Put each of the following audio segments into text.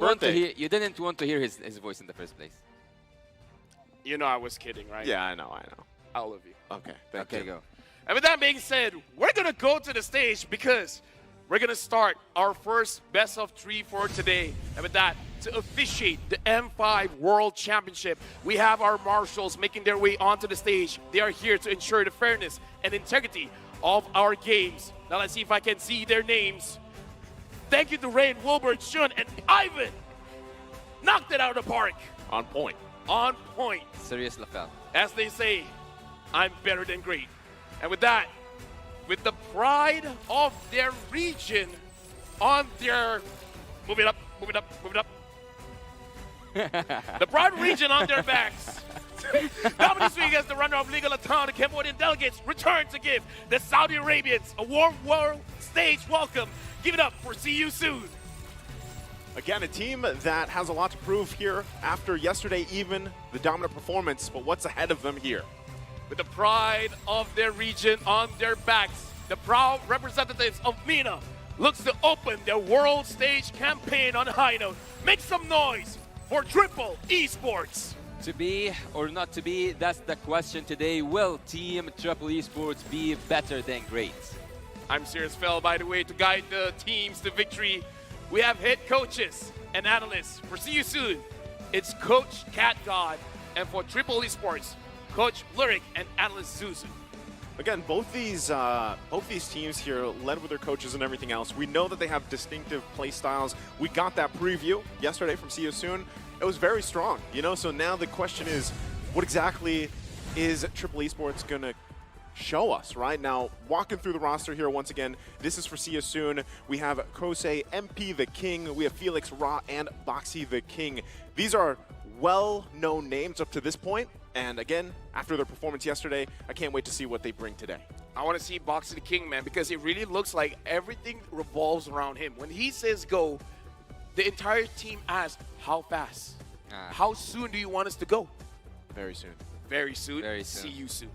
birthday. You didn't want to hear his voice in the first place. You know I was kidding, right? Yeah, I know. I love you. Okay, thank you. Go. And with that being said, we're going to go to the stage because we're going to start our first best of 3 for today. And with that, to officiate the M5 World Championship, we have our marshals making their way onto the stage. They are here to ensure the fairness and integrity of our games. Now let's see if I can see their names. Thank you to Rain, Wilbert, Shun, and Ivan. Knocked it out of the park. On point. On point. Serious Lafel. As they say, I'm better than great. And with that, with the pride of their region on their... Move it up. The pride region on their backs. Dominic Suigas, the runner of Liga Latam, the Cambodian delegates, return to give the Saudi Arabians a warm world stage welcome. Give it up for See You Soon. Again, a team that has a lot to prove here after yesterday, even the dominant performance. But what's ahead of them here? With the pride of their region on their backs, the proud representatives of MENA looks to open their world stage campaign on a high note. Make some noise for Triple Esports. To be or not to be, that's the question today. Will Team Triple Esports be better than great? I'm Serious Phil, by the way, to guide the teams to victory. We have head coaches and analysts. For See You Soon, it's Coach Cat God. And for Triple Esports, Coach Lyric and analyst Zuzu. Again, both these teams here, led with their coaches and everything else, we know that they have distinctive play styles. We got that preview yesterday from See You Soon. It was very strong, you know. So now the question is, what exactly is Triple Esports gonna show us, right? Now, walking through the roster here once again, this is for See You Soon. We have Kosei, MP the King, we have Felix Ra, and Boxy the King. These are well-known names up to this point, and again, after their performance yesterday, I can't wait to see what they bring today. I want to see Boxy the King, man, because it really looks like everything revolves around him. When he says go, the entire team asks, how fast? How soon do you want us to go? Very soon. Very soon. Very soon. See you soon.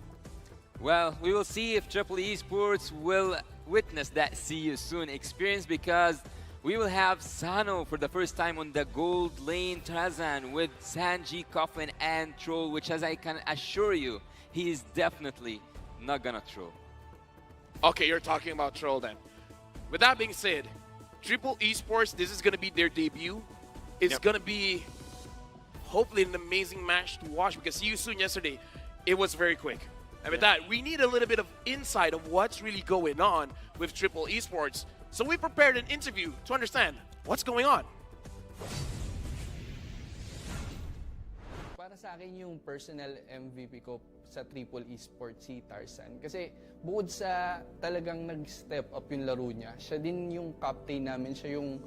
Well, we will see if Triple Esports will witness that See You Soon experience, because we will have Sano for the first time on the gold lane Tarzan with Sanji, Coffin, and Troll, which, as I can assure you, he is definitely not gonna troll. Okay, you're talking about Troll then. With that being said, Triple Esports, this is going to be their debut. It's going to be hopefully an amazing match to watch, because See You Soon yesterday, it was very quick. And with that, we need a little bit of insight of what's really going on with Triple Esports. So we prepared an interview to understand what's going on. Para sa akin, yung personal MVP ko sa Triple Esports si Tarzan. Kasi bukod sa talagang nag-step up yung laro niya, siya din yung captain namin, siya yung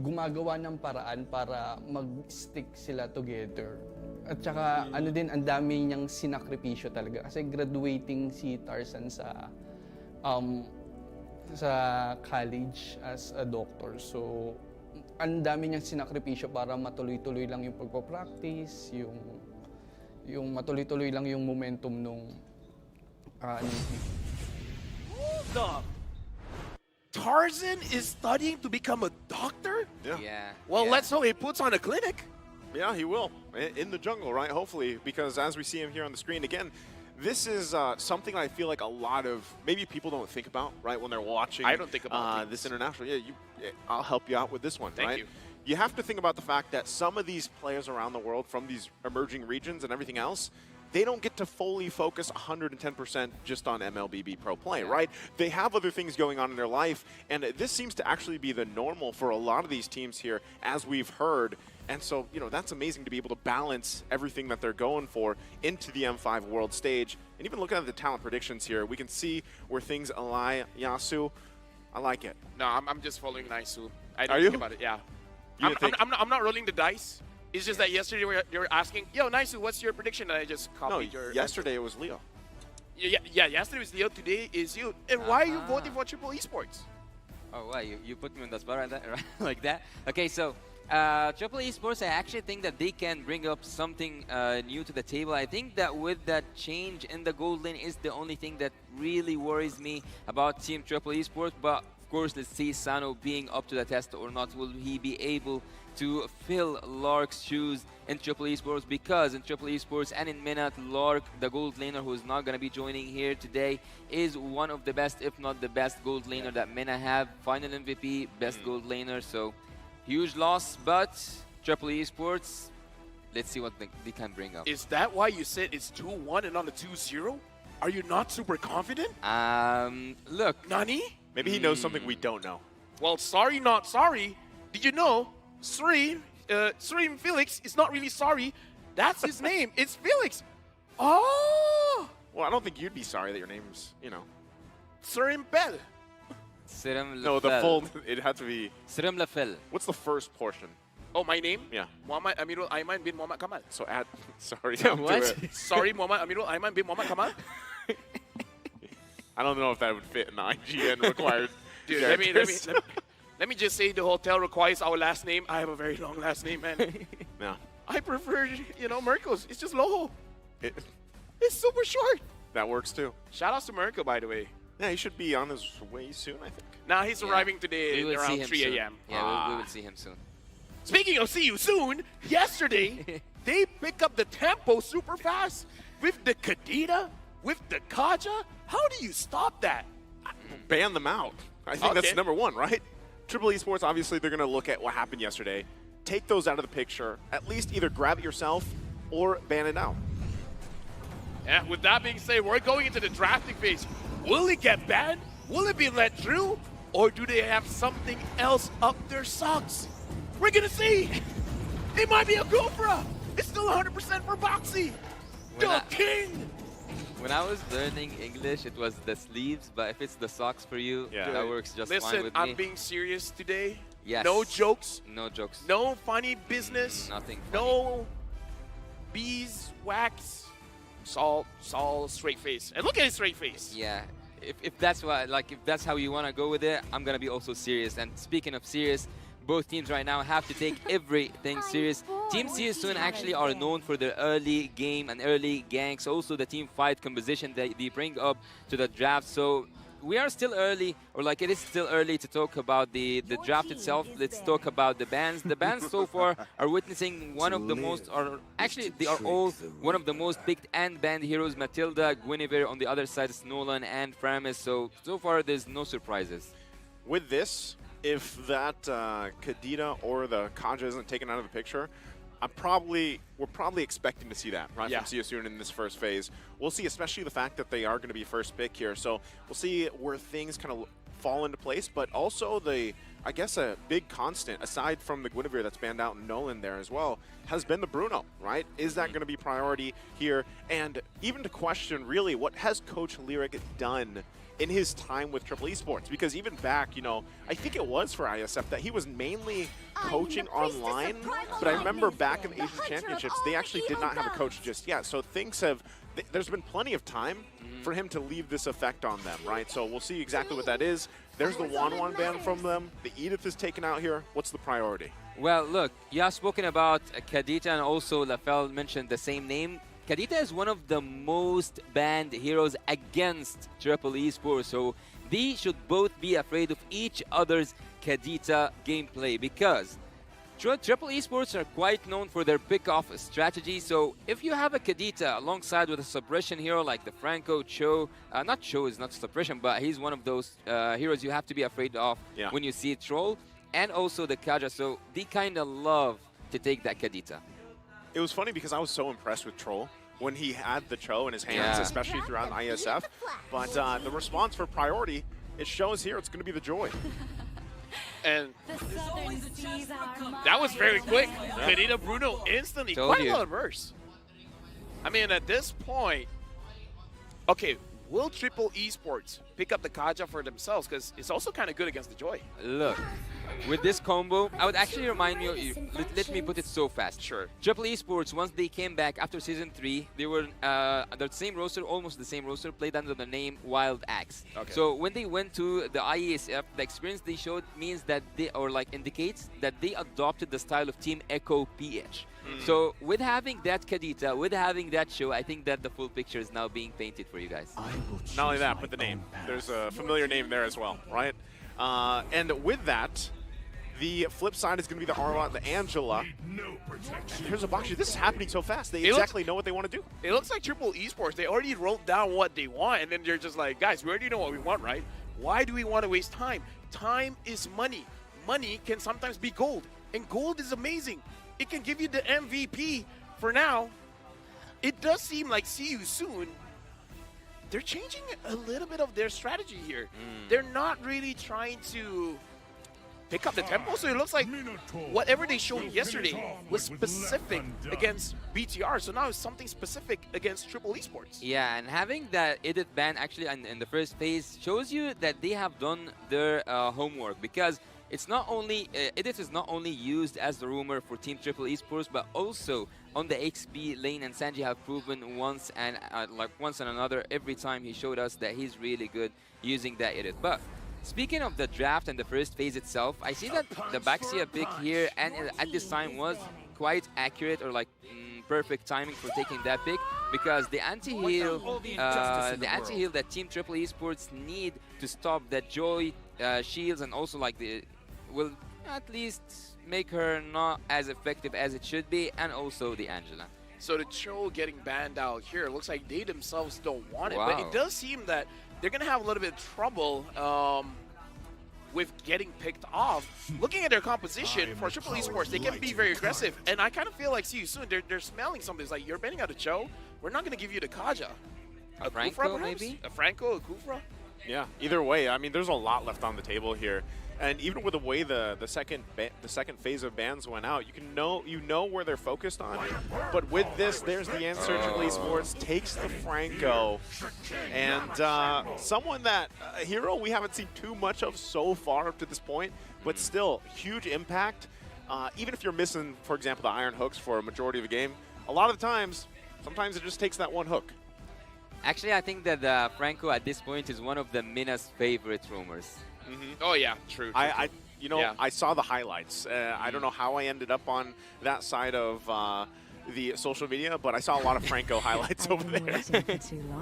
gumagawa ng paraan para mag-stick sila together. At saka ano din, ang dami niyang sinakripisyo talaga. Kasi graduating si Tarzan sa college as a doctor. So, ang dami niyang sinakripisyo para matuloy-tuloy lang yung pagpo-practice, yung matuloy-tuloy lang yung momentum nung Hold up. Tarzan is studying to become a doctor? Yeah. Well, let's hope he puts on a clinic. Yeah, he will. In the jungle, right? Hopefully, because as we see him here on the screen again, this is something I feel like a lot of maybe people don't think about, right, when they're watching. I don't think about this international. Yeah, I'll help you out with this one, Thank right? you. You have to think about the fact that some of these players around the world from these emerging regions and everything else, they don't get to fully focus 110% just on MLBB Pro play, right? They have other things going on in their life, and this seems to actually be the normal for a lot of these teams here, as we've heard. And so, you know, that's amazing to be able to balance everything that they're going for into the M5 world stage. And even looking at the talent predictions here, we can see where things lie. Yasu, I like it. No, I'm just following Naisu. I Are didn't you? think about it, yeah. You didn't think- I'm not rolling the dice. It's just that yesterday they were asking, yo, Naisu, what's your prediction? And I just copied your yesterday it was Leo. Yeah, yesterday was Leo, today is you. And why are you voting for Triple Esports? Oh, wow, you put me on the spot right like that? Okay, so Triple Esports, I actually think that they can bring up something new to the table. I think that with that change in the gold lane is the only thing that really worries me about Team Triple Esports. But of course, let's see Sano being up to the test or not. Will he be able to fill Lark's shoes in Triple Esports? Because in Triple Esports and in Minot, Lark, the gold laner who is not going to be joining here today, is one of the best, if not the best gold laner that Minot have. Final MVP, best gold laner, so huge loss, but Triple Esports, let's see what they can bring up. Is that why you said it's 2-1 and not a 2-0? Are you not super confident? Look. Nani? Maybe he knows something we don't know. Well, sorry, not sorry. Did you know Stream Felix is not really sorry. That's his name. It's Felix. Oh! Well, I don't think you'd be sorry that your name's, Stream Bell. Sirem No, the Lafel. full, it had to be, Sirem Lafel. what's the first portion? Oh, my name? Yeah. Muhammad Amirul Aiman bin Muhammad Kamal. So add, sorry. What? do it. Sorry, Muhammad Amirul Aiman bin Muhammad Kamal. I don't know if that would fit in the IGN required. Dude, characters. let me just say the hotel requires our last name. I have a very long last name, man. No. I prefer, Merkel's. It's just Loho. It, It's super short. that works too. Shout outs to Merkel, by the way. Yeah, he should be on his way soon, I think. Now he's Yeah. arriving today We will see around him 3 soon. a.m. Yeah, we will see him soon. Speaking of see you soon, yesterday they pick up the tempo super fast with the Kadita, with the Kaja. How do you stop that? Ban them out. I think that's Okay. number one, right? Triple Esports, obviously, they're going to look at what happened yesterday, take those out of the picture, at least either grab it yourself or ban it out. And with that being said, we're going into the drafting phase. Will it get banned? Will it be let through? Or do they have something else up their socks? We're gonna see. It might be a Gopra. It's still 100% for Boxy. When The I- king. When I was learning English, it was the sleeves, but if it's the socks for you, Yeah. that works just fine Listen, with I'm me. being serious today. Yes. No jokes. No jokes. No funny business. Nothing funny. No beeswax. It's all straight face. And look at his straight face. Yeah. If that's what, like, if that's how you want to go with it, I'm gonna be also serious. And speaking of serious, both teams right now have to take everything serious. Team Season actually are known for their early game and early ganks, also the team fight composition that they bring up to the draft. So we are still early, or like it is still early to talk about the draft itself. Let's talk about the bans. The bans so far are witnessing one of the most, or actually they are all one of the most picked and banned heroes. Matilda, Guinevere, on the other side is Nolan and Framis. So far there's no surprises. With this, if that Kadita or the Kaja isn't taken out of the picture, we're probably expecting to see that, right, Yeah. from Seosun in this first phase. We'll see, especially the fact that they are going to be first pick here. So we'll see where things kind of fall into place, but also I guess a big constant, aside from the Guinevere that's banned out and Nolan there as well, has been the Bruno, right? Is that going to be priority here? And even to question, really, what has Coach Lyric done in his time with Triple Esports? Because even back, I think it was for ISF that he was mainly coaching online, but I remember back in the Asian Championships, they actually did not have a coach just yet. So there's been plenty of time for him to leave this effect on them, right? So we'll see exactly what that is. There's the Wan ban from them. The Edith is taken out here. What's the priority? Well, look, you have spoken about Kadita, and also Lafel mentioned the same name. Kadita is one of the most banned heroes against Triple Esports, so they should both be afraid of each other's Kadita gameplay, because Triple Esports are quite known for their pick-off strategy. So if you have a Kadita alongside with a suppression hero like the Franco Cho, not Cho is not suppression, but he's one of those heroes you have to be afraid of when you see Troll, and also the Kaja, so they kind of love to take that Kadita. It was funny because I was so impressed with Troll when he had the Cho in his hands, especially throughout ISF. But the response for priority, it shows here it's going to be the Joy. And that was very quick. Kadita Bruno instantly. Told Quite you. a lot of verse. I mean, at this point, okay, will Triple Esports pick up the Kaja for themselves? Because it's also kind of good against the Joy. Look, with this combo, I would actually remind you, let me put it so fast. Sure. Triple Esports, once they came back after Season 3, they were the same roster, almost the same roster, played under the name Wild Axe. Okay. So when they went to the IESF, the experience they showed means that they, or like indicates that they adopted the style of Team Echo PH. So with having that Kadita, with having that show, I think that the full picture is now being painted for you guys. Not only that, but the name. There's a familiar name there as well, right? And with that, the flip side is going to be the Arlott, the Angela. Here's a Boxy. This is happening so fast. They exactly know what they want to do. It looks like Triple Esports. They already wrote down what they want, and then they're just like, guys, we already know what we want, right? Why do we want to waste time? Time is money. Money can sometimes be gold, and gold is amazing. It can give you the MVP. For now, it does seem like see you soon. They're changing a little bit of their strategy here. They're not really trying to pick up the tempo, so it looks like whatever they showed yesterday was specific against BTR, so now it's something specific against Triple Esports. Yeah, and having that edit ban actually in the first phase shows you that they have done their homework, because it's not only edit is not only used as the rumor for Team Triple Esports, but also on the XP lane, and Sanji have proven once and another every time he showed us that he's really good using that edit. But speaking of the draft and the first phase itself, I see that the Baxia pick here and at this time was quite accurate, or like perfect timing for taking that pick, because the anti-heal that Team Triple Esports need to stop that Joy shields, and also like will at least make her not as effective as it should be, and also the Angela. So the Cho getting banned out here, looks like they themselves don't want it, Wow. but it does seem that they're going to have a little bit of trouble with getting picked off. Looking at their composition for Triple Esports, they can be very aggressive, and I kind of feel like see you soon. They're smelling something. It's like, you're banning out a Cho, we're not going to give you the Kaja. A Franco, Kufra, perhaps? maybe? A Franco, a Kufra? Yeah, either way, I mean, there's a lot left on the table here. And even with the way the second phase of bans went out, you know where they're focused on. But with this, there's the answer. Triple Esports takes the Franco, and someone that a hero we haven't seen too much of so far up to this point, but still huge impact. Even if you're missing, for example, the iron hooks for a majority of the game, a lot of the times, sometimes it just takes that one hook. Actually, I think that Franco at this point is one of the Mina's favorite rumors. Oh yeah, true. I saw the highlights. I don't know how I ended up on that side of the social media, but I saw a lot of Franco highlights over there.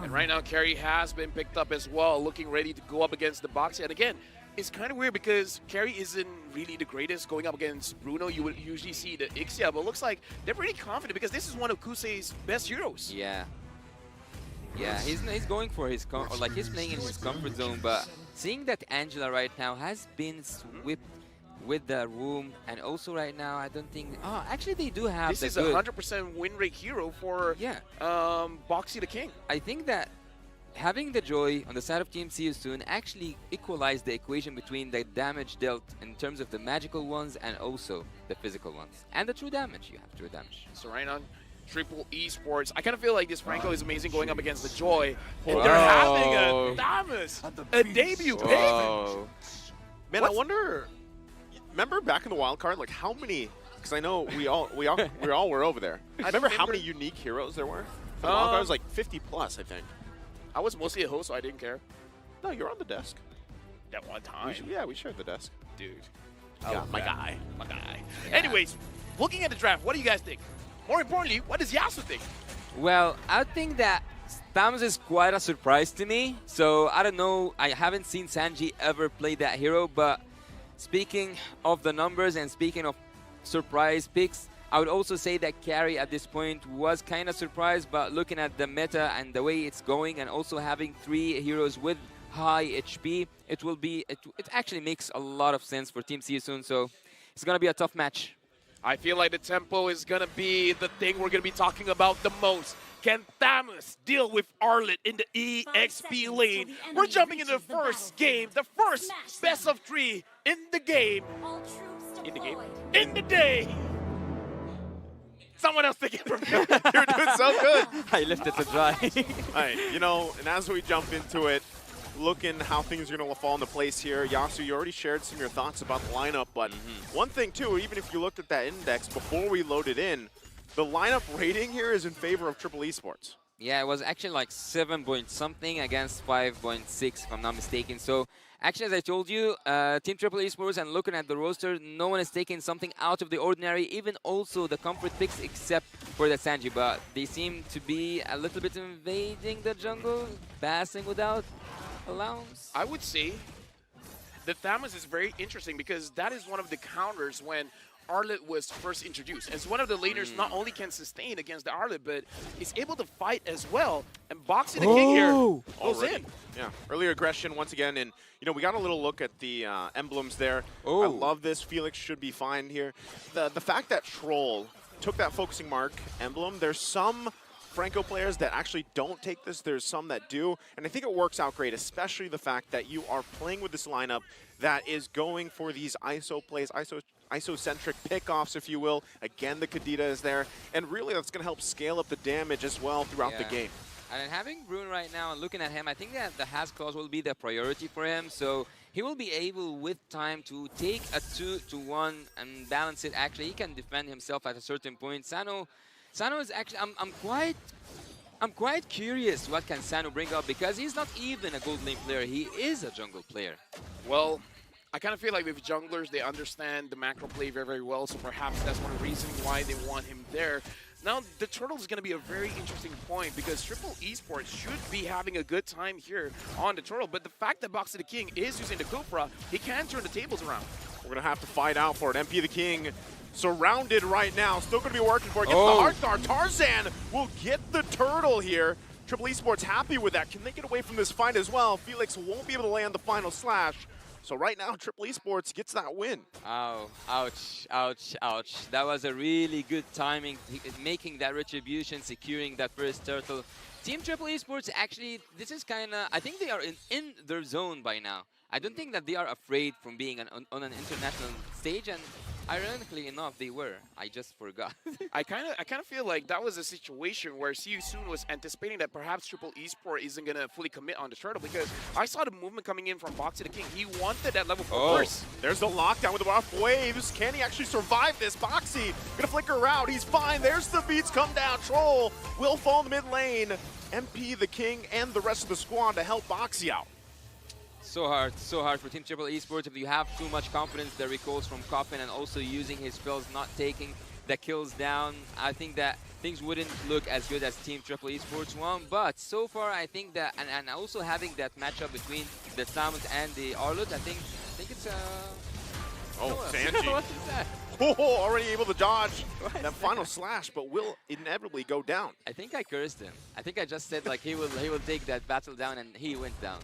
And right now, Carrie has been picked up as well, looking ready to go up against the Boxy. And again, it's kind of weird because Carrie isn't really the greatest going up against Bruno. You would usually see the Ixia, but it looks like they're pretty confident because this is one of Kusei's best heroes. Yeah. Yeah, he's going for his he's playing in his comfort zone, but seeing that Angela right now has been swept with the room, and also right now I don't think. Oh, actually they do have. This is a 100% win rate hero for Boxy the King. I think that having the Joy on the side of Team See You Soon actually equalized the equation between the damage dealt in terms of the magical ones and also the physical ones, and the true damage. You have true damage. So right now, Triple Esports. I kind of feel like this Franco is amazing going up against the Joy. And they're having a Damas, a debut pick. Man, I wonder. Remember back in the wild card, like how many? Because I know we all were over there. I remember how many unique heroes there were. For the wild card, it was like 50 plus, I think. I was mostly a host, so I didn't care. No, you're on the desk. That one time. We shared the desk. Dude. Yeah, my guy. My guy. Yeah. Anyways, looking at the draft, what do you guys think? More importantly, what does Yasu think? Well, I think that Stams is quite a surprise to me. So I don't know. I haven't seen Sanji ever play that hero. But speaking of the numbers and speaking of surprise picks, I would also say that Carrie at this point was kind of surprised. But looking at the meta and the way it's going, and also having 3 heroes with high HP, it actually makes a lot of sense for Team See You Soon. So it's gonna be a tough match. I feel like the tempo is going to be the thing we're going to be talking about the most. Can Thamus deal with Arlott in the EXP lane? We're jumping into the first game, the first best of 3 in the game. In the game? In the day! Someone else take it from me. You're doing so good. I left it to dry. All right, and as we jump into it, looking how things are going to fall into place here. Yasu, you already shared some of your thoughts about the lineup, but one thing too, even if you looked at that index before we loaded in, the lineup rating here is in favor of Triple Esports. Yeah, it was actually like 7 point something against 5.6 if I'm not mistaken. So actually, as I told you, Team Triple Esports, and looking at the roster, no one is taking something out of the ordinary, even also the comfort picks except for the Sanji, but they seem to be a little bit invading the jungle, passing without allowance. I would say, the Thamus is very interesting because that is one of the counters when Arlet was first introduced. As one of the laners not only can sustain against the Arlet, but is able to fight as well. And Boxy the King here goes Already. in. Yeah, earlier aggression once again, and we got a little look at the emblems there. Oh. I love this. Felix should be fine here. The fact that Troll took that focusing mark emblem, there's some Franco players that actually don't take this. There's some that do, and I think it works out great, especially the fact that you are playing with this lineup that is going for these ISO plays, ISO-centric pickoffs, if you will. Again, the Kadita is there, and really that's going to help scale up the damage as well throughout the game. And having Brune right now and looking at him, I think that the Has clause will be the priority for him. So he will be able, with time, to take a 2-1 and balance it. Actually, he can defend himself at a certain point. Sano is actually, I'm quite curious what can Sano bring up, because he's not even a gold lane player. He is a jungle player. Well, I kind of feel like with junglers, they understand the macro play very, very well, so perhaps that's one reason why they want him there. Now, the Turtle is going to be a very interesting point because Triple Esports should be having a good time here on the Turtle, but the fact that Boxy the King is using the Kufra, he can turn the tables around. We're going to have to fight out for it. MP the King surrounded right now. Still going to be working for it. Gets the Heart Star. Tarzan will get the Turtle here. Triple Esports happy with that. Can they get away from this fight as well? Felix won't be able to land the final slash. So right now, Triple Esports gets that win. Oh, ouch, ouch, ouch. That was a really good timing, making that retribution, securing that first turtle. Team Triple Esports, actually, this is kind of, I think they are in their zone by now. I don't think that they are afraid from being on an international stage, and ironically enough, they were. I just forgot. I kind of feel like that was a situation where See You Soon was anticipating that perhaps Triple Esports isn't going to fully commit on the turtle, because I saw the movement coming in from Boxy the King. He wanted that level 4 first. There's the lockdown with the rough waves. Can he actually survive this? Boxy gonna flicker out. He's fine. There's the beats come down. Troll will fall in the mid lane. MP the King and the rest of the squad to help Boxy out. So hard for Team Triple Esports. If you have too much confidence, the recalls from Coffin and also using his spells, not taking the kills down, I think that things wouldn't look as good as Team Triple Esports won. But so far, I think that, and also having that matchup between the Samus and the Arlut, I think it's Sanji. What is that? Oh, already able to dodge that final slash, but will inevitably go down. I think I cursed him. I think I just said like he will take that battle down, and he went down.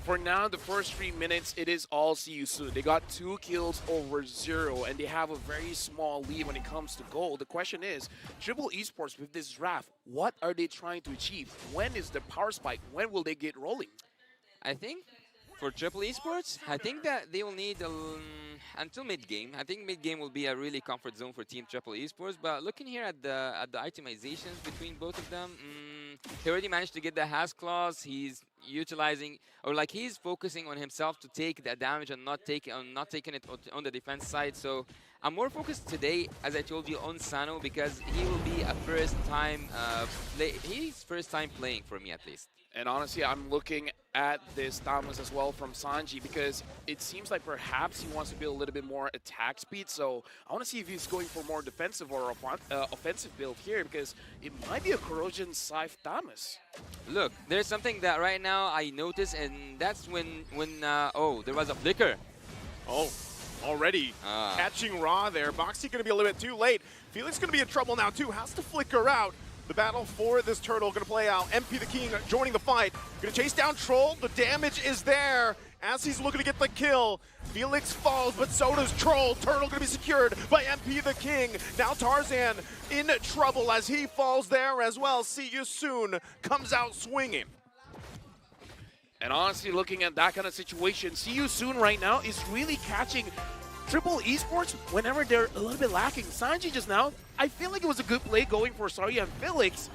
For now, the first 3 minutes, it is all See You Soon. They got 2 kills over 0, and they have a very small lead when it comes to gold. The question is, Triple Esports with this draft, what are they trying to achieve? When is the power spike? When will they get rolling? I think for Triple Esports, I think that they will need until mid-game. I think mid-game will be a really comfort zone for Team Triple Esports. But looking here at the itemizations between both of them, he already managed to get the Has clause. He's utilizing, or like he's focusing on himself to take the damage and not taking it on the defense side. So I'm more focused today, as I told you, on Sano, because he will be a first-time he's first-time playing for me at least. And honestly, I'm looking at this Thamus as well from Sanji, because it seems like perhaps he wants to build a little bit more attack speed. So I want to see if he's going for more defensive or offensive build here, because it might be a Corrosion Scythe Thamus. Look, there's something that right now I noticed, and that's when oh, there was a flicker. Oh, already catching Raw there. Boxy going to be a little bit too late. Felix going to be in trouble now too. Has to flicker out. The battle for this turtle going to play out. MP the King joining the fight. Going to chase down Troll. The damage is there as he's looking to get the kill. Felix falls, but so does Troll. Turtle going to be secured by MP the King. Now Tarzan in trouble as he falls there as well. See You Soon comes out swinging. And honestly, looking at that kind of situation, See You Soon right now is really catching Triple Esports whenever they're a little bit lacking. Sanji just now, I feel like it was a good play going for Sari and Felix,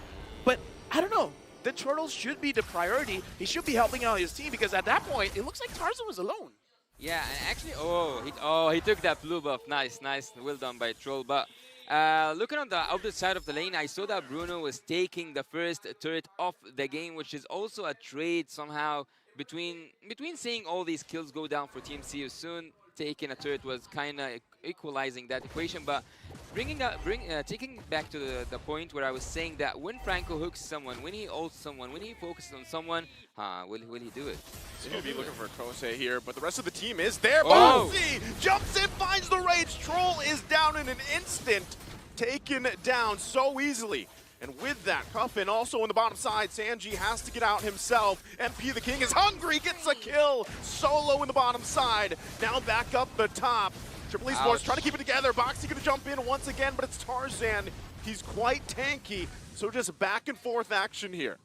but I don't know. The Turtles should be the priority. He should be helping out his team, because at that point, it looks like Tarzan was alone. Yeah, and actually, he took that blue buff. Nice, well done by Troll. But looking on the other side of the lane, I saw that Bruno was taking the first turret off the game, which is also a trade somehow between seeing all these kills go down for Team See You Soon. Taking a turret was kind of equalizing that equation, but taking back to the point where I was saying that when Franco hooks someone, when he ults someone, when he focuses on someone, will he do it? He's going to be looking for Kose here, but the rest of the team is there. Oh! Boxy jumps in, finds the rage. Troll is down in an instant. Taken down so easily. And with that, Cuffin also on the bottom side. Sanji has to get out himself. MP the King is hungry, gets a kill. Solo in the bottom side. Now back up the top. Triple Esports trying to keep it together. Boxy gonna jump in once again, but it's Tarzan. He's quite tanky, so just back and forth action here.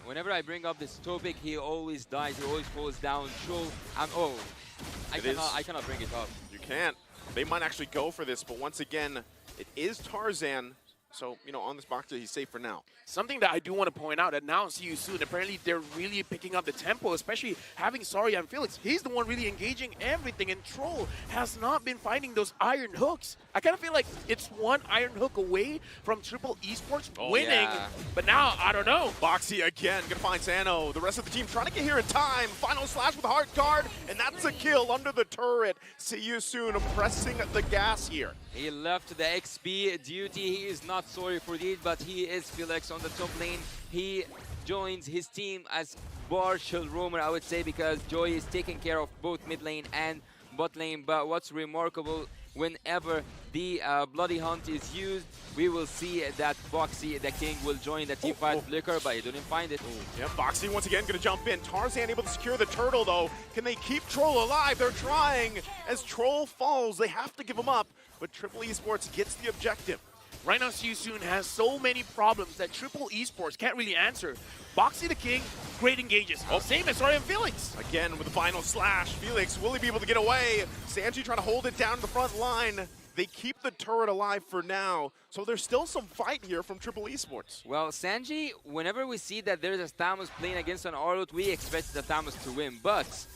Whenever I bring up this topic, he always dies, he always falls down. Troll, I cannot bring it up. You can't. They might actually go for this, but once again, it is Tarzan. So, you know, on this Boxer, he's safe for now. Something that I do want to point out, that now See You Soon, apparently they're really picking up the tempo, especially having Sorry and Felix. He's the one really engaging everything, and Troll has not been finding those iron hooks. I kind of feel like it's one iron hook away from Triple Esports winning, yeah. but now, I don't know. Boxy again, gonna find Sano. The rest of the team trying to get here in time. Final slash with a hard guard, and that's a kill under the turret. See You Soon pressing the gas here. He left the XP duty. He is not sorry for it, but he is Felix on the top lane. He joins his team as partial roamer, I would say, because Joy is taking care of both mid lane and bot lane. But what's remarkable, whenever the Bloody Hunt is used, we will see that Boxy, the King, will join the teamfight flicker, but he didn't find it. Yep, Boxy once again gonna jump in. Tarzan able to secure the turtle though. Can they keep Troll alive? They're trying. As Troll falls, they have to give him up, but Triple Esports gets the objective. Right now, See You Soon has so many problems that Triple Esports can't really answer. Boxy the King, great engages. Same as Sorry and Felix. Again with the final slash, Felix, will he be able to get away? Sanji trying to hold it down to the front line. They keep the turret alive for now, so there's still some fight here from Triple Esports. Well, Sanji, whenever we see that there's a Thamus playing against an Arlot, we expect the Thamus to win, but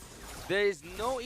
there is no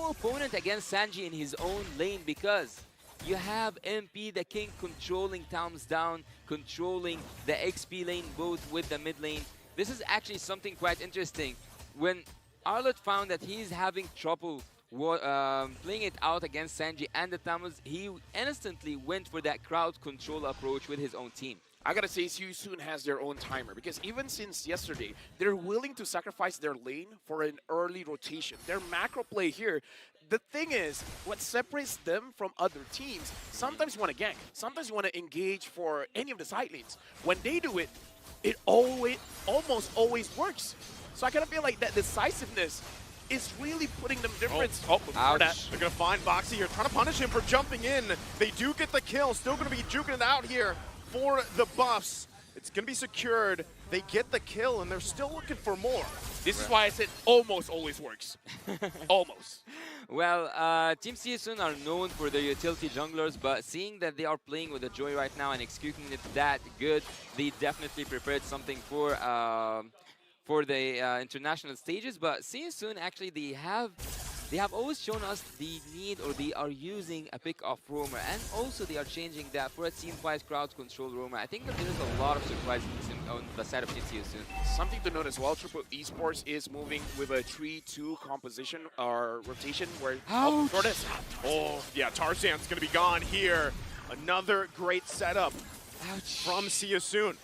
opponent against Sanji in his own lane, because you have MP the King controlling Thamus down, controlling the XP lane both with the mid lane. This is actually something quite interesting. When Arlot found that he's having trouble playing it out against Sanji and the Thamus, he instantly went for that crowd control approach with his own team. I gotta say, See You Soon has their own timer, because even since yesterday, they're willing to sacrifice their lane for an early rotation. Their macro play here, the thing is, what separates them from other teams, sometimes you want to gank, sometimes you want to engage for any of the side lanes. When they do it, it almost always works. So I kind of feel like that decisiveness is really putting them difference. Before that, they're going to find Boxy here, trying to punish him for jumping in. They do get the kill, still going to be juking it out here for the buffs. It's going to be secured. They get the kill, and they're still looking for more. This is why I said almost always works. Almost. Well, Team See You Soon are known for their utility junglers, but seeing that they are playing with the Joy right now and executing it that good, they definitely prepared something for the international stages. But See You Soon, actually, they have always shown us the need, or they are using a pick-off roamer, and also they are changing that for a team-fight crowd control roamer. I think that there is a lot of surprises on the side of Team See You Soon. Something to note as well, Triple Esports is moving with a 3-2 composition or rotation where for this. Oh, yeah, Tarzan's going to be gone here. Another great setup from See You Soon.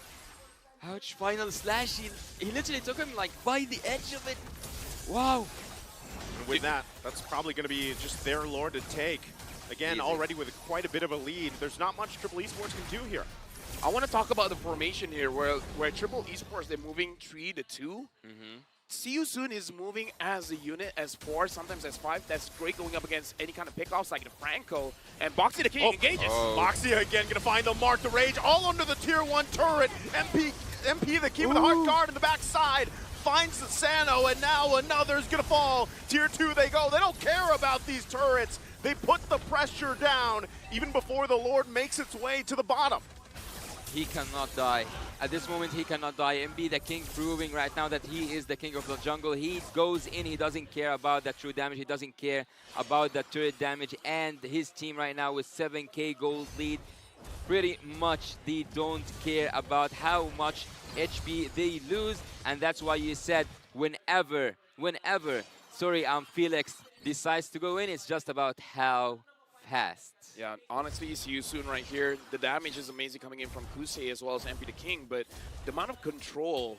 Ouch, final slash. He literally took him like by the edge of it. Wow. With that, that's probably going to be just their lore to take. Again, already with quite a bit of a lead. There's not much Triple Esports can do here. I want to talk about the formation here, where Triple Esports, they're moving 3-2. See You Soon is moving as a unit, as 4, sometimes as 5. That's great going up against any kind of pickoffs like the Franco. And Boxy the King engages. Boxy again going to find the mark, the rage, all under the tier 1 turret. MP the King with a hard guard in the backside. Finds the Sano, and now another's going to fall. Tier 2 they go. They don't care about these turrets. They put the pressure down even before the Lord makes its way to the bottom. He cannot die. At this moment, he cannot die. MB, the King, proving right now that he is the king of the jungle. He goes in. He doesn't care about the true damage. He doesn't care about the turret damage. And his team right now with 7k gold lead. Pretty much they don't care about how much HP they lose. And that's why you said whenever Felix decides to go in, it's just about how fast. Yeah, honestly, see you soon right here. The damage is amazing coming in from Kusei as well as MP the King, but the amount of control,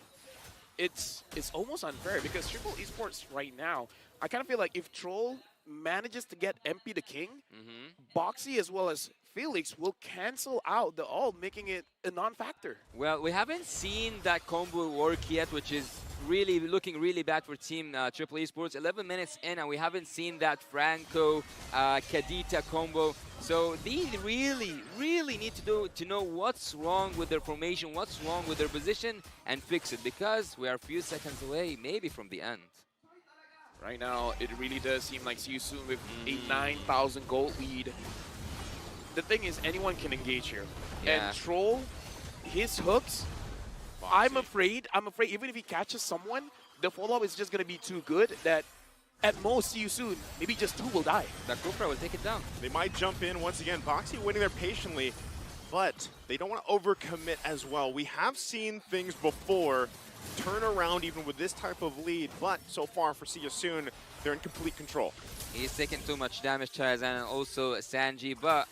it's almost unfair because Triple Esports right now, I kind of feel like if Troll manages to get MP the King, Boxy as well as Felix will cancel out the ult, making it a non-factor. Well, we haven't seen that combo work yet, which is really looking really bad for Team Triple Esports. 11 minutes in, and we haven't seen that Franco Kadita combo. So they really need to know what's wrong with their formation, what's wrong with their position, and fix it, because we are a few seconds away, maybe from the end. Right now, it really does seem like See You Soon with a 9,000 gold lead. The thing is, anyone can engage here. Yeah. And Troll, his hooks, I'm afraid even if he catches someone, the follow-up is just going to be too good that at most, See You Soon, maybe just 2 will die. The Kufra will take it down. They might jump in once again. Boxy waiting there patiently, but they don't want to overcommit as well. We have seen things before turn around even with this type of lead, but so far for See You Soon, they're in complete control. He's taking too much damage, Charizard, and also Sanji, but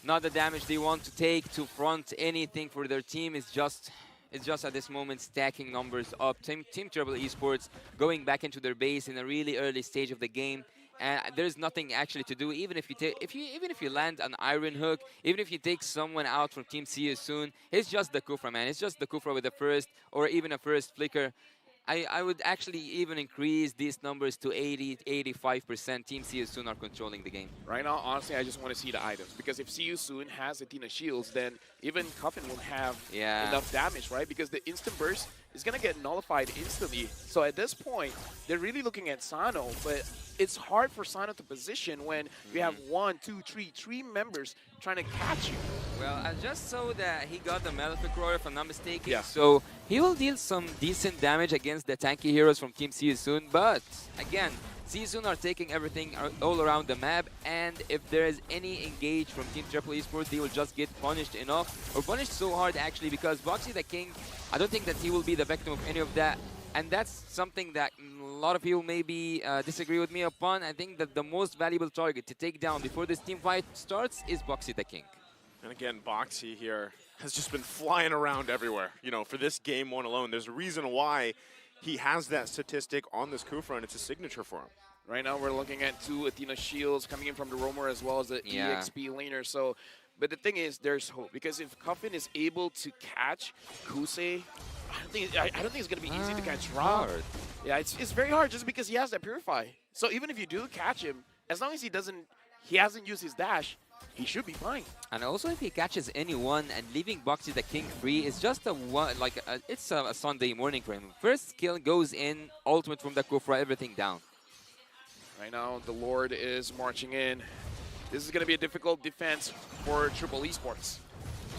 not the damage they want to take to front anything for their team. It's just at this moment stacking numbers up. Team Triple Esports going back into their base in a really early stage of the game, and there's nothing actually to do. Even if you land an Iron Hook, even if you take someone out from Team See You Soon, it's just the Kufra, man. It's just the Kufra with the first or even a first flicker. I would actually even increase these numbers to 80-85%. Team See You Soon are controlling the game. Right now, honestly, I just want to see the items. Because if See You Soon has Athena shields, then even Coffin won't have enough damage, right? Because the instant burst is going to get nullified instantly. So at this point, they're really looking at Sano, but it's hard for Sano to position when you have 1, 2, 3 members trying to catch you. Well, I just saw that he got the Malefic Roar, if I'm not mistaken. Yeah. So he will deal some decent damage against the tanky heroes from Team See You Soon. But again, See You Soon are taking everything all around the map, and if there is any engage from Team Triple Esports, they will just get punished enough, or punished so hard actually, because Boxy the King, I don't think that he will be the victim of any of that. And that's something that a lot of people maybe disagree with me upon. I think that the most valuable target to take down before this team fight starts is Boxy the King. And again, Boxy here has just been flying around everywhere. You know, for this game one alone, there's a reason why he has that statistic on this Kufra, and it's a signature for him. Right now, we're looking at 2 Athena shields coming in from the Roamer as well as the EXP laner. So, but the thing is, there's hope, because if Coffin is able to catch Kusei, I don't think it's going to be easy to catch Rob. Yeah, it's very hard just because he has that Purify. So even if you do catch him, as long as he hasn't used his dash, he should be fine. And also, if he catches anyone and leaving Boxy the King free, it's just it's a Sunday morning for him. First kill goes in, ultimate from the Kufra, everything down. Right now, the Lord is marching in. This is going to be a difficult defense for Triple Esports.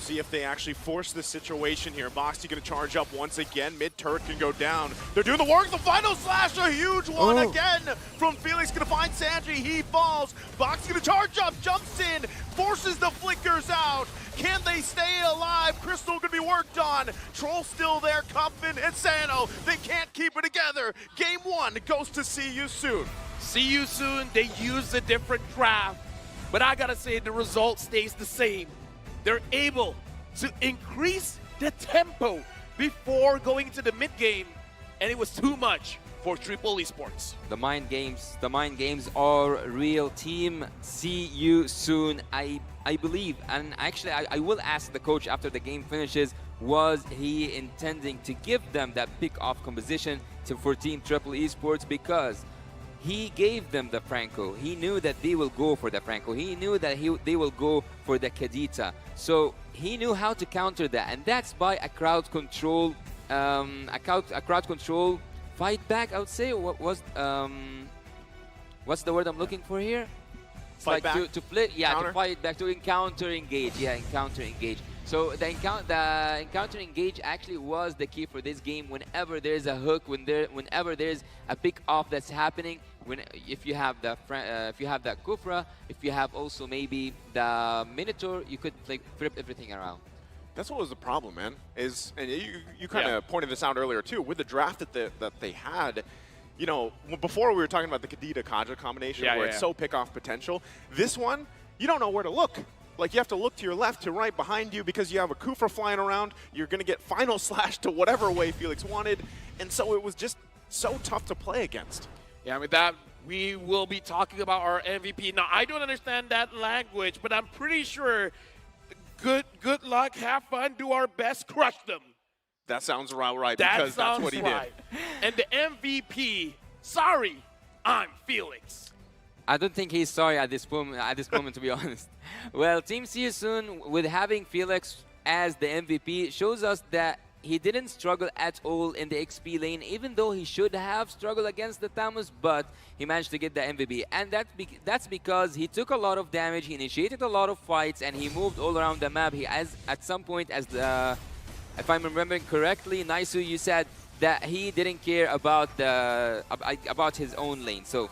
See if they actually force this situation here. Boxy going to charge up once again. Mid-turret can go down. They're doing the work. The final slash, a huge one again from Felix. Going to find Sanji. He falls. Boxy going to charge up, jumps in, forces the flickers out. Can they stay alive? Crystal going to be worked on. Troll still there. Coffin and Sano. They can't keep it together. Game 1 goes to See You Soon. See You Soon. They use a different draft. But I got to say, the result stays the same. They're able to increase the tempo before going to the mid-game, and it was too much for Triple Esports. The mind games are real. Team See You Soon, I believe, and actually I will ask the coach after the game finishes, was he intending to give them that pick-off composition for Team Triple Esports, because he gave them the Franco. He knew that they will go for the Franco. He knew that they will go for the Kadita. So he knew how to counter that, and that's by a crowd control, fight back. I would say. What's the word I'm looking for here? It's fight like back. to play, Counter? to fight back, to encounter engage. Yeah, encounter engage. So the encounter engage actually was the key for this game. Whenever there's a hook, whenever there's a pick off that's happening, if you have the Kufra, if you have also maybe the Minotaur, you could like flip everything around. That's what was the problem, man. And you kind of pointed this out earlier too, with the draft that they had. You know, before we were talking about the Kadita Kaja combination, where it's so pick-off potential. This one, you don't know where to look. Like, you have to look to your left, to right, behind you, because you have a Kufra flying around. You're going to get final slash to whatever way Felix wanted. And so it was just so tough to play against. Yeah, with that, we will be talking about our MVP. Now, I don't understand that language, but I'm pretty sure good luck, have fun, do our best, crush them. That sounds right, That because that's sounds what he right. And the MVP, sorry, I'm Felix. I don't think he's sorry at this moment, to be honest. Well, Team See You Soon, with having Felix as the MVP, shows us that he didn't struggle at all in the XP lane, even though he should have struggled against the Tamus, but he managed to get the MVP. And that's because he took a lot of damage, he initiated a lot of fights, and he moved all around the map. He, at some point, if I'm remembering correctly, Naisu, you said that he didn't care about his own lane. So,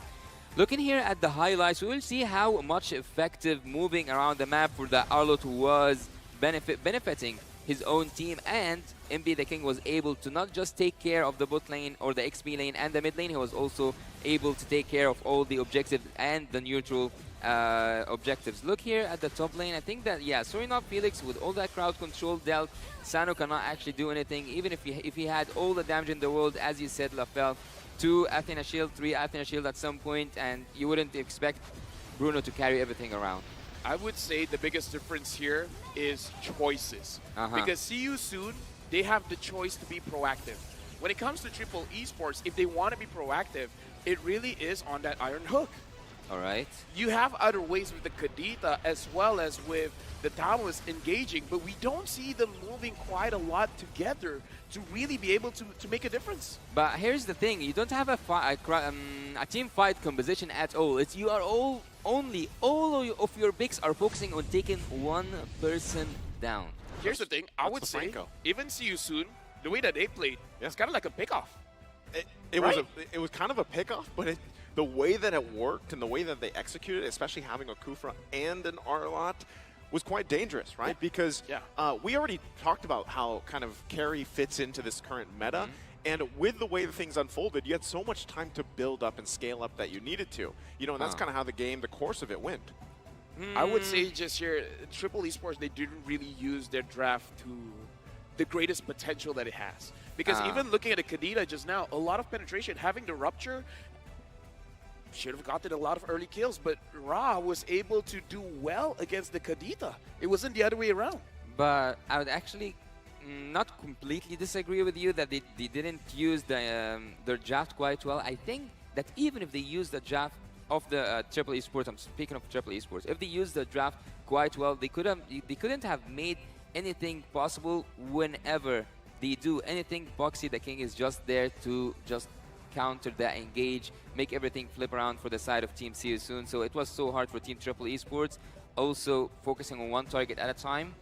looking here at the highlights, we will see how much effective moving around the map for the Arlott was benefiting his own team, and MB the King was able to not just take care of the bot lane or the XP lane and the mid lane, he was also able to take care of all the objectives and the neutral objectives. Look here at the top lane. I think that, yeah, sorry not Felix, with all that crowd control dealt, Sano cannot actually do anything, even if he had all the damage in the world, as you said, Lafel. 2 Athena Shield, 3 Athena Shield at some point, and you wouldn't expect Bruno to carry everything around. I would say the biggest difference here is choices. Because See You Soon, they have the choice to be proactive. When it comes to Triple Esports, if they want to be proactive, it really is on that iron hook. All right. You have other ways with the Kadita as well as with the Taoists engaging, but we don't see them moving quite a lot together to really be able to make a difference. But here's the thing, you don't have a team fight composition at all. It's you are all of your picks are focusing on taking one person down. Here's the thing, I would say, even See You Soon, the way that they played, it's kind of like a pickoff. It was kind of a pickoff, but the way that it worked and the way that they executed, especially having a Kufra and an Arlott, was quite dangerous, right? Because we already talked about how kind of carry fits into this current meta, and with the way that things unfolded, you had so much time to build up and scale up that you needed to. You know, and that's kind of how the course of it went. I would say just here, Triple Esports, they didn't really use their draft to the greatest potential that it has. Because even looking at the Kadita just now, a lot of penetration, having the Rupture, should have gotten a lot of early kills, but Ra was able to do well against the Kadita. It wasn't the other way around. But I would actually not completely disagree with you that they didn't use their draft quite well. I think that even if they used the draft of the Triple Esports, I'm speaking of Triple Esports, if they used the draft quite well, they couldn't have made anything possible whenever they do anything. Boxy the King is just there to just counter that engage, make everything flip around for the side of Team See You Soon. So it was so hard for Team Triple Esports, also focusing on one target at a time.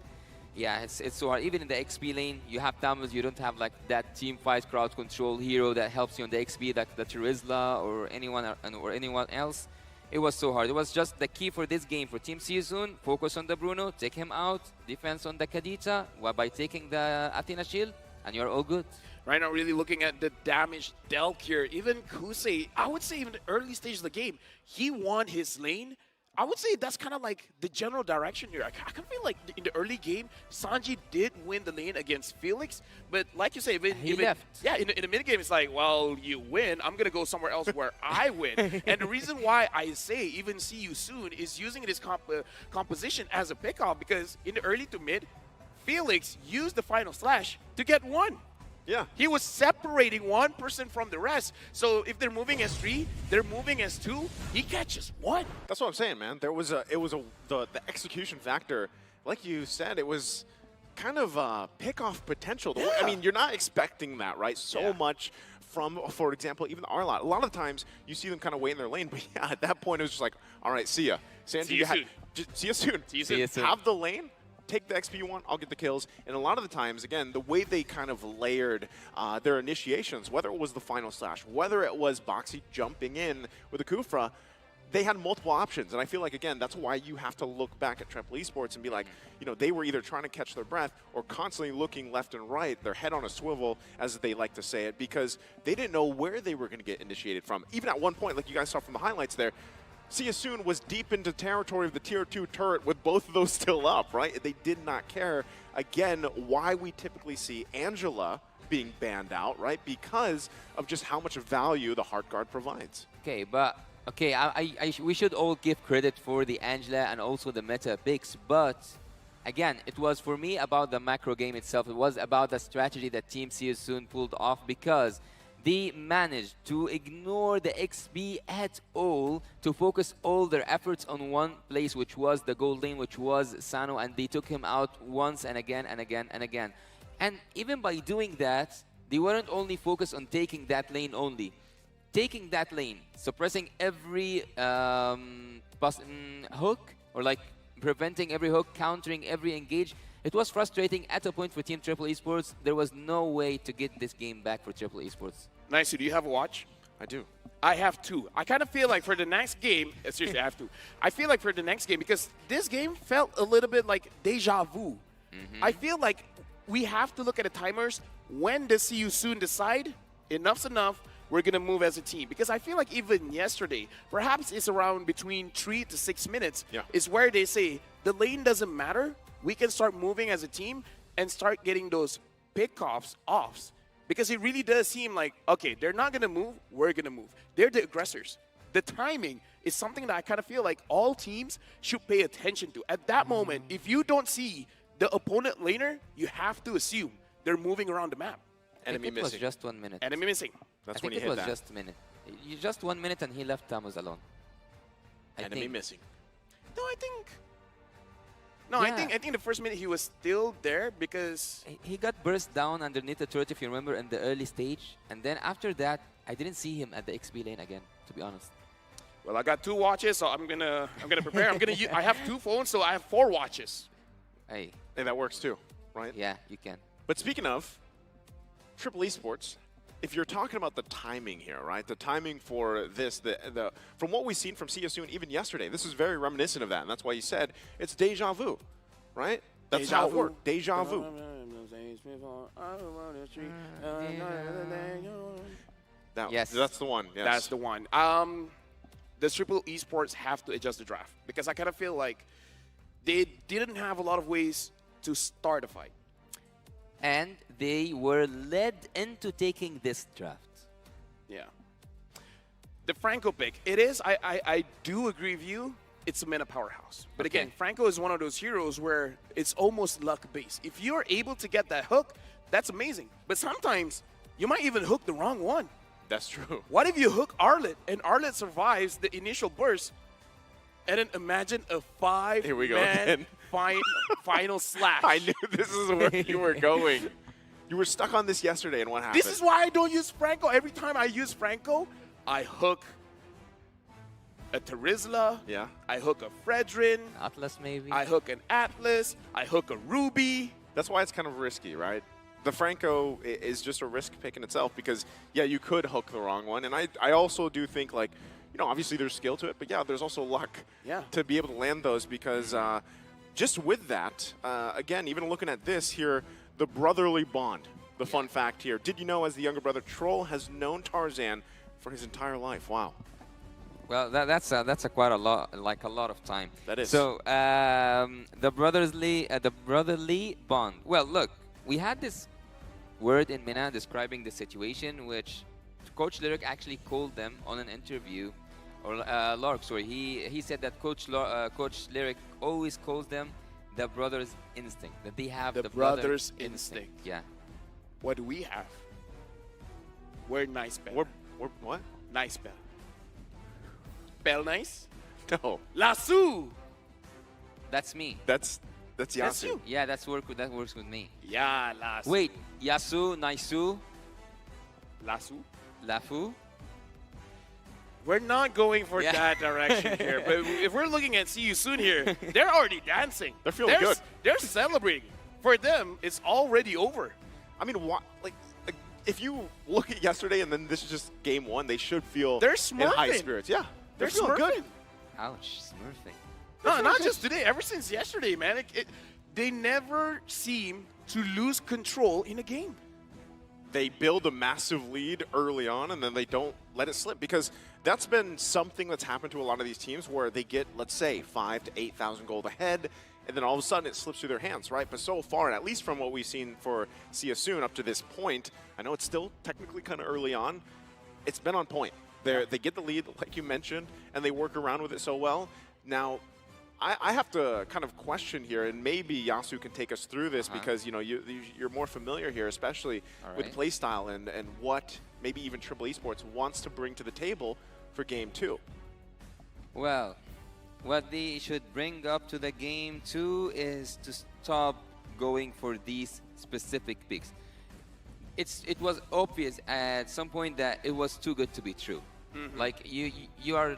Yeah, it's so hard. Even in the XP lane, you have Tamus, you don't have like that team fight crowd control hero that helps you on the XP, like the Terizla or anyone else. It was so hard. It was just the key for this game for Team See You Soon. Focus on the Bruno, take him out, defense on the Kadita, by taking the Athena Shield, and you're all good. Right now, really looking at the damage dealt here, even Kusei, I would say even the early stage of the game, he won his lane. I would say that's kind of like the general direction here. I kind of feel like in the early game, Sanji did win the lane against Felix, but like you say, he left. Yeah, in the mid game, it's like, well, you win. I'm gonna go somewhere else where I win. And the reason why I say even See You Soon is using this composition as a pickoff because in the early to mid, Felix used the final slash to get one. Yeah. He was separating one person from the rest. So if they're moving as 3, they're moving as 2, he catches 1. That's what I'm saying, man. The execution factor, like you said, it was kind of pick-off potential. Yeah. I mean, you're not expecting that, right? So much from, for example, even Arlott. A lot of times you see them kind of wait in their lane, but yeah, at that point it was just like, all right, see ya. Sanji, See you soon. See you soon. See you soon. Have the lane. Take the XP you want, I'll get the kills. And a lot of the times, again, the way they kind of layered their initiations, whether it was the final slash, whether it was Boxy jumping in with a Kufra, they had multiple options. And I feel like, again, that's why you have to look back at Triple Esports and be like, you know, they were either trying to catch their breath or constantly looking left and right, their head on a swivel, as they like to say it, because they didn't know where they were going to get initiated from. Even at one point, like you guys saw from the highlights there, Siasoon was deep into territory of the Tier 2 turret with both of those still up, right? They did not care. Again, why we typically see Angela being banned out, right? Because of just how much value the Heart Guard provides. Okay, but okay, we should all give credit for the Angela and also the meta picks, but again, it was for me about the macro game itself. It was about the strategy that Team Siasoon pulled off because they managed to ignore the XP at all to focus all their efforts on one place, which was the gold lane, which was Sano, and they took him out once and again and again and again. And even by doing that, they weren't only focused on taking that lane only. Taking that lane, suppressing every hook, or like preventing every hook, countering every engage. It was frustrating at a point for Team Triple Esports. There was no way to get this game back for Triple Esports. Nice. Do you have a watch? I do. I have two. I kind of feel like for the next game, seriously, I have to. I feel like for the next game, because this game felt a little bit like deja vu. I feel like we have to look at the timers. When does See You Soon decide enough's enough, we're going to move as a team? Because I feel like even yesterday, perhaps it's around between 3 to 6 minutes, is where they say the lane doesn't matter. We can start moving as a team and start getting those pickoffs offs. Because it really does seem like, okay, they're not going to move, we're going to move. They're the aggressors. The timing is something that I kind of feel like all teams should pay attention to. At that moment, if you don't see the opponent laner, you have to assume they're moving around the map. Enemy it was missing. just 1 minute. Enemy missing. That's I when think you it hit was that. just a minute. Just 1 minute and he left Tamus alone. Enemy missing. No, I think... No, I Yeah. think the first minute he was still there because... He got burst down underneath the turret, if you remember, in the early stage. And then after that, I didn't see him at the XP lane again, to be honest. Well, I got 2 watches, so I'm gonna prepare. I have 2 phones, so I have 4 watches. Hey, Hey, that works too, right? yeah, you can. But speaking of Triple Esports, if you're talking about the timing here, right? The timing for this, from what we've seen from Siasoon even yesterday, this is very reminiscent of that, and that's why you said it's deja vu, right? That's Deja how it vu. works. Deja vu. Yes. That's the one. Yes. That's the one. The Triple Esports have to adjust the draft because I kind of feel like they didn't have a lot of ways to start a fight. And they were led into taking this draft. Yeah. The Franco pick, it is, I do agree with you, it's a meta powerhouse. But again, Okay. Franco is one of those heroes where it's almost luck-based. If you're able to get that hook, that's amazing. But sometimes you might even hook the wrong one. That's true. What if you hook Arlet and Arlet survives the initial burst? And then imagine a 5-man Here we go again. final slash. I knew this is where you were going. You were stuck on this yesterday, and what happened? This is why I don't use Franco. Every time I use Franco, I hook a Terizla. Yeah. I hook a Fredrin. Atlas, maybe? I hook an Atlas. I hook a Ruby. That's why it's kind of risky, right? The Franco is just a risk pick in itself because, yeah, you could hook the wrong one. And I also do think, like, you know, obviously there's skill to it, but yeah, there's also luck to be able to land those because just with that, again, even looking at this here, the brotherly bond, the fun fact here. Did you know as the younger brother, Troll has known Tarzan for his entire life? Wow. Well, that's a quite a lot, like a lot of time. That is. So the brotherly bond. Well, look, we had this word in Mina describing the situation, which Coach Lyric actually called them on an interview, or Lark, sorry. He said that Coach Lyric always calls them the brother's instinct, that they have The the brother's instinct. Yeah. What do we have? We're nice Bell. We're what? Nice Bell. Bell nice? No, Lasso! That's me. that's That's Yasu. you. Yeah, that works with me. Yeah, Lasso. Wait, Yasu, Naisu, Lasso? Lafu? We're not going for Yeah. that direction here. But if we're looking at See You Soon here, they're already dancing. They're feeling good. They're celebrating. For them, it's already over. I mean, what? Like, if you look at yesterday and then this is just game one, they should feel They're in high smurfing. spirits. Yeah, They're feeling good. smurfing. Ouch, smurfing. No, not just today. Ever since yesterday, man. They never seem to lose control in a game. They build a massive lead early on and then they don't let it slip because that's been something that's happened to a lot of these teams where they get, let's say, 5,000 to 8,000 gold ahead, and then all of a sudden it slips through their hands, right? But so far, at least from what we've seen for Soon up to this point, I know it's still technically kind of early on, it's been on point. They get the lead, like you mentioned, and they work around with it so well. Now, I have to kind of question here, and maybe Yasu can take us through this because you're more familiar here, especially with play style and what maybe even Triple Esports wants to bring to the table for Game 2. Well, what they should bring up to the Game 2 is to stop going for these specific picks. It was obvious at some point that it was too good to be true. Like you are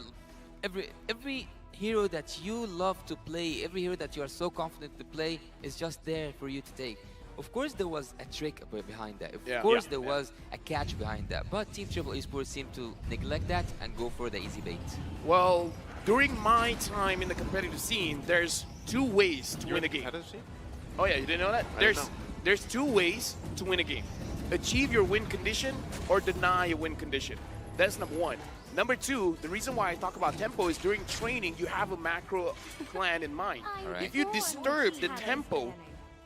every hero that you love to play, every hero that you are so confident to play is just there for you to take. Of course there was a trick behind that. Of course there was a catch behind that. But Team Triple Esports seemed to neglect that and go for the easy bait. Well, during my time in the competitive scene, there's 2 ways to win a game. Oh yeah, you didn't know that? There's 2 ways to win a game. Achieve your win condition or deny a win condition. That's number 1. Number 2, the reason why I talk about tempo is during training, you have a macro plan in mind. If you disturb the tempo,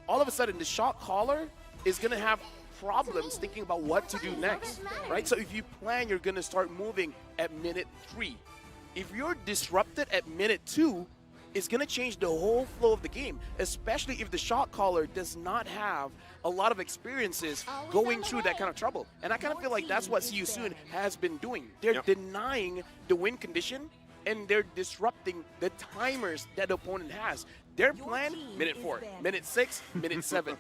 all of a sudden the shot caller is going to have problems thinking about what to do next, right? So if you plan, you're going to start moving at minute 3. If you're disrupted at minute 2, it's going to change the whole flow of the game, especially if the shot caller does not have a lot of experiences going through that kind of trouble. And I kind of feel like that's what Soon has been doing. They're denying the win condition, and they're disrupting the timers that the opponent has. Their plan, minute 4, minute 6, minute 7.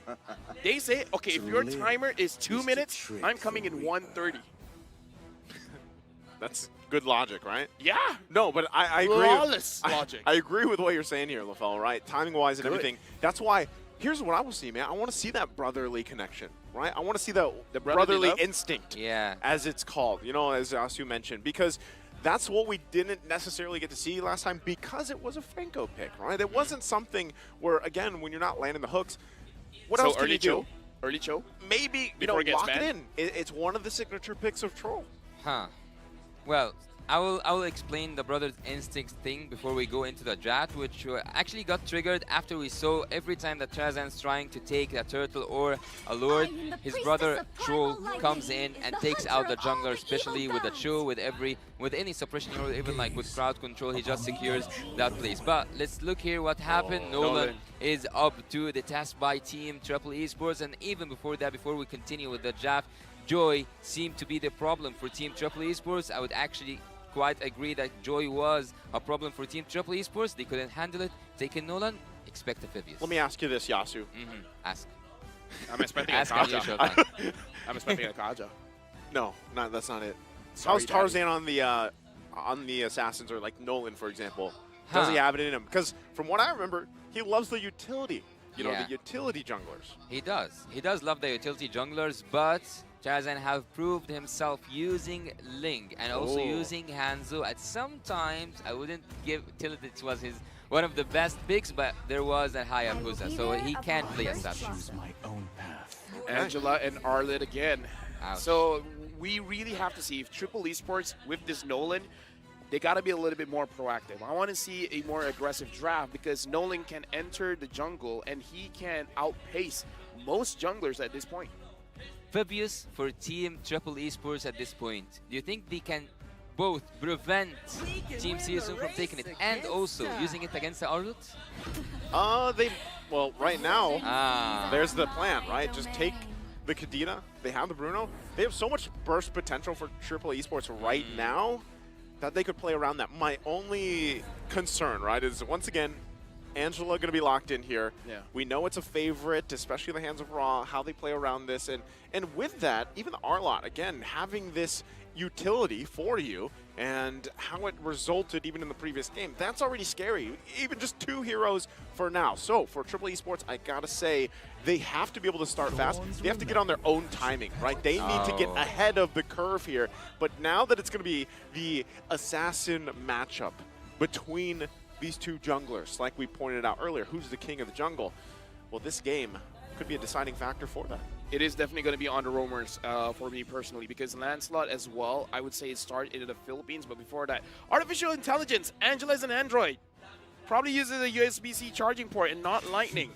They say, okay, if your timer is 2 minutes, I'm coming in 1:30. That's good logic, right? Yeah. No, but I agree. Flawless logic. I agree with what you're saying here, LaFell, right? Timing-wise and everything. That's why, here's what I will see, man. I want to see that brotherly connection, right? I want to see the brotherly instinct, as it's called, as Asu mentioned, because that's what we didn't necessarily get to see last time because it was a Franco pick, right? It wasn't something where, again, when you're not landing the hooks, what else can you do? Early Cho? Maybe, lock it in. It's one of the signature picks of Troll. Well, I will explain the brother's instincts thing before we go into the draft, which actually got triggered after we saw every time that Trazan's trying to take a turtle or a lord, his brother Troll comes in and takes out the jungler, especially with the Cho, with any suppression or even like with crowd control, he just secures that place. But let's look here what happened. Nolan is up to the task by Team Triple Esports, and even before that, before we continue with the draft, Joy seemed to be the problem for Team Triple Esports. I would actually quite agree that Joy was a problem for Team Triple Esports. They couldn't handle it. Taking Nolan, expect Amphibious. Let me ask you this, Yasu. Ask. I'm expecting a Ask Kaja. I'm expecting a Kaja. No, that's not it. Sorry, How's Tarzan on the Assassins, or like Nolan, for example? Does he have it in him? Because from what I remember, he loves the utility. The utility junglers. He does. He does love the utility junglers, but Tarzan have proved himself using Ling and also using Hanzo. At some times, I wouldn't till it was one of the best picks, but there was a Hayabusa, so he can play Assassin. Angela and Arlet again. Ouch. So we really have to see if Triple Esports with this Nolan, they got to be a little bit more proactive. I want to see a more aggressive draft because Nolan can enter the jungle and he can outpace most junglers at this point. Phoebus for Team Triple Esports at this point. Do you think they can both prevent Team Season from taking it and also using it against the Arlut? Well, right now, there's the plan, right? Just take the Kadena. They have the Bruno. They have so much burst potential for Triple Esports right now that they could play around that. My only concern, right, is once again, Angela going to be locked in here. Yeah. We know it's a favorite, especially in the hands of Raw, how they play around this. And with that, even the Arlot, again, having this utility for you and how it resulted even in the previous game, that's already scary. Even just 2 heroes for now. So for Triple Esports, I got to say, they have to be able to start fast. They have to get on their own timing, right? They need to get ahead of the curve here. But now that it's going to be the Assassin matchup between these 2 junglers, like we pointed out earlier, who's the king of the jungle? Well, this game could be a deciding factor for that. It is definitely going to be on the roamers for me personally, because Lancelot as well, I would say it started in the Philippines, but before that, artificial intelligence, Angela is an android. Probably uses a USB-C charging port and not lightning.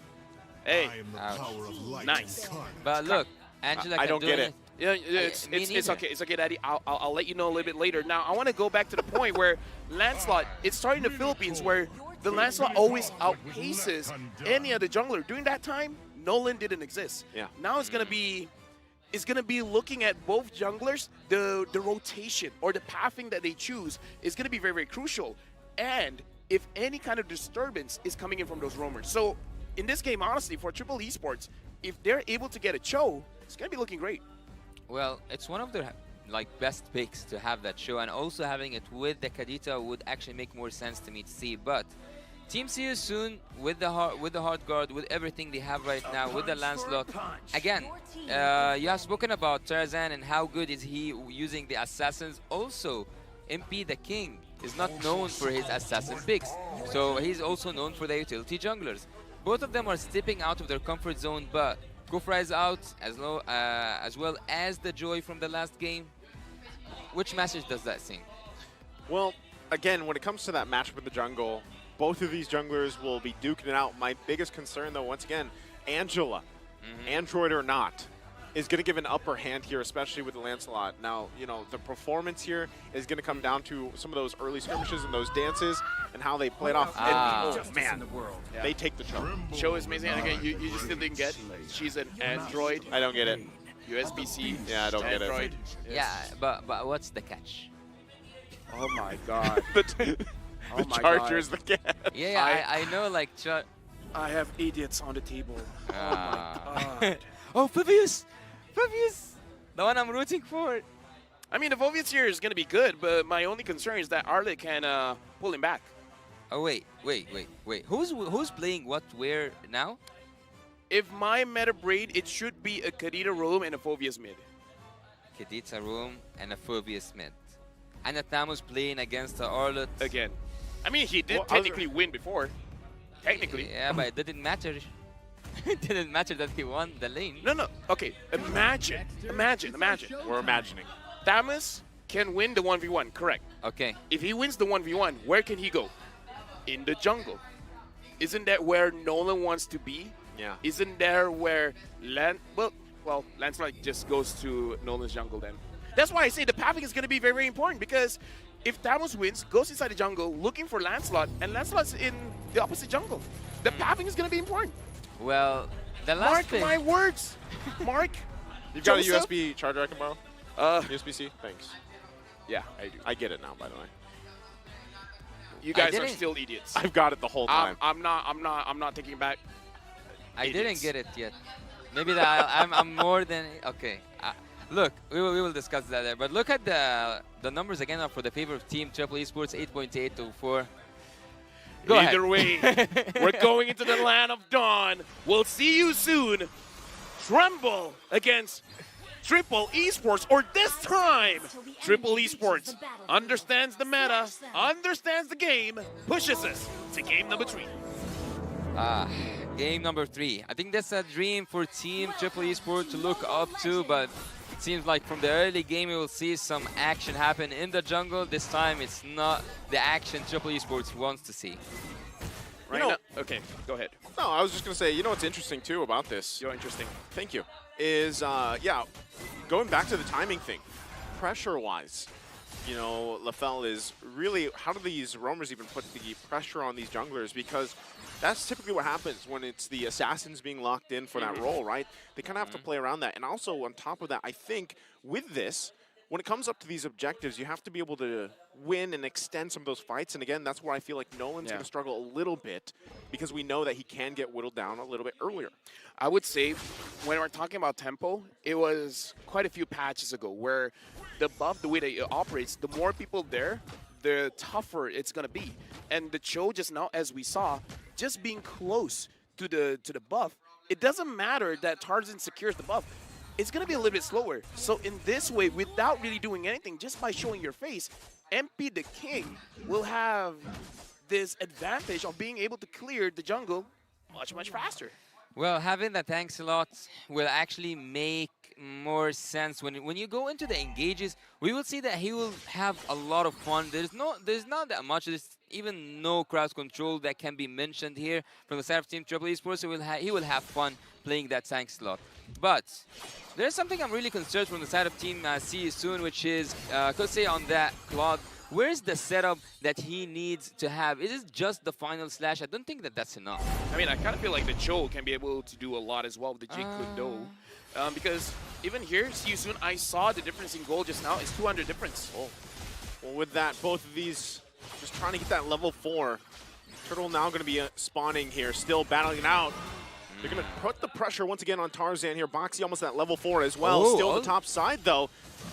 Hey, I am the power of light nice. and carnage. But look, Angela I can don't do get it. Yeah, me it's neither. okay. It's okay, Daddy. I'll let you know a little bit later. Now, I want to go back to the point where Lancelot, it started in the Philippines, where the Lancelot always outpaces any other jungler. During that time, Nolan didn't exist. Yeah. Now it's gonna be looking at both junglers. The rotation or the pathing that they choose is gonna be very, very crucial. And if any kind of disturbance is coming in from those roamers. So in this game, honestly, for Triple Esports, if they're able to get a Cho, it's gonna be looking great. Well, it's one of the best picks to have that show, and also having it with the Kadita would actually make more sense to me to see. But Team See You Soon with the hard guard, with everything they have right now, with the Lancelot. Again, you have spoken about Tarzan and how good is he using the assassins. Also, MP the King is not known for his assassin picks, so he's also known for the utility junglers. Both of them are stepping out of their comfort zone, but Kufra is out as well as the Joy from the last game. Which message does that send? Well, again, when it comes to that matchup with the jungle, both of these junglers will be duking it out. My biggest concern, though, once again, Angela, Android or not, is going to give an upper hand here, especially with the Lancelot. Now, you know, the performance here is going to come down to some of those early skirmishes and those dances and how they played off. And, oh, man, they take the Cho. Show is amazing. And again, you just still didn't get. She's an android. I don't get it. USB-C. Yeah, I don't get it. Android. Yeah, but what's the catch? Oh my god. The Oh my Charger is God. the cat. Yeah, I know, like... I have idiots on the table. God. Oh, Phoebius! Phoebius! The one I'm rooting for. I mean, the Vovius here is going to be good, but my only concern is that Arlet can pull him back. Oh, wait. Who's playing what where now? If my meta braid, it should be a Kadita roam and a Phobius mid. Kadita room and a Phoebius mid. And Atamos playing against the Arlet. Again. I mean, he did Well, technically win before. Technically. Yeah, but it didn't matter. It didn't matter that he won the lane. No. Okay, imagine. We're imagining. Thamus can win the 1v1, correct. Okay. If he wins the 1v1, where can he go? In the jungle. Isn't that where Nolan wants to be? Yeah. Isn't there where Lancelot just goes to Nolan's jungle then? That's why I say the pathing is going to be very, very important, because if Thamus wins, goes inside the jungle looking for Lancelot, and Lancelot's in the opposite jungle, the pathing is going to be important. Well, the last Mark thing... my words. Mark. You've got a Joseph? USB charger I can borrow? USB-C? Thanks. Yeah, I do. I get it now, by the way. You guys are didn't. still idiots. I've got it the whole time. I'm not taking back. I idiots. didn't get it yet. Maybe that I'm more than... Okay. Look, we will discuss that there. But look at the numbers again for the favorite team, Triple Esports, 8.8 to 4. Go Either ahead. way, we're going into the land of dawn. We'll see you soon. Tremble against Triple Esports, or this time, Triple Esports understands the meta, understands the game, pushes us to game number 3. Game number 3. I think that's a dream for Team Triple Esports to look up to, but it seems like from the early game we will see some action happen in the jungle. This time it's not the action Triple Esports wants to see. Right now, okay, go ahead. No, I was just going to say, you know what's interesting, too, about this? You're interesting. Thank you. Is, yeah, going back to the timing thing, pressure-wise, you know, LaFell is really, how do these roamers even put the pressure on these junglers? Because that's typically what happens when it's the assassins being locked in for that role, right? They kind of have to play around that. And also, on top of that, I think with this, when it comes up to these objectives, you have to be able to win and extend some of those fights. And again, that's where I feel like Nolan's going to struggle a little bit, because we know that he can get whittled down a little bit earlier. I would say when we're talking about tempo, it was quite a few patches ago where the buff, the way that it operates, the more people there, the tougher it's going to be. And the Cho just now, as we saw, just being close to the buff, it doesn't matter that Tarzan secures the buff. It's going to be a little bit slower. So in this way, without really doing anything, just by showing your face, MP the King will have this advantage of being able to clear the jungle much, much faster. Well, having the tank slot will actually make more sense when you go into the engages. We will see that he will have a lot of fun. There's not that much. There's even no crowd control that can be mentioned here from the side of Team Triple Esports. So he will have fun playing that tank slot. But there's something I'm really concerned from the side of Team See You Soon, which is Kosei on that Claude. Where's the setup that he needs to have? Is it just the final slash? I don't think that that's enough. I mean, I kind of feel like the Cho can be able to do a lot as well with the Jeet Kune Do. Because even here, see you soon, I saw the difference in gold just now. It's 200 difference. Oh. Well, with that, both of these just trying to get that level 4. Turtle now going to be spawning here, still battling it out. They're going to put the pressure once again on Tarzan here. Boxy almost at level 4 as well. Oh, still the top side, though.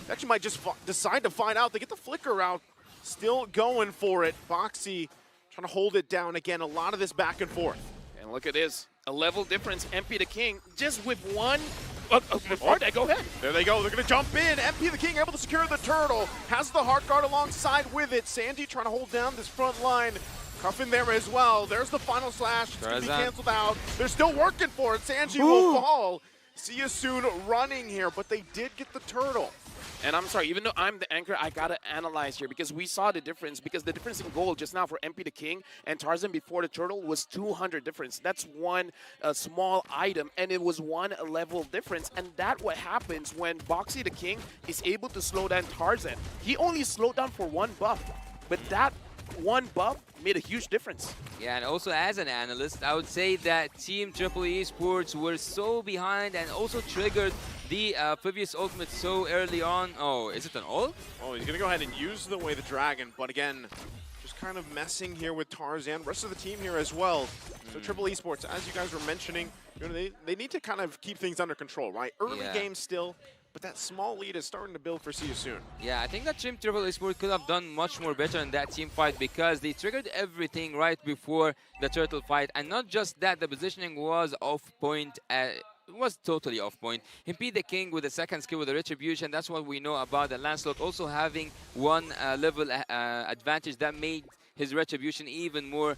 They actually might just decide to find out. They get the flicker out. Still going for it. Boxy trying to hold it down again. A lot of this back and forth. And look at this. A level difference. MP the King just with one. Before that, go ahead. There they go. They're going to jump in. MP the King able to secure the turtle. Has the heart guard alongside with it. Sandy trying to hold down this front line. Cuff in there as well. There's the final slash. It's going to be canceled out. They're still working for it. Sanji will fall. See you soon running here, but they did get the turtle. And I'm sorry, even though I'm the anchor, I gotta analyze here because we saw the difference. Because the difference in gold just now for MP the King and Tarzan before the turtle was 200 difference. That's one small item, and it was one level difference. And that what happens when Boxy the King is able to slow down Tarzan. He only slowed down for one buff, but that one buff made a huge difference. Yeah, and also as an analyst, I would say that Team Triple Esports were so behind and also triggered the previous ultimate so early on. Oh, is it an ult? Oh, he's going to go ahead and use the Way the Dragon, but again, just kind of messing here with Tarzan. Rest of the team here as well. So Triple Esports, as you guys were mentioning, you know, they need to kind of keep things under control, right? Early game still, but that small lead is starting to build for See You Soon. Yeah, I think that Team Triple Esports could have done much more better in that team fight because they triggered everything right before the turtle fight. And not just that, the positioning was off point. It was totally off point. Impede the King with the second skill with the Retribution. That's what we know about the Lancelot. Also having one level advantage that made his Retribution even more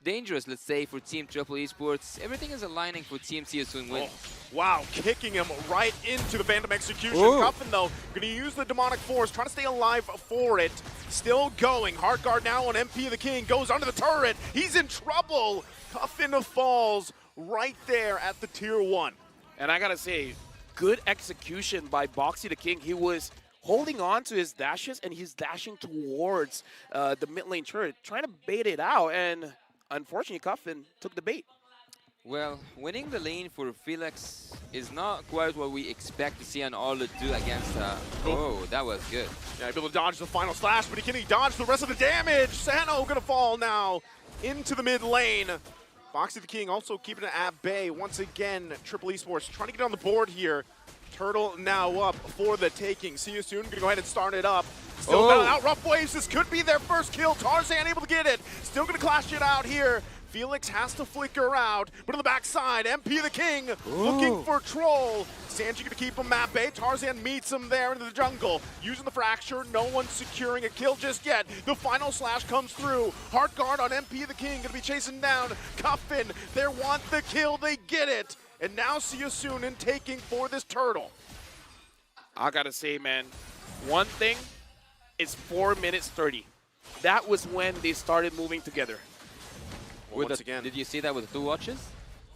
dangerous, let's say, for Team Triple Esports. Everything is aligning for Team See You Soon win. Oh, wow, kicking him right into the Phantom Execution. Ooh. Cuffin, though, going to use the Demonic Force, trying to stay alive for it. Still going. Heart Guard now on MP the King. Goes under the turret. He's in trouble. Cuffin falls right there at the tier 1. And I gotta say, good execution by Boxy the King. He was holding on to his dashes and he's dashing towards the mid lane turret, trying to bait it out. And unfortunately, Cuffin took the bait. Well, winning the lane for Felix is not quite what we expect to see an Arlet do against... oh, that was good. Yeah, able to dodge the final slash, but can he dodge the rest of the damage? Sano going to fall now into the mid lane. Boxy the King also keeping it at bay. Once again, Triple Esports trying to get on the board here. Turtle now up for the taking. See You Soon. Going to go ahead and start it up. Still out Rough Waves. This could be their first kill. Tarzan able to get it. Still going to clash it out here. Felix has to flicker out, but on the backside, MP the King looking for Troll. Sanji going to keep him at bay. Tarzan meets him there into the jungle. Using the Fracture, no one's securing a kill just yet. The final slash comes through. Heart Guard on MP the King, going to be chasing down Cuffin. They want the kill, they get it. And now See You Soon in taking for this turtle. I gotta say, man, one thing is 4 minutes 30. That was when they started moving together. Well, once again, did you see that with the 2 watches?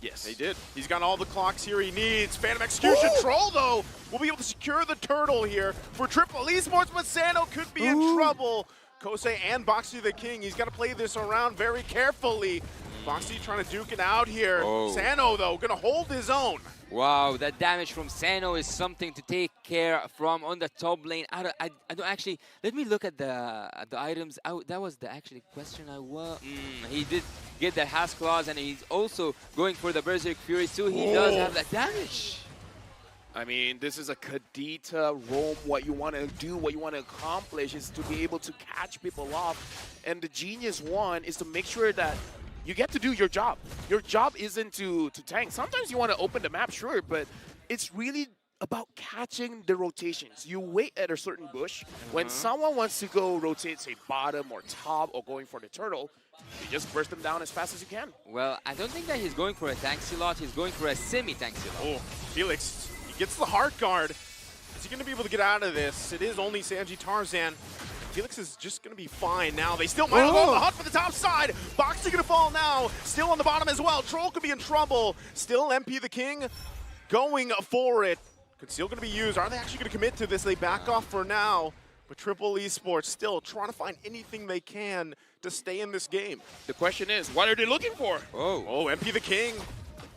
Yes. they did. He's got all the clocks here he needs. Phantom Execution. Troll, though, will be able to secure the turtle here for Triple Esports, but Sano could be in trouble. Kosei and Boxy the King, he's got to play this around very carefully. Boxy trying to duke it out here. Sano, though, going to hold his own. Wow, that damage from Sano is something to take care from on the top lane. I don't actually. Let me look at the items. That was the actually question I was. He did get that Has Claws, and he's also going for the Berserk Fury, so he does have that damage. I mean, this is a Kadita roam. What you want to do, what you want to accomplish is to be able to catch people off. And the genius one is to make sure that you get to do your job. Your job isn't to tank. Sometimes you want to open the map, sure, but it's really about catching the rotations. You wait at a certain bush. When someone wants to go rotate, say, bottom or top or going for the turtle, you just burst them down as fast as you can. Well, I don't think that he's going for a tank lot. He's going for a semi-tank lot. Oh, Felix, he gets the heart guard. Is he going to be able to get out of this? It is only Sanji Tarzan. Felix is just going to be fine now. They still might have on the hunt for the top side. Boxy going to fall now. Still on the bottom as well. Troll could be in trouble. Still MP the King going for it. Conceal going to be used. Are they actually going to commit to this? They back off for now. But Triple Esports still trying to find anything they can to stay in this game. The question is, what are they looking for? Oh. Oh, MP the King.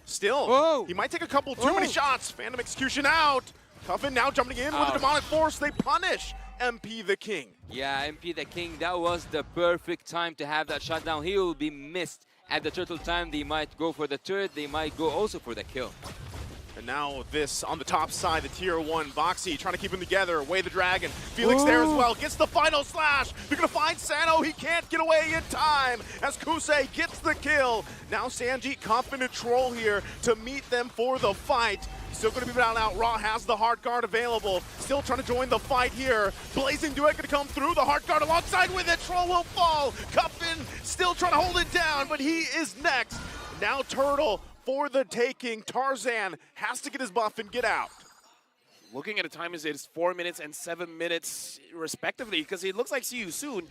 Still. Whoa. He might take a couple too many shots. Phantom Execution out. Cuffin now jumping in with the Demonic Force. They punish MP the King. Yeah, MP the King, that was the perfect time to have that shutdown. He will be missed at the turtle time. They might go for the turret. They might go also for the kill. And now this on the top side, the tier 1 Boxy trying to keep them together. Away the dragon. Felix there as well. Gets the final slash. They're going to find Sano. He can't get away in time as Kusei gets the kill. Now Sanji, confident Troll here to meet them for the fight. Still going to be down out. Raw has the heart guard available. Still trying to join the fight here. Blazing Duet going to come through. The heart guard alongside with it. Troll will fall. Cuffin still trying to hold it down, but he is next. Now Turtle for the taking. Tarzan has to get his buff and get out. Looking at the time, it's 4 minutes and 7 minutes respectively, because it looks like See You Soon.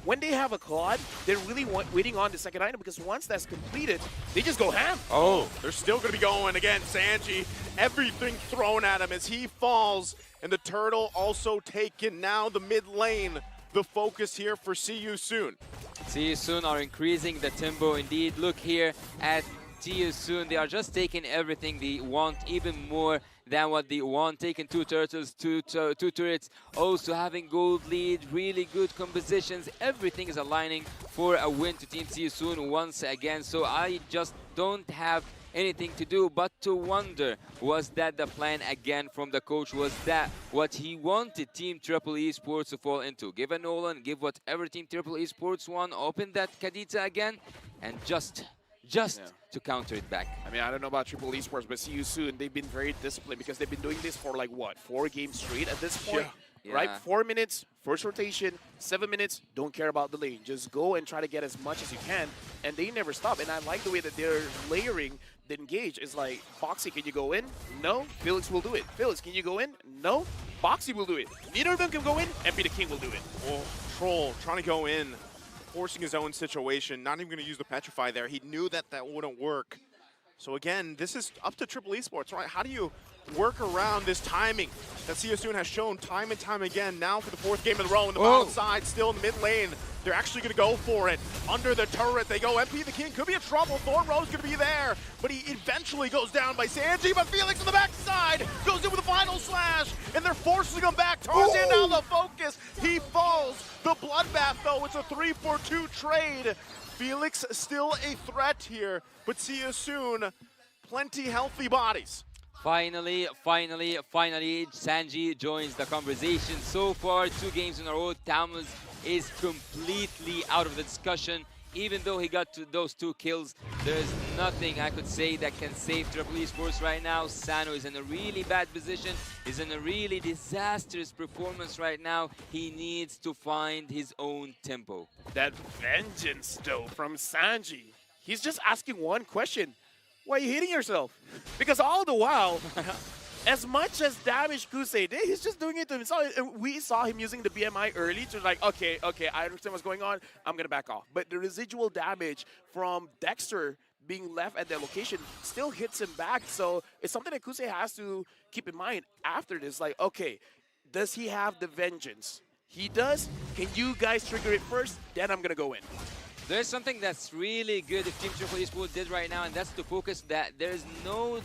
When they have a Claude, they're really waiting on the second item, because once that's completed, they just go ham. Oh, they're still going to be going again. Sanji, everything thrown at him as he falls, and the turtle also taken. Now the mid lane, the focus here for See You Soon. See You Soon are increasing the tempo indeed. Look here at See You Soon. They are just taking everything they want, even more than what they want. Taking 2 turtles, two turrets, also having gold lead, really good compositions. Everything is aligning for a win to Team See You Soon once again. So I just don't have anything to do but to wonder, was that the plan again from the coach? Was that what he wanted Team Triple Esports to fall into? Give a Nolan, give whatever Team Triple Esports won, open that Kadita again, and just to counter it back. I mean, I don't know about Triple Esports, but See You Soon, they've been very disciplined, because they've been doing this for like, what, 4 games straight at this point? Yeah. Right? 4 minutes, first rotation, 7 minutes, don't care about the lane. Just go and try to get as much as you can, and they never stop. And I like the way that they're layering the engage. Is like, Boxy, can you go in? No. Felix will do it. Felix, can you go in? No. Boxy will do it. Neither of them can go in, MP the King will do it. Oh, Troll trying to go in, forcing his own situation, not even going to use the Petrify there. He knew that that wouldn't work. So again, this is up to Triple Esports, right? How do you work around this timing that See You Soon has shown time and time again? Now for the 4th game in a row, in the bottom side, still in the mid lane. They're actually going to go for it. Under the turret, they go. MP the King could be in trouble. Thorn Rose going to be there, but he eventually goes down by Sanji. But Felix on the backside goes in with a final slash, and they're forcing him back. Tarzan now the focus. He falls. The bloodbath, though, it's a 3-for-2 trade. Felix still a threat here, but See You Soon, plenty healthy bodies. Finally, Sanji joins the conversation. So far, 2 games in a row, Tamus is completely out of the discussion. Even though he got to those 2 kills, there's nothing I could say that can save Triple Esports right now. Sano is in a really bad position. He's in a really disastrous performance right now. He needs to find his own tempo. That vengeance, though, from Sanji. He's just asking one question. Why are you hitting yourself? Because all the while, as much as damage Kusei did, he's just doing it to himself. We saw him using the BMI early to like, okay, I understand what's going on. I'm going to back off. But the residual damage from Dexter being left at that location still hits him back. So it's something that Kusei has to keep in mind after this. Like, okay, does he have the vengeance? He does. Can you guys trigger it first? Then I'm going to go in. There's something that's really good if Team Triple Esports did right now, and that's to focus that there's no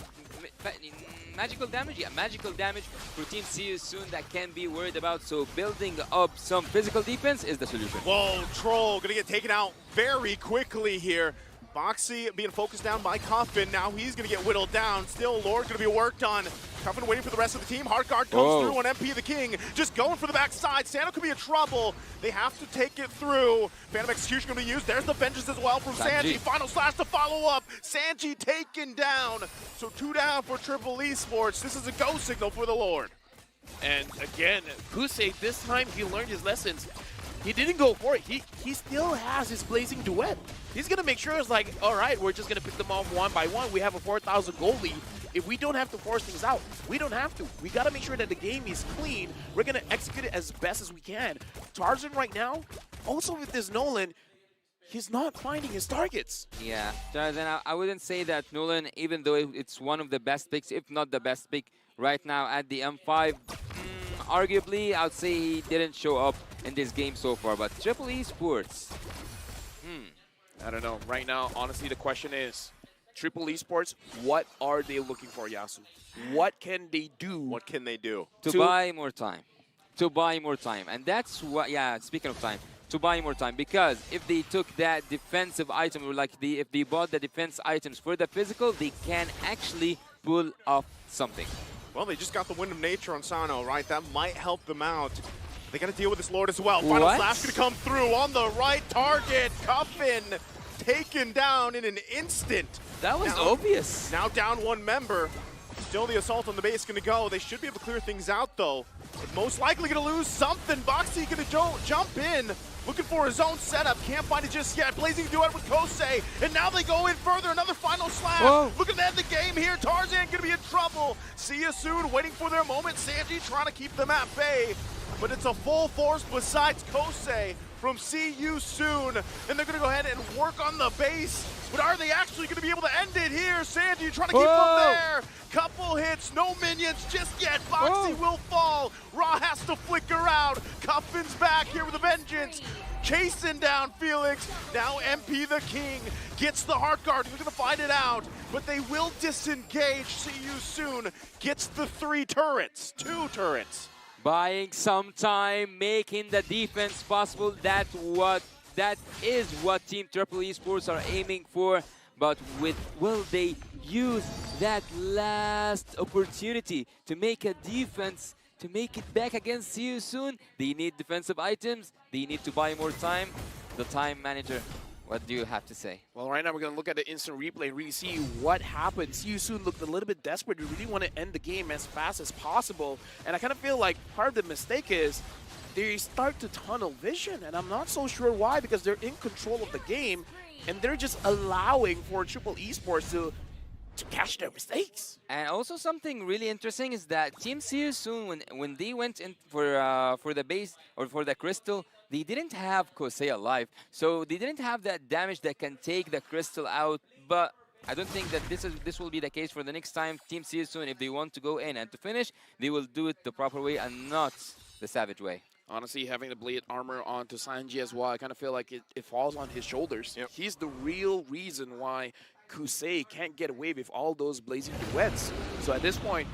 magical damage. Yeah, magical damage for Team See You Soon that can be worried about. So building up some physical defense is the solution. Whoa, Troll gonna get taken out very quickly here. Boxy being focused down by Coffin. Now he's gonna get whittled down. Still, Lord gonna be worked on. Cuffin waiting for the rest of the team. Heartguard comes through on MP the King. Just going for the backside. Sano could be in trouble. They have to take it through. Phantom Execution going to be used. There's the vengeance as well from Sanji. Final slash to follow up. Sanji taken down. So 2 down for Triple Esports. This is a go signal for the Lord. And again, Kusei, this time he learned his lessons. He didn't go for it. He still has his Blazing Duet. He's going to make sure it's like, all right, we're just going to pick them off one by one. We have a 4,000 goal lead. If we don't have to force things out, we don't have to. We got to make sure that the game is clean. We're going to execute it as best as we can. Tarzan right now, also with this Nolan, he's not finding his targets. Yeah, Tarzan, I wouldn't say that Nolan, even though it's one of the best picks, if not the best pick right now at the M5, arguably, I would say he didn't show up in this game so far. But Triple Esports, I don't know. Right now, honestly, the question is, Triple Esports, what are they looking for, Yasu? What can they do? What can they do? to buy more time. To buy more time. And that's what, yeah, speaking of time, to buy more time. Because if they took that defensive item, or like if they bought the defense items for the physical, they can actually pull off something. Well, they just got the Wind of Nature on Sano, right? That might help them out. They got to deal with this Lord as well. Final slash going to come through on the right target. Cuffin taken down in an instant. That was obvious. Now down 1 member. Still the assault on the base going to go. They should be able to clear things out, though. But most likely going to lose something. Boxy going to jump in. Looking for his own setup. Can't find it just yet. Blazing Duet with Kosei. And now they go in further. Another final slash. Whoa. Looking to end the game here. Tarzan going to be in trouble. See you soon. Waiting for their moment. Sanji trying to keep them at bay. But it's a full force besides Kosei from See You Soon. And they're going to go ahead and work on the base. But are they actually going to be able to end it here? Sanji trying to keep them there. Couple hits, no minions just yet. Boxy will fall. Ra has to flicker out. Cuffin's back here with a vengeance. Chasing down Felix. Now MP the King gets the Heartguard. He's going to find it out. But they will disengage. See You Soon gets the 3 turrets. 2 turrets. Buying some time, making the defense possible. That is what Team Triple Esports are aiming for. But will they use that last opportunity to make a defense, to make it back against See You Soon? They need defensive items. They need to buy more time. The time manager, what do you have to say? Well, right now we're going to look at the instant replay and really see what happened. See You Soon looked a little bit desperate. We really want to end the game as fast as possible. And I kind of feel like part of the mistake is they start to tunnel vision. And I'm not so sure why, because they're in control of the game. And they're just allowing for Triple Esports to catch their mistakes. And also something really interesting is that Team See You Soon, when they went in for the base or for the crystal, they didn't have Kosei alive. So they didn't have that damage that can take the crystal out. But I don't think that this will be the case for the next time. Team See You Soon, if they want to go in and to finish, they will do it the proper way and not the savage way. Honestly, having the blade armor onto Sanji as well, I kind of feel like it falls on his shoulders. Yep. He's the real reason why Kusei can't get away with all those blazing duets. So at this point,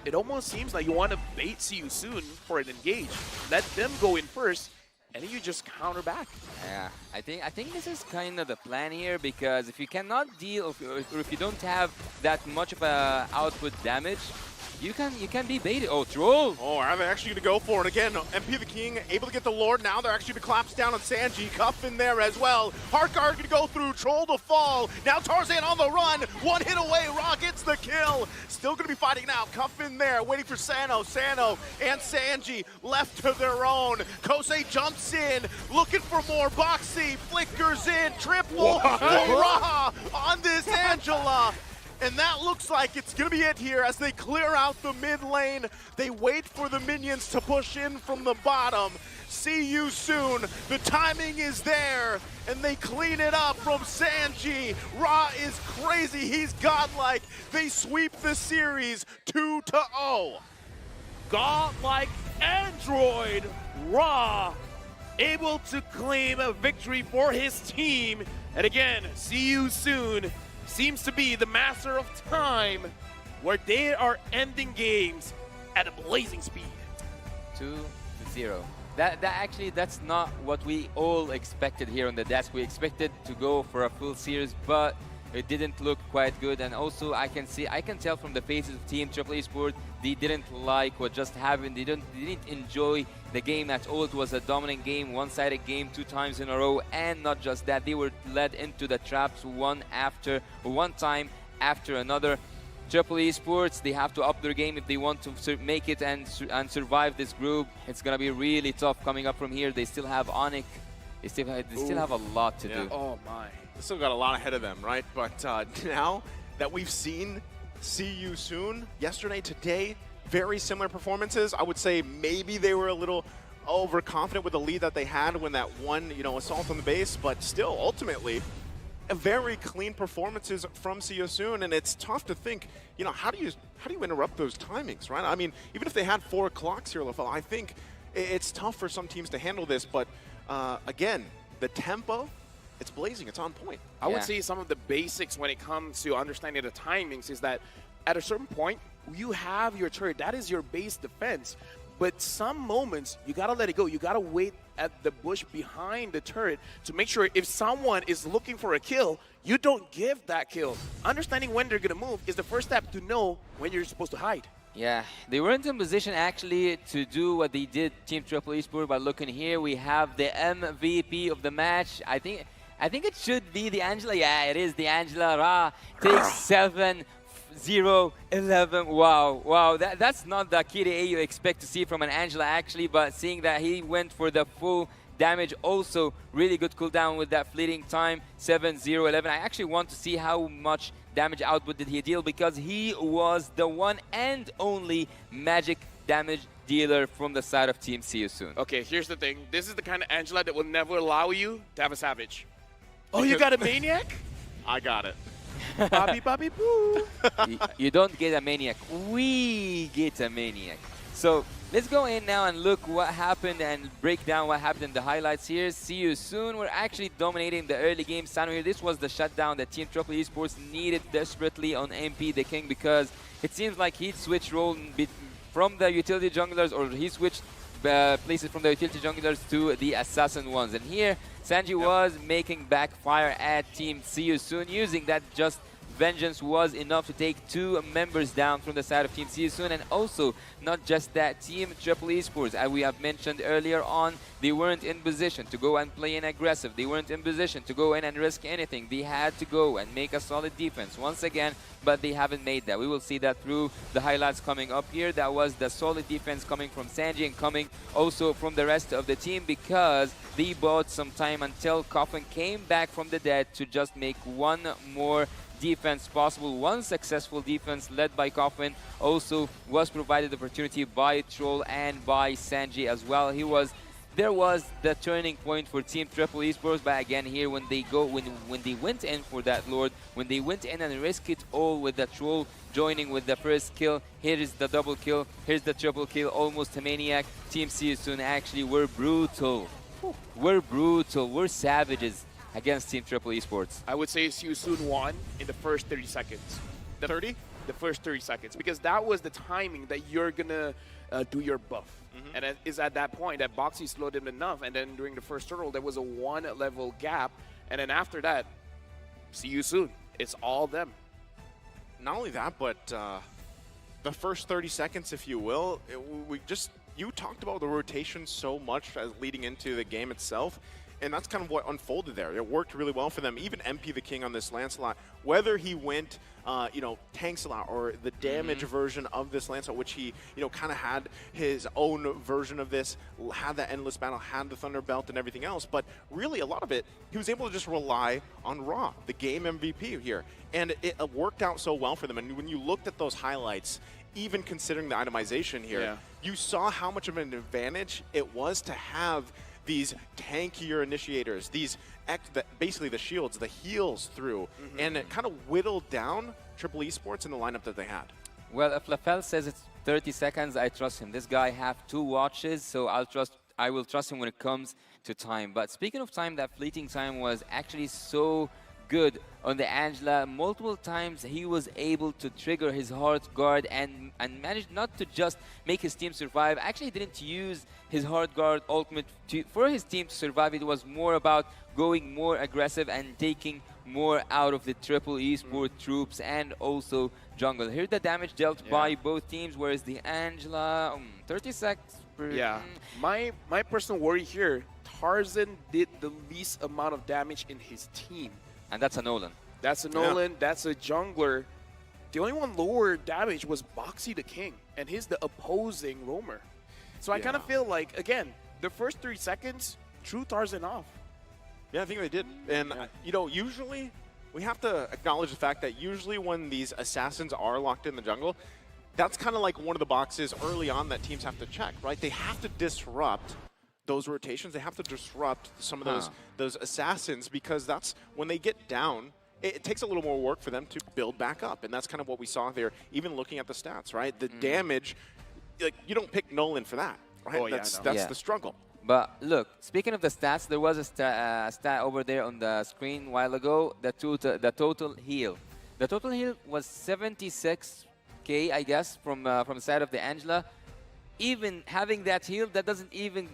it almost seems like you want to bait See You Soon for an engage. Let them go in first, and then you just counter back. Yeah, I think this is kind of the plan here, because if you cannot deal, or if you don't have that much of a output damage, you can be baited. Oh, troll! Oh, are they actually going to go for it again? MP the King able to get the Lord. Now they're actually going to collapse down on Sanji. Cuff in there as well. Heartguard going to go through. Troll to fall. Now Tarzan on the run. 1 hit away. Ra gets the kill. Still going to be fighting now. Cuff in there, waiting for Sano. Sano and Sanji left to their own. Kosei jumps in, looking for more. Boxy flickers in. Triple for Ra on this Angela. And that looks like it's going to be it here as they clear out the mid lane. They wait for the minions to push in from the bottom. See You Soon. The timing is there, and they clean it up from Sanji. Ra is crazy. He's godlike. They sweep the series 2-0. Godlike Android Ra able to claim a victory for his team. And again, See You Soon seems to be the master of time, where they are ending games at a blazing speed. 2-0. That's not what we all expected here on the desk. We expected to go for a full series, but it didn't look quite good. And also, I can tell from the faces of Team Triple Esports, they didn't like what just happened. They didn't enjoy the game at all. It was a dominant game, one-sided game 2 times in a row. And not just that, they were led into the traps one time after another. Triple Esports, they have to up their game if they want to make it and survive this group. It's gonna be really tough coming up from here. They still have Onyx. They still have a lot to do. Oh my. They still got a lot ahead of them, right? But now that we've seen See You Soon, yesterday, today, very similar performances. I would say maybe they were a little overconfident with the lead that they had when that one, assault on the base, but still, ultimately, a very clean performances from See You Soon, and it's tough to think, how do you interrupt those timings, right? I mean, even if they had 4 clocks here, LaFell, I think it's tough for some teams to handle this, but again, the tempo, it's blazing, it's on point. I would say some of the basics when it comes to understanding the timings is that at a certain point, you have your turret. That is your base defense. But some moments, you got to let it go. You got to wait at the bush behind the turret to make sure if someone is looking for a kill, you don't give that kill. Understanding when they're going to move is the first step to know when you're supposed to hide. Yeah, they weren't in position actually to do what they did, Team Triple Esports. But looking here, we have the MVP of the match. I think it should be the Angela. Yeah, it is the Angela. Ra takes 7-0-11. Wow. That's not the KDA you expect to see from an Angela actually, but seeing that he went for the full damage, also really good cooldown with that fleeting time, 7-0-11. I actually want to see how much damage output did he deal, because he was the one and only magic damage dealer from the side of Team See You Soon. Okay, here's the thing. This is the kind of Angela that will never allow you to have a Savage. Oh, you got a Maniac? I got it. Bobby boo. You don't get a Maniac. We get a Maniac. So let's go in now and look what happened and break down what happened in the highlights here. See You Soon. We're actually dominating the early game. Sano here. This was the shutdown that Team Triple Esports needed desperately on MP the King, because it seems like he switched role from the utility junglers, or he switched places from the utility junglers to the assassin ones. And here, Sanji was making backfire at Team See You Soon, using that just vengeance was enough to take 2 members down from the side of Team See You Soon. And also, not just that, Team Triple Esports, as we have mentioned earlier on, they weren't in position to go and play in aggressive. They weren't in position to go in and risk anything. They had to go and make a solid defense once again, but they haven't made that. We will see that through the highlights coming up here. That was the solid defense coming from Sanji and coming also from the rest of the team, because they bought some time until Coffin came back from the dead to just make one more defense possible. One successful defense led by Coffin also was provided opportunity by Troll and by Sanji as well. There was the turning point for Team Triple Esports, but again here when they went in for that Lord, when they went in and risked it all with the Troll joining with the first kill, here is the double kill, here's the triple kill, almost a Maniac. Team See You Soon actually were brutal. We're savages against Team Triple Esports. I would say See You Soon won in the first 30 seconds. The 30? The first 30 seconds, because that was the timing that you're gonna do your buff. And it is at that point that Boxy slowed him enough, and then during the first turtle there was a 1-level gap, and then after that, See You Soon. It's all them. Not only that, but the first 30 seconds, if you will, you talked about the rotation so much as leading into the game itself. And that's kind of what unfolded there. It worked really well for them. Even MP the King on this Lancelot, whether he went, Tanksalot or the damage version of this Lancelot, which he, kind of had his own version of this, had that endless battle, had the Thunder Belt and everything else. But really, a lot of it, he was able to just rely on Ra, the game MVP here. And it worked out so well for them. And when you looked at those highlights, even considering the itemization here, you saw how much of an advantage it was to have these tankier initiators, basically the shields, the heals through, and it kind of whittled down Triple Esports in the lineup that they had. Well, if LaFell says it's 30 seconds, I trust him. This guy have 2 watches, so I will trust him when it comes to time. But speaking of time, that fleeting time was actually so good on the Angela. Multiple times he was able to trigger his hard guard and managed not to just make his team survive. Actually, he didn't use his hard guard ultimate for his team to survive. It was more about going more aggressive and taking more out of the triple Esport troops and also jungle. Here the damage dealt by both teams, whereas the Angela, 30 seconds. Yeah, my personal worry here, Tarzan did the least amount of damage in his team. And that's a Nolan. That's a Nolan, that's a jungler. The only one lower damage was Boxy the King, and he's the opposing roamer. So I kind of feel like, again, the first 3 seconds, threw Tarzan off. Yeah, I think they did. And, you know, usually we have to acknowledge the fact that usually when these assassins are locked in the jungle, that's kind of like one of the boxes early on that teams have to check, right? They have to disrupt those rotations. They have to disrupt some of those assassins, because that's when they get down, it takes a little more work for them to build back up. And that's kind of what we saw there, even looking at the stats, right? The damage, like, you don't pick Nolan for that, right? Oh, yeah, that's the struggle. But look, speaking of the stats, there was a stat over there on the screen a while ago, the total heal. The total heal was 76k, I guess, from the side of the Angela. Even having that heal, that doesn't even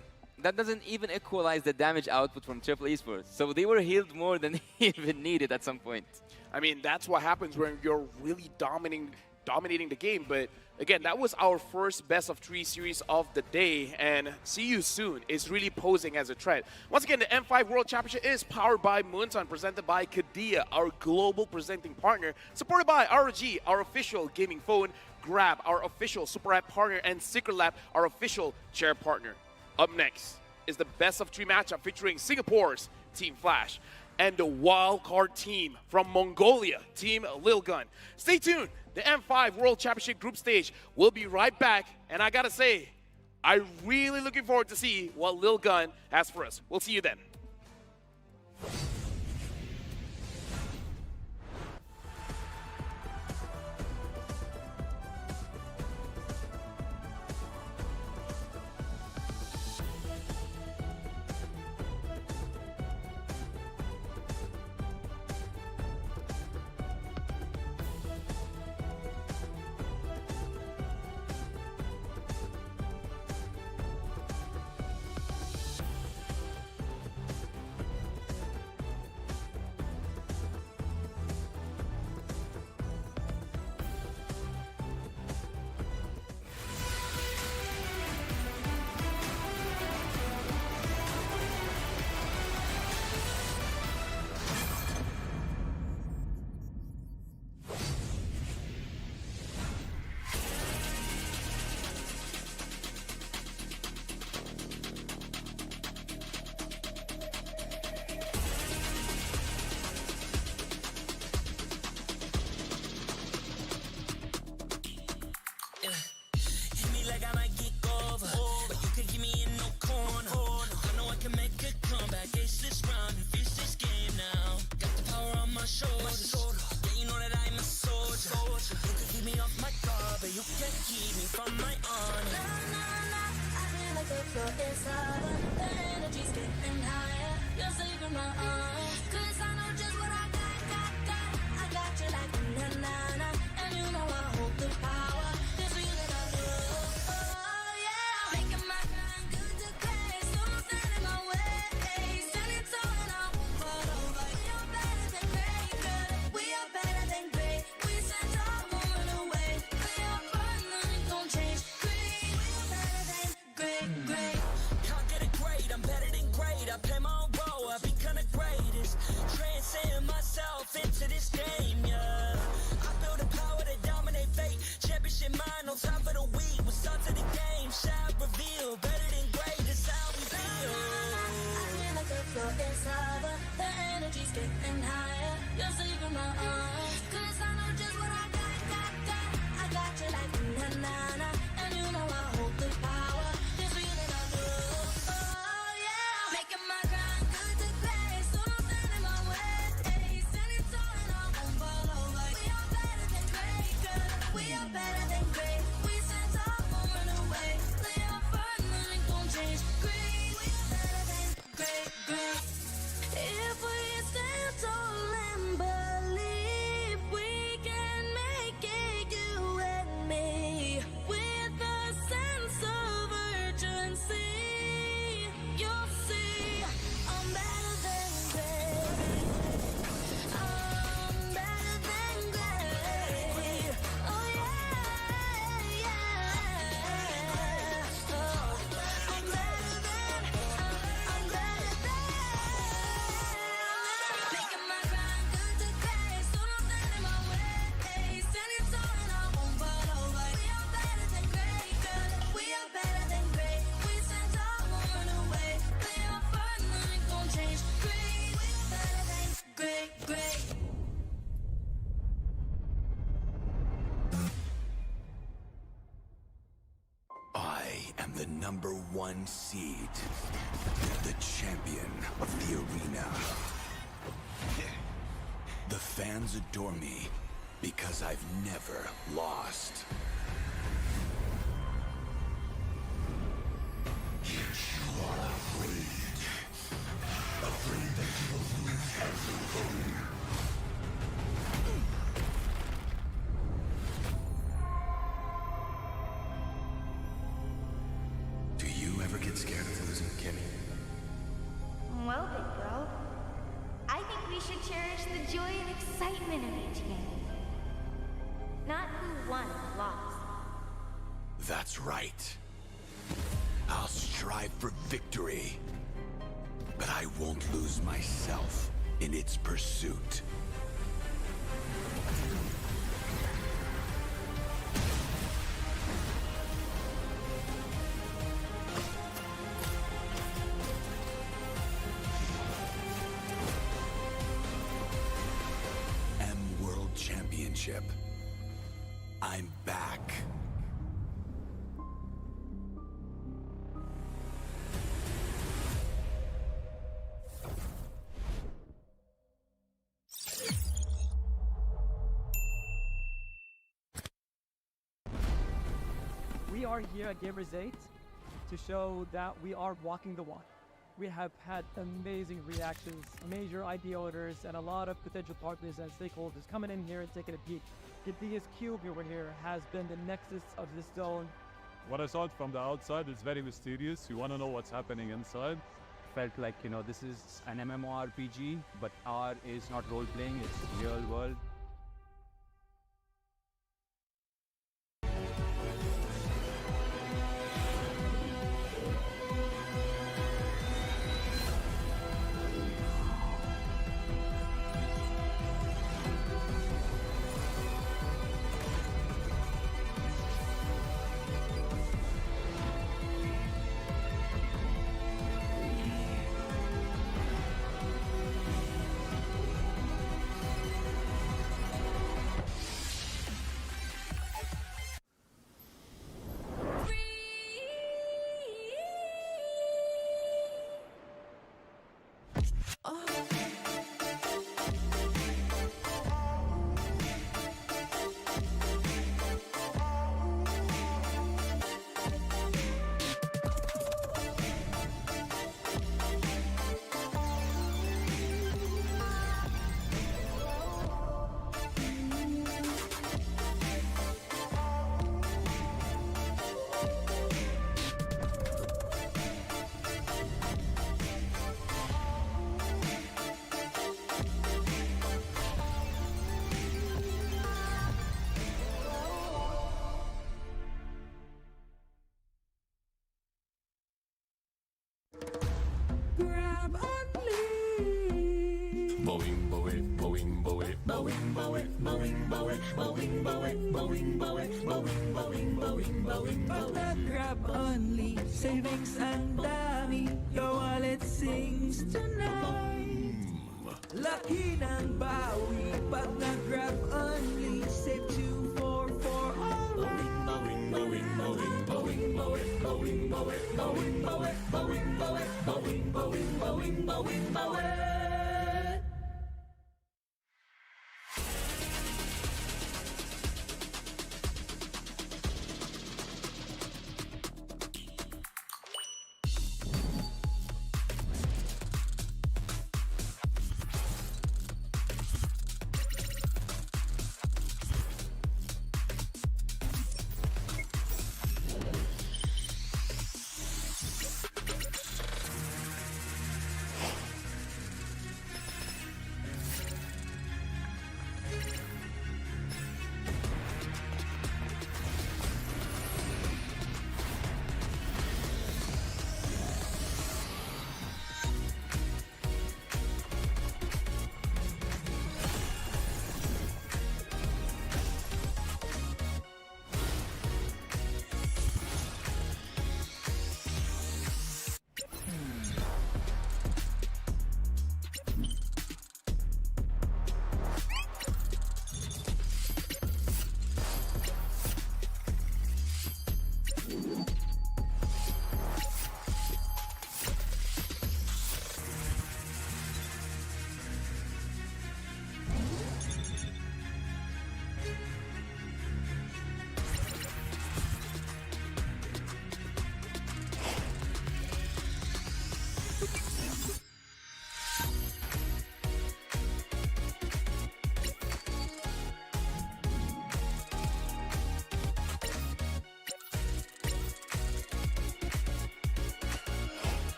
equalize the damage output from Triple Esports. So they were healed more than even needed at some point. I mean, that's what happens when you're really dominating the game. But again, that was our first best of 3 series of the day, and See You Soon is really posing as a threat. Once again, the M5 World Championship is powered by Moonton, presented by Kadia, our global presenting partner, supported by ROG, our official gaming phone, Grab, our official Super App partner, and Secret Lab, our official chair partner. Up next is the best of 3 matchup featuring Singapore's Team Flash and the wildcard team from Mongolia, Team Lil Gun. Stay tuned. The M5 World Championship group stage will be right back. And I gotta say, I'm really looking forward to see what Lil Gun has for us. We'll see you then. the #1 seed, the champion of the arena. The fans adore me because I've never lost. Yet you are afraid. Afraid that you will lose everything. Do you ever get scared of losing, Kimmy? Well, big girl, I think we should cherish the joy and excitement of each game. Not who won or lost. That's right. I'll strive for victory, but I won't lose myself in its pursuit. World Championship. I'm back. We are here at Gamers 8 to show that we are walking the walk. We have had amazing reactions, major IP owners, and a lot of potential partners and stakeholders coming in here and taking a peek. The biggest cube over here has been the nexus of this zone. What I saw from the outside is very mysterious. You want to know what's happening inside. Felt like, you know, this is an MMORPG, but R is not role-playing, it's real world. Grab only, savings and dami, your wallet sings tonight. Laki ng bawi, pag nag-grab only, save 244 alright.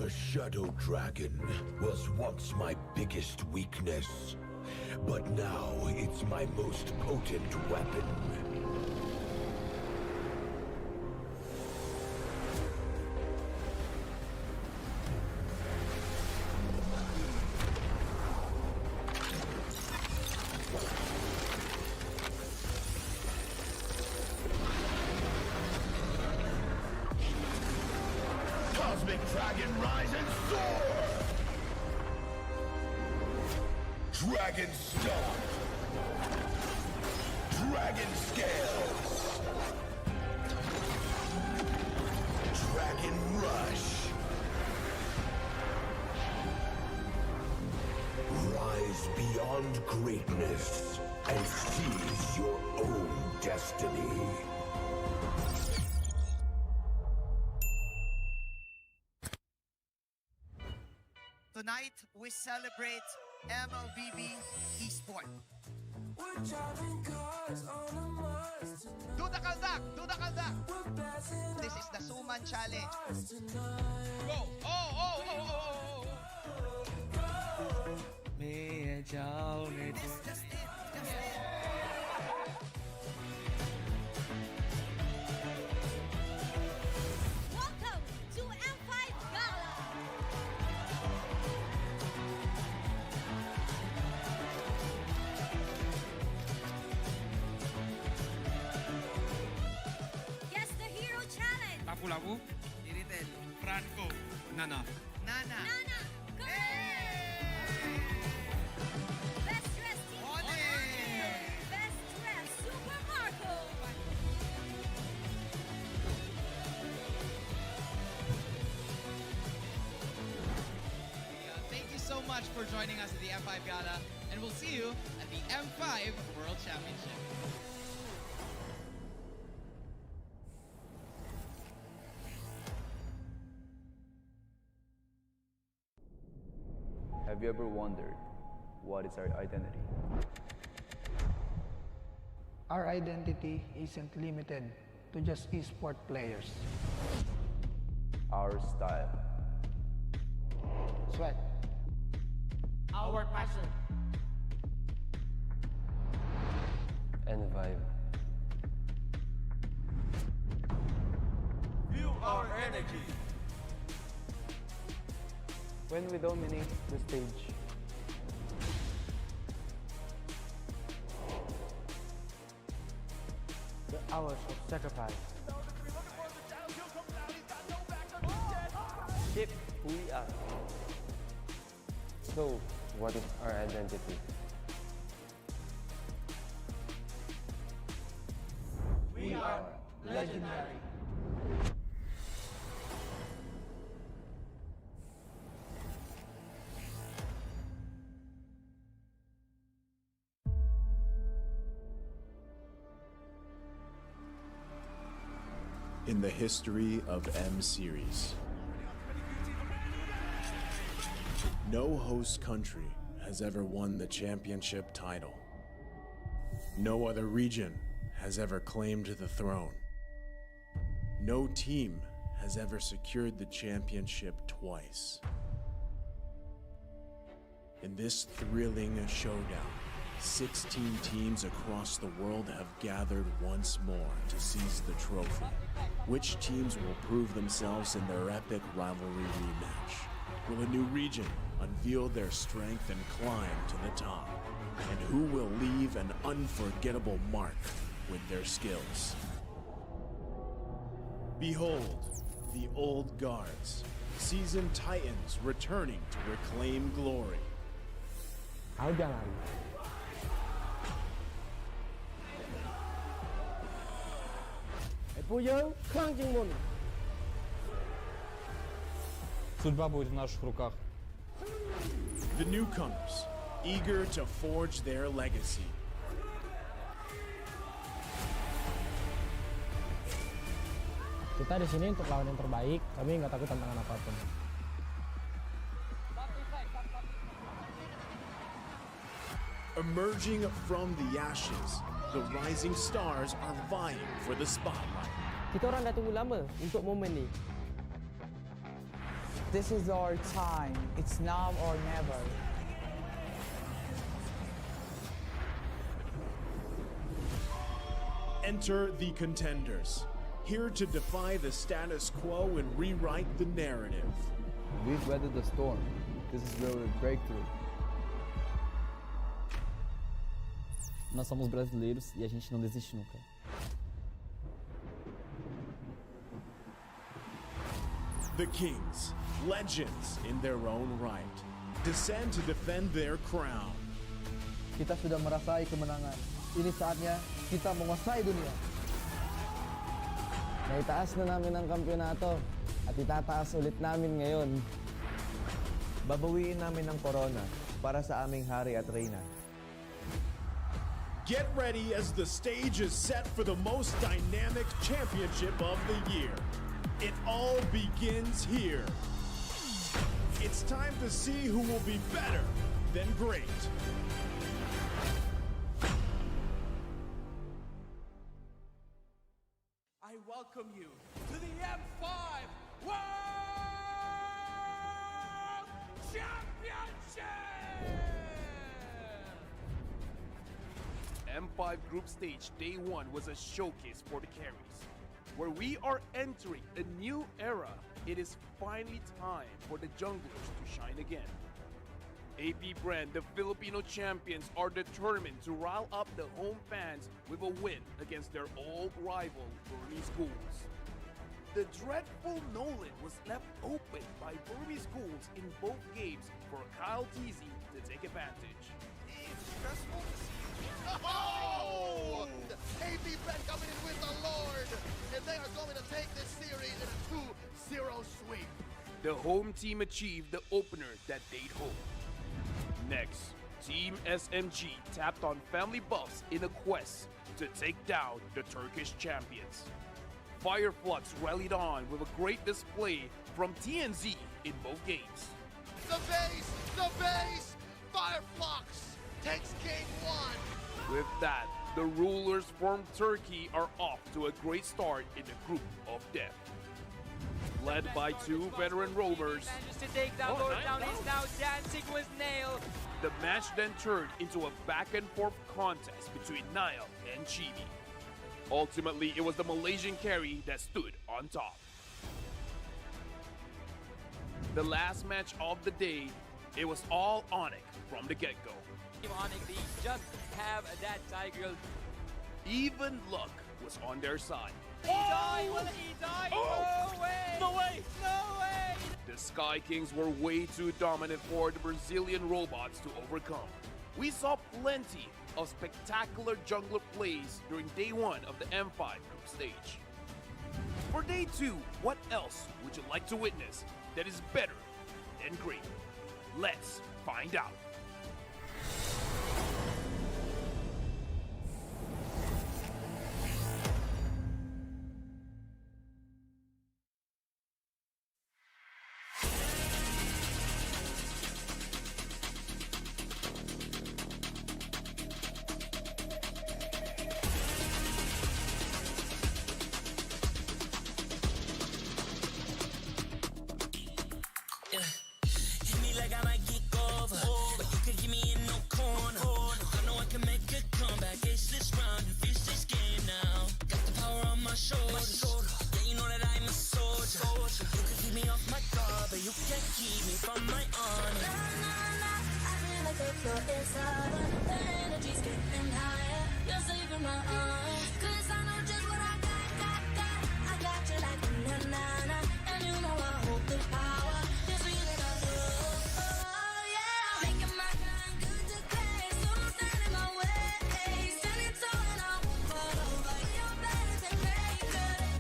The Shadow Dragon was once my biggest weakness, but now it's my most potent weapon. Cosmic Dragon, rise and soar! Dragon Stomp! Dragon Scales! Dragon Rush! Rise beyond greatness and seize your own destiny. Tonight, we celebrate MLBB Esports. Do the kaldak! Do the kaldak! This is the Suman Challenge. Go! Oh! Welcome to M5 Gala! Guess the Hero Challenge! Lapu-lapu, Iritel, Franco, Nana. Nana! Nana! Best Dressed Team! Best Dressed Super Marco! Thank you so much for joining us at the M5 Gala, and we'll see you at the M5 World Championship. Have you ever wondered what is our identity? Our identity isn't limited to just esport players. Our style. Sweat. Our passion. And vibe. Feel our energy. When we dominate the stage, the hours of sacrifice. Shape who we are. So, what is our identity? We are legendary. In the history of M Series, no host country has ever won the championship title. No other region has ever claimed the throne. No team has ever secured the championship twice. In this thrilling showdown, 16 teams across the world have gathered once more to seize the trophy. Which teams will prove themselves in their epic rivalry rematch? Will a new region unveil their strength and climb to the top? And who will leave an unforgettable mark with their skills? Behold, the old guards, seasoned titans returning to reclaim glory. Судьба будет в наших руках. The newcomers, eager to forge their legacy. Kita di sini untuk lawan yang terbaik, kami nggak takut tantangan apapun. Emerging from the ashes, the rising stars are vying for the spotlight. Kita orang dah tunggu lama untuk momen ni. This is our time. It's now or never. Enter the contenders, here to defy the status quo and rewrite the narrative. We've weathered the storm. This is where we break through. Nós somos brasileiros e a gente não desiste nunca. The Kings, legends in their own right, descend to defend their crown. Kita sudah merasai kemenangan. Ini saatnya kita menguasai dunia. Naitaas na namin ang kampyonato at itataas ulit namin ngayon. Babawiin namin ang corona para sa aming hari at reyna. Get ready as the stage is set for the most dynamic championship of the year. It all begins here. It's time to see who will be better than great. I welcome you to the M5 World Championship! M5 group stage day 1 was a showcase for the carries. Where we are entering a new era, it is finally time for the junglers to shine again. AP Brand, the Filipino champions, are determined to rile up the home fans with a win against their old rival, Burmese Schools. The dreadful Nolan was left open by Burmese Schools in both games for Kyle Teasy to take advantage. It's stressful to see. Oh! AP Brand coming in with the Lord, and they are going to take this series in a 2-0 sweep. The home team achieved the opener that they'd hoped. Next, Team SMG tapped on family buffs in a quest to take down the Turkish champions. Fireflux rallied on with a great display from TNZ in both games. The base! Fireflux takes game 1. With that, the rulers from Turkey are off to a great start in the group of death. Led by two veteran roamers, Manages to take down Lord Down. He's now dancing with Nail. the match then turned into a back-and-forth contest between Niall and Chibi. Ultimately, it was the Malaysian carry that stood on top. The last match of the day, it was all Onyx from the get-go. Onyx, they just have that Tiger. Even luck was on their side. He died! Will he die? Oh! No way! No way! No way! The Sky Kings were way too dominant for the Brazilian robots to overcome. We saw plenty of spectacular jungler plays during day 1 of the M5 group stage. For day 2, what else would you like to witness that is better than great? Let's find out. Hit me like I might get over, but you could give me in no corner. I know I can make a comeback. Ace this round and finish this game now. Got the power on my shoulders. Yeah, you know that I'm a soldier. You could keep me off my guard, but you can't keep me from my honor. I feel like the floor is over. The energy's getting higher. You're saving my arms. 'Cause I know just what I got. I got you like a na-na-na. And you know I hold the power. You're sweeter than oh, yeah. Making my grind good to great. So don't stand in my way. Standing tall and I won't fall over. We are better than great.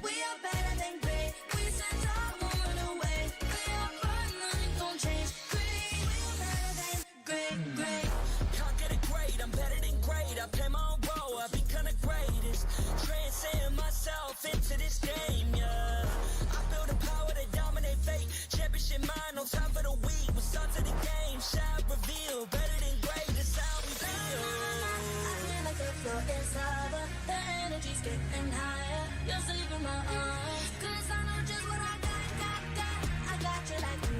We are better than great. We stand tall, won't run away. We are fun, nothing gon' change. Great. We are better than great. Can't get it great, I'm better than great. I play my own role, I become the greatest. Transcend myself into this game, yeah. I feel the power to dominate fate. Championship mind, no time for the weak. We start to the game, shine, reveal. Better than great, that's how we feel. I feel like the floor is over. The energy's getting higher. You're saving my arms. 'Cause I know just what I got. I got you like a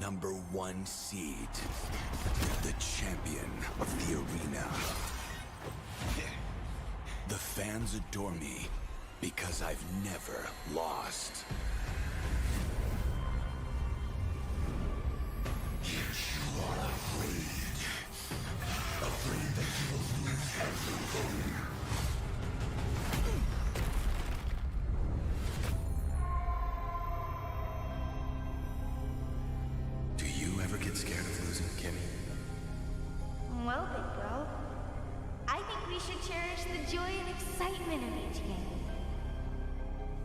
number 1 seed, the champion of the arena. The fans adore me because I've never lost. Yet you are afraid. Afraid that you will lose everything. Do you ever get scared of losing, Kimmy? Well, big bro, I think we should cherish the joy and excitement of each game.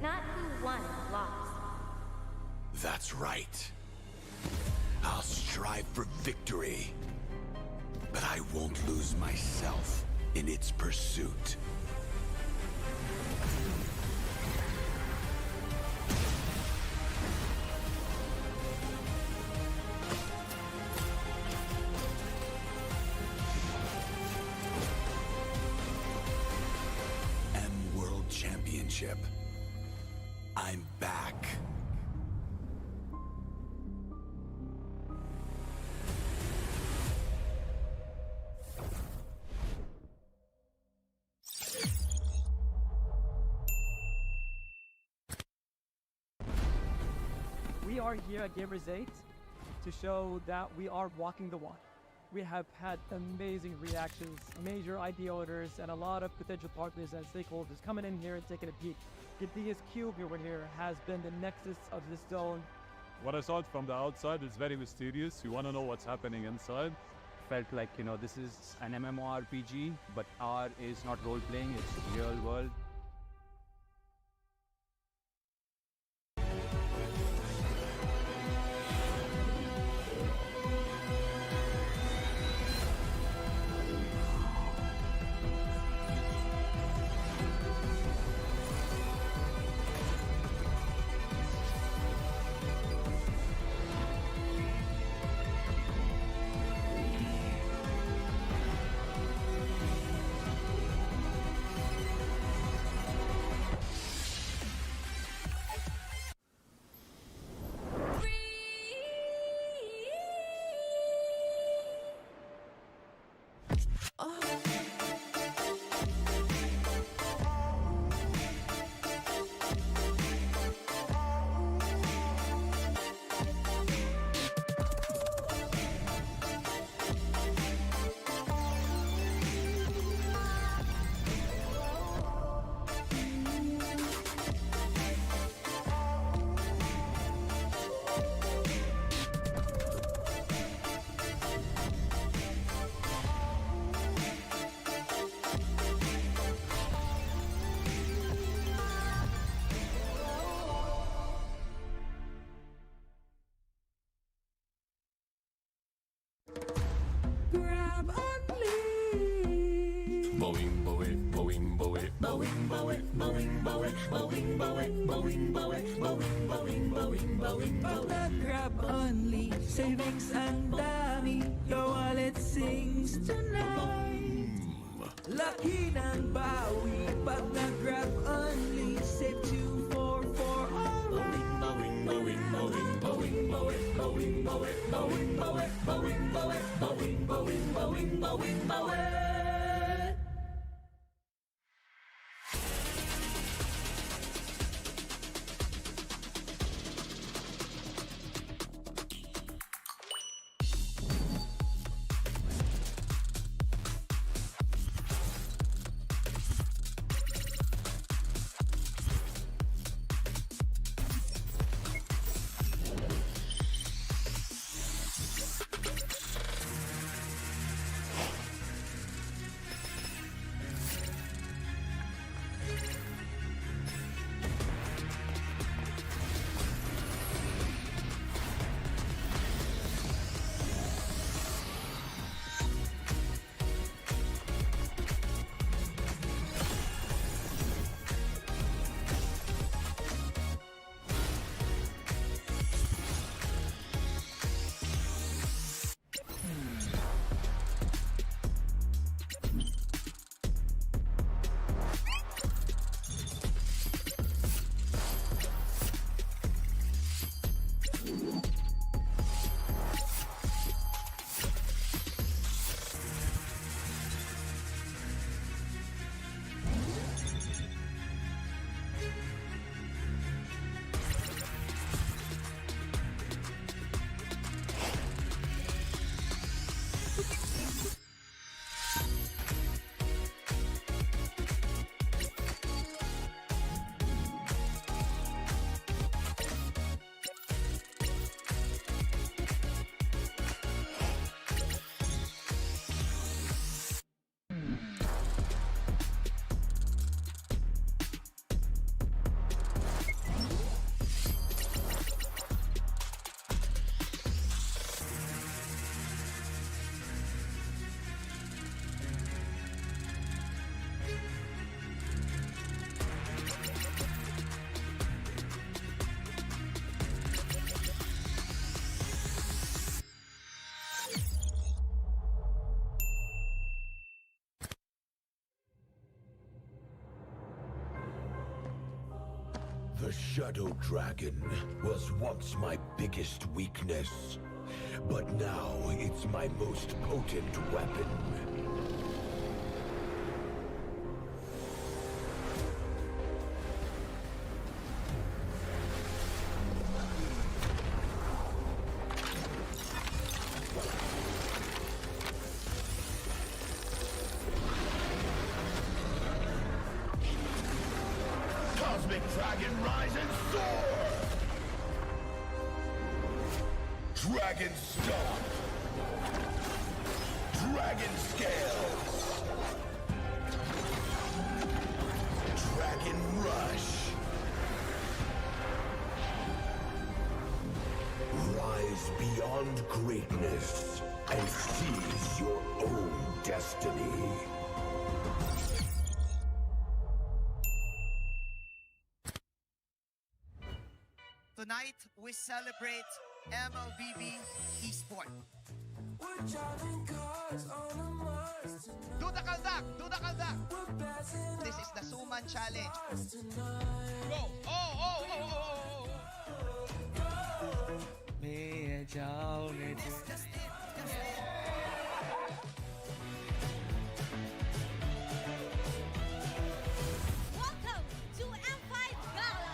Not who won or lost. That's right. I'll strive for victory, but I won't lose myself in its pursuit. World Championship. I'm back. We are here at Gamers 8 to show that we are walking the walk. We have had amazing reactions, major idea owners, and a lot of potential partners and stakeholders coming in here and taking a peek. Gidea's Cube over here has been the nexus of this zone. What I saw it from the outside is very mysterious. You want to know what's happening inside. Felt like, you know, this is an MMORPG, but R is not role-playing, it's real world. Grab only. Boing, boing, boing, boing, Boing, boing, boing, boing, boing, boing, boing, boing, boing, boing, boing, boing. Pag nag-grab only, savings ang dami, your wallet sings tonight. Laki ng bawi, pag nag-grab only, save 244 alright. Boing, boing, boing, boing, boing, boing, boing, boing, boing, boing, boing, boing, boing, boing, boing, boing. The Shadow Dragon was once my biggest weakness, but now it's my most potent weapon. Cosmic Dragon, rise and soar! Dragon Stomp! Dragon Scales! Dragon Rush! Rise beyond greatness and seize your own destiny. Tonight, we celebrate MLBB Esports. Do the kaldak! Do the kaldak! This is the Suman Challenge. Go! Oh! Welcome to M5 Gala!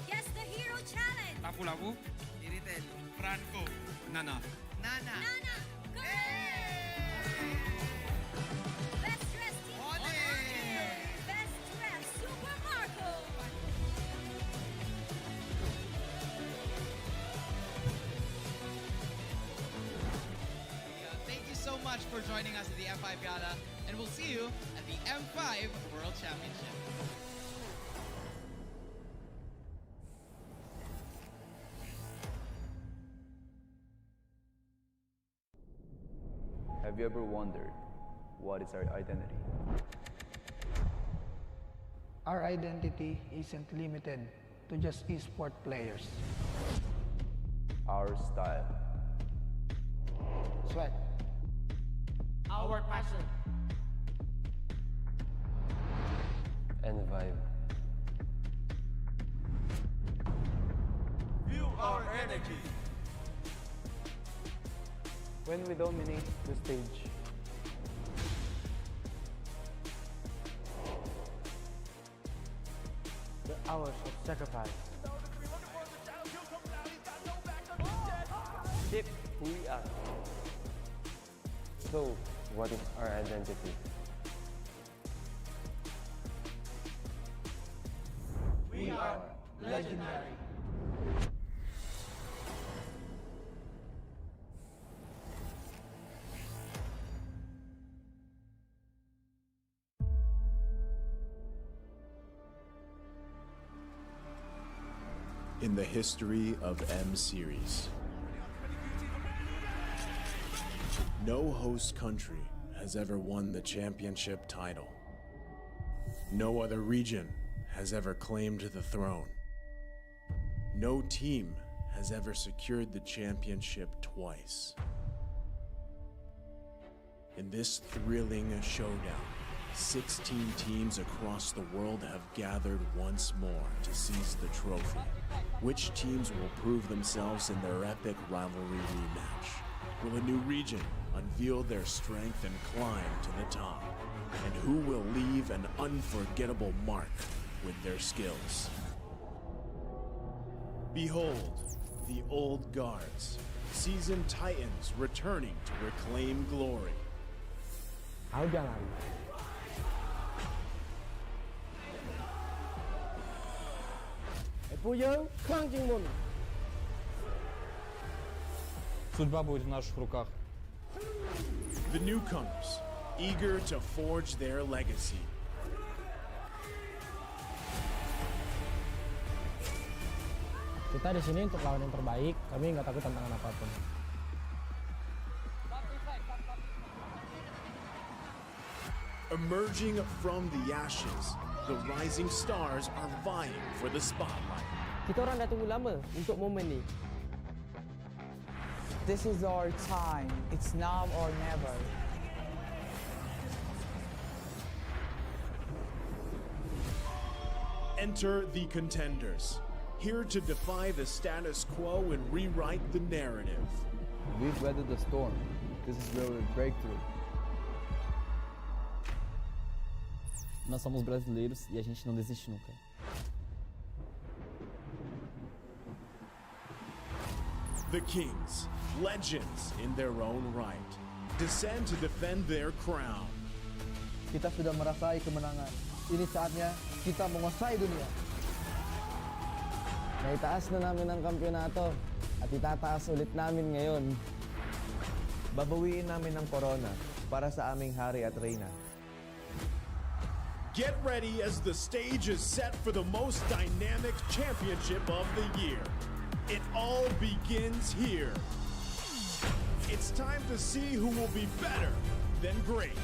Guess the Hero Challenge! Lapu-lapu, Iritel, Franco, Nana. Nana! Go! Best Dressed Team! Ole! Best Dressed Super Marco! Thank you so much for joining us at the M5 Gala, and we'll see you at the M5 World Championship. Have you ever wondered what is our identity? Our identity isn't limited to just esport players. Our style. Sweat. Our passion. And vibe. Feel our energy. When we dominate the stage, The hours of sacrifice. shape who we are. So, what is our identity? We are legendary. In the history of M Series, no host country has ever won the championship title. No other region has ever claimed the throne. No team has ever secured the championship twice. In this thrilling showdown, 16 teams across the world have gathered once more to seize the trophy. Which teams will prove themselves in their epic rivalry rematch? Will a new region unveil their strength and climb to the top? And who will leave an unforgettable mark with their skills? Behold, the old guards, seasoned titans returning to reclaim glory. Jangan. Судьба будет в наших руках. The newcomers, eager to forge their legacy. Kita di sini untuk lawan yang terbaik. Kami nggak takut tantangan apapun. Emerging from the ashes, the rising stars are vying for the spotlight. Kita orang dah tunggu lama untuk momen ni. This is our time. It's now or never. Enter the contenders, here to defy the status quo and rewrite the narrative. We've weathered the storm. This is where we break through. Nós somos brasileiros e a gente não desiste nunca. The Kings, legends in their own right, descend to defend their crown. Kita sudah merasai kemenangan. Ini saatnya kita menguasai dunia. Naitaas na namin ang kampyonato at itataas ulit namin ngayon. Babawiin namin ang corona para sa aming hari at reyna. Get ready as the stage is set for the most dynamic championship of the year. It all begins here. It's time to see who will be better than great.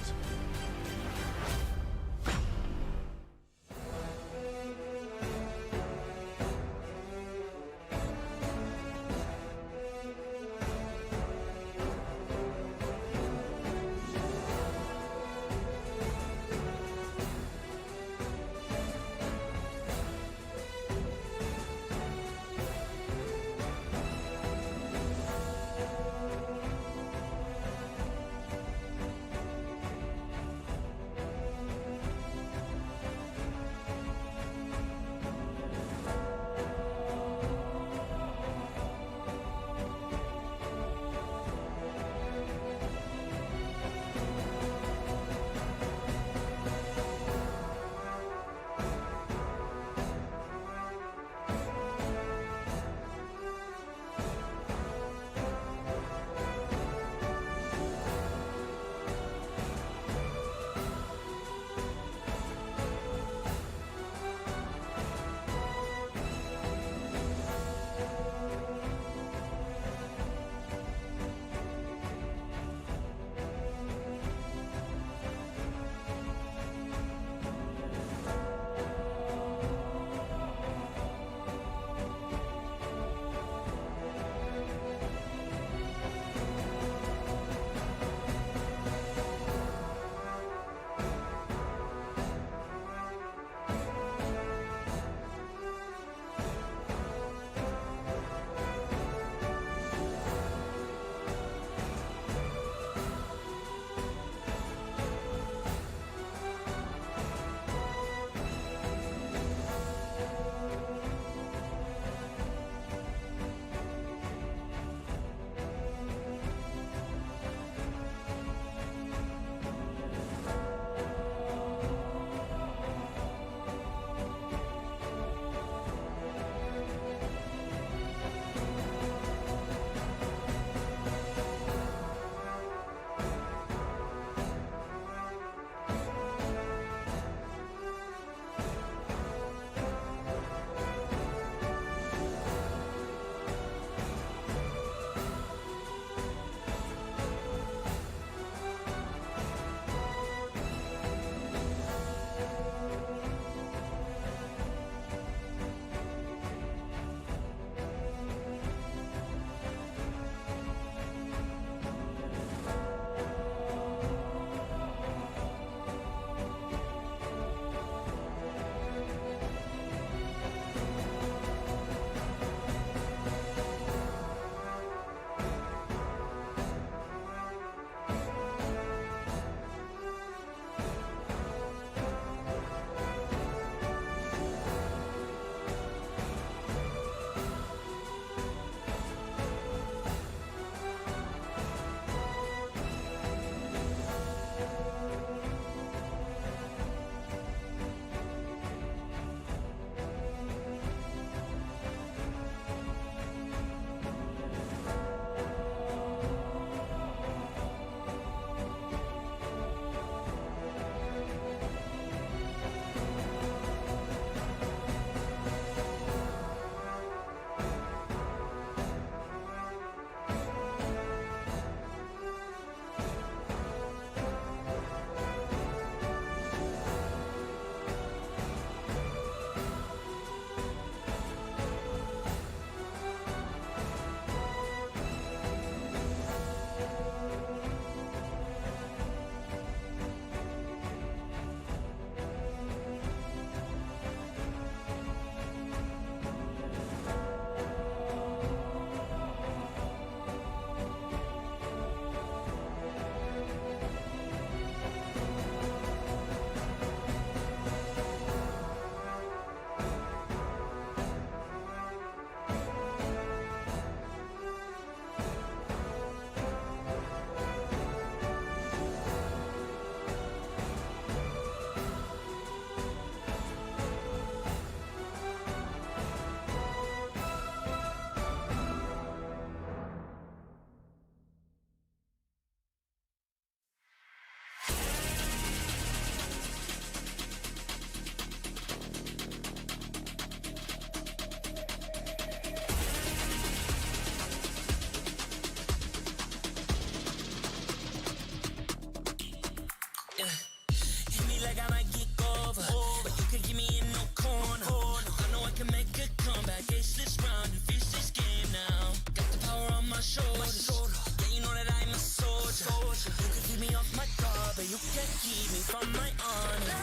this round and finish this game now. Got the power on my shoulders. Yeah, you know that I'm a soldier. You can keep me off my guard, but you can't keep me from my honor.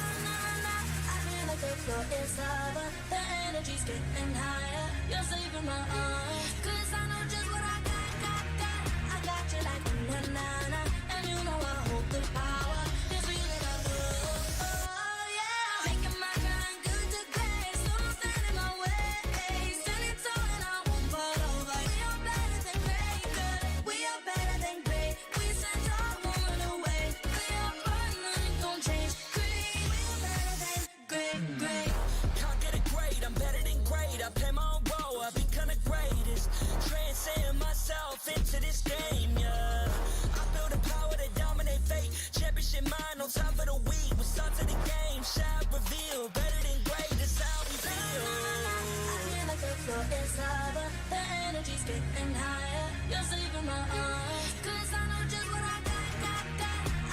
I feel like the floor is lava. The energy's getting higher. You're saving my arms. 'Cause I know just what I got. I got you like na-na-na. And you know I hold the power. It's real that I love. Oh, yeah. Making my grind good to great. So don't stand in my way. Standing tall and I won't fall over. We are better than great, good. We are better than great. We stand tall, won't run away. We are fun, nothing gon' change. Great. We are better than great. Can't get it great, I'm better than great. I play my own role, I become the greatest. Transcend myself into this game, yeah. I build a power to dominate fate. Championship mind, no time for the weak. We start to the game, shout, reveal. Better than great, that's how we feel. I feel like the floor is lava. The energy's getting higher. You're saving my arms. 'Cause I know just what I got.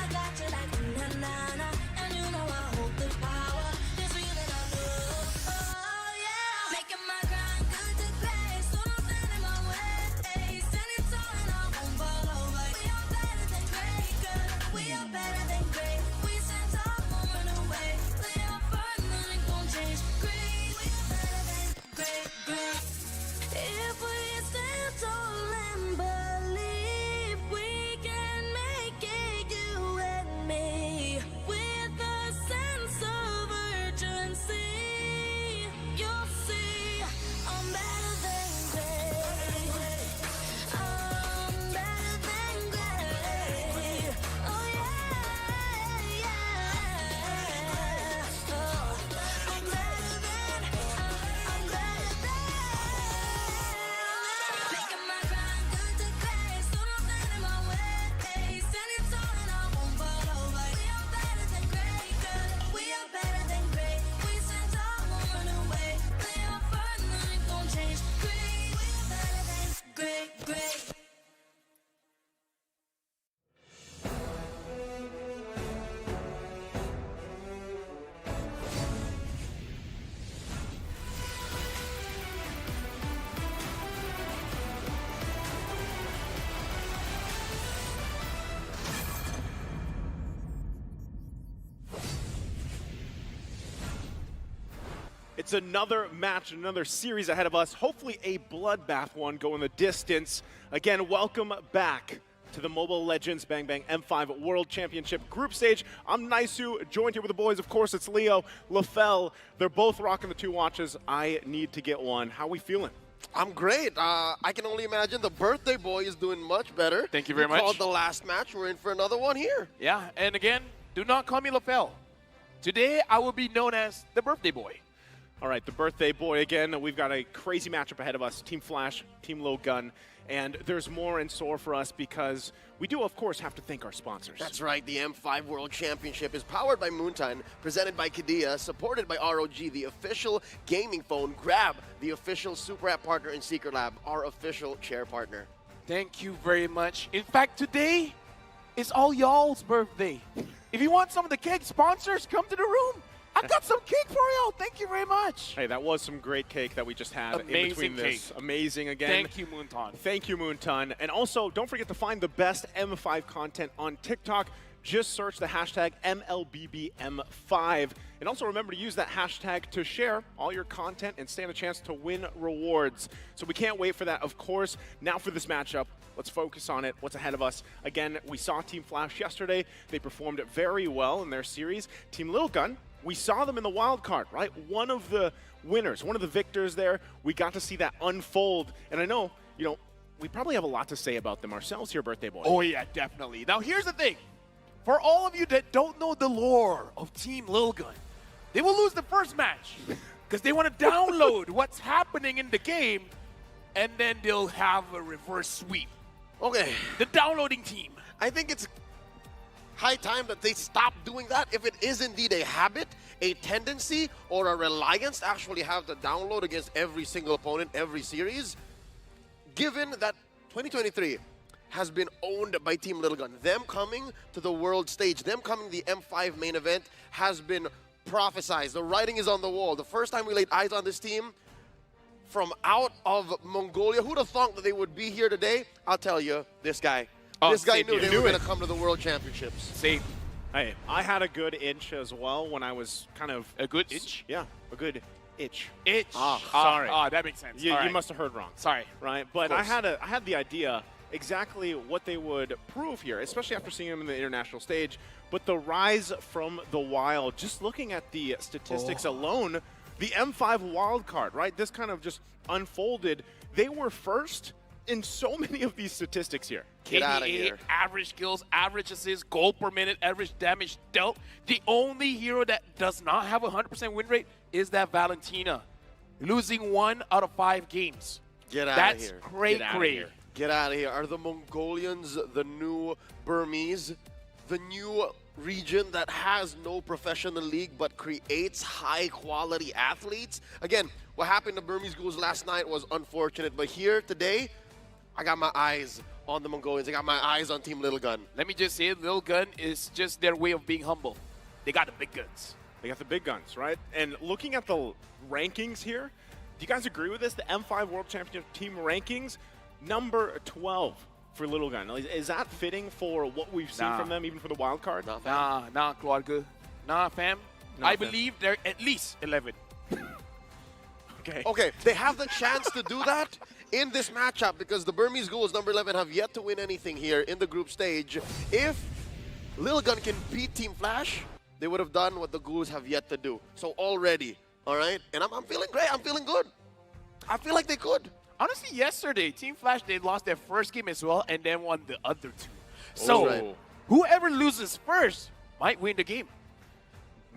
I got you like na-na-na. And you know I hold the power. It's real that I love. Oh, yeah. Making my grind good to great. So don't stand in my way. Standing tall and I won't fall over. We are better than great, good. We are better than great. We stand tall, won't run away. We are fun, nothing gon' change. Great. We are better than great. If we stand tall and believe we can make it, you and me, with a sense of urgency, you'll see I'm better than great. I'm better than great. Oh yeah, yeah. Oh, I'm better than. Making my grind good to great. So don't stand in my way. Standing tall and I won't fall over. We are better than great, good. We are better than great. We stand tall, won't run away. We are fun, nothing gon' change. Great. We are better than great. It's another match, another series ahead of us. Hopefully a bloodbath one going the distance. Again, welcome back to the Mobile Legends Bang Bang M5 World Championship Group Stage. I'm Naisu, joined here with the boys. Of course, it's Leo, LaFell. They're both rocking the 2 watches. I need to get one. How are we feeling? I'm great. I can only imagine the birthday boy is doing much better. Thank you very much. We called the last match. We're in for another one here. Yeah, and again, do not call me LaFell. Today, I will be known as the birthday boy. All right, the birthday boy again. We've got a crazy matchup ahead of us. Team Flash, Team Low Gun. And there's more in store for us because we do, of course, have to thank our sponsors. That's right. The M5 World Championship is powered by Moontime, presented by Kadia, supported by ROG, the official gaming phone. Grab, the official Super App partner in Secret Lab, our official chair partner. Thank you very much. In fact, today is all y'all's birthday. If you want some of the cake, sponsors, come to the room. I got some cake for y'all. Thank you very much. Hey, that was some great cake that we just had in between this. Cake. Amazing again. Thank you, Moonton. Thank you, Moonton. And also, don't forget to find the best M5 content on TikTok. Just search the hashtag MLBBM5. And also remember to use that hashtag to share all your content and stand a chance to win rewards. So we can't wait for that, of course. Now for this matchup. Let's focus on it, what's ahead of us. Again, we saw Team Flash yesterday. They performed very well in their series. Team Little Gun, we saw them in the wild card, right? One of the winners, one of the victors there. We got to see that unfold. And I know, we probably have a lot to say about them ourselves here, Birthday Boy. Oh, yeah, definitely. Now, here's the thing. For all of you that don't know the lore of Team Lil Gun, they will lose the first match because they want to download what's happening in the game, and then they'll have a reverse sweep. Okay. The downloading team. I think it's high time that they stop doing that. If it is indeed a habit, a tendency, or a reliance to actually have to download against every single opponent, every series, given that 2023 has been owned by Team Little Gun. Them coming to the world stage, them coming to the M5 main event has been prophesized. The writing is on the wall. The first time we laid eyes on this team, from out of Mongolia. Who'd have thought that they would be here today? I'll tell you, this guy. Oh, this guy same knew here. they were going to come to the World Championships. Same. Hey, I had a good inch as well when I was kind of... A good inch? Yeah, a good itch. Itch. Sorry. That makes sense. You, All you right. must have heard wrong. Sorry. Right, but I course. had the idea exactly what they would prove here, especially after seeing them in the international stage. But the rise from the wild, just looking at the statistics alone, the M5 wild card, right? This kind of just unfolded. They were first in so many of these statistics here. Get out of KDA, here. average kills, average assists, goal per minute, average damage dealt. The only hero that does not have a 100% win rate is that Valentina, losing 1 out of 5 games. Get out of here. That's cray-cray. Get out of here. Are the Mongolians the new Burmese? The new region that has no professional league but creates high-quality athletes? Again, what happened to Burmese Ghouls last night was unfortunate, but here today, I got my eyes on the Mongolians. I got my eyes on Team Little Gun. Let me just say, Little Gun is just their way of being humble. They got the big guns. They got the big guns, right? And looking at the rankings here, do you guys agree with this? The M5 World Championship team rankings, number 12 for Little Gun. Is that fitting for what we've seen from them, even for the wild card? Nah, Claude. Nah, fam. I believe they're at least 11. Okay, they have the chance to do that in this matchup because the Burmese Ghouls, number 11, have yet to win anything here in the group stage. If Little Gun can beat Team Flash, they would have done what the Ghouls have yet to do. So already, all right? And I'm feeling great. I'm feeling good. I feel like they could. Honestly, yesterday, Team Flash, they lost their first game as well and then won the other 2. So whoever loses first might win the game.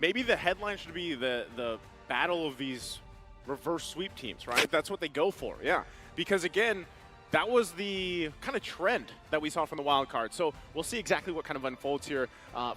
Maybe the headline should be the battle of these reverse sweep teams, right? That's what they go for, yeah. Because again, that was the kind of trend that we saw from the wild card. So we'll see exactly what kind of unfolds here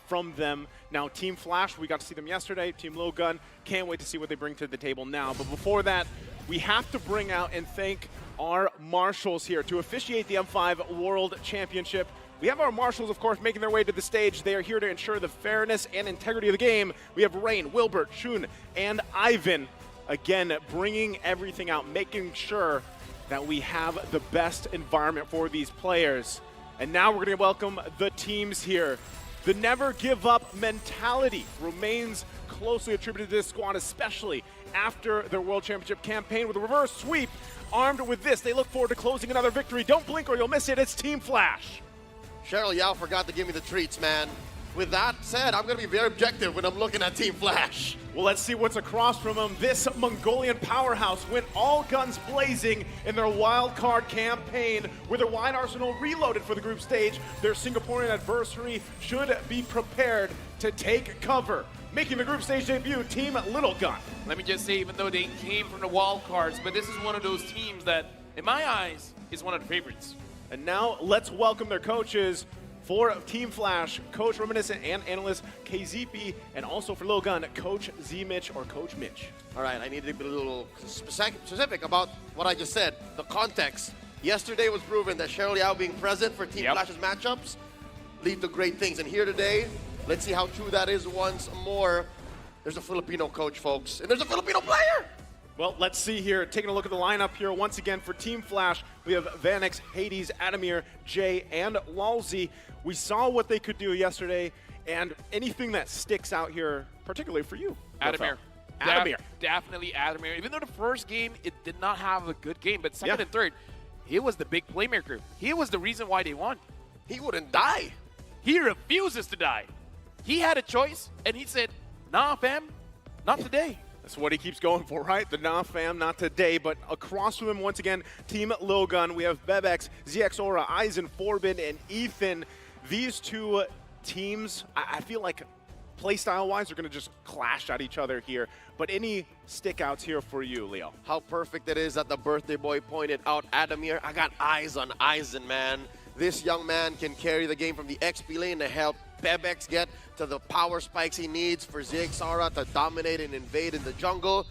from them. Now, Team Flash, we got to see them yesterday. Team Low Gun, can't wait to see what they bring to the table now. But before that, we have to bring out and thank our marshals here to officiate the M5 World Championship. We have our marshals, of course, making their way to the stage. They are here to ensure the fairness and integrity of the game. We have Rain, Wilbert, Shun, and Ivan. Again, bringing everything out, making sure that we have the best environment for these players. And now we're going to welcome the teams here. The never give up mentality remains closely attributed to this squad, especially after their World Championship campaign with a reverse sweep. Armed with this, they look forward to closing another victory. Don't blink or you'll miss it. It's Team Flash. Cheryl Yao forgot to give me the treats, man. With that said, I'm going to be very objective when I'm looking at Team Flash. Well, let's see what's across from them. This Mongolian powerhouse went all guns blazing in their wild card campaign with their wide arsenal reloaded for the group stage. Their Singaporean adversary should be prepared to take cover. Making the group stage debut, Team Little Gun. Let me just say, even though they came from the wild cards, but this is one of those teams that, in my eyes, is one of the favorites. And now let's welcome their coaches. For Team Flash, Coach Reminiscent and Analyst KZP, and also for Lil Gun, Coach Z-Mitch or Coach Mitch. All right, I need to be a little specific about what I just said. The context. Yesterday was proven that Cheryl Yao being present for Team Flash's matchups lead to great things. And here today, let's see how true that is once more. There's a Filipino coach, folks, and there's a Filipino player. Well, let's see here. Taking a look at the lineup here once again for Team Flash, we have Vanix, Hades, Adamir, Jay, and Lalzi. We saw what they could do yesterday, and anything that sticks out here, particularly for you, Adamir. Adamir. Definitely Adamir. Even though the first game, it did not have a good game, but second and third, he was the big playmaker. He was the reason why they won. He wouldn't die. He refuses to die. He had a choice, and he said, nah, fam, not today. That's what he keeps going for, right? The nah fam, not today. But across from him, once again, Team Lil Gun. We have Bebex, ZX Aura, Eisen, Forbin, and Ethan. These two teams, I feel like playstyle-wise, are going to just clash at each other here. But any stickouts here for you, Leo? How perfect it is that the birthday boy pointed out Adamir. I got eyes on Eisen, man. This young man can carry the game from the XP lane to help Bebex get to the power spikes he needs for Zigzara to dominate and invade in the jungle.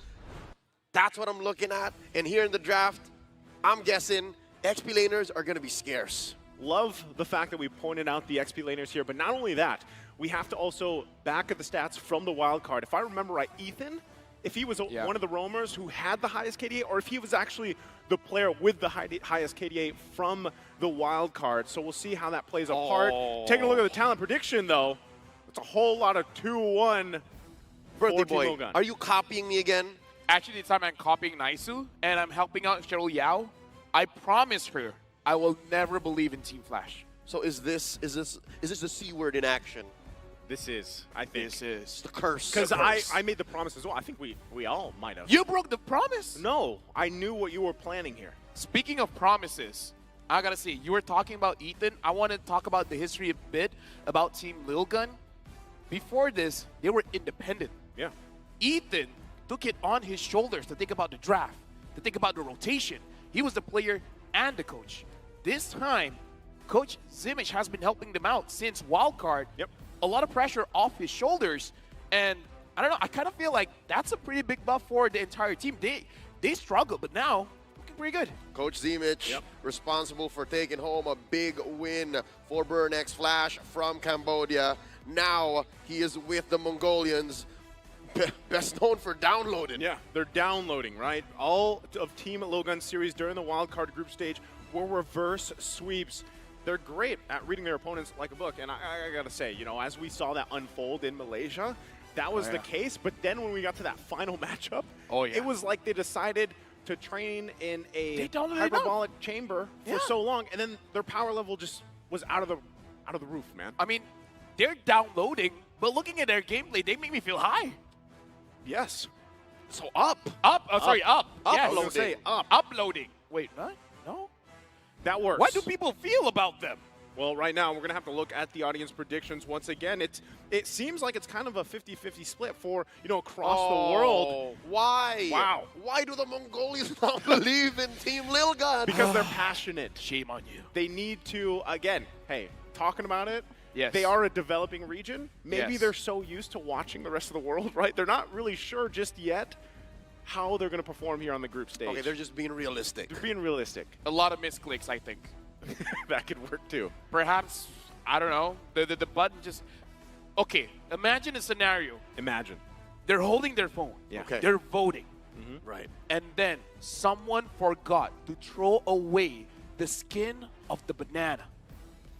That's what I'm looking at. And here in the draft, I'm guessing XP laners are going to be scarce. Love the fact that we pointed out the XP laners here, but not only that, we have to also back at the stats from the wild card. If I remember right, Ethan, if he was one of the roamers who had the highest KDA, or if he was actually the player with the highest KDA from the wild card. So we'll see how that plays a part. Taking a look at the talent prediction, though, it's a whole lot of 2-1 Birthday for Team boy, Logan. are you copying me again? Actually, this time I'm copying Naisu, and I'm helping out Cheryl Yao. I promise her I will never believe in Team Flash. So is this the C word in action? This is, I think. This is the curse. Because I made the promise as well. I think we all might have. You broke the promise? No, I knew what you were planning here. Speaking of promises, I gotta say, you were talking about Ethan. I want to talk about the history a bit about Team Lil Gun. Before this, they were independent. Yeah. Ethan took it on his shoulders to think about the draft, to think about the rotation. He was the player and the coach. This time, Coach Zimich has been helping them out since wildcard. Yep. A lot of pressure off his shoulders, and I don't know, I kind of feel like that's a pretty big buff for the entire team. They struggled, but now looking pretty good. Coach Zimich, responsible for taking home a big win for Burnex Flash from Cambodia. Now he is with the Mongolians, best known for downloading. Yeah, they're downloading, right? All of Team Logan series during the wildcard group stage were reverse sweeps. They're great at reading their opponents like a book. And I got to say, you know, as we saw that unfold in Malaysia, that was the case. But then when we got to that final matchup, it was like they decided to train in a hyperbolic chamber for so long, and then their power level just was out of the roof, man. I mean, they're downloading, but looking at their gameplay, they make me feel high. Yes. So up. Up. Oh, sorry, up. Yes. Yes. I was gonna say up. Uploading. Wait, what? No? That works. What do people feel about them? Well, right now, we're going to have to look at the audience predictions once again. It seems like it's kind of a 50-50 split for, you know, across the world. Why? Wow. Why do the Mongolians not believe in Team Lil Gun? Because they're passionate. Shame on you. They need to, again, hey, talking about it, yes. They are a developing region. Maybe Yes. they're so used to watching the rest of the world, right? They're not really sure just yet how they're going to perform here on the group stage. Okay, they're just being realistic. They're being realistic. A lot of misclicks, I think. That could work too. Perhaps, I don't know, the button just... Okay, imagine a scenario. Imagine. They're holding their phone. Yeah. Okay. They're voting. Right. And then someone forgot to throw away the skin of the banana.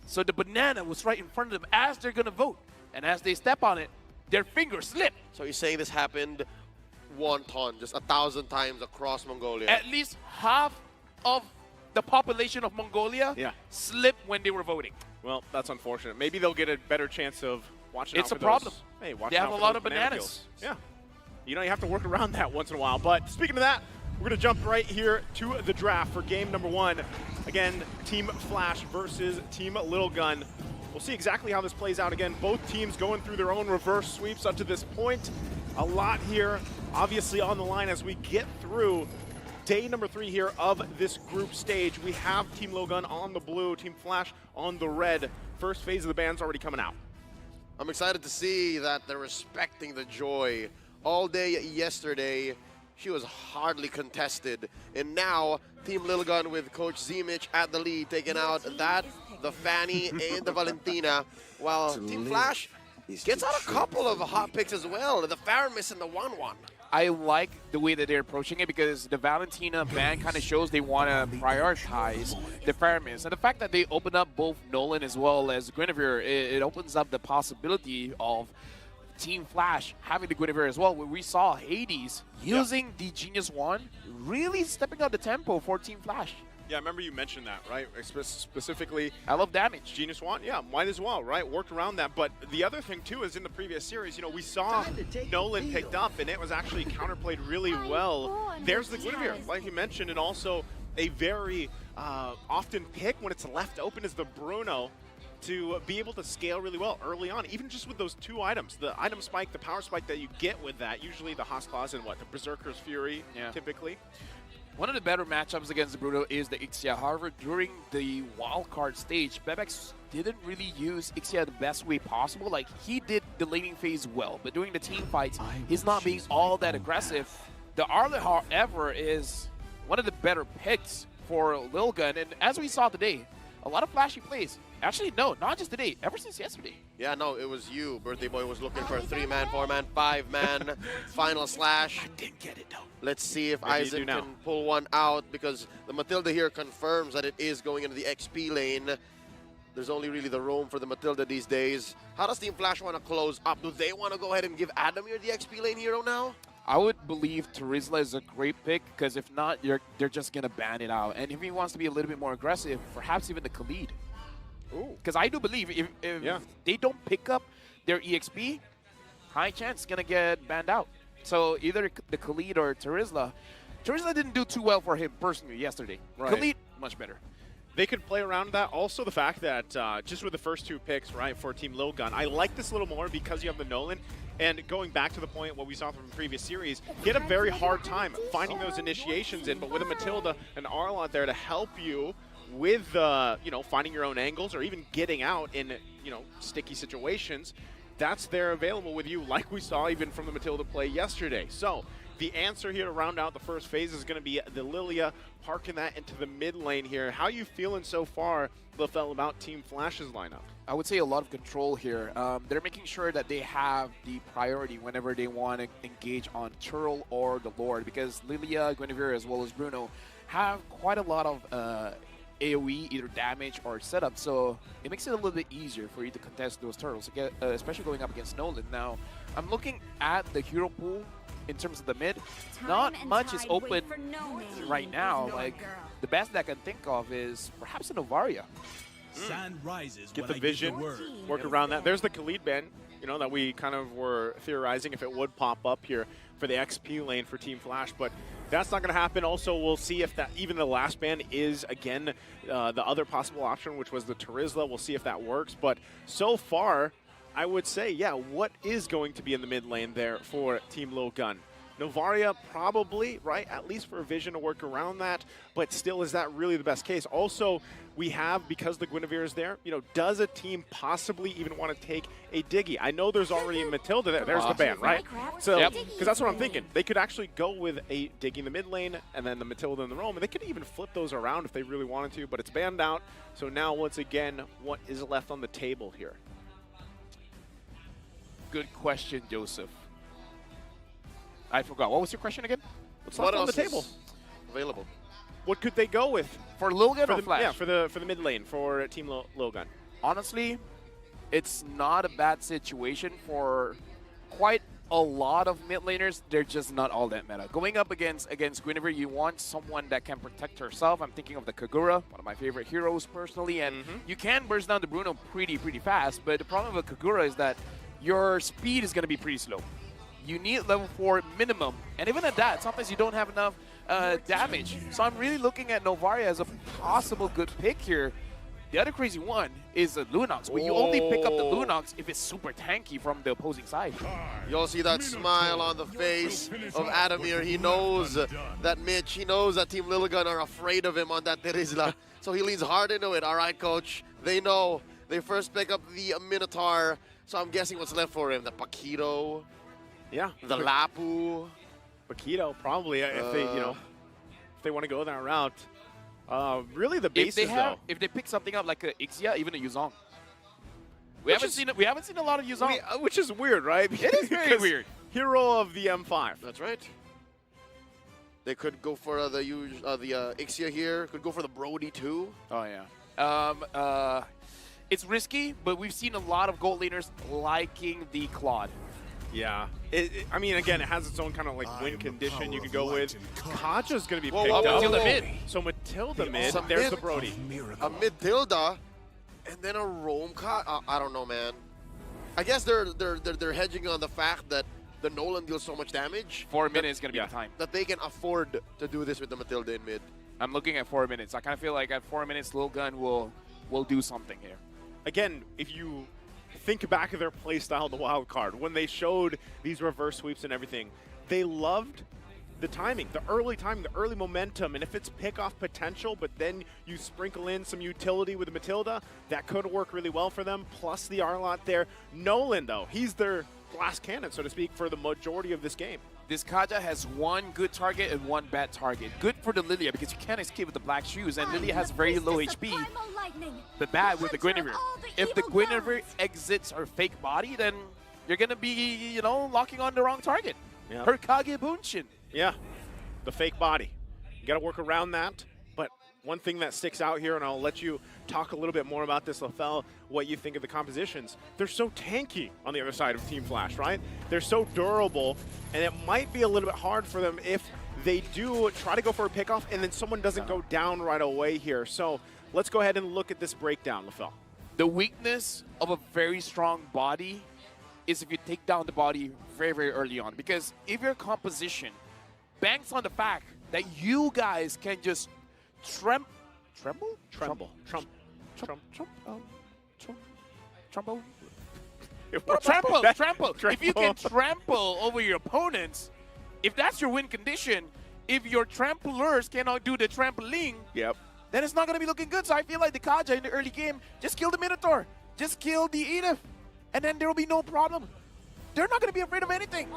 So the banana was right in front of them as they're going to vote. And as they step on it, their fingers slip. So you're saying this happened one ton, just 1,000 times across Mongolia? At least half of the population of Mongolia slipped when they were voting. Well, that's unfortunate. Maybe they'll get a better chance of watching out It's for a problem. Those, hey, watching They have out a for lot those of banana bananas. kills. Yeah. You know, you have to work around that once in a while. But speaking of that, we're going to jump right here to the draft for game number 1. Again, Team Flash versus Team Lil Gun. We'll see exactly how this plays out. Again, both teams going through their own reverse sweeps up to this point. A lot here, obviously, on the line as we get through day number 3 here of this group stage. We have Team Lil Gun on the blue, Team Flash on the red. First phase of the band's already coming out. I'm excited to see that they're respecting the joy. All day yesterday, she was hardly contested. And now, Team Lil Gun with Coach Zimich at the lead, taking out that, the Fanny, and the Valentina. While Team Flash gets out a couple of hot picks as well. The Faramis and the 1-1. I like the way that they're approaching it because the Valentina ban kind of shows they want to prioritize the Faramis. And the fact that they open up both Nolan as well as Guinevere, it opens up the possibility of Team Flash having the Guinevere as well. Where we saw Hades using the Genius Wand, really stepping up the tempo for Team Flash. Yeah, I remember you mentioned that, right? Specifically, I love damage. Genius Wand, yeah, might as well, right? Worked around that. But the other thing, too, is in the previous series, you know, we saw Nolan picked up, and it was actually counterplayed really well. There's the Guinevere, like you mentioned, and also a very often pick when it's left open is the Bruno to be able to scale really well early on, even just with those 2 items. The item spike, the power spike that you get with that, usually the Haas and what, the Berserker's Fury, typically. One of the better matchups against Bruno is the Ixia. However, during the wildcard stage, Bebex didn't really use Ixia the best way possible. Like, he did the laning phase well, but during the team fights, he's not being all that aggressive. The Arlet, however, is one of the better picks for Lil Gun, and as we saw today, a lot of flashy plays. Actually, no, not just today. Ever since yesterday. Yeah, no, it was you. Birthday Boy was looking for a 3-man, 4-man, 5-man final slash. I didn't get it, though. Let's see if Aizen can pull one out, because the Matilda here confirms that it is going into the XP lane. There's only really the roam for the Matilda these days. How does Team Flash want to close up? Do they want to go ahead and give Adamir the XP lane hero now? I would believe Terizla is a great pick, because if not, they're just going to ban it out. And if he wants to be a little bit more aggressive, perhaps even the Khalid. Because I do believe if they don't pick up their EXP, high chance it's going to get banned out. So either the Khalid or Terizla. Terizla didn't do too well for him personally yesterday. Right. Khalid, much better. They could play around that. Also, the fact that just with the first 2 picks, right, for Team Lilgun, I like this a little more because you have the Nolan. And going back to the point, what we saw from the previous series, he had a very hard time finding those initiations in. But with a Matilda and Arlott there to help you with, finding your own angles or even getting out in, sticky situations, that's there available with you, like we saw even from the Matilda play yesterday. So the answer here to round out the first phase is going to be the Lilia parking that into the mid lane here. How you feeling so far, Lefel, about Team Flash's lineup? I would say a lot of control here. They're making sure that they have the priority whenever they want to engage on Churl or the Lord, because Lilia, Guinevere, as well as Bruno have quite a lot of AoE, either damage or setup, so it makes it a little bit easier for you to contest those turtles, especially going up against Nolan. Now, I'm looking at the hero pool in terms of the mid. Not much is open right now. Like, the best that I can think of is perhaps a Novaria. Sand rises. Get the vision, work around that. There's the Khalid ban, that we kind of were theorizing if it would pop up here for the XP lane for Team Flash, but that's not going to happen. Also, we'll see if that even the last ban is, again, the other possible option, which was the Terizla. We'll see if that works, but so far, I would say, yeah, what is going to be in the mid lane there for Team Lilgun? Novaria probably, right, at least for a vision to work around that, but still, is that really the best case? Also, we have, because the Guinevere is there, does a team possibly even want to take a Diggy? I know there's already a Matilda there. There's the ban, right? So, because that's what I'm thinking. They could actually go with a Diggy in the mid lane and then the Matilda in the roam, and they could even flip those around if they really wanted to, but it's banned out. So now, once again, what is left on the table here? Good question, Joseph. I forgot. What was your question again? What's left on the table? Available. What could they go with? For Lilgun or Flash? Yeah, for the mid lane, for Team Lilgun. Honestly, it's not a bad situation for quite a lot of mid laners. They're just not all that meta. Going up against Guinevere, you want someone that can protect herself. I'm thinking of the Kagura, one of my favorite heroes personally, and you can burst down the Bruno pretty fast, but the problem with Kagura is that your speed is going to be pretty slow. You need level 4 minimum, and even at that, sometimes you don't have enough damage. So I'm really looking at Novaria as a possible good pick here. The other crazy one is the Lunox, but you only pick up the Lunox if it's super tanky from the opposing side. You'll see that smile on the face of Adamir. He knows that Mitch, he knows that Team Lilgun are afraid of him on that Terizla. So he leans hard into it. All right, coach. They know. They first pick up the Minotaur. So I'm guessing what's left for him. The Paquito. Yeah. The Lapu. Paquito, probably, if they want to go that route. Really, the bases, though. If they pick something up like a Ixia, even a Yuzong. We haven't seen a lot of Yuzong. Which is weird, right? It is very weird. Hero of the M5. That's right. They could go for the Ixia here. Could go for the Brody, too. Oh, yeah. It's risky, but we've seen a lot of gold laners liking the Claude. Yeah. I mean, again, it has its own kind of like win condition you can go with. Kacha's going to be picked up. Matilda mid. So Matilda mid, there's the Brody. A Matilda, and then a Roam I don't know, man. I guess they're hedging on the fact that the Nolan deals so much damage. 4 minutes is going to be the time. That they can afford to do this with the Matilda in mid. I'm looking at 4 minutes. I kind of feel like at 4 minutes, Lilgun will do something here. Again, if you think back of their playstyle, the wild card, when they showed these reverse sweeps and everything, they loved the timing, the early momentum, and if it's pick-off potential, but then you sprinkle in some utility with the Matilda, that could work really well for them, plus the Arlott there. Nolan, though, he's their glass cannon, so to speak, for the majority of this game. This Kaja has one good target and one bad target. Good for the Lilia because you can't escape with the black shoes, and Lilia has very low HP. But bad with the Guinevere. If the Guinevere exits her fake body, then you're gonna be, you know, locking on the wrong target. Yeah. Her Kage Bunshin. Yeah, the fake body. You got to work around that. But one thing that sticks out here, and I'll let you talk a little bit more about this, Lafell, what you think of the compositions. They're so tanky on the other side of Team Flash, right? They're so durable, and it might be a little bit hard for them if they do try to go for a pickoff and then someone doesn't go down right away here. So let's go ahead and look at this breakdown, Lafell. The weakness of a very strong body is if you take down the body very, very early on. Because if your composition banks on the fact that you guys can just tremble. If you can trample over your opponents, if that's your win condition, if your tramplers cannot do the trampoline, then it's not going to be looking good. So I feel like the Kaja in the early game, just kill the Minotaur, just kill the Edith, and then there will be no problem. They're not going to be afraid of anything.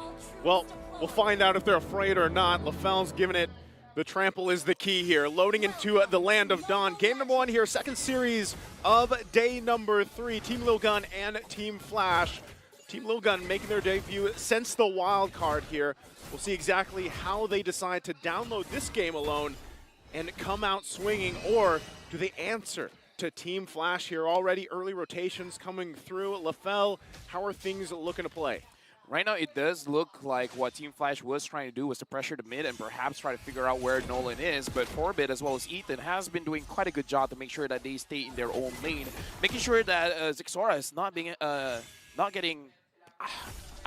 Well, we'll find out if they're afraid or not. Lafell's giving it. The trample is the key here. Loading into the land of Dawn. Game number 1 here, second series of day number 3. Team Lil Gun and Team Flash. Team Lil Gun making their debut since the wild card here. We'll see exactly how they decide to download this game alone and come out swinging, or do they answer to Team Flash here? Already early rotations coming through. Lafell, how are things looking to play? Right now, it does look like what Team Flash was trying to do was to pressure the mid and perhaps try to figure out where Nolan is. But Forbit, as well as Ethan, has been doing quite a good job to make sure that they stay in their own lane, making sure that Zixora is not getting, I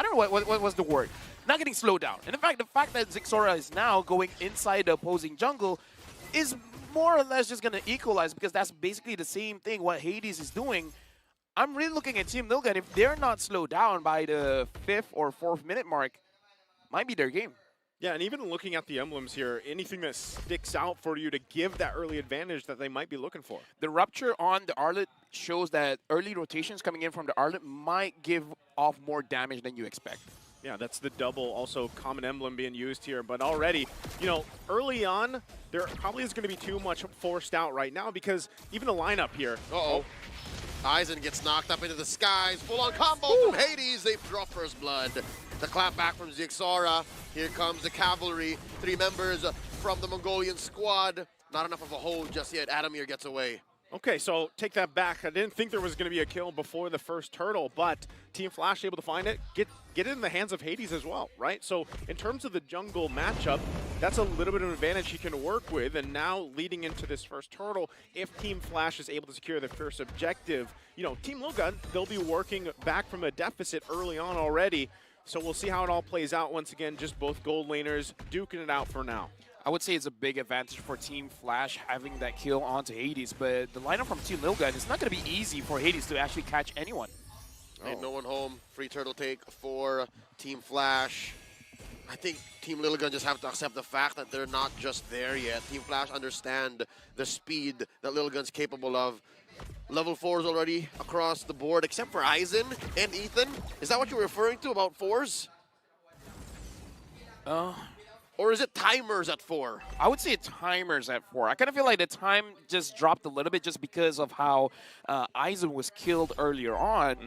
don't know what was the word, not getting slowed down. And in fact, the fact that Zixora is now going inside the opposing jungle is more or less just going to equalize, because that's basically the same thing what Hades is doing. I'm really looking at Team Lil Gun. If they're not slowed down by the 5th or 4th minute mark, might be their game. Yeah, and even looking at the emblems here, anything that sticks out for you to give that early advantage that they might be looking for? The Rupture on the Arlet shows that early rotations coming in from the Arlet might give off more damage than you expect. Yeah, that's the double, also common emblem being used here. But already, you know, early on, there probably is going to be too much forced out right now, because even the lineup here. Uh-oh. Aizen gets knocked up into the skies. Full-on combo from Hades. They draw first blood. The clap back from Zixora. Here comes the cavalry. 3 members from the Mongolian squad. Not enough of a hold just yet. Adamir gets away. Okay, so take that back. I didn't think there was going to be a kill before the first turtle, but Team Flash able to find it, get it in the hands of Hades as well, right? So in terms of the jungle matchup, that's a little bit of an advantage he can work with. And now leading into this first turtle, if Team Flash is able to secure the first objective, you know, Team Lil Gun, they'll be working back from a deficit early on already. So we'll see how it all plays out. Once again, just both gold laners duking it out for now. I would say it's a big advantage for Team Flash having that kill onto Hades, but the lineup from Team Lil Gun, it's not going to be easy for Hades to actually catch anyone. Right, no one home. Free turtle take for Team Flash. I think Team Lil Gun just have to accept the fact that they're not just there yet. Team Flash understand the speed that Lil Gun's capable of. Level 4s already across the board, except for Aizen and Ethan. Is that what you're referring to about 4s? Or is it timers at 4? I would say timers at 4. I kind of feel like the time just dropped a little bit just because of how Aizen was killed earlier on.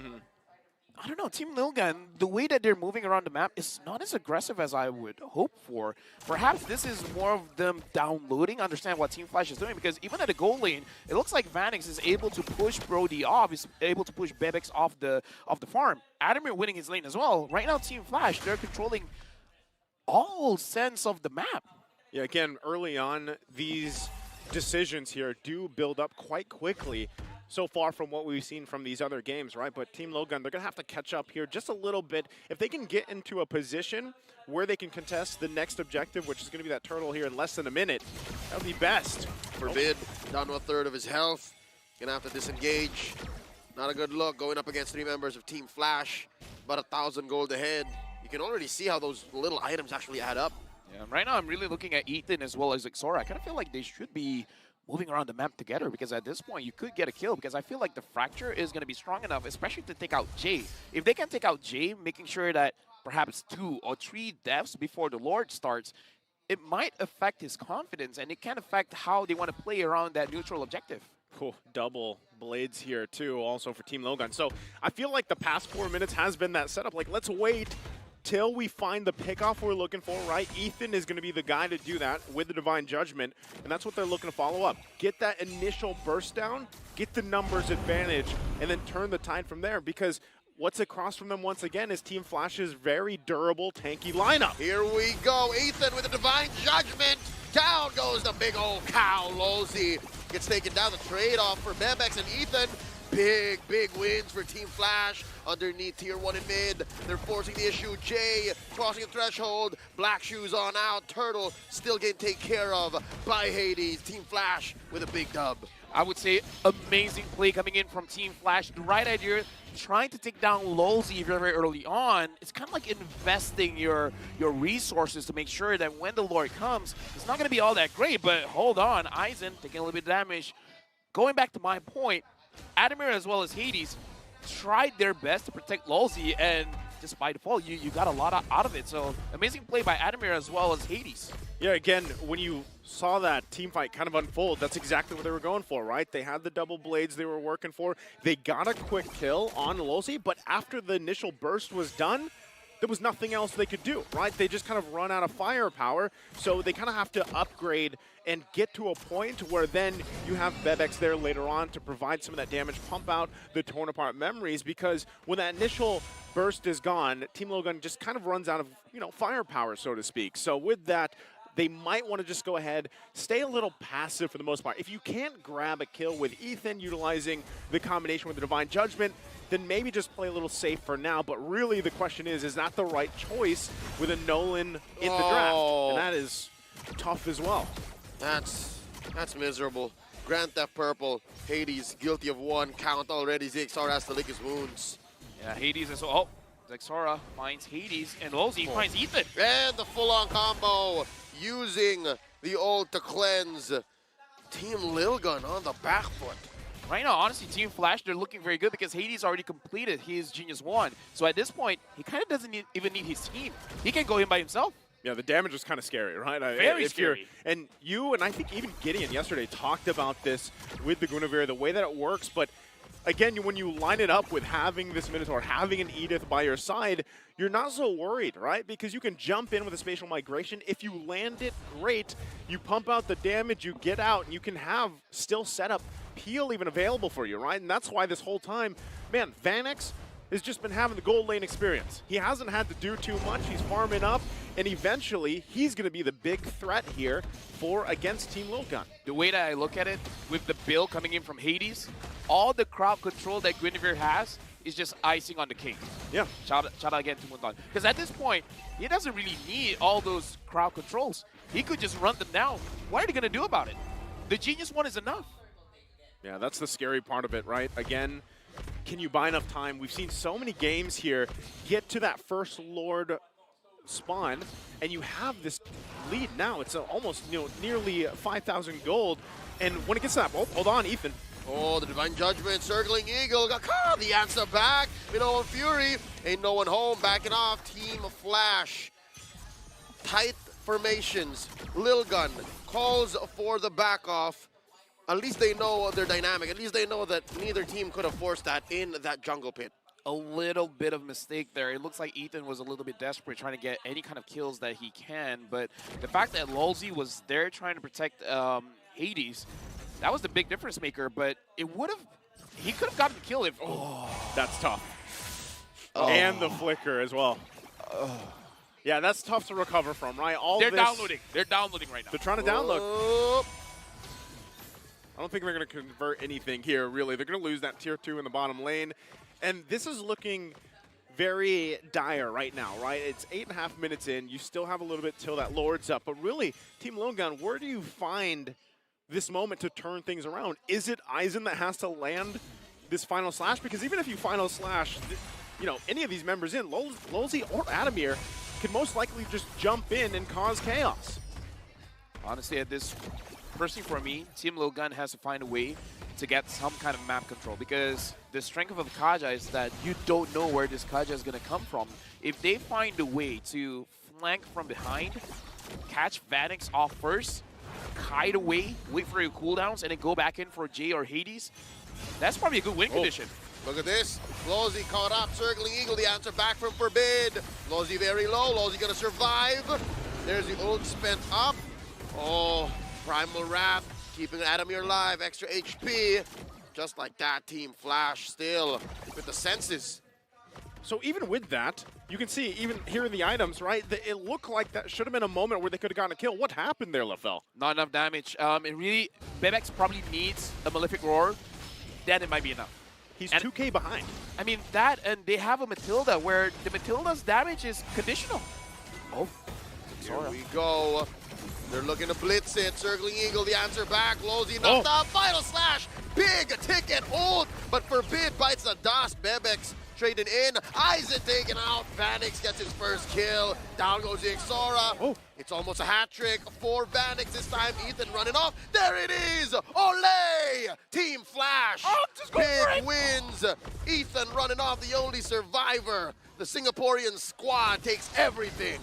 I don't know, Team Lil Gun, the way that they're moving around the map is not as aggressive as I would hope for. Perhaps this is more of them downloading, understand what Team Flash is doing, because even at the goal lane, it looks like Vanix is able to push Brody off, is able to push Bebex off the farm. Adamir winning his lane as well. Right now, Team Flash, they're controlling all sense of the map. Yeah, again, early on, these decisions here do build up quite quickly so far from what we've seen from these other games, right? But Team Lil Gun, they're going to have to catch up here just a little bit. If they can get into a position where they can contest the next objective, which is going to be that turtle here in less than a minute, that would be best. Forbid, down to a third of his health. Going to have to disengage. Not a good look going up against 3 members of Team Flash. About 1,000 gold ahead. You can already see how those little items actually add up. Yeah, right now I'm really looking at Ethan as well as Zixora. I kind of feel like they should be moving around the map together, because at this point you could get a kill, because I feel like the Fracture is going to be strong enough, especially to take out Jay. If they can take out Jay, making sure that perhaps 2 or 3 deaths before the Lord starts, it might affect his confidence, and it can affect how they want to play around that neutral objective. Cool. Double blades here, too, also for Team Logan. So I feel like the past 4 minutes has been that setup. Like, let's wait till we find the pickoff we're looking for, right? Ethan is going to be the guy to do that with the Divine Judgment, and that's what they're looking to follow up. Get that initial burst down, get the numbers advantage, and then turn the tide from there, because what's across from them once again is Team Flash's very durable, tanky lineup. Here we go. Ethan with the Divine Judgment. Down goes the big old cow. Lozy gets taken down. The trade-off for Bebex and Ethan. Big, big wins for Team Flash underneath Tier 1 in mid. They're forcing the issue. Jay crossing the threshold. Black Shoes on out. Turtle still getting taken care of by Hades. Team Flash with a big dub. I would say amazing play coming in from Team Flash. The right idea, trying to take down Lolzy very, very early on. It's kind of like investing your resources to make sure that when the Lord comes, it's not going to be all that great. But hold on, Aizen taking a little bit of damage. Going back to my point, Adamir as well as Hades tried their best to protect Lolzy, and just by default, you got a lot out of it. So amazing play by Adamir as well as Hades. Yeah, again, when you saw that team fight kind of unfold, that's exactly what they were going for, right? They had the double blades they were working for. They got a quick kill on Lolzy, but after the initial burst was done, there was nothing else they could do, right? They just kind of run out of firepower, so they kind of have to upgrade and get to a point where then you have Bebex there later on to provide some of that damage, pump out the torn apart memories, because when that initial burst is gone, Team Logan just kind of runs out of, firepower, so to speak. So with that, they might want to just go ahead, stay a little passive for the most part. If you can't grab a kill with Ethan utilizing the combination with the Divine Judgment, then maybe just play a little safe for now. But really the question is that the right choice with a Nolan in the draft? And that is tough as well. That's miserable. Grand Theft Purple, Hades guilty of 1 count already. Zixar has to lick his wounds. Yeah, Hades as well. Oh, Zexora finds Hades, and Lolzy finds Ethan. And the full-on combo using the ult to cleanse. Team Lilgun on the back foot. Right now, honestly, Team Flash, they're looking very good because Hades already completed his Genius 1. So at this point, he kind of doesn't even need his team. He can go in by himself. Yeah, the damage was kind of scary, right? Very scary. And you, and I think even Gideon yesterday talked about this with the Guinevere, the way that it works. But again, when you line it up with having this Minotaur, having an Edith by your side, you're not so worried, right? Because you can jump in with a spatial migration. If you land it, great. You pump out the damage, you get out, and you can have still set up peel even available for you, right? And that's why this whole time, man, Vanex has just been having the gold lane experience. He hasn't had to do too much. He's farming up, and eventually he's going to be the big threat here for against Team Lilgun. The way that I look at it, with the build coming in from Hades, all the crowd control that Guinevere has is just icing on the cake. Yeah. Shout out again to Mundan. Because at this point, he doesn't really need all those crowd controls. He could just run them down. What are they going to do about it? The Genius 1 is enough. Yeah, that's the scary part of it, right? Again, can you buy enough time? We've seen so many games here get to that first Lord spawn, and you have this lead now. It's almost nearly 5,000 gold, and when it gets to that, oh, hold on, Ethan. Oh, the Divine Judgment, circling Eagle, got the answer back. Minnow and Fury, ain't no one home, backing off. Team Flash, tight formations. Lilgun calls for the back off. At least they know their dynamic. At least they know that neither team could have forced that in that jungle pit. A little bit of mistake there. It looks like Ethan was a little bit desperate trying to get any kind of kills that he can, but the fact that Lolzy was there trying to protect Hades, that was the big difference maker, but he could have gotten the kill if... Oh, that's tough. Oh. And the flicker as well. Oh. Yeah, that's tough to recover from, right? They're downloading. They're downloading right now. They're trying to download. I don't think they're going to convert anything here, really. They're going to lose that tier 2 in the bottom lane. And this is looking very dire right now, right? It's 8.5 minutes in. You still have a little bit till that Lord's up. But really, Team Lilgun, where do you find this moment to turn things around? Is it Aizen that has to land this final slash? Because even if you final slash, any of these members in, Lolzy or Adamir can most likely just jump in and cause chaos. Honestly, at this personally for me, Team Logan has to find a way to get some kind of map control, because the strength of the Kaja is that you don't know where this Kaja is going to come from. If they find a way to flank from behind, catch Vanix off first, hide away, wait for your cooldowns, and then go back in for Jay or Hades, that's probably a good win condition. Look at this. Lozy caught up, circling Eagle, the answer back from Forbid. Lozy very low, Lozy gonna survive. There's the ult spent up. Oh, Primal Wrath, keeping Adamir alive, extra HP. Just like that, Team Flash still with the senses. So even with that, you can see, even here in the items, right, it looked like that should have been a moment where they could have gotten a kill. What happened there, LaFell? Not enough damage. It really, Bebex probably needs a Malefic Roar, then it might be enough. He's 2K behind. I mean, that, and they have a Matilda where the Matilda's damage is conditional. Oh, here we go. They're looking to blitz it. Circling Eagle, the answer back. Lozy knocked out. Final slash. Big ticket ult, but Forbid bites the dust. Bebex trading in. Isaac taken out. Vanix gets his first kill. Down goes the Ixora. It's almost a hat trick for Vanix this time. Ethan running off. There it is. Ole! Team Flash. Big wins. Ethan running off, the only survivor. The Singaporean squad takes everything.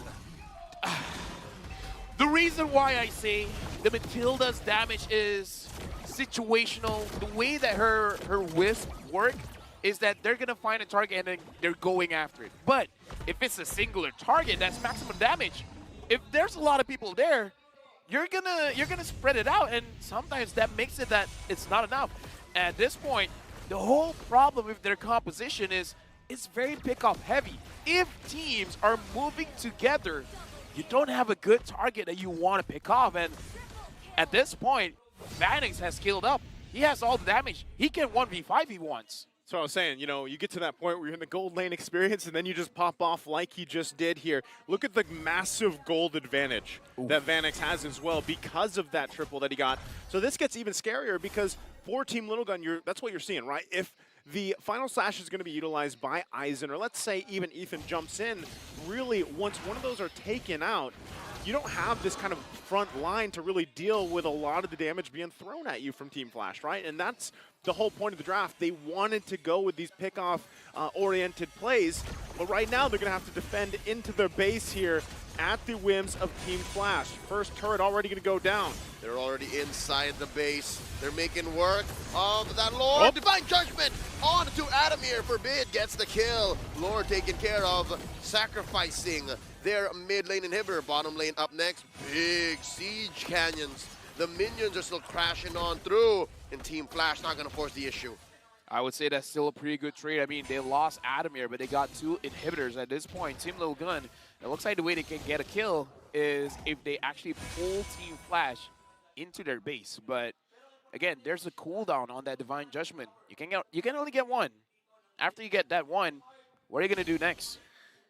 The reason why I say the Matilda's damage is situational, the way that her wisp work is that they're gonna find a target and then they're going after it. But if it's a singular target, that's maximum damage. If there's a lot of people there, you're gonna spread it out, and sometimes that makes it that it's not enough. At this point, the whole problem with their composition is it's very pick-off heavy. If teams are moving together, you don't have a good target that you want to pick off, and at this point, Vanix has skilled up. He has all the damage. He can 1v5 if he wants. So I was saying, you know, you get to that point where you're in the gold lane experience and then you just pop off like he just did here. Look at the massive gold advantage that Vanix has as well because of that triple that he got. So this gets even scarier because for Team Little Gun, that's what you're seeing, right? If the final slash is going to be utilized by Aizen, or let's say even Ethan jumps in, really once one of those are taken out, you don't have this kind of front line to really deal with a lot of the damage being thrown at you from Team Flash, right? And that's the whole point of the draft. They wanted to go with these pick-off oriented plays, but right now they're going to have to defend into their base here at the whims of Team Flash. First turret already going to go down. They're already inside the base. They're making work of that Lord. Divine Judgment on to Adamir. Forbid gets the kill. Lord taken care of, sacrificing their mid lane inhibitor. Bottom lane up next. Big siege canyons. The minions are still crashing on through, and Team Flash not going to force the issue. I would say that's still a pretty good trade. I mean, they lost Adamir, but they got 2 inhibitors at this point. Team Little Gun, it looks like the way they can get a kill is if they actually pull Team Flash into their base. But again, there's a cooldown on that Divine Judgment. You can only get one. After you get that one, what are you going to do next?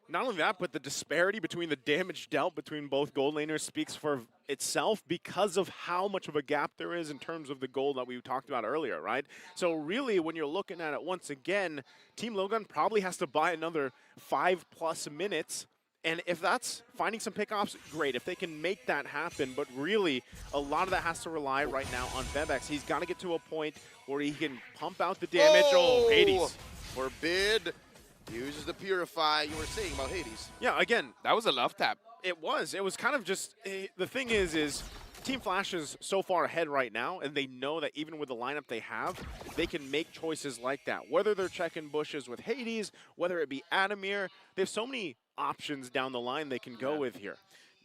Not only that, but the disparity between the damage dealt between both gold laners speaks for itself because of how much of a gap there is in terms of the gold that we talked about earlier, right? So really, when you're looking at it once again, Team Logan probably has to buy another 5+ minutes. And if that's finding some pickoffs, great. If they can make that happen, but really, a lot of that has to rely right now on Bebex. He's got to get to a point where he can pump out the damage. Oh, Hades. Forbid uses the Purify. You were saying about Hades. Yeah, again. That was a love tap. It was. It was kind of just, the thing is Team Flash is so far ahead right now, and they know that even with the lineup they have, they can make choices like that. Whether they're checking bushes with Hades, whether it be Adamir, they have so many options down the line they can go with here.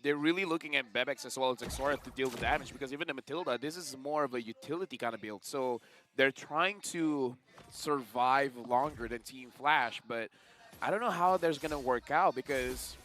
They're really looking at Bebex as well as Ixora to deal with damage, because even the Matilda, this is more of a utility kind of build. So they're trying to survive longer than Team Flash, but I don't know how there's going to work out because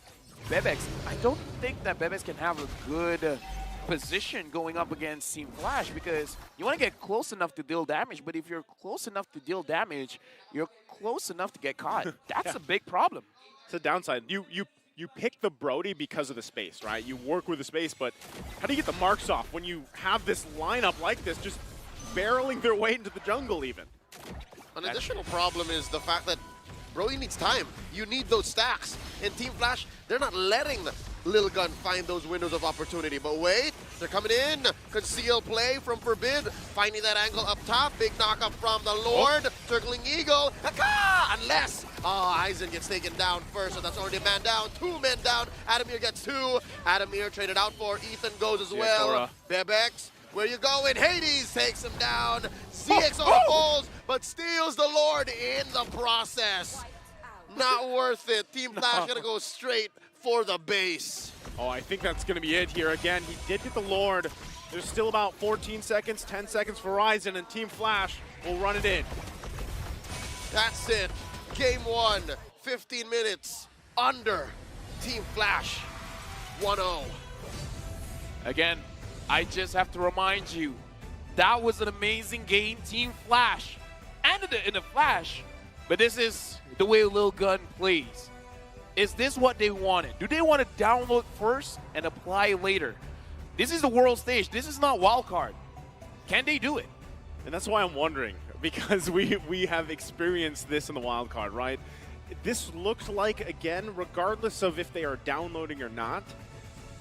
Bebex, I don't think that Bebex can have a good position going up against Team Flash, because you want to get close enough to deal damage, but if you're close enough to deal damage, you're close enough to get caught. That's a big problem. It's a downside. You pick the Brody because of the space, right? You work with the space, but how do you get the marks off when you have this lineup like this just barreling their way into the jungle even? An additional problem is the fact that bro, he needs time. You need those stacks. And Team Flash, they're not letting Lil Gun find those windows of opportunity. But wait, they're coming in. Conceal play from Forbid. Finding that angle up top. Big knockup from the Lord. Circling Eagle. Haka! Unless Eisen gets taken down first. So that's already a man down. 2 men down. Adamir gets 2. Adamir traded out for. Ethan goes as well. Bebex, where you going? Hades takes him down. ZXO falls, but steals the Lord in the process. Not worth it. Team Flash gonna go straight for the base. Oh, I think that's gonna be it here. Again, he did get the Lord. There's still about 14 seconds, 10 seconds for Ryzen, and Team Flash will run it in. That's it. Game 1, 15 minutes under. Team Flash, 1-0. Again, I just have to remind you, that was an amazing game. Team Flash ended it in a flash, but this is the way Lil Gun plays. Is this what they wanted? Do they want to download first and apply later? This is the world stage. This is not wildcard. Can they do it? And that's why I'm wondering, because we have experienced this in the wild card, right? This looks like, again, regardless of if they are downloading or not,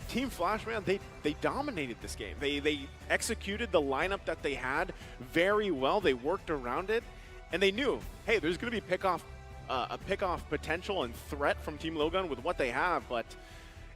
Team Flash, man, they dominated this game. They executed the lineup that they had very well. They worked around it, and they knew, hey, there's going to be a pick-off potential and threat from Team Logan with what they have, but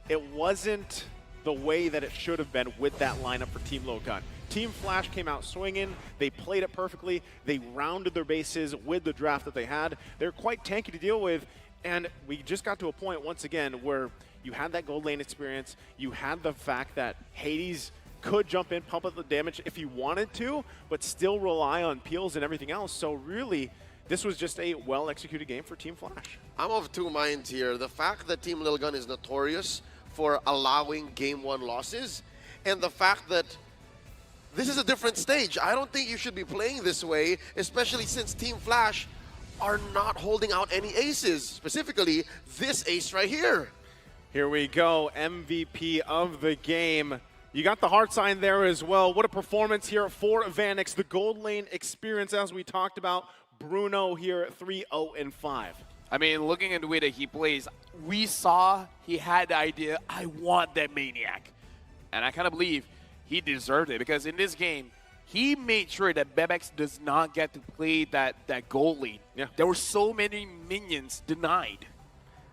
it wasn't the way that it should have been with that lineup for Team Logan. Team Flash came out swinging. They played it perfectly. They rounded their bases with the draft that they had. They're quite tanky to deal with, and we just got to a point once again where you had that gold lane experience. You had the fact that Hades could jump in, pump up the damage if he wanted to, but still rely on peels and everything else. So really, this was just a well-executed game for Team Flash. I'm of 2 minds here. The fact that Team Lil Gun is notorious for allowing Game 1 losses, and the fact that this is a different stage. I don't think you should be playing this way, especially since Team Flash are not holding out any aces, specifically this ace right here. Here we go, MVP of the game. You got the heart sign there as well. What a performance here for Vanix. The gold lane experience, as we talked about. Bruno here at 3-0-5. I mean, looking at the way that he plays, we saw he had the idea, I want that Maniac. And I kind of believe he deserved it, because in this game, he made sure that Bebex does not get to play that gold lane. Yeah. There were so many minions denied.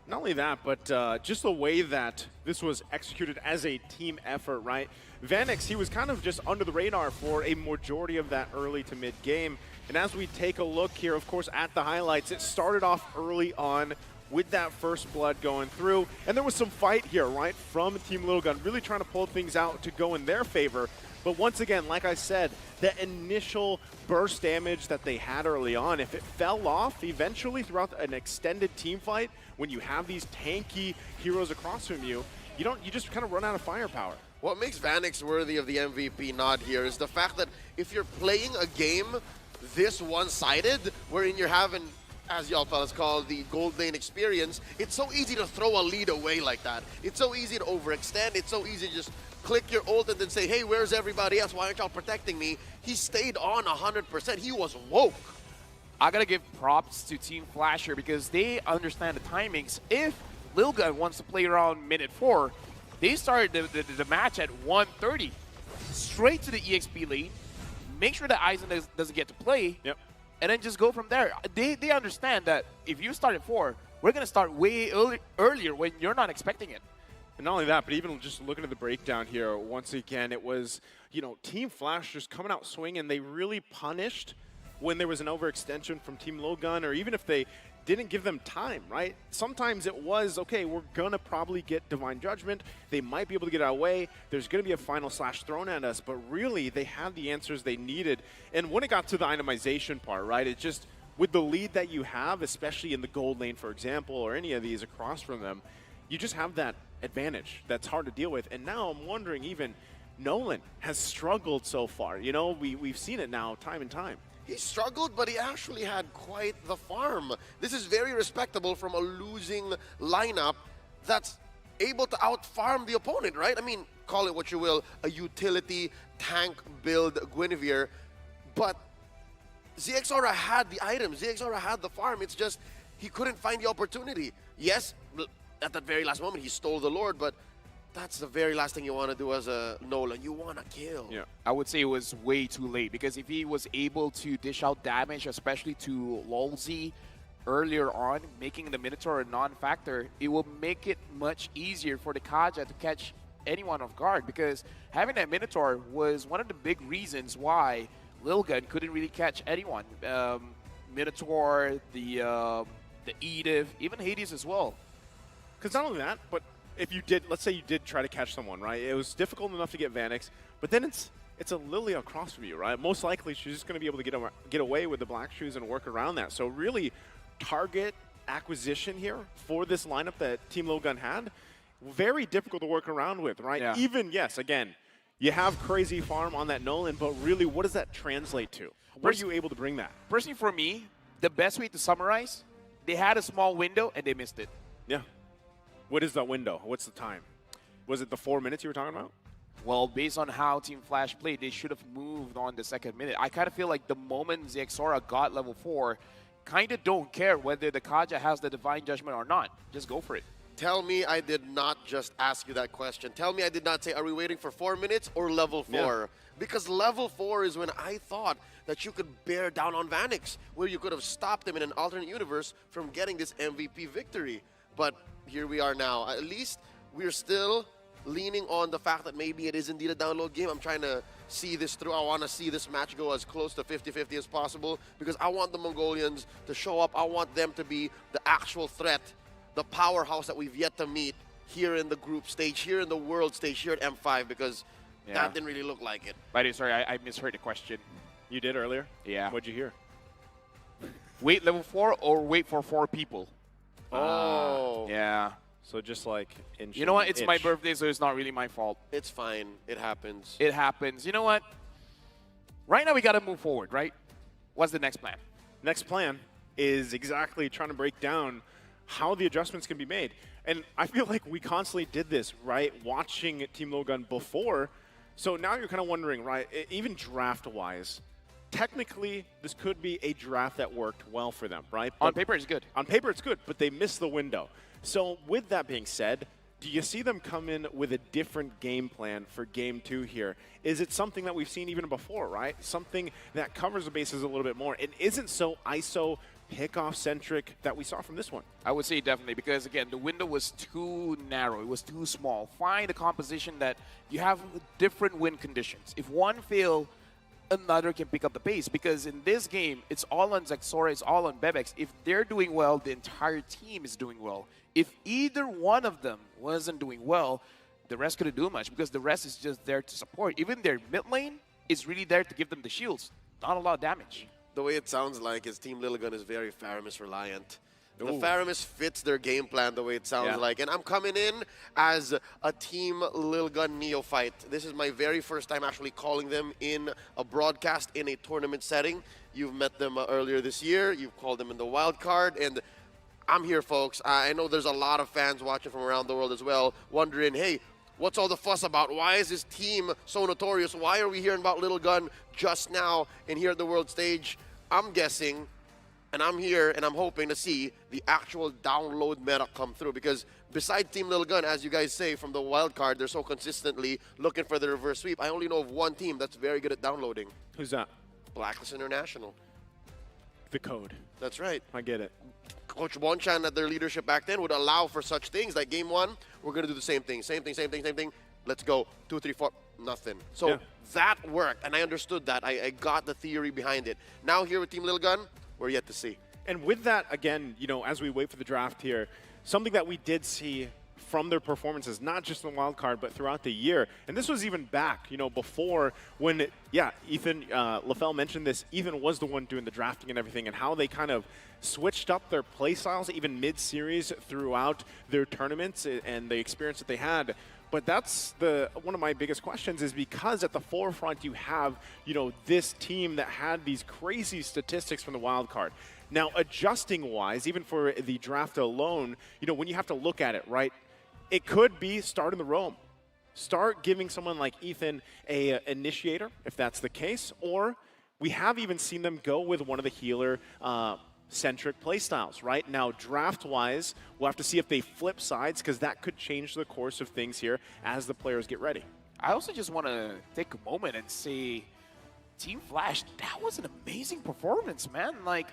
Not only that, but just the way that this was executed as a team effort, right? Vanix, he was kind of just under the radar for a majority of that early to mid game. And as we take a look here, of course, at the highlights, it started off early on with that first blood going through. And there was some fight here, right, from Team Little Gun, really trying to pull things out to go in their favor. But once again, like I said, the initial burst damage that they had early on, if it fell off eventually throughout an extended team fight, when you have these tanky heroes across from you, you just kind of run out of firepower. What makes Vanix worthy of the MVP nod here is the fact that if you're playing a game this one-sided, wherein you're having, as y'all fellas call, the gold lane experience, it's so easy to throw a lead away like that. It's so easy to overextend. It's so easy to just click your ult and then say, hey, where's everybody else? Why aren't y'all protecting me? He stayed on 100%. He was woke. I gotta give props to Team Flasher because they understand the timings. If Lil Gun wants to play around minute 4, they started the match at 1:30. Straight to the EXP lane, make sure that Eisen doesn't get to play, and then just go from there. They understand that if you start at 4, we're gonna start way earlier when you're not expecting it. And not only that, but even just looking at the breakdown here, once again, it was, Team Flash just coming out swinging. They really punished when there was an overextension from Team Logan, or even if they didn't give them time, right? Sometimes it was, okay, we're gonna probably get Divine Judgment. They might be able to get our way. There's gonna be a final slash thrown at us, but really they had the answers they needed. And when it got to the itemization part, right, it just, with the lead that you have, especially in the gold lane, for example, or any of these across from them, you just have that advantage that's hard to deal with. And now I'm wondering, even Nolan has struggled so far. We've seen it now time and time. He struggled, but he actually had quite the farm. This is very respectable from a losing lineup that's able to out-farm the opponent, right? I mean, call it what you will, a utility tank build Guinevere, but ZXaura had the items, ZXaura had the farm. It's just he couldn't find the opportunity. Yes, at that very last moment, he stole the Lord, but that's the very last thing you want to do as a Nolan. You want to kill. Yeah, I would say it was way too late, because if he was able to dish out damage, especially to Lolzy earlier on, making the Minotaur a non-factor, it will make it much easier for the Kaja to catch anyone off guard, because having that Minotaur was one of the big reasons why Lil Gun couldn't really catch anyone. Minotaur, the Edith, even Hades as well. Because not only that, but if you did, let's say you did try to catch someone, right? It was difficult enough to get Vanix, but then it's a Lily across from you, right? Most likely she's just going to be able to get away with the Black Shoes and work around that. So really, target acquisition here for this lineup that Team Lilgun had, very difficult to work around with, right? Yeah. Even, yes, again, you have crazy farm on that Nolan, but really, what does that translate to? Where are you able to bring that? Personally, for me, the best way to summarize, they had a small window and they missed it. Yeah. What is that window? What's the time? Was it the 4 minutes you were talking about? Well, based on how Team Flash played, they should have moved on the second minute. I kind of feel like the moment Zexora got level 4, kind of don't care whether the Kaja has the Divine Judgment or not. Just go for it. Tell me I did not just ask you that question. Tell me I did not say, are we waiting for 4 minutes or level 4? Yeah. Because level 4 is when I thought that you could bear down on Vanix, where you could have stopped him in an alternate universe from getting this MVP victory. But here we are now. At least we're still leaning on the fact that maybe it is indeed a download game. I'm trying to see this through. I want to see this match go as close to 50-50 as possible, because I want the Mongolians to show up. I want them to be the actual threat, the powerhouse that we've yet to meet here in the group stage, here in the world stage, here at M5, because that didn't really look like it. By the way, sorry, I misheard the question. You did earlier? Yeah. What'd you hear? Wait level 4 or wait for 4 people? Oh. Yeah. So just like inch. You know what? It's my birthday, so it's not really my fault. It's fine. It happens. It happens. You know what? Right now we got to move forward, right? What's the next plan? Next plan is exactly trying to break down how the adjustments can be made. And I feel like we constantly did this, right? Watching Team Lilgun before. So now you're kind of wondering, right? Even draft-wise, technically this could be a draft that worked well for them, right? On paper, it's good. On paper, it's good, but they missed the window. So with that being said, do you see them come in with a different game plan for Game 2 here? Is it something that we've seen even before, right? Something that covers the bases a little bit more and isn't so ISO pick-off-centric that we saw from this one? I would say definitely, because, again, the window was too narrow. It was too small. Find a composition that you have different win conditions. If one fail, another can pick up the pace, because in this game, it's all on Zexora, it's all on Bebex. If they're doing well, the entire team is doing well. If either one of them wasn't doing well, the rest couldn't do much, because the rest is just there to support. Even their mid lane is really there to give them the shields. Not a lot of damage. The way it sounds like is Team Lilgun is very Faramis reliant. The Faramis fits their game plan the way it sounds like. And I'm coming in as a Team Lilgun neophyte. This is my very first time actually calling them in a broadcast in a tournament setting. You've met them earlier this year. You've called them in the wild card. And I'm here, folks. I know there's a lot of fans watching from around the world as well, wondering, hey, what's all the fuss about? Why is this team so notorious? Why are we hearing about Lilgun just now and here at the world stage? I'm guessing, and I'm here, and I'm hoping to see the actual download meta come through, because besides Team Lilgun, as you guys say, from the wild card, they're so consistently looking for the reverse sweep. I only know of one team that's very good at downloading. Who's that? Blacklist International. The code. That's right. I get it. Coach Bonchan at their leadership back then would allow for such things. Like game 1, we're going to do the same thing. Same thing. Let's go. 2, 3, 4, nothing. So that worked, and I understood that. I got the theory behind it. Now here with Team Lilgun, we're yet to see. And with that, again, you know, as we wait for the draft here, something that we did see from their performances, not just in the wild card, but throughout the year. And this was even back, you know, before when, Ethan, LaFell mentioned this, Ethan was the one doing the drafting and everything, and how they kind of switched up their play styles, even mid-series throughout their tournaments and the experience that they had. But that's one of my biggest questions, is because at the forefront you have, you know, this team that had these crazy statistics from the wild card. Now, adjusting-wise, even for the draft alone, you know, when you have to look at it, right, it could be start in the roam. Start giving someone like Ethan a initiator, if that's the case, or we have even seen them go with one of the healer centric playstyles, right? Now, draft-wise, we'll have to see if they flip sides, because that could change the course of things here as the players get ready. I also just want to take a moment and say, Team Flash, that was an amazing performance, man. Like,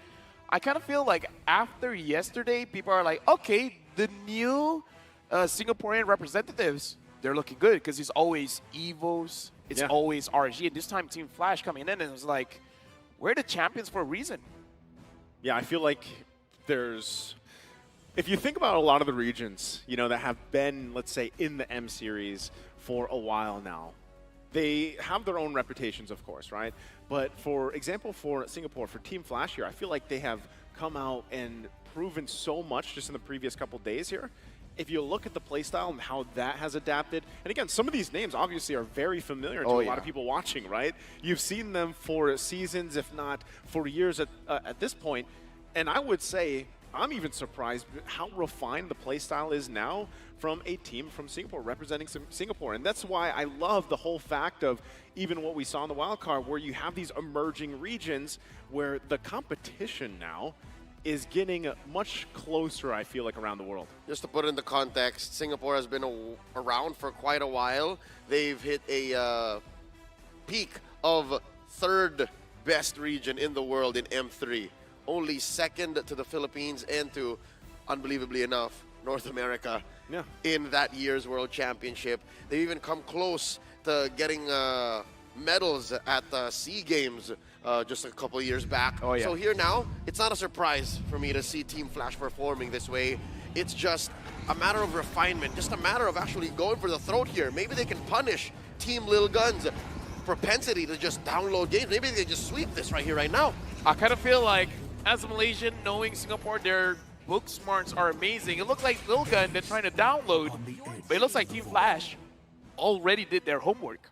I kind of feel like after yesterday, people are like, okay, the new Singaporean representatives, they're looking good, because it's always Evos, it's always RG, and this time Team Flash coming in, and it was like, we're the champions for a reason. Yeah, I feel like there's, if you think about a lot of the regions, you know, that have been, let's say, in the M series for a while now, they have their own reputations, of course, right? But for example, for Singapore, for Team Flash here, I feel like they have come out and proven so much just in the previous couple days here. If you look at the playstyle and how that has adapted, and again, some of these names obviously are very familiar to a lot of people watching, right? You've seen them for seasons, if not for years at this point. And I would say, I'm even surprised how refined the playstyle is now from a team from Singapore, representing Singapore. And that's why I love the whole fact of even what we saw in the wildcard, where you have these emerging regions where the competition now is getting much closer, I feel like, around the world. Just to put it into context, Singapore has been around for quite a while. They've hit a peak of 3rd best region in the world in M3. Only second to the Philippines and to, unbelievably enough, North America in that year's World Championship. They've even come close to getting medals at the SEA Games just a couple of years back. So here now, it's not a surprise for me to see Team Flash performing this way. It's just a matter of refinement, just a matter of actually going for the throat here. Maybe they can punish Team Lil Gun's propensity to just download games. Maybe they can just sweep this right here, right now. I kind of feel like, as a Malaysian, knowing Singapore, their book smarts are amazing. It looks like Lil Gun, they're trying to download, but it looks like Team Flash already did their homework.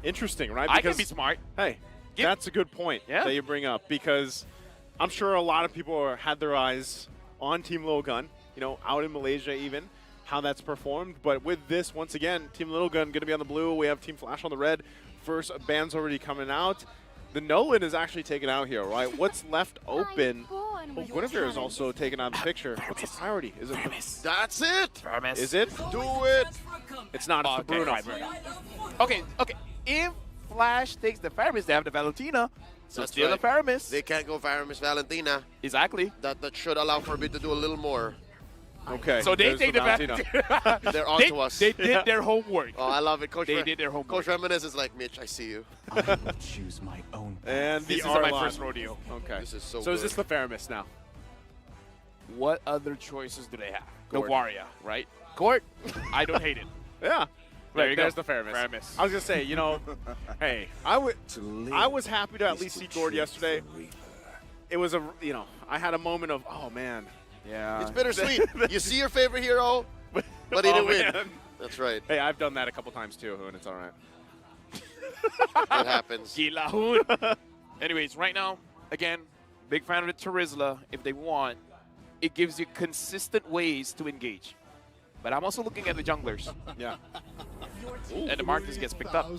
Interesting, right? I can be smart. Hey, that's a good point that you bring up, because I'm sure a lot of people had their eyes on Team Lil Gun, you know, out in Malaysia even, how that's performed. But with this, once again, Team Lil Gun going to be on the blue. We have Team Flash on the red. First band's already coming out. The Nolan is actually taken out here, right? What's left open? Oh, Guinevere is also taken out of the picture. What's the priority? Is it? That's it. Is it? Do it. It's not. It's the Bruno. Okay. If Flash takes the Faramis, they have the Valentina. So steal the Faramis. They can't go Faramis Valentina. Exactly. That should allow Forbid to do a little more. Okay. So they take the Valentina. They're on to us. They did their homework. Oh, I love it. Coach They did their homework. Coach Reminisce is like, Mitch, I see you. I will choose my own path. And This the is my R-Line. first rodeo. Okay. This is so So is good. this the Faramis now? What other choices do they have? Court. The Waria, right? Court. I don't hate it. Yeah. There you There's go. the Faramis. Faramis. I was going to say, you know, hey, I was happy to at least see Gord yesterday. It was you know, I had a moment of, oh, man. Yeah. It's bittersweet. You see your favorite hero, but he didn't win. That's right. Hey, I've done that a couple times too, and it's all right. That happens. Gilahun. Anyways, right now, again, big fan of the Terizla. If they want, it gives you consistent ways to engage. But I'm also looking at the junglers. Yeah. And the Marcus gets picked up.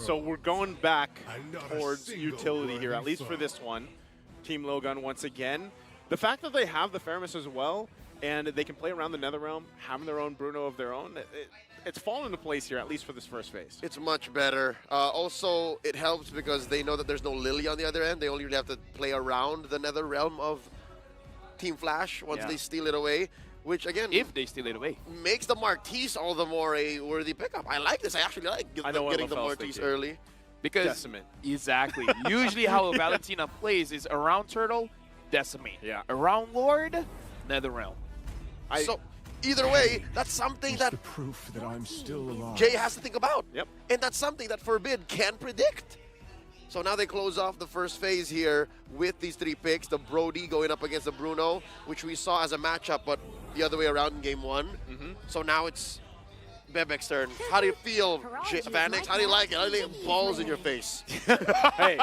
So we're going back towards utility here, at least for this one. Team Logun once again. The fact that they have the Faramis as well, and they can play around the Netherrealm, having their own Bruno of their own, it's fallen into place here, at least for this first phase. It's much better. Also, it helps because they know that there's no Lily on the other end. They only really have to play around the Netherrealm of Team Flash once they steal it away. Which, again, if they steal it away, makes the Marquise all the more a worthy pickup. I like this. I actually like getting the Marquise early. Because Decimate. Exactly. Usually how a Valentina plays is around Turtle, Decimate. Yeah. Around Lord, Netherrealm. So either way, that's something that proof that I'm still alive. Jay has to think about. Yep. And that's something that Forbid can predict. So now they close off the first phase here with these three picks. The Brody going up against the Bruno, which we saw as a matchup, but the other way around in game one. So now it's Bebek's turn. How do you feel, Vanix? How do you like it? How do you think balls in your face? Hey,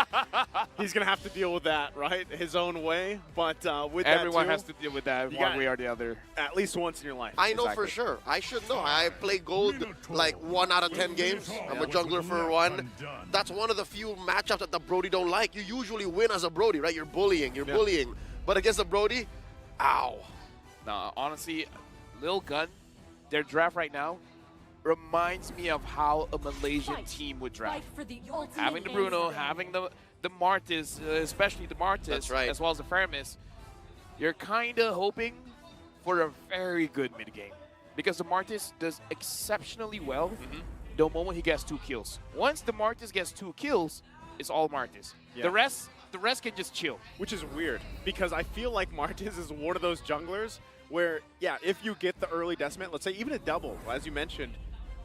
he's going to have to deal with that, right? His own way. But with everyone that has to deal with that one way or the other. At least once in your life. I know for sure. I should know. I play gold like 1 out of 10 games. I'm a jungler for 1. That's one of the few matchups that the Brody don't like. You usually win as a Brody, right? You're bullying. You're bullying. But against the Brody, ow. No, honestly, Lil Gun, their draft right now reminds me of how a Malaysian team would draft. Having the Bruno, having the Martis, especially the Martis, That's right. as well as the Faramis, you're kind of hoping for a very good mid game because the Martis does exceptionally well the moment he gets 2 kills. Once the Martis gets 2 kills, it's all Martis. Yeah. The rest can just chill. Which is weird because I feel like Martins is one of those junglers where, yeah, if you get the early decimate, let's say even a double, as you mentioned,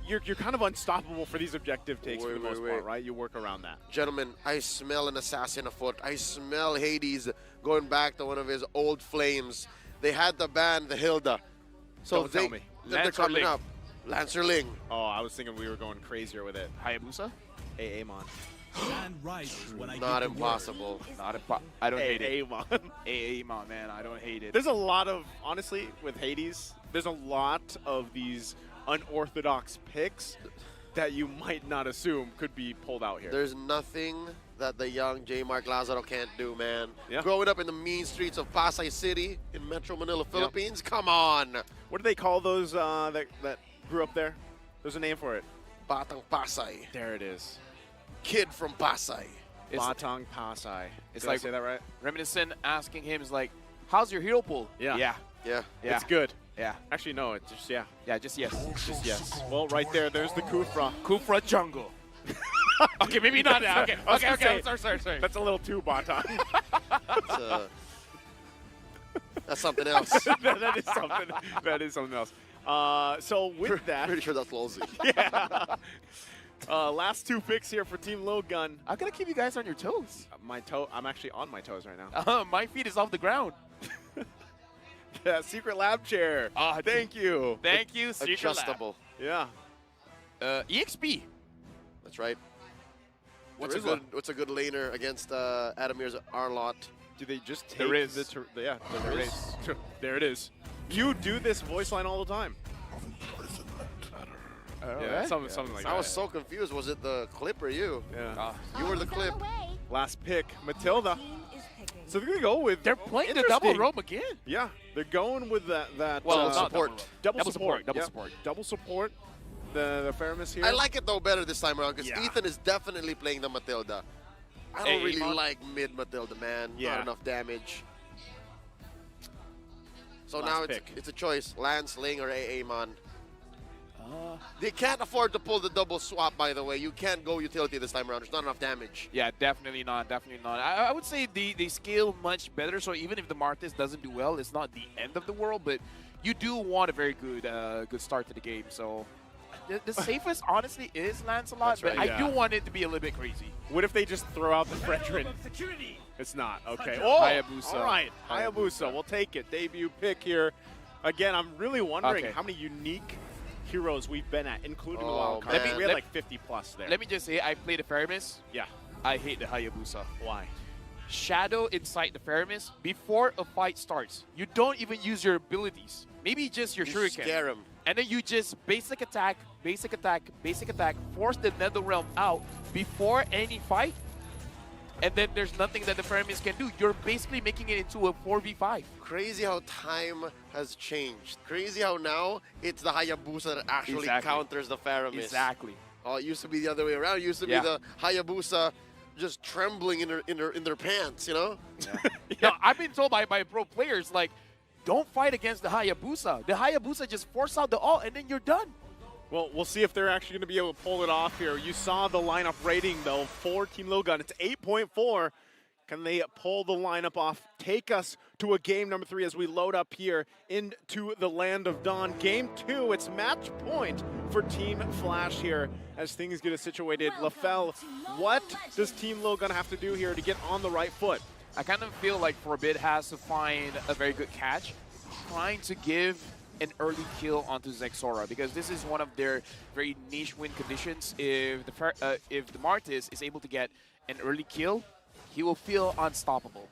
you're kind of unstoppable for these objective takes for the most part, right? You work around that. Gentlemen, I smell an assassin afoot. I smell Hades going back to one of his old flames. They had the band, the Hilda. So Don't tell me. They're coming up. Lancerling. Oh, I was thinking we were going crazier with it. Hayabusa? Amon. Not impossible. I don't hate it. Amon. Amon, man, I don't hate it. There's a lot of, honestly, with Hades, there's a lot of these unorthodox picks that you might not assume could be pulled out here. There's nothing that the young J. Mark Lazaro can't do, man. Yeah. Growing up in the mean streets of Pasay City in Metro Manila, Philippines, come on. What do they call those that grew up there? There's a name for it. Batang Pasay. There it is. Kid from Pasay. Batang Pasay. It's Did like, I say that right? Reminiscent asking him is like, how's your hero pool? Yeah. Yeah. It's good. Yeah. Actually, no, it's just, yeah. Yeah, just yes. Just yes. Well, right there's the Kufra. Kufra jungle. Okay, maybe not now. Okay, okay. Sorry. That's a little too Batang. That's something else. that is something else. So with that, pretty sure that's Lolzy. Yeah. Last 2 picks here for Team Low Gun. I'm gonna keep you guys on your toes. I'm actually on my toes right now. My feet is off the ground. Yeah, secret lab chair. Thank you. Thank you, secret Adjustable. Yeah. EXP. That's right. What's a good laner against Adamir's Arlott? Do they just take there is. there is. There it is. You do this voice line all the time. Yeah, something like that. I was so confused. Was it the clip or you? Yeah. You were the clip. Last pick, Matilda. So they're going to go with... They're playing the double roam again. Yeah, they're going with that well, support. Double support. Double support. The Faramis here. I like it, though, better this time around because Ethan is definitely playing the Matilda. I don't really like mid Matilda, man. Not enough damage. So now it's a choice. Lance, Ling, or Amon. They can't afford to pull the double swap, by the way. You can't go utility this time around. There's not enough damage. Yeah, definitely not. Definitely not. I would say they scale much better. So even if the Martis doesn't do well, it's not the end of the world. But you do want a very good good start to the game. So the safest, honestly, is Lancelot. Right, but I do want it to be a little bit crazy. What if they just throw out the Fredrin? It's not. Okay. Oh, Hayabusa. All right. Hayabusa. We'll take it. Debut pick here. Again, I'm really wondering how many unique heroes we've been at, including the wild card. We had like 50 plus there. Let me just say, I played the Faramis. Yeah. I hate the Hayabusa. Why? Shadow inside the Faramis before a fight starts. You don't even use your abilities. Maybe just your shuriken. Scare him. And then you just basic attack, force the Netherrealm out before any fight. And then there's nothing that the Faramis can do. You're basically making it into a 4v5. Crazy how time has changed. Crazy how now it's the Hayabusa that actually counters the Faramis. Exactly. Oh, it used to be the other way around. It used to be the Hayabusa just trembling in their pants, you know? No, I've been told by pro players, like, don't fight against the Hayabusa. The Hayabusa just force out the ult, and then you're done. Well, we'll see if they're actually going to be able to pull it off here. You saw the lineup rating, though, for Team Low Gun. It's 8.4. Can they pull the lineup off? Take us to a game number 3 as we load up here into the Land of Dawn. Game 2, it's match point for Team Flash here as things get situated. LaFell, what does Team Low Gun have to do here to get on the right foot? I kind of feel like Forbid has to find a very good catch, trying to give an early kill onto Zexora, because this is one of their very niche win conditions. If the Martis is able to get an early kill, he will feel unstoppable.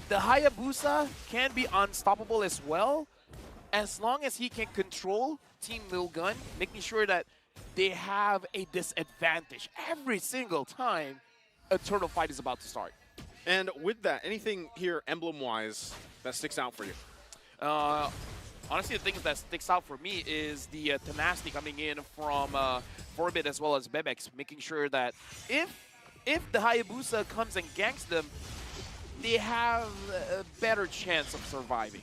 The Hayabusa can be unstoppable as well, as long as he can control Team Lilgun, making sure that they have a disadvantage every single time a turtle fight is about to start. And with that, anything here emblem-wise that sticks out for you? Honestly, the thing that sticks out for me is the tenacity coming in from Forbid as well as Bebex, making sure that if the Hayabusa comes and ganks them, they have a better chance of surviving.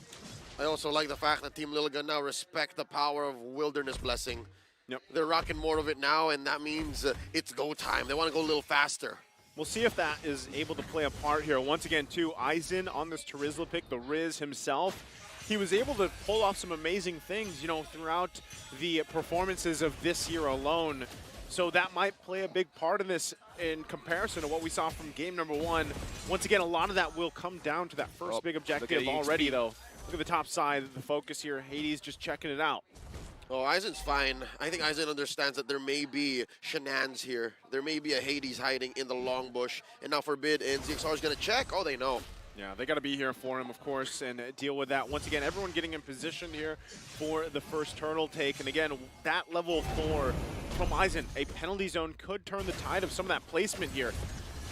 I also like the fact that Team Lilligan now respect the power of Wilderness Blessing. Yep. They're rocking more of it now, and that means it's go time. They want to go a little faster. We'll see if that is able to play a part here. Once again, too, Aizen on this Terizla pick, the Riz himself, he was able to pull off some amazing things, you know, throughout the performances of this year alone. So that might play a big part in this in comparison to what we saw from game number 1. Once again, a lot of that will come down to that first big objective already, though. Look at the top side, the focus here. Hades just checking it out. Oh, Aizen's fine. I think Aizen understands that there may be shenanigans here. There may be a Hades hiding in the long bush. And now Forbid and ZXR is going to check. Oh, they know. Yeah, they got to be here for him, of course, and deal with that. Once again, everyone getting in position here for the first turtle take. And again, that level 4 from Aizen, a penalty zone could turn the tide of some of that placement here.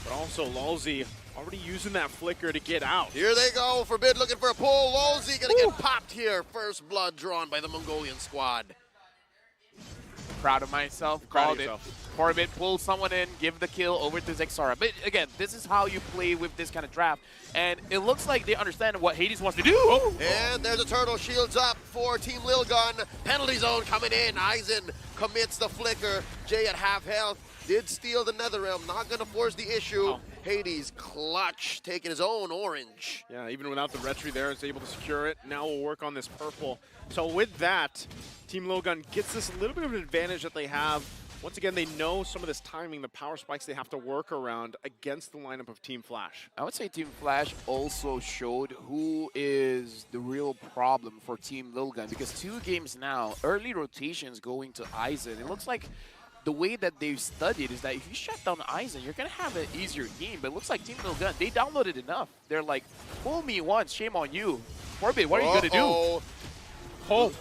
But also, Lulzy already using that flicker to get out. Here they go. Forbid looking for a pull. Lulzy going to get popped here. First blood drawn by the Mongolian squad. Proud of myself. Called it. Forbid pulls someone in, give the kill over to Zexara. But again, this is how you play with this kind of draft. And it looks like they understand what Hades wants to do. And there's a turtle. Shields up for Team Lilgun. Penalty zone coming in. Aizen commits the flicker. Jay at half health. Did steal the Netherrealm. Not going to force the issue. Hades clutch, taking his own orange. Yeah, even without the retry there, is able to secure it. Now we'll work on this purple. So with that, Team Lilgun gets this little bit of an advantage that they have. Once again, they know some of this timing, the power spikes they have to work around against the lineup of Team Flash. I would say Team Flash also showed who is the real problem for Team Lilgun, because 2 games now, early rotations going to Aizen. It looks like the way that they've studied is that if you shut down Aizen, you're going to have an easier game. But it looks like Team Lilgun, they downloaded enough. They're like, fool me once, shame on you. Forbid, what are you going to do? Oh,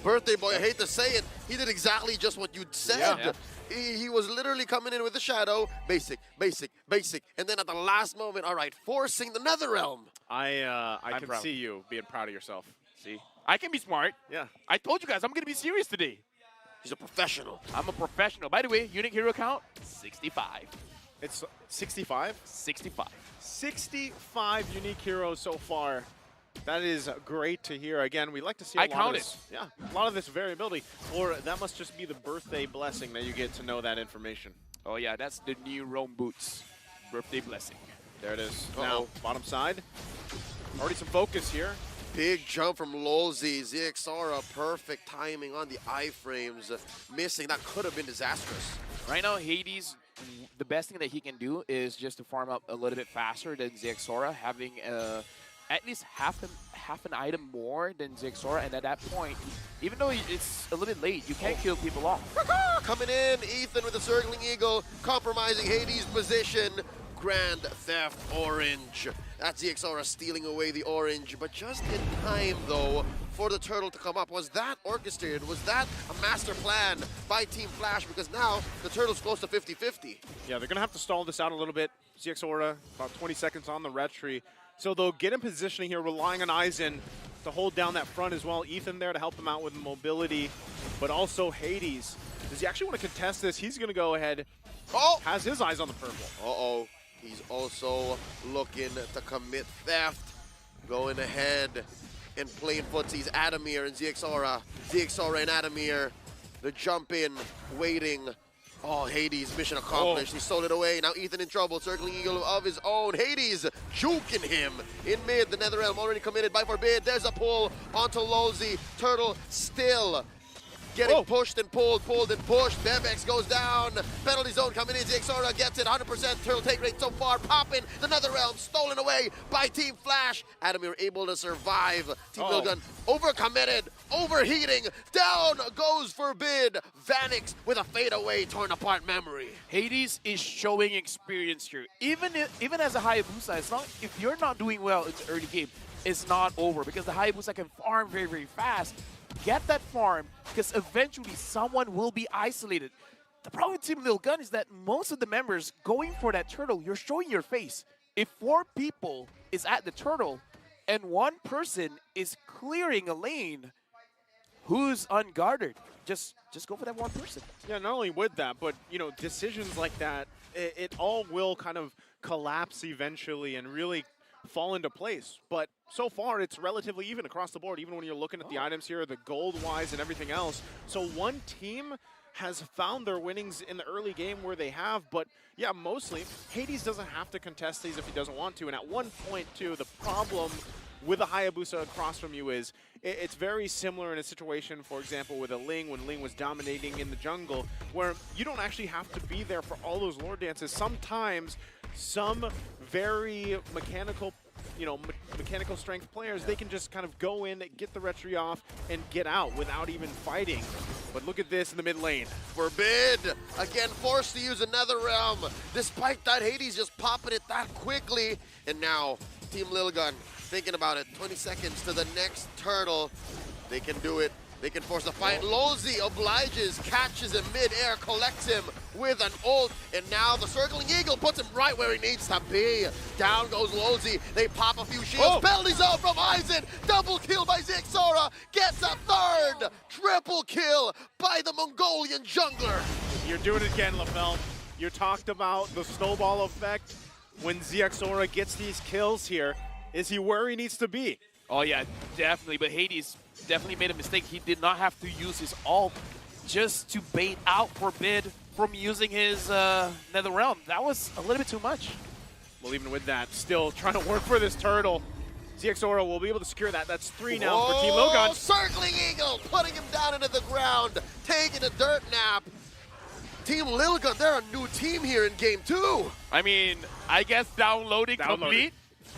birthday boy, I hate to say it. He did exactly just what you said. Yeah. He was literally coming in with a shadow. Basic, basic, basic. And then at the last moment, all right, forcing the Netherrealm. I can proud. see you being proud of yourself. See? I can be smart. Yeah. I told you guys, I'm going to be serious today. He's a professional. I'm a professional. By the way, unique hero count, 65. It's 65? 65. 65 unique heroes so far. That is great to hear. Again, we like to see a lot of this. Yeah, a lot of this variability. Or that must just be the birthday blessing that you get to know that information. Oh yeah, that's the new Rome Boots birthday blessing. There it is. Now, bottom side. Already some focus here. Big jump from Lulzy. ZXara, perfect timing on the iframes. Missing, that could have been disastrous. Right now, Hades, the best thing that he can do is just to farm up a little bit faster than ZXara, having at least half an item more than Zexora, and at that point, even though it's a little bit late, you can't kill people off. Coming in, Ethan with the Circling Eagle, compromising Hades' position. Grand Theft Orange. That's ZXora stealing away the orange, but just in time, though, for the turtle to come up. Was that orchestrated? Was that a master plan by Team Flash? Because now the turtle's close to 50-50. Yeah, they're going to have to stall this out a little bit. ZXora, about 20 seconds on the retry. So they'll get in positioning here, relying on Aizen to hold down that front as well. Ethan there to help him out with mobility, but also Hades. Does he actually want to contest this? He's going to go ahead. Oh! Has his eyes on the purple. Uh-oh. He's also looking to commit theft. Going ahead and playing footsies. Adamir and ZXara. ZXara and Adamir. The jump in, waiting. Oh, Hades, mission accomplished. He stole it away. Now Ethan in trouble. Circling Eagle of his own. Hades juking him in mid. The Netherrealm already committed by Forbid. There's a pull onto Lulzy. Turtle still getting pushed and pulled and pushed. Bebex goes down. Penalty zone coming in. ZXara gets it. 100% turtle take rate so far. Popping. The Netherrealm stolen away by Team Flash. Adamir able to survive. Team Lilgun overcommitted. overheating. Down goes Forbid. Vanix with a fadeaway torn apart memory. Hades is showing experience here. Even as a Hayabusa, if you're not doing well in the early game, it's not over because the Hayabusa can farm very, very fast. Get that farm because eventually someone will be isolated. The problem with Team Lil Gun is that most of the members going for that turtle, you're showing your face. If 4 people is at the turtle and 1 person is clearing a lane, who's unguarded? Just go for that 1 person. Yeah, not only with that, but decisions like that, it all will kind of collapse eventually and really fall into place. But so far, it's relatively even across the board, even when you're looking at the items here, the gold-wise and everything else. So one team has found their winnings in the early game where they have, but yeah, mostly, Hades doesn't have to contest these if he doesn't want to. And at one point, too, the problem with a Hayabusa across from you is it's very similar in a situation, for example, with a Ling when Ling was dominating in the jungle, where you don't actually have to be there for all those lore dances. Sometimes some very mechanical mechanical strength players, they can just kind of go in, get the retry off, and get out without even fighting. But look at this in the mid lane. Forbid, again forced to use another realm. Despite that, Hades just popping it that quickly. And now, Team Lil Gun thinking about it. 20 seconds to the next turtle. They can do it. They can force the fight. Lozi obliges, catches him mid-air, collects him with an ult, and now the circling eagle puts him right where he needs to be. Down goes Lozi. They pop a few shields. Penalty zone from Aizen. Double kill by Zixora. Gets a third. Triple kill by the Mongolian jungler. You're doing it again, LaFell. You talked about the snowball effect when Zixora gets these kills here. Is he where he needs to be? Oh yeah, definitely, but Hades definitely made a mistake. He did not have to use his ult just to bait out Forbid from using his Nether Realm. That was a little bit too much. Well, even with that, still trying to work for this turtle. ZXORA will be able to secure that. That's 3 now for Team Lil Gun. Circling eagle, putting him down into the ground, taking a dirt nap. Team Lil Gun, they're a new team here in game 2. I mean, I guess downloading complete.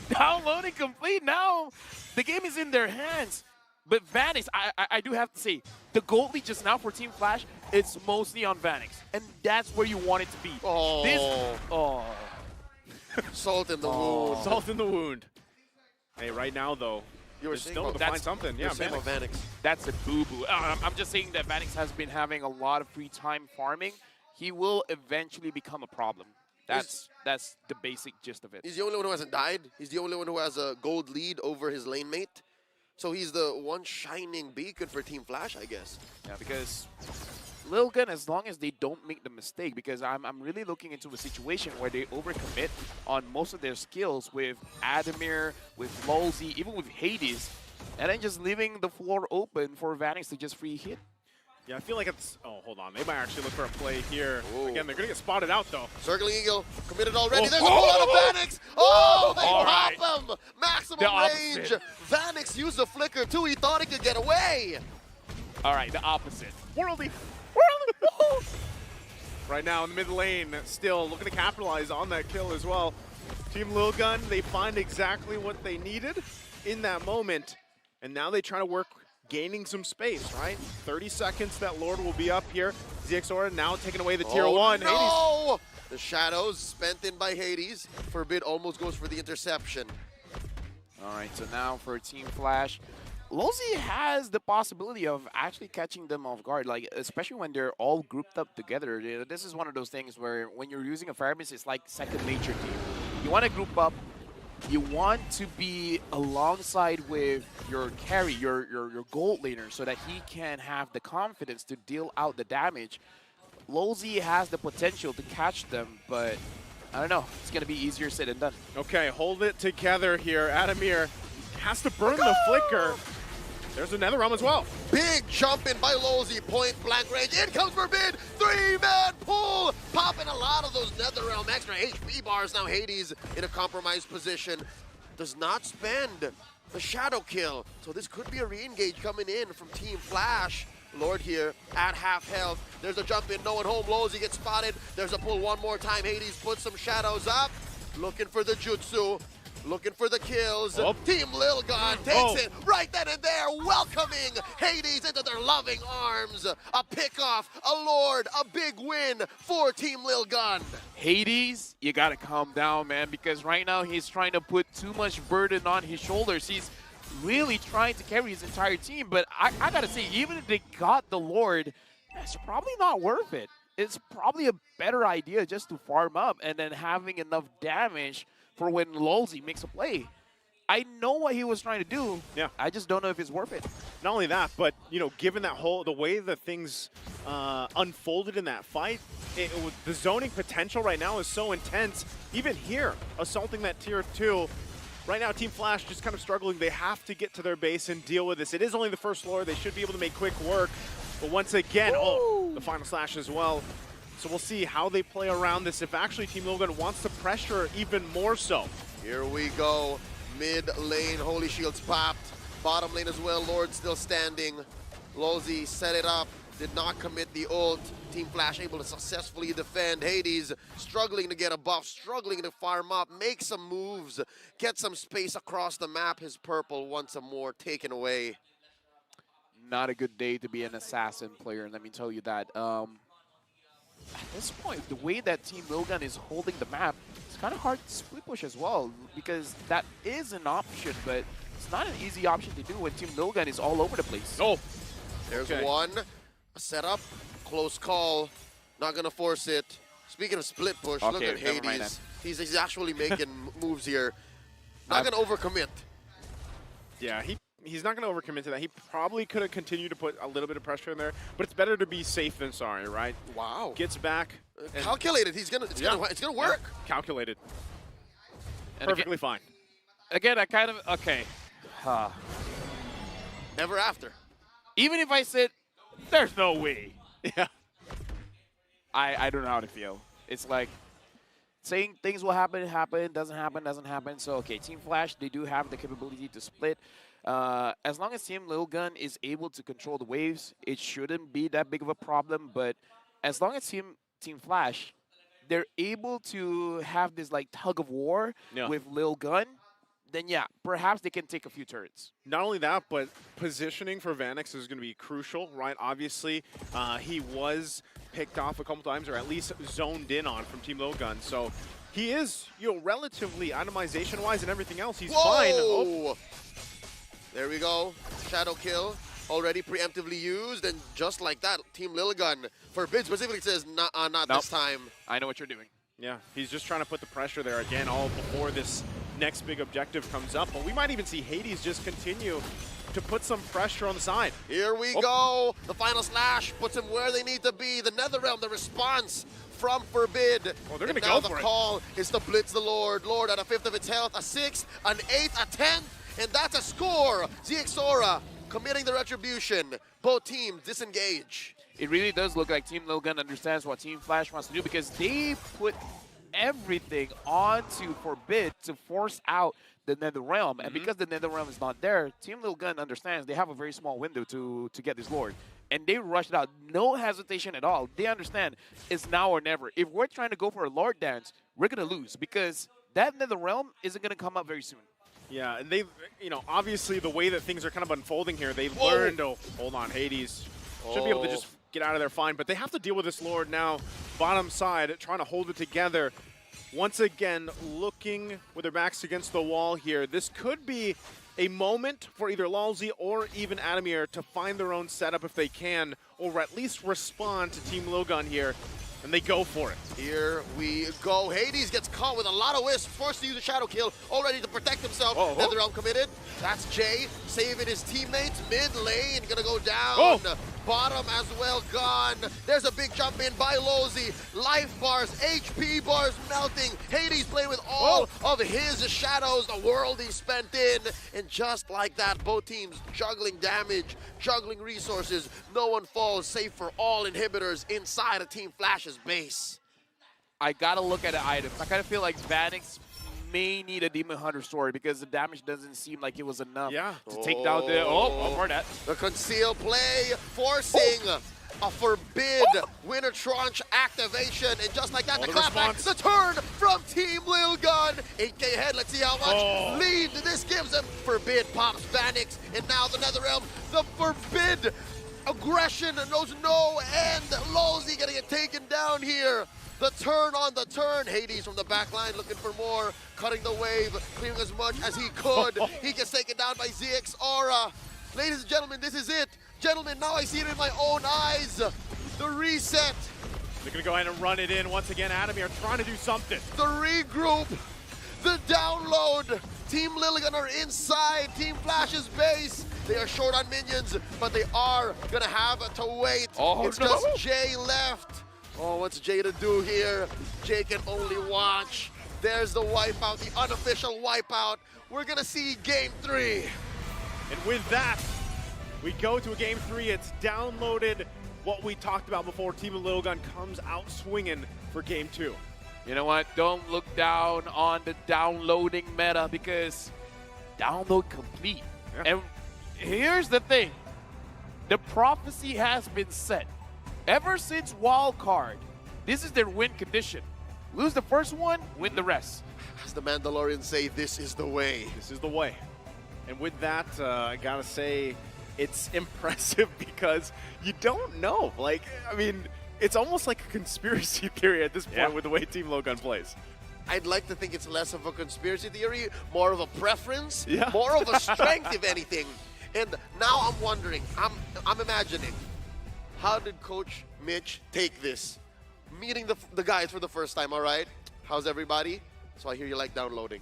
Downloading complete now. The game is in their hands. But Vanix, I do have to say, the gold lead just now for Team Flash, it's mostly on Vanix. And that's where you want it to be. Salt in the wound. Salt in the wound. Hey, right now, though, you're still to find something. Yeah, Vanix. That's a boo-boo. I'm just saying that Vanix has been having a lot of free time farming. He will eventually become a problem. That's the basic gist of it. He's the only one who hasn't died. He's the only one who has a gold lead over his lane mate. So he's the one shining beacon for Team Flash, I guess. Yeah, because Lil Gun, as long as they don't make the mistake, because I'm really looking into a situation where they overcommit on most of their skills with Adamir, with Lozi, even with Hades, and then just leaving the floor open for Vanix to just free hit. Yeah, I feel like it's... Oh, hold on. They might actually look for a play here. Ooh. Again, they're going to get spotted out, though. Circling Eagle, committed already. There's a pull out of Vanix. Oh, they pop him. Maximum range. Vanix used the flicker, too. He thought he could get away. All right, the opposite. Worldy. Right now in the mid lane, still looking to capitalize on that kill as well. Team Lil Gun, they find exactly what they needed in that moment. And now they try to work gaining some space, right? 30 seconds, that Lord will be up here. ZXORA now taking away the tier 1. No! Hades. The shadows spent in by Hades. Forbid almost goes for the interception. All right, so now for Team Flash, Lozi has the possibility of actually catching them off guard, like especially when they're all grouped up together. This is one of those things where when you're using a Firebeast, it's like second nature to you. You want to group up. You want to be alongside with your carry, your gold laner, so that he can have the confidence to deal out the damage. Lozi has the potential to catch them, but I don't know. It's going to be easier said than done. Okay, hold it together here. Adamir has to burn the flicker. There's another realm as well. Big jump in by Lozi, point blank range. In comes Forbid, 3-man pull. Popping a lot of those NetherRealm extra HP bars. Now Hades in a compromised position. Does not spend the shadow kill. So this could be a re-engage coming in from Team Flash. Lord here at half health. There's a jump in, no one home. Lozi gets spotted. There's a pull one more time. Hades puts some shadows up. Looking for the jutsu. looking for the kills. Oh. Team Lil Gun takes it right then and there, welcoming Hades into their loving arms. A pickoff, a lord, a big win for Team Lil Gun. Hades, you gotta calm down, man, because right now he's trying to put too much burden on his shoulders. He's really trying to carry his entire team, but I gotta say, even if they got the Lord, it's probably not worth it. It's probably a better idea just to farm up and then having enough damage for when Lolzy makes a play. I know what he was trying to do. Yeah. I just don't know if it's worth it. Not only that, but given that the way that things unfolded in that fight, the zoning potential right now is so intense. Even here, assaulting that tier 2. Right now, Team Flash just kind of struggling. They have to get to their base and deal with this. It is only the first lore. They should be able to make quick work. But once again, the final slash as well. So we'll see how they play around this. If actually Team Logan wants to pressure even more so. Here we go. Mid lane, Holy Shields popped. Bottom lane as well, Lord still standing. Lolzy set it up, did not commit the ult. Team Flash able to successfully defend. Hades struggling to get a buff, struggling to farm up, make some moves, get some space across the map. His purple once more taken away. Not a good day to be an assassin player, let me tell you that. At this point, the way that Team Logan is holding the map, it's kind of hard to split push as well, because that is an option, but it's not an easy option to do when Team Logan is all over the place. Oh, there's one. A setup, close call, not gonna force it. Speaking of split push, look at Hades. He's actually making moves here. Not gonna overcommit. Yeah, he's not going to overcommit to that. He probably could have continued to put a little bit of pressure in there, but it's better to be safe than sorry, right? Wow. Gets back. Calculated. It's gonna work. Yeah. Calculated. And Perfectly fine. Again, I kind of, okay. Never after. Even if I said, there's no way. Yeah. I don't know how to feel. It's like saying things will happen, doesn't happen. So, okay, Team Flash, they do have the capability to split. As long as Team Lil Gun is able to control the waves, it shouldn't be that big of a problem. But as long as Team Flash, they're able to have this like tug of war with Lil Gun, then yeah, perhaps they can take a few turns. Not only that, but positioning for Vanix is going to be crucial, right? Obviously, he was picked off a couple times, or at least zoned in on from Team Lil Gun. So he is, relatively itemization-wise and everything else, he's fine. Oh. There we go. Shadow kill already preemptively used, and just like that, Team Lil Gun forbids specifically says, not this time. I know what you're doing. Yeah, he's just trying to put the pressure there again, all before this next big objective comes up. But we might even see Hades just continue to put some pressure on the side. Here we go. The final slash puts them where they need to be. The Netherrealm, the response from Forbid. Oh, they're going to go for it. The call is to blitz the Lord. Lord at a 5th of its health, a 6th, an 8th, a 10th, and that's a score. ZXora committing the retribution. Both teams disengage. It really does look like Team Lil Gun understands what Team Flash wants to do, because they put everything onto Forbid to force out the Netherrealm. And because the Netherrealm is not there, Team Lil Gun understands they have a very small window to get this Lord. And they rushed it out. No hesitation at all. They understand it's now or never. If we're trying to go for a Lord dance, we're going to lose, because that Netherrealm isn't going to come up very soon. Yeah, and they've, obviously the way that things are kind of unfolding here, they've learned, hold on, Hades should be able to just get out of there fine, but they have to deal with this Lord now, bottom side, trying to hold it together. Once again, looking with their backs against the wall here. This could be a moment for either Lolzy or even Adamir to find their own setup if they can, or at least respond to Team Logan here. And they go for it. Here we go. Hades gets caught with a lot of wisps, forced to use a shadow kill, already to protect himself. Netherrealm committed. That's Jay saving his teammates. Mid lane gonna go down. Bottom as well gone. There's a big jump in by Lolzy. Life bars, HP bars melting. Hades playing with all of his shadows, the world he spent in. And just like that, both teams juggling damage, juggling resources. No one falls, save for all inhibitors inside of Team Flash's base. I gotta look at the items. I kind of feel like Vanix may need a Demon Hunter story, because the damage doesn't seem like it was enough to take down the... for that. The conceal play, forcing A Forbid winner tranche activation, and just like that, the the clapback, response. the turn from Team Lil Gun. 8K ahead, let's see how much lead this gives them. Forbid pops Vanix, and now the Netherrealm, the Forbid aggression knows no end. Lolzy gonna get taken down here. The turn on the turn. Hades from the back line looking for more, cutting the wave, clearing as much as he could. He gets taken down by ZX Aura. Ladies and gentlemen, this is it. Gentlemen, now I see it in my own eyes. The reset. They're going to go ahead and run it in once again. Adamir trying to do something. The regroup. The download. Team Lilligan are inside Team Flash's base. They are short on minions, but they are going to have to wait. It's just Jay left. Oh, what's Jay to do here? Jay can only watch. There's the wipeout, the unofficial wipeout. We're going to see Game 3. And with that, we go to a Game 3. It's downloaded. What we talked about before, Team Little Gun comes out swinging for Game 2. You know what? Don't look down on the downloading meta because download complete. Yeah. And here's the thing. The prophecy has been set. Ever since Wildcard, this is their win condition. Lose the first one, win the rest. As the Mandalorians say, this is the way. This is the way. And with that, I gotta say, it's impressive because you don't know. Like, I mean, it's almost like a conspiracy theory at this point with the way Team Logan plays. I'd like to think it's less of a conspiracy theory, more of a preference, Yeah. more of a strength, if anything. And now I'm wondering, I'm imagining, how did Coach Mitch take this? Meeting the guys for the first time, all right? How's everybody? So I hear you like downloading.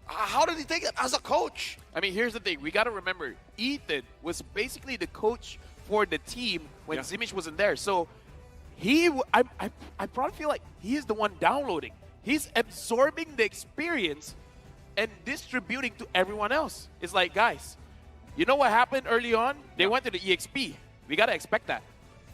How did he take it as a coach? I mean, here's the thing. We got to remember, Ethan was basically the coach for the team when Zimich wasn't there. So I probably feel like he is the one downloading. He's absorbing the experience and distributing to everyone else. It's like, guys, you know what happened early on? They went to the EXP. We got to expect that.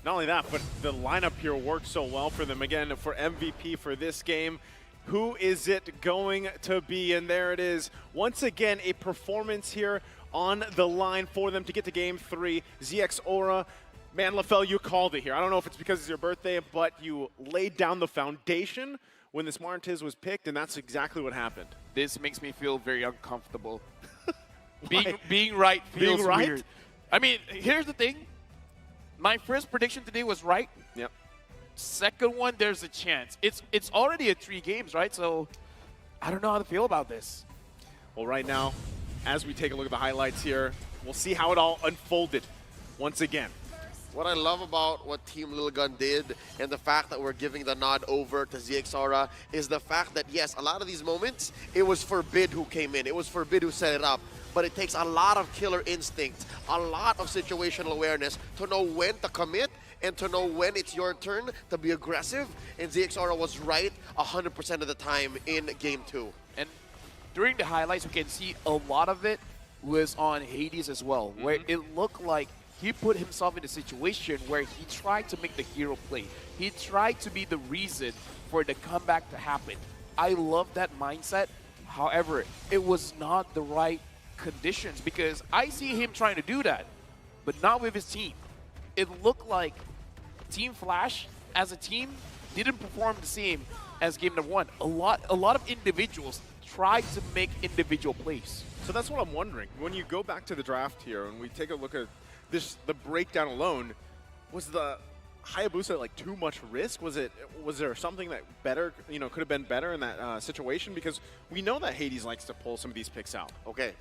Not only that, but the lineup here worked so well for them. Again, for MVP for this game, who is it going to be? And there it is. Once again, a performance here on the line for them to get to Game 3. ZX Aura, man, LaFell, you called it here. I don't know if it's because it's your birthday, but you laid down the foundation when this Martiz was picked, and that's exactly what happened. This makes me feel very uncomfortable. being right feels weird. I mean, here's the thing. My first prediction today was right. Yep. Second one, there's a chance. It's already at 3 games, right? So I don't know how to feel about this. Well, right now, as we take a look at the highlights here, we'll see how it all unfolded once again. What I love about what Team Lil Gun did and the fact that we're giving the nod over to ZX Aura is the fact that, yes, a lot of these moments, it was Forbid who came in. It was Forbid who set it up. But it takes a lot of killer instinct, a lot of situational awareness to know when to commit and to know when it's your turn to be aggressive. And ZX Aura was right 100% of the time in Game 2. And during the highlights, we can see a lot of it was on Hades as well, where it looked like he put himself in a situation where he tried to make the hero play. He tried to be the reason for the comeback to happen. I love that mindset. However, it was not the right conditions because I see him trying to do that, but not with his team. It looked like Team Flash as a team didn't perform the same as game number 1. A lot of individuals tried to make individual plays. So that's what I'm wondering. When you go back to the draft here and we take a look at this, the breakdown alone, was the Hayabusa like too much risk? Was there something that better, could have been better in that situation? Because we know that Hades likes to pull some of these picks out. Okay.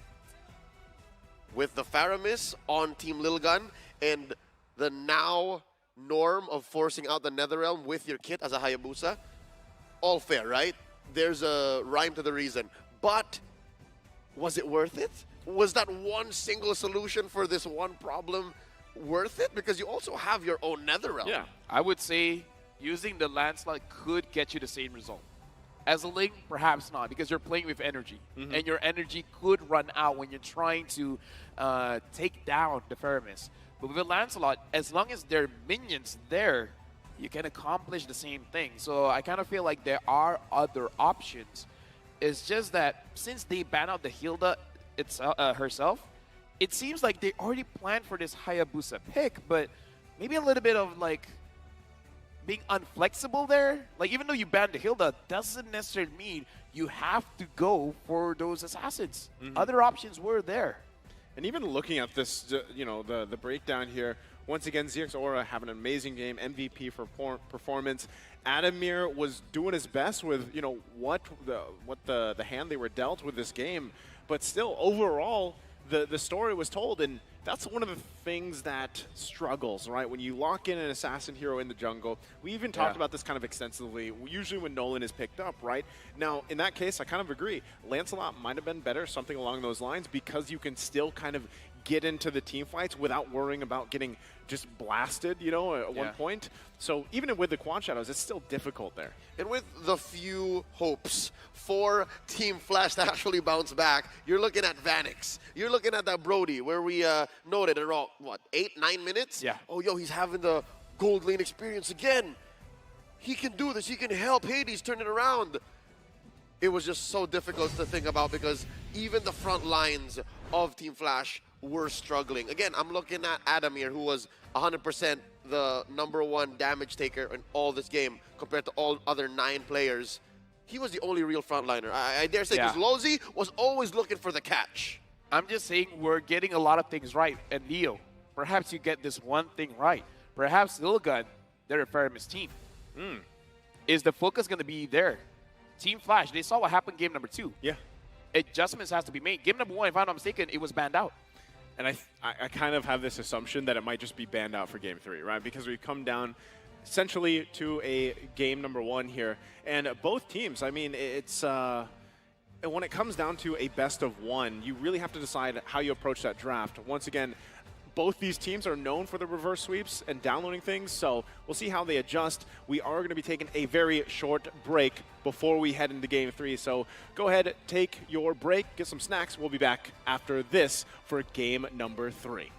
With the Faramis on Team Lil Gun and the now norm of forcing out the Netherrealm with your kit as a Hayabusa, all fair, right? There's a rhyme to the reason. But was it worth it? Was that one single solution for this one problem worth it? Because you also have your own Netherrealm. Yeah, I would say using the landslide could get you the same result. As a Link, perhaps not, because you're playing with energy. And your energy could run out when you're trying to take down the Faramis. But with a Lancelot, as long as there are minions there, you can accomplish the same thing. So I kind of feel like there are other options. It's just that since they ban out the Hilda herself, it seems like they already planned for this Hayabusa pick, but maybe a little bit of like being unflexible there. Like even though you banned the Hilda, doesn't necessarily mean you have to go for those assassins. Other options were there. And even looking at this, you know, the breakdown here, once again, ZX Aura having an amazing game, MVP for performance. Adamir was doing his best with, you know, what the hand they were dealt with this game, but still, overall, the story was told, and that's one of the things that struggles, right? When you lock in an assassin hero in the jungle, we even talked about this kind of extensively, usually when Nolan is picked up, right? Now, in that case, I kind of agree. Lancelot might have been better, something along those lines, because you can still kind of get into the team fights without worrying about getting just blasted, you know, at one point. So even with the Quad Shadows, it's still difficult there. And with the few hopes for Team Flash to actually bounce back, you're looking at Vanix. You're looking at that Brody, where we noted around, what, 8-9 minutes? Yeah. Oh, yo, he's having the gold lane experience again. He can do this. He can help Hades turn it around. It was just so difficult to think about because even the front lines of Team Flash were struggling. Again, I'm looking at Adamir, who was 100% the #1 damage taker in all this game compared to all other 9 players. He was the only real frontliner. I dare say, because Lozi was always looking for the catch. I'm just saying we're getting a lot of things right. And Leo, perhaps you get this one thing right. Perhaps Illigan, they're a Faramis team. Is the focus going to be there? Team Flash, they saw what happened game number 2. Yeah. Adjustments has to be made. Game number 1, if I'm not mistaken, it was banned out. And I kind of have this assumption that it might just be banned out for game 3, right? Because we've come down essentially to a game number 1 here. And both teams, I mean, it's when it comes down to a best of 1, you really have to decide how you approach that draft. Once again, both these teams are known for the reverse sweeps and downloading things, so we'll see how they adjust. We are going to be taking a very short break before we head into game 3, so go ahead, take your break, get some snacks. We'll be back after this for game number 3.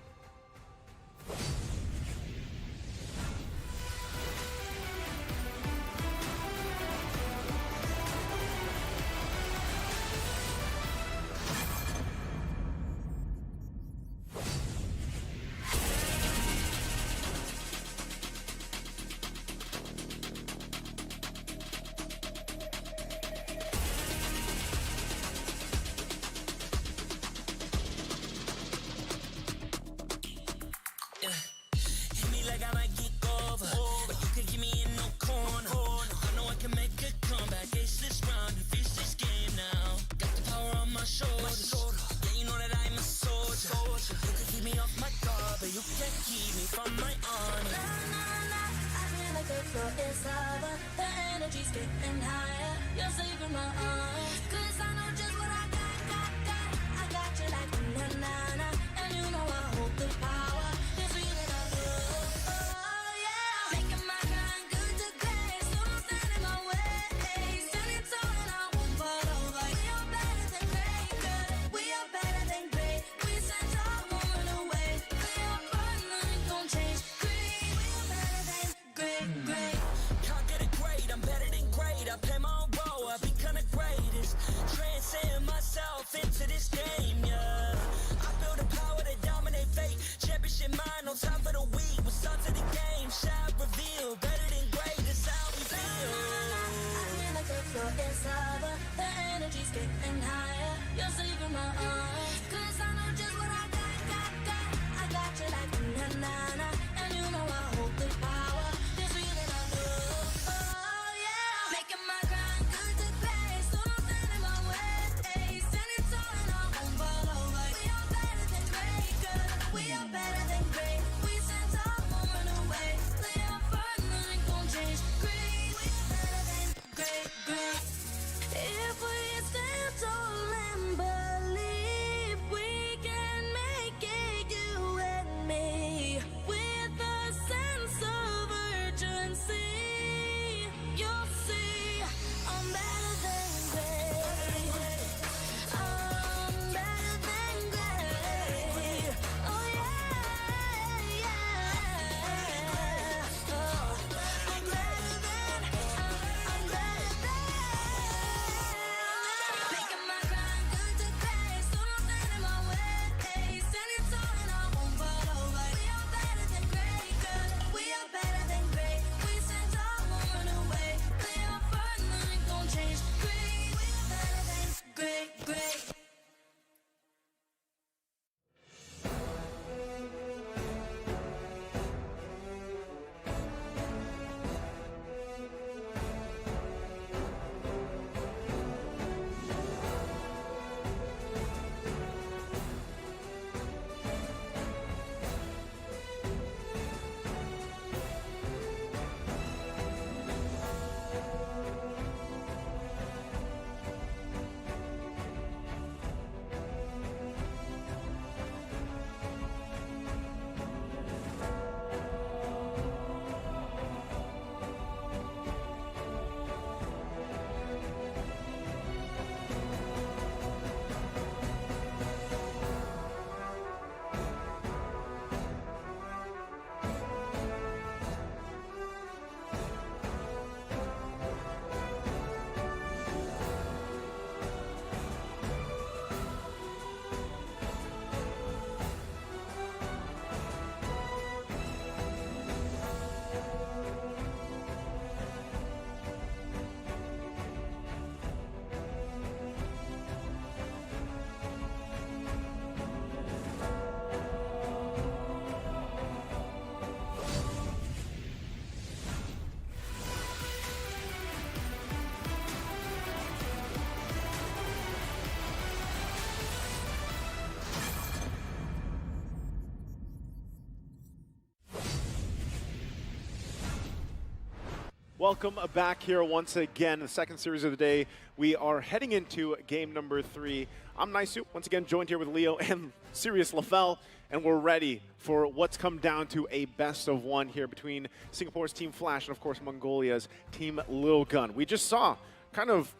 If we stand tall and believe Welcome back here once again, the second series of the day. We are heading into game number 3. I'm Naisu, once again joined here with Leo and Sirius LaFell, and we're ready for what's come down to a best of 1 here between Singapore's Team Flash and, of course, Mongolia's Team Lil Gun. We just saw kind of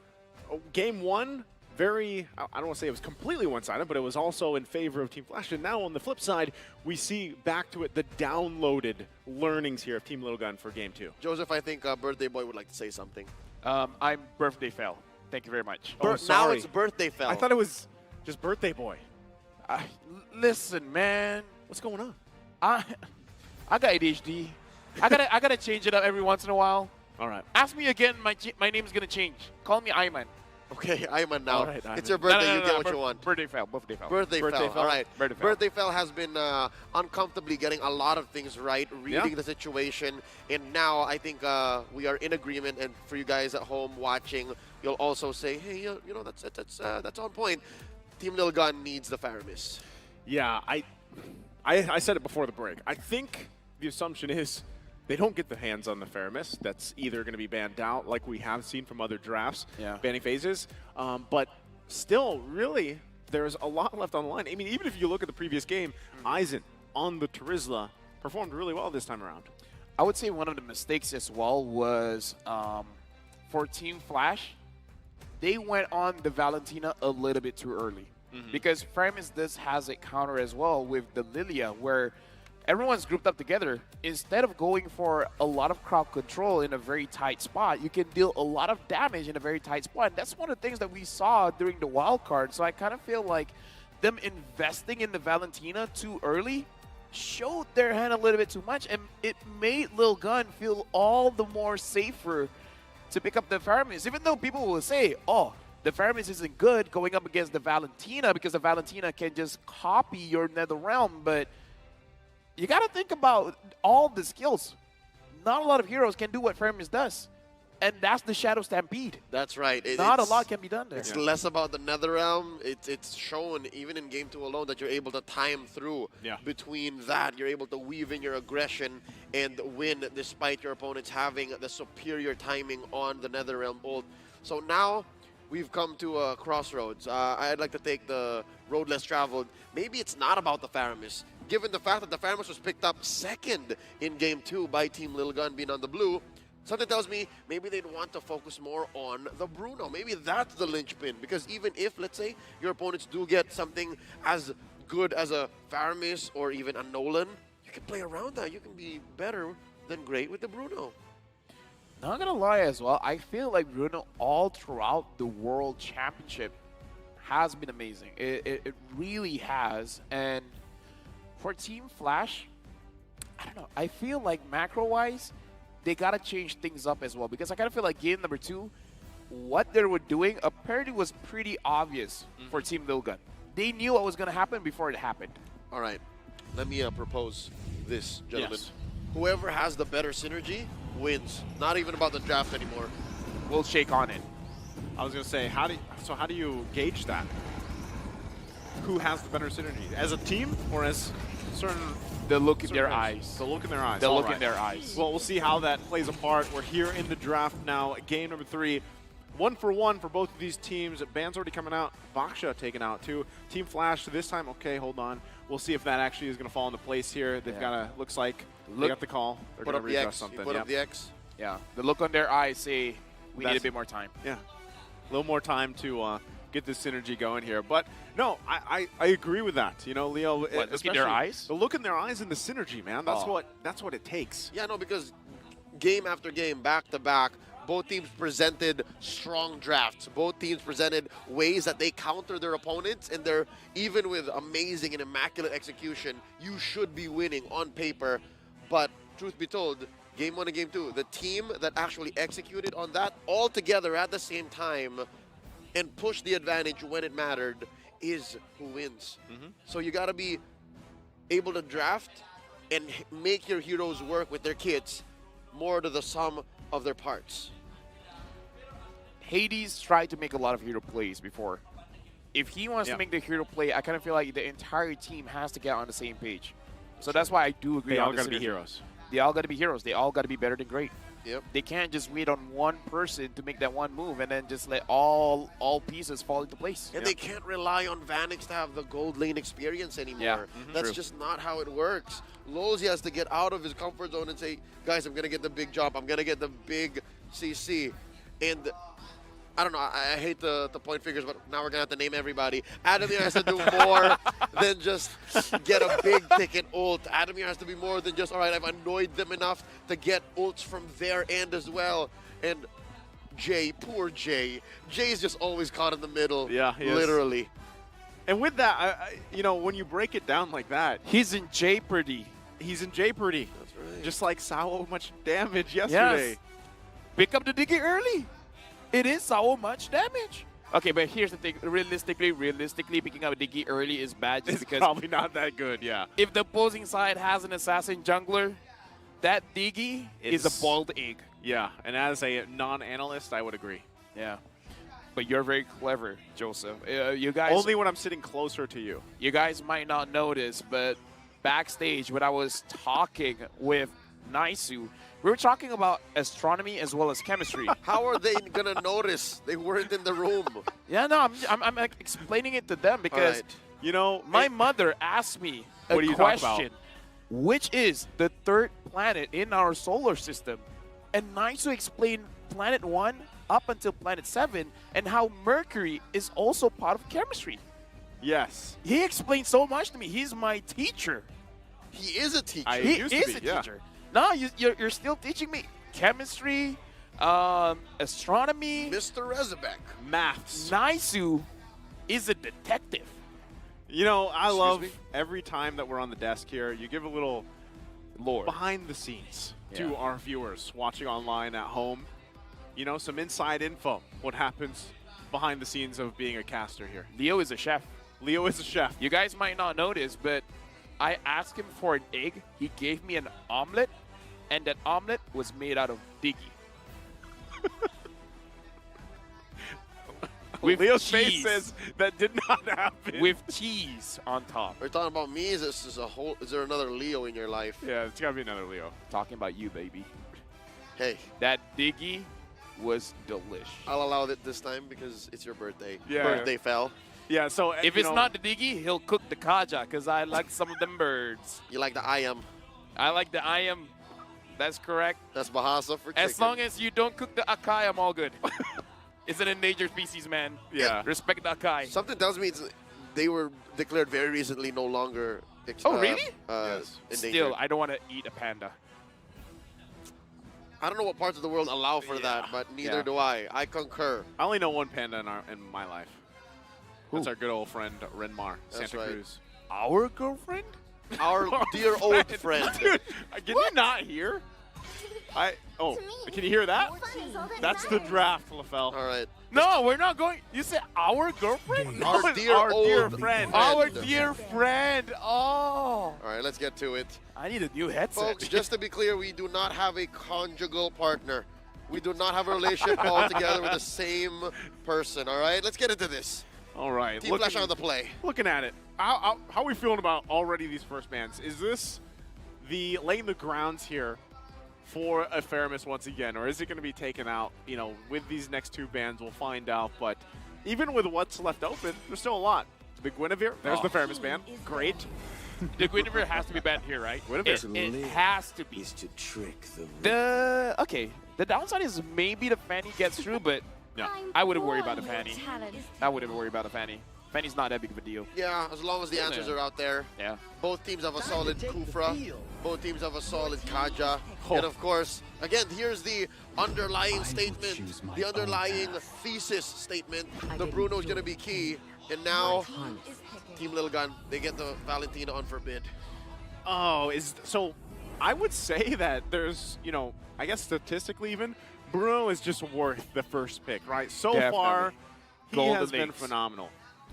game 1, very, I don't want to say it was completely one-sided, but it was also in favor of Team Flash. And now on the flip side, we see back to it the downloaded learnings here of Team Little Gun for game 2. Joseph, I think Birthday Boy would like to say something. I'm Birthday Fell. Thank you very much. Now it's Birthday Fell. I thought it was just Birthday Boy. Listen, man. What's going on? I got ADHD. I gotta change it up every once in a while. All right. Ask me again. My name's gonna change. Call me Ayman. Okay, Ayman now. All right, it's your birthday. No, you get what you want. Birthday Fell. Birthday Fell. Birthday Fell. All right. Birthday Fell. Birthday Fell has been uncomfortably getting a lot of things right, reading the situation, and now I think we are in agreement. And for you guys at home watching, you'll also say, hey, you know, that's on point. Team Lil Gun needs the Faramis. Yeah, I said it before the break. I think the assumption is they don't get the hands on the Faramis. That's either going to be banned out, like we have seen from other drafts, banning phases. But still, really, there's a lot left on the line. I mean, even if you look at the previous game, Aizen on the Terizla performed really well this time around. I would say one of the mistakes as well was for Team Flash, they went on the Valentina a little bit too early. Because Faramis does has a counter as well with the Lilia, where everyone's grouped up together. Instead of going for a lot of crowd control in a very tight spot, you can deal a lot of damage in a very tight spot. And that's one of the things that we saw during the wild card. So I kind of feel like them investing in the Valentina too early showed their hand a little bit too much, and it made Lil Gun feel all the more safer to pick up the Faramis. Even though people will say, oh, the Faramis isn't good going up against the Valentina because the Valentina can just copy your Nether Realm, but you got to think about all the skills. Not a lot of heroes can do what Faramis does, and that's the Shadow Stampede. That's right. Not a lot can be done there. It's less about the Nether Realm. It's shown even in game 2 alone that you're able to time through between that. You're able to weave in your aggression and win despite your opponents having the superior timing on the Nether Realm ult. So now we've come to a crossroads. I'd like to take the road less traveled. Maybe it's not about the Faramis. Given the fact that the Faramis was picked up second in game 2 by Team Lil Gun being on the blue, something tells me maybe they'd want to focus more on the Bruno. Maybe that's the linchpin, because even if, let's say, your opponents do get something as good as a Faramis or even a Nolan, you can play around that. You can be better than great with the Bruno. Not gonna lie as well, I feel like Bruno all throughout the World Championship has been amazing. It really has. And for Team Flash, I don't know, I feel like macro-wise, they gotta change things up as well, because I kind of feel like game number 2, what they were doing apparently was pretty obvious for Team Lil Gun. They knew what was gonna happen before it happened. All right, let me propose this, gentlemen. Yes. Whoever has the better synergy wins. Not even about the draft anymore. We'll shake on it. I was going to say, how do you gauge that? Who has the better synergy? As a team or as certain... The look in their eyes. The look in their eyes. The look in their eyes. Well, we'll see how that plays a part. We're here in the draft now. Game number 3. 1 for 1 for both of these teams. Ban's already coming out. Baksha taken out too. Team Flash this time. Okay, hold on. We'll see if that actually is going to fall into place here. They've got a, looks like they got the call. They're going to readjust something. Put up the X. Yeah, the look on their eyes say we need a bit more time. Yeah, a little more time to get this synergy going here. But no, I agree with that. You know, Leo. What, look in their eyes? The look in their eyes and the synergy, man. That's what it takes. Yeah, no, because game after game, back to back, both teams presented strong drafts. Both teams presented ways that they counter their opponents, and they're, even with amazing and immaculate execution, you should be winning on paper. But truth be told, game 1 and game 2, the team that actually executed on that all together at the same time and pushed the advantage when it mattered is who wins. So you got to be able to draft and make your heroes work with their kits more to the sum of their parts. Hades tried to make a lot of hero plays before. If he wants to make the hero play, I kind of feel like the entire team has to get on the same page. So that's why I do agree. They all got to be heroes. They all got to be heroes. They all got to be better than great. Yep. They can't just wait on one person to make that one move and then just let all pieces fall into place. And they can't rely on Vanix to have the gold lane experience anymore. Yeah, That's true. just not how it works. Losey has to get out of his comfort zone and say, guys, I'm going to get the big job. I'm going to get the big CC. And I don't know, I hate the point figures, but now we're going to have to name everybody. Adamir has to do more than just get a big ticket ult. Adamir has to be more than just, all right, I've annoyed them enough to get ults from their end as well. And Jay, poor Jay. Jay's just always caught in the middle. Yeah, he is. Literally. And with that, you know, when you break it down like that, he's in jeopardy. He's in jeopardy. That's right. Just like so much damage yesterday. Yes. Pick up the Diggy early. It is so much damage. Okay, but here's the thing. Realistically, picking up a Diggy early is bad just It's because probably not that good, yeah. if the opposing side has an assassin jungler, that Diggy is a boiled egg. Yeah, and as a non-analyst, I would agree. Yeah. But you're very clever, Joseph. You guys Only when I'm sitting closer to you. You guys might not know this, but backstage when I was talking with Naisu, we were talking about astronomy as well as chemistry. How are they going to notice? They weren't in the room. Yeah, no, I'm like explaining it to them because, right. you know, my mother asked me a What do you talk about? question, which is the third planet in our solar system? And Naisu explained planet 1 up until planet 7 and how Mercury is also part of chemistry. Yes. He explained so much to me. He's my teacher. He is a teacher. He is a teacher. No, you're still teaching me chemistry, astronomy. Mr. Rezebek. Maths. Naisu is a detective. You know, I love me? every time that we're on the desk here, you give a little lore behind the scenes to Yeah. our viewers watching online at home. You know, some inside info. What happens behind the scenes of being a caster here. Leo is a chef. Leo is a chef. You guys might not know this, but I asked him for an egg. He gave me an omelet, and that omelet was made out of Diggy. With Leo's face cheese. says that did not happen. With cheese on top. Are you talking about me? Is there another Leo in your life? Yeah, it's got to be another Leo. Talking about you, baby. Hey. That Diggy was delish. I'll allow it this time because it's your birthday. Yeah. Birthday fell. Yeah, so If it's not the Diggy, he'll cook the Kaja because I like some of them birds. You like the I am. I like the I am. That's correct. That's Bahasa for chicken. As long as you don't cook the Akai, I'm all good. It's an endangered species, man. Yeah. Respect the Akai. Something tells me they were declared very recently no longer Oh, really? endangered. Still, I don't want to eat a panda. I don't know what parts of the world allow for that, but neither Yeah. do I. I concur. I only know one panda in my life. That's our good old friend, Renmar, That's Santa right. Cruz. Our girlfriend? Our dear old friend. Dude, can you not hear? Can you hear that? That's the draft, LaFell. All right. No, we're not going. You said our girlfriend? Our No, dear our old dear friend. Our dear friend. Oh. All right, let's get to it. I need a new headset. Folks, just to be clear, we do not have a conjugal partner. We do not have a relationship altogether with the same person, all right? Let's get into this. All right. Team Flash on the play. Looking at it, how are we feeling about already these first bans? Is this the laying the grounds here for a Faramis once again, or is it going to be taken out? You know, with these next two bans, we'll find out. But even with what's left open, there's still a lot. The Guinevere, there's the Faramis ban. Great. The Guinevere has to be banned here, right? Guinevere. It has to be. Is to trick Okay. The downside is maybe the Fanny gets through, but no, I wouldn't worry about the Fanny. I wouldn't worry about the Fanny. Fanny's not that big of a deal. Yeah, as long as the answers are out there. Yeah. Both teams have a solid Kufra. Both teams have a solid Kaja. And of course, again, here's the underlying statement, the underlying thesis statement. The Bruno's going to be key. And now, Team Little Gun, they get the Valentina on Forbid. Oh, so I would say that there's, I guess statistically even, Bruno is just worth the first pick, right? So Definitely. far, he Golden has been legs. phenomenal.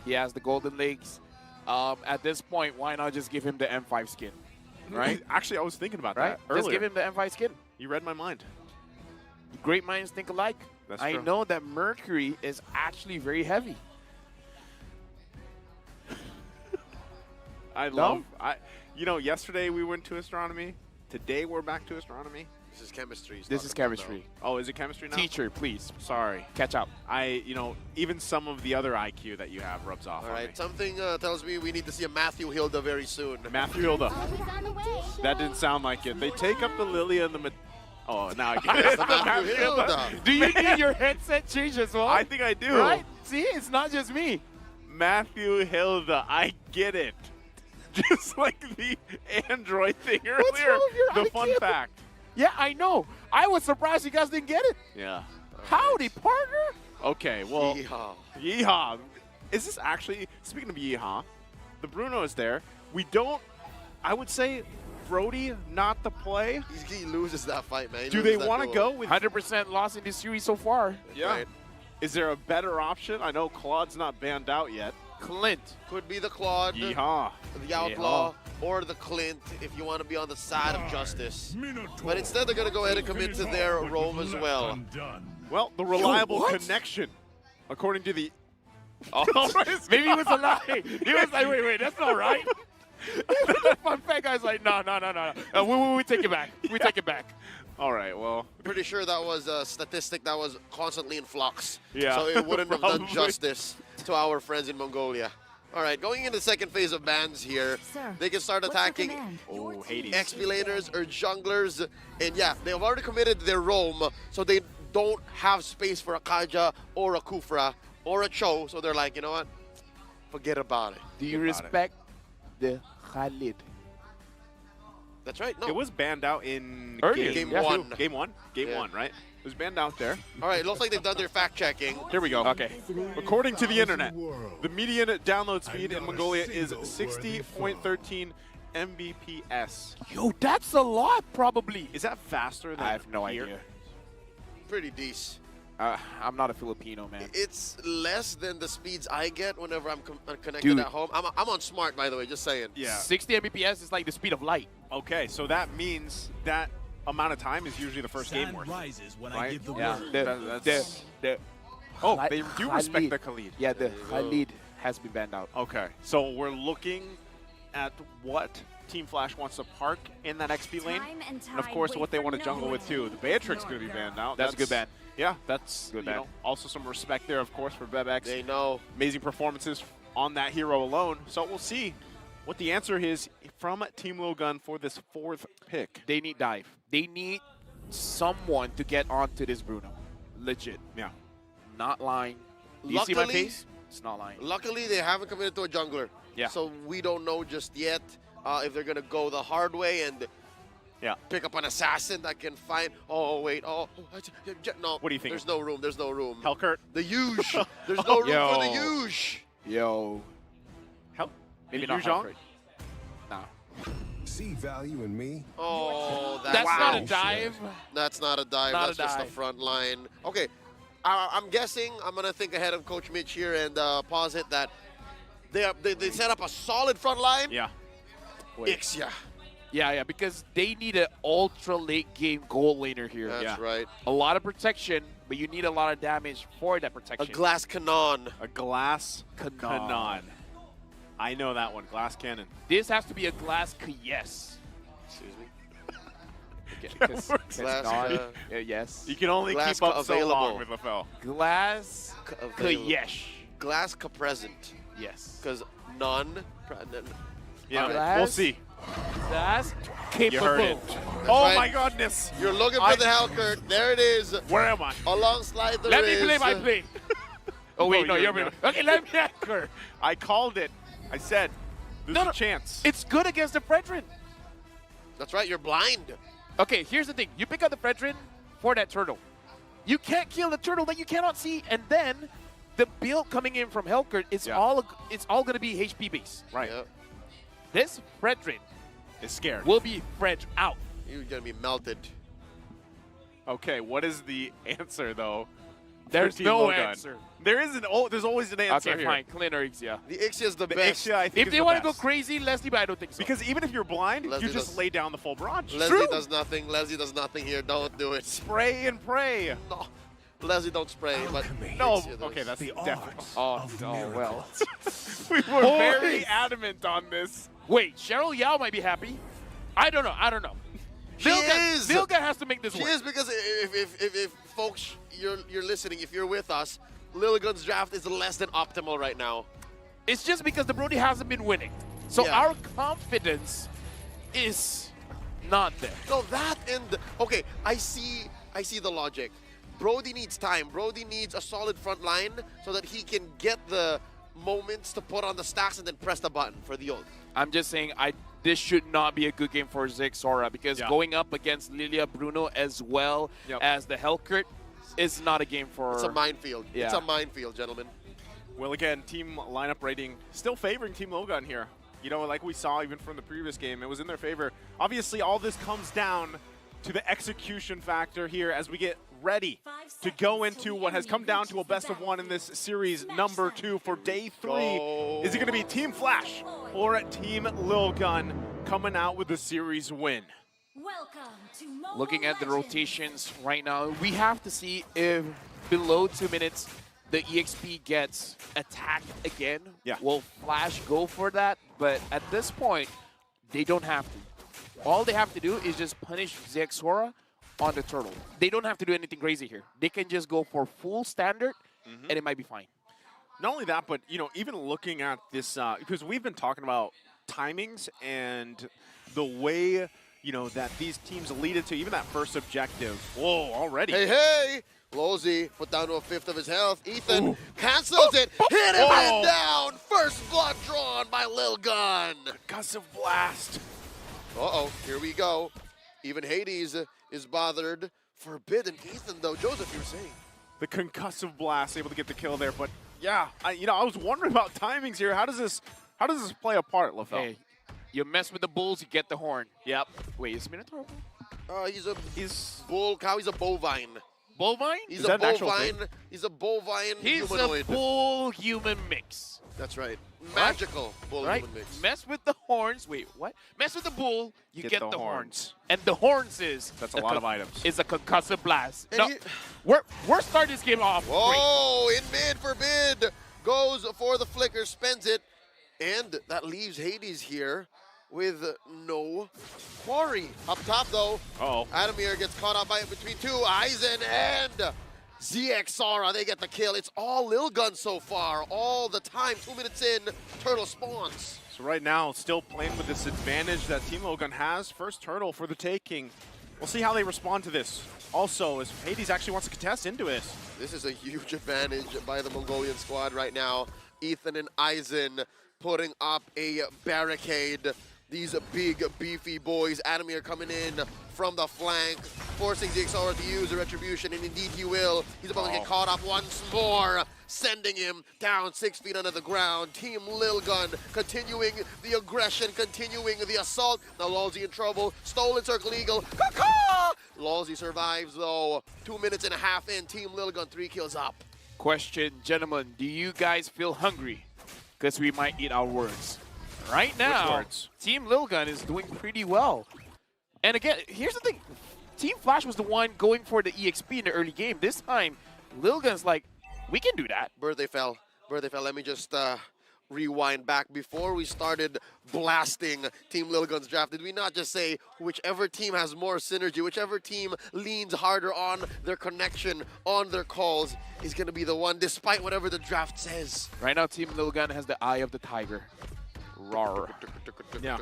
He has the golden legs. At this point, why not just give him the M5 skin, right? Actually, I was thinking about Right? that Just earlier. give him the M5 skin. You read my mind. Great minds think alike. That's I true. know that Mercury is actually very heavy. Yesterday we went to astronomy. Today we're back to astronomy. This is chemistry. This is chemistry. Oh, is it chemistry now? Teacher, please. Sorry. Catch up. Even some of the other IQ that you have rubs off All on right, me. something tells me we need to see a Matthew Hilda very soon. Matthew Hilda. That didn't sound like it. They take up the Lilia and the... Oh, now I get it. It's the Matthew Hilda. Do you need your headset changed as well? I think I do. Right? See, it's not just me. Matthew Hilda. I get it. Just like the Android thing earlier. What's wrong with your the IQ? fun fact. Yeah, I know. I was surprised you guys didn't get it. Yeah. Howdy, partner. Okay, well... Yeehaw. Yeehaw. Is this actually... Speaking of yeehaw, the Bruno is there. We don't... I would say Brody not the play. He loses that fight, man. Do they want to go with... 100% loss in this series so far. Yeah. Right. Is there a better option? I know Claude's not banned out yet. Clint. Could be the Claude, Yeehaw. the Outlaw, or the Clint if you want to be on the side of justice. But instead, they're going to go ahead and commit to their role as well. Well, the reliable connection, according to the... Oh, maybe it was a lie. He was like, wait, that's not right. Fun fact guy's like, no. We take it back. We take it back. All right, well... Pretty sure that was a statistic that was constantly in flux. Yeah, So it wouldn't have done probably. justice to our friends in Mongolia. All right, going into the second phase of bans here, Sir, they can start what's your attacking command? Oh, Hades. XP laners or junglers. And yeah, they've already committed their roam, so they don't have space for a Kaja or a Kufra or a Cho. So they're like, you know what? Forget about it. Do you respect the Khalid? That's right. No. It was banned out in Earlier. Game two. one. Game one? Game Yeah. one, right? It was banned out there. All right, looks like they've done their fact checking. Here we go. Okay. According to the internet, the median download speed in Mongolia is 60.13 Mbps. Yo, that's a lot, probably. Is that faster than I have no here? idea. Pretty decent. I'm not a Filipino, man. It's less than the speeds I get whenever I'm connected Dude. at home. I'm on smart, by the way, just saying. Yeah. 60 Mbps is like the speed of light. Okay, so that means that amount of time is usually the first game worth. rises when I Right? give the Yeah. word. Oh, they do respect the Khalid. Yeah, the Khalid has been banned out. Okay, so we're looking at what Team Flash wants to park in that XP lane, Time and and of tide course wait what they for want to no jungle with one. too. The Beatrix going to be banned out. That's a good ban. Yeah, that's Good ban. also some respect there, of course, for Bebex. They know. Amazing performances on that hero alone. So we'll see what the answer is from Team Logan for this fourth pick. They need dive. They need someone to get onto this Bruno. Legit. Yeah. Not lying. Do you see my Luckily- face? It's not lying. Luckily, they haven't committed to a jungler. Yeah. So we don't know just yet if they're going to go the hard way and pick up an assassin that can find. Oh, wait. No. What do you think? There's no room. There's no room. Hellkurt. The huge. There's no room Yo. for the huge. Yo. Hell? Maybe Yu not Zhang? Hellkurt. Nah. See value in me? Oh, That's wow. not a dive. That's not a dive. Not a That's just the dive. front line. Okay. I'm guessing I'm going to think ahead of Coach Mitch here and posit that they set up a solid front line. Yeah. Ixia. Yeah, because they need an ultra late game goal laner here. That's right. A lot of protection, but you need a lot of damage for that A protection. glass cannon. A glass Cannon. cannon. I know that one. Glass cannon. This has to be a glass yes. Excuse me. Glass yes. You can only Glass keep up so available. long with LaFell. Glass Available. yes. Glass present. Yes. Because none. Yeah, Glass. we'll see. That's You capable. heard it. Oh right. my goodness. You're looking for the Hellkurt. There it is. Where am I? Alongside the Let me Riz. play my play. Oh wait, no, you're no. okay. Let me anchor. I called it. I said, there's No, a no. chance. It's good against the Fredrin. That's right. You're blind. Okay, here's the thing. You pick up the Fredrin for that turtle. You can't kill the turtle that you cannot see, and then the build coming in from Hellkurt is all gonna be HP base. Right. Yep. This Fredrin Is scared. will be Fred out. You're going to be melted. Okay, what is the answer, though? for There's Team no Logan? answer. There isn't. Oh, there's always an answer Okay, here. fine. Clint or Ixia. The Ixia is the The best. Ixia, I think, If is they the want to go best. crazy, Leslie, but I don't think so. Because even if you're blind, Leslie you just does- lay down the full barrage. Leslie does nothing. Leslie does nothing here. Don't do it. Spray and pray. No. Leslie don't spray. But No, Ixia does. okay, that's The definitely. art Oh, well. We were Boys. very adamant on this. Wait, Cheryl Yao might be happy. I don't know. Vilga has to make this She work. is, because if folks, you're listening, if you're with us, Lilgun's draft is less than optimal right now. It's just because the Brody hasn't been winning. So Yeah. our confidence is not there. No, that and okay, I see the logic. Brody needs time. Brody needs a solid front line so that he can get the moments to put on the stacks and then press the button for the ult. I'm just saying this should not be a good game for Zixora, because going up against Lilia Bruno as well as the Hellcurt is not a game for... It's a minefield. Yeah. It's a minefield, gentlemen. Well, again, team lineup rating still favoring Team Lilgun here. You know, like we saw even from the previous game, it was in their favor. Obviously, all this comes down to the execution factor here as we get ready to go into what has come down to a best of one in this series number 2 for day 3. Is it going to be Team Flash or Team Lilgun coming out with the series win? Looking at the rotations right now, we have to see if below 2 minutes the EXP gets attacked again. Will Flash go for that? But at this point, they don't have to. All they have to do is just punish Zexora on the turtle. They don't have to do anything crazy here. They can just go for full standard, and it might be fine. Not only that, but, you know, even looking at this, because we've been talking about timings and the way, you know, that these teams lead it to even that first objective. Whoa, already. Hey! Lozy put down to a fifth of his health. Ethan cancels it. Hit him and down. First blood drawn by Lilgun. Concussive blast. Uh-oh, here we go. Even Hades is bothered. Forbidden Ethan, though. Joseph, you were saying. The concussive blast able to get the kill there, but yeah, I was wondering about timings here. How does this play a part, LaFell? Hey, you mess with the bulls, you get the horn. Yep. Wait, is Minotaur? He's bull cow. He's a bovine. Bovine? He's a bovine. He's a bovine humanoid. He's a bull human mix. That's right. Magical bull human mix. Mess with the horns. Wait, what? Mess with the bull, you get the horns. horns. And the horns is... That's a lot of items. Is a concussive blast. And No, we're starting this game off Whoa, in mid, Forbid goes for the flicker, spends it, and that leaves Hades here with no quarry. Up top, though, Adamir gets caught up by it between two. Aizen and ZXara, they get the kill. It's all Lilgun so far, all the time. 2 minutes in, Turtle spawns. So right now, still playing with this advantage that Team Lilgun has. First Turtle for the taking. We'll see how they respond to this. Also, as Hades actually wants to contest into it. This is a huge advantage by the Mongolian squad right now. Ethan and Aizen putting up a barricade. These big, beefy boys. Adamir coming in from the flank, forcing ZXR to use the retribution, and indeed he will. He's about to get caught up once more, sending him down 6 feet under the ground. Team Lilgun continuing the aggression, continuing the assault. Now Lolzy in trouble. Stolen Circle Eagle. Caw-caw! Lolzy survives though. 2 minutes and a half in. Team Lilgun 3 kills up. Question, gentlemen, do you guys feel hungry? Because we might eat our words. Right now, Team Lilgun is doing pretty well. And again, here's the thing. Team Flash was the one going for the EXP in the early game. This time, Lilgun's like, we can do that. Birthday fell. Let me just rewind back. Before we started blasting Team Lilgun's draft, did we not just say whichever team has more synergy, whichever team leans harder on their connection, on their calls, is going to be the one, despite whatever the draft says? Right now, Team Lilgun has the eye of the tiger. Roar. Yeah.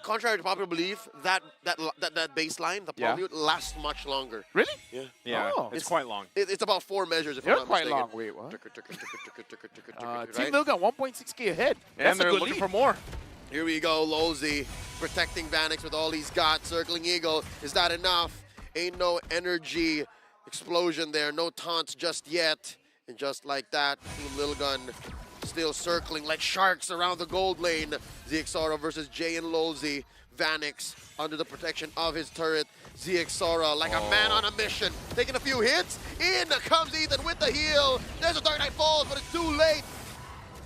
Contrary to popular belief, that baseline, the palm mute, lasts much longer. Really? Yeah. Yeah, it's quite long. It's about 4 measures, if They're I'm not quite mistaken. long. Wait, what? Right? Team Lilgun 1.6k ahead. And they're looking for more. Here we go, Lolzy protecting Vanix with all he's got. Circling Eagle, is that enough? Ain't no energy explosion there, no taunts just yet. And just like that, Team Lilgun still circling like sharks around the gold lane. ZXara versus Jay and Lolzy. Vanix under the protection of his turret. ZXara like a man on a mission, taking a few hits. In comes Ethan with the heal. There's a Dark Knight Falls, but it's too late.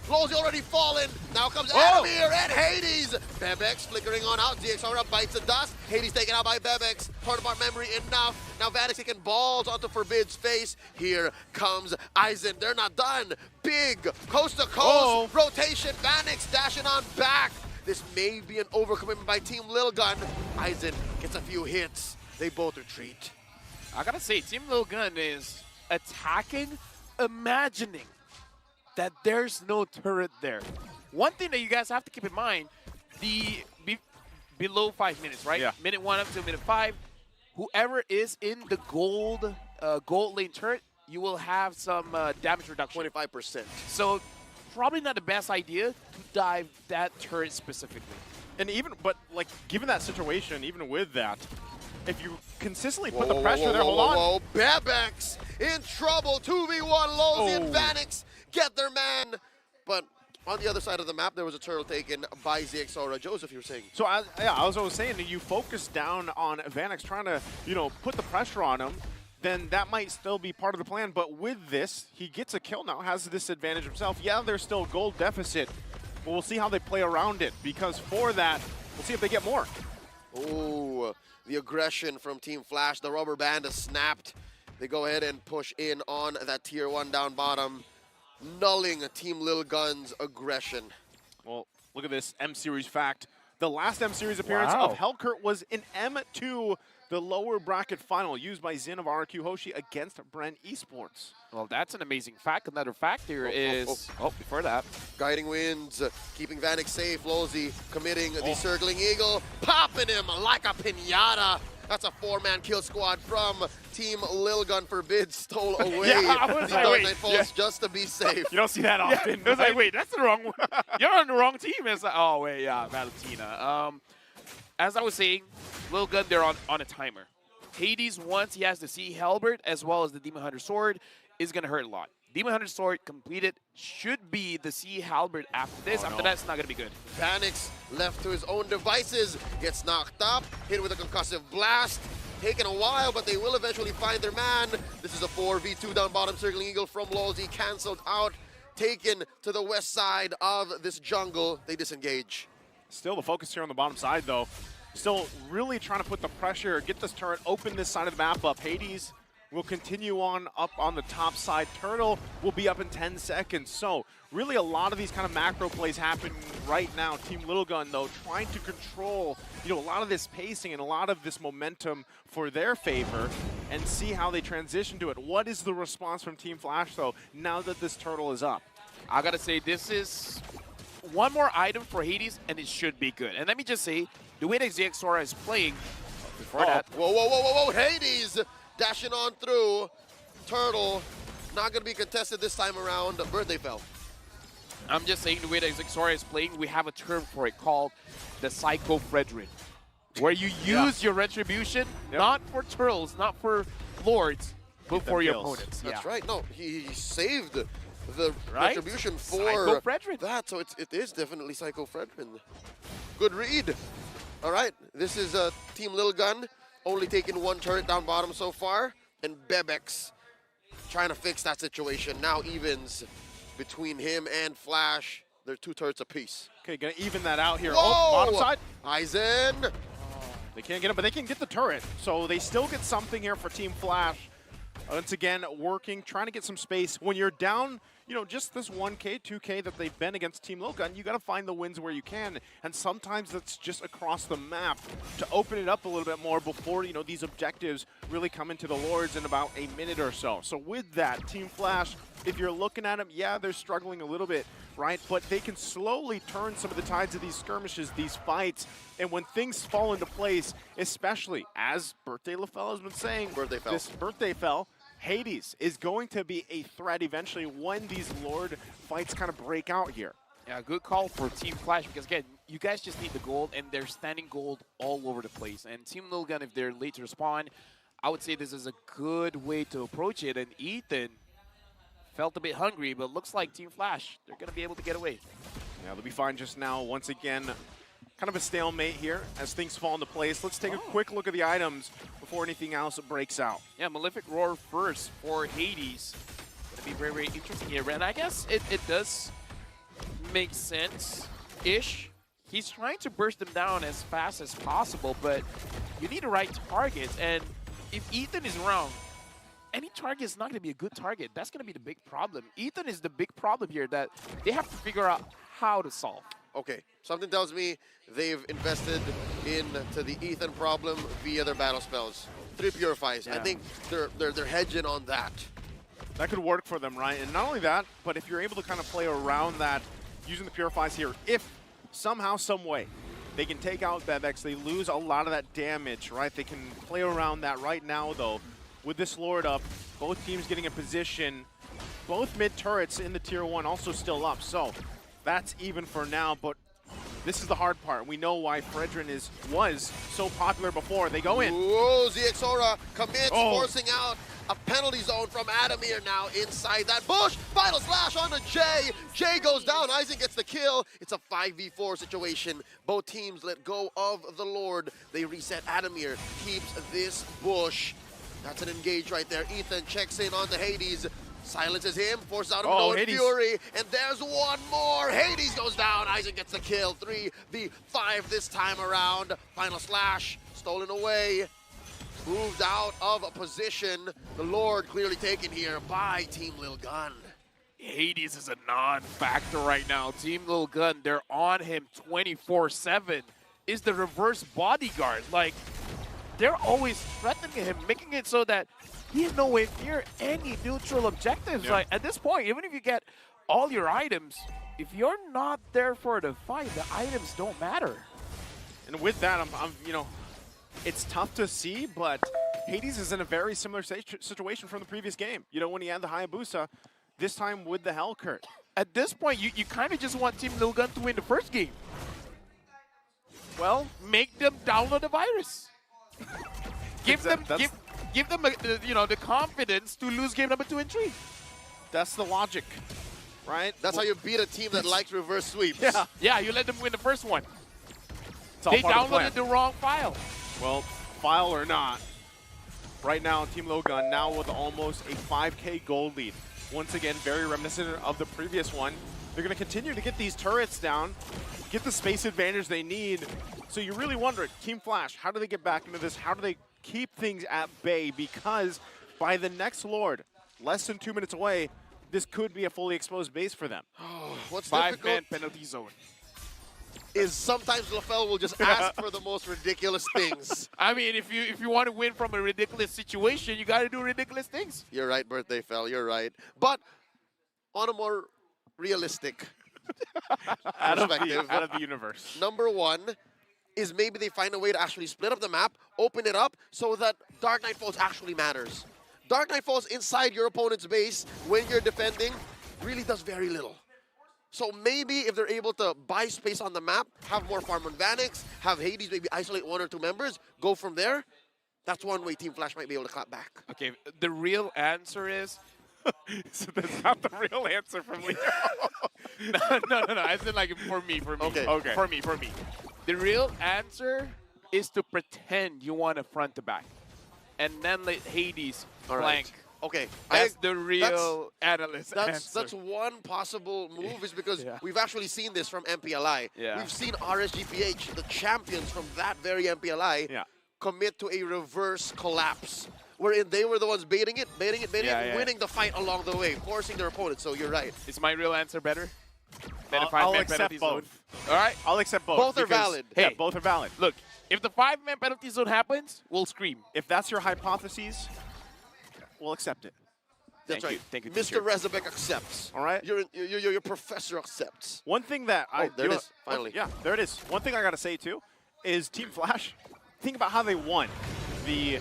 Lolzy already fallen. Now comes Adamir and Hades. Bebex flickering on out. ZXara bites the dust. Hades taken out by Bebex. Part of our memory enough. Now Vanix taking balls onto Forbid's face. Here comes Aizen. They're not done. Big coast to coast rotation. Vanix dashing on back. This may be an overcommitment by Team Lil Gun. Aizen gets a few hits. They both retreat. I gotta say, Team Lil Gun is attacking, imagining that there's no turret there. One thing that you guys have to keep in mind, below 5 minutes, right? Yeah. Minute 1 up to minute 5, whoever is in the gold lane turret, you will have some damage reduction. 25%. So probably not the best idea to dive that turret specifically. And but like, given that situation, even with that, if you consistently put the pressure there, hold on. Whoa, Bebex in trouble. 2v1, Lozy and Vanix get their man. But on the other side of the map, there was a turtle taken by ZXora. Joseph, you were saying. So, I was saying, you focus down on Vanix, trying to, put the pressure on him, then that might still be part of the plan. But with this, he gets a kill now, has this advantage himself. Yeah, there's still a gold deficit, but we'll see how they play around it, because for that, we'll see if they get more. Oh, the aggression from Team Flash. The rubber band is snapped. They go ahead and push in on that tier 1 down bottom, nulling Team Lil Gun's aggression. Well, look at this M-Series fact. The last M-Series appearance of Hellkurt was in M2, the lower bracket final, used by Zin of RQ Hoshi against Brent Esports. Well, that's an amazing fact. Another fact here is... before that. Guiding Winds, keeping Vanix safe. Lozy committing the Circling Eagle, popping him like a pinata. That's a 4-man kill squad from Team Lil Gun. Forbid stole away the Dark Knight Falls just to be safe. You don't see that often. It was like, wait, that's the wrong one. You're on the wrong team. It's like, oh, wait, yeah, Valentina. As I was saying, Lil Gun, they're on a timer. Hades, once he has the Sea Halberd as well as the Demon Hunter Sword, is going to hurt a lot. Demon Hunter Sword completed, should be the Sea Halberd after this. After that, it's not going to be good. Vanix, left to his own devices, gets knocked up, hit with a concussive blast. Taking a while, but they will eventually find their man. This is a 4v2 down bottom. Circling Eagle from Lozy, cancelled out, taken to the west side of this jungle. They disengage. Still the focus here on the bottom side, though. Still really trying to put the pressure, get this turret, open this side of the map up. Hades will continue on up on the top side. Turtle will be up in 10 seconds. So really a lot of these kind of macro plays happen right now. Team Lil Gun, though, trying to control, a lot of this pacing and a lot of this momentum for their favor and see how they transition to it. What is the response from Team Flash, though, now that this turtle is up? I got to say, this is one more item for Hades, and it should be good. And let me just say, the way that ZXora is playing, before that... Whoa, Hades dashing on through. Turtle, not going to be contested this time around. Birthday fell. I'm just saying, the way that ZXora is playing, we have a term for it called the Psycho Fredrin, where you use your retribution, not for turtles, not for lords, but for your opponents. That's right. No, he saved the retribution for that, so it is definitely Psycho Fredrin. Good read. All right, this is Team Lil Gun, only taking one turret down bottom so far, and Bebex trying to fix that situation. Now evens between him and Flash. They're 2 turrets apiece. Okay, gonna even that out here. Whoa! Oh, bottom side. Aizen. They can't get him, but they can get the turret. So they still get something here for Team Flash. Once again, working, trying to get some space. When you're down, just this 1K, 2K that they've been against Team Lil Gun, you got to find the wins where you can. And sometimes that's just across the map to open it up a little bit more before, these objectives really come into the Lords in about a minute or so. So with that, Team Flash, if you're looking at them, yeah, they're struggling a little bit, right? But they can slowly turn some of the tides of these skirmishes, these fights. And when things fall into place, especially as Birthday LaFell has been saying, this Birthday Fell, Hades is going to be a threat eventually when these Lord fights kind of break out here. Yeah, good call for Team Flash because, again, you guys just need the gold, and they're standing gold all over the place. And Team Lil Gun, if they're late to respond, I would say this is a good way to approach it. And Ethan felt a bit hungry, but looks like Team Flash, they're going to be able to get away. Yeah, they'll be fine just now. Once again, kind of a stalemate here as things fall into place. Let's take a quick look at the items before anything else breaks out. Yeah, Malefic Roar first for Hades. Going to be very, very interesting here. And I guess it does make sense-ish. He's trying to burst them down as fast as possible, but you need the right target. And if Ethan is wrong, any target is not going to be a good target. That's going to be the big problem. Ethan is the big problem here that they have to figure out how to solve. Okay, something tells me they've invested into the Ethan problem via their battle spells. 3 purifies. I think they're hedging on that. That could work for them, right? And not only that, but if you're able to kind of play around that using the purifies here, if somehow, some way, they can take out Bebex, they lose a lot of that damage, right? They can play around that right now, though. With this Lord up, both teams getting a position, both mid turrets in the tier 1 also still up. So that's even for now, but this is the hard part. We know why Fredrin was so popular before. They go in. Whoa, ZXora commits, forcing out a penalty zone from Adamir now inside that bush. Final slash onto Jay. Jay goes down. Aizen gets the kill. It's a 5v4 situation. Both teams let go of the Lord. They reset. Adamir keeps this bush. That's an engage right there. Ethan checks in onto Hades. Silences him, forces out of Fury, and there's one more. Hades goes down. Aizen gets the kill. 3v5 this time around. Final slash, stolen away. Moved out of a position. The Lord clearly taken here by Team Lil Gun. Hades is a non-factor right now. Team Lil Gun, they're on him 24/7. Is the reverse bodyguard. Like, they're always threatening him, making it so that he's nowhere near any neutral objectives. Yeah. Like, at this point, even if you get all your items, if you're not there for the fight, the items don't matter. And with that, I'm you know, it's tough to see, but Hades is in a very similar situation from the previous game. You know, when he had the Hayabusa, this time with the Hellcurt. At this point, you kind of just want Team Lil Gun to win the first game. Well, make them download the virus. Give them you know, the confidence to lose game number 2 and 3. That's the logic, right? That's how you beat a team that likes reverse sweeps. Yeah, you let them win the first one. It's all They part of the downloaded the wrong file. Well, file or not, right now Team Lil Gun now with almost a 5K gold lead. Once again, very reminiscent of the previous one. They're going to continue to get these turrets down, get the space advantage they need. So you really wonder, Team Flash, how do they get back into this? How do they keep things at bay? Because by the next Lord, less than 2 minutes away, this could be a fully exposed base for them. What's 5-man penalty zone. Is sometimes LaFell will just ask for the most ridiculous things. I mean, if you want to win from a ridiculous situation, you got to do ridiculous things. You're right, Birthday Fell. You're right. But on a more realistic perspective, out of the universe. Number 1 is maybe they find a way to actually split up the map, open it up so that Dark Knight Falls actually matters. Dark Knight Falls inside your opponent's base when you're defending really does very little. So maybe if they're able to buy space on the map, have more farm on Vanix, have Hades maybe isolate 1 or 2 members, go from there, that's one way Team Flash might be able to clap back. Okay, the real answer is... So that's not the real answer from Leo. No. I said like for me. Okay. For me. The real answer is to pretend you want a front to back. And then let Hades flank. Okay. That's the real analyst answer. That's one possible move is because we've actually seen this from MPLI. Yeah. We've seen RSGPH, the champions from that very MPLI, commit to a reverse collapse. Wherein they were the ones baiting it, winning the fight along the way, forcing their opponent. So you're right. Is my real answer better? I'll accept both. All right? I'll accept both. Both are valid. Hey, both are valid. Look, if the 5-man penalty zone happens, we'll scream. If that's your hypotheses, we'll accept it. That's right. Thank you, Mr. Rezabek accepts. All right. Your professor accepts. One thing that there it is, finally. Yeah, there it is. One thing I got to say, too, is Team Flash, think about how they won the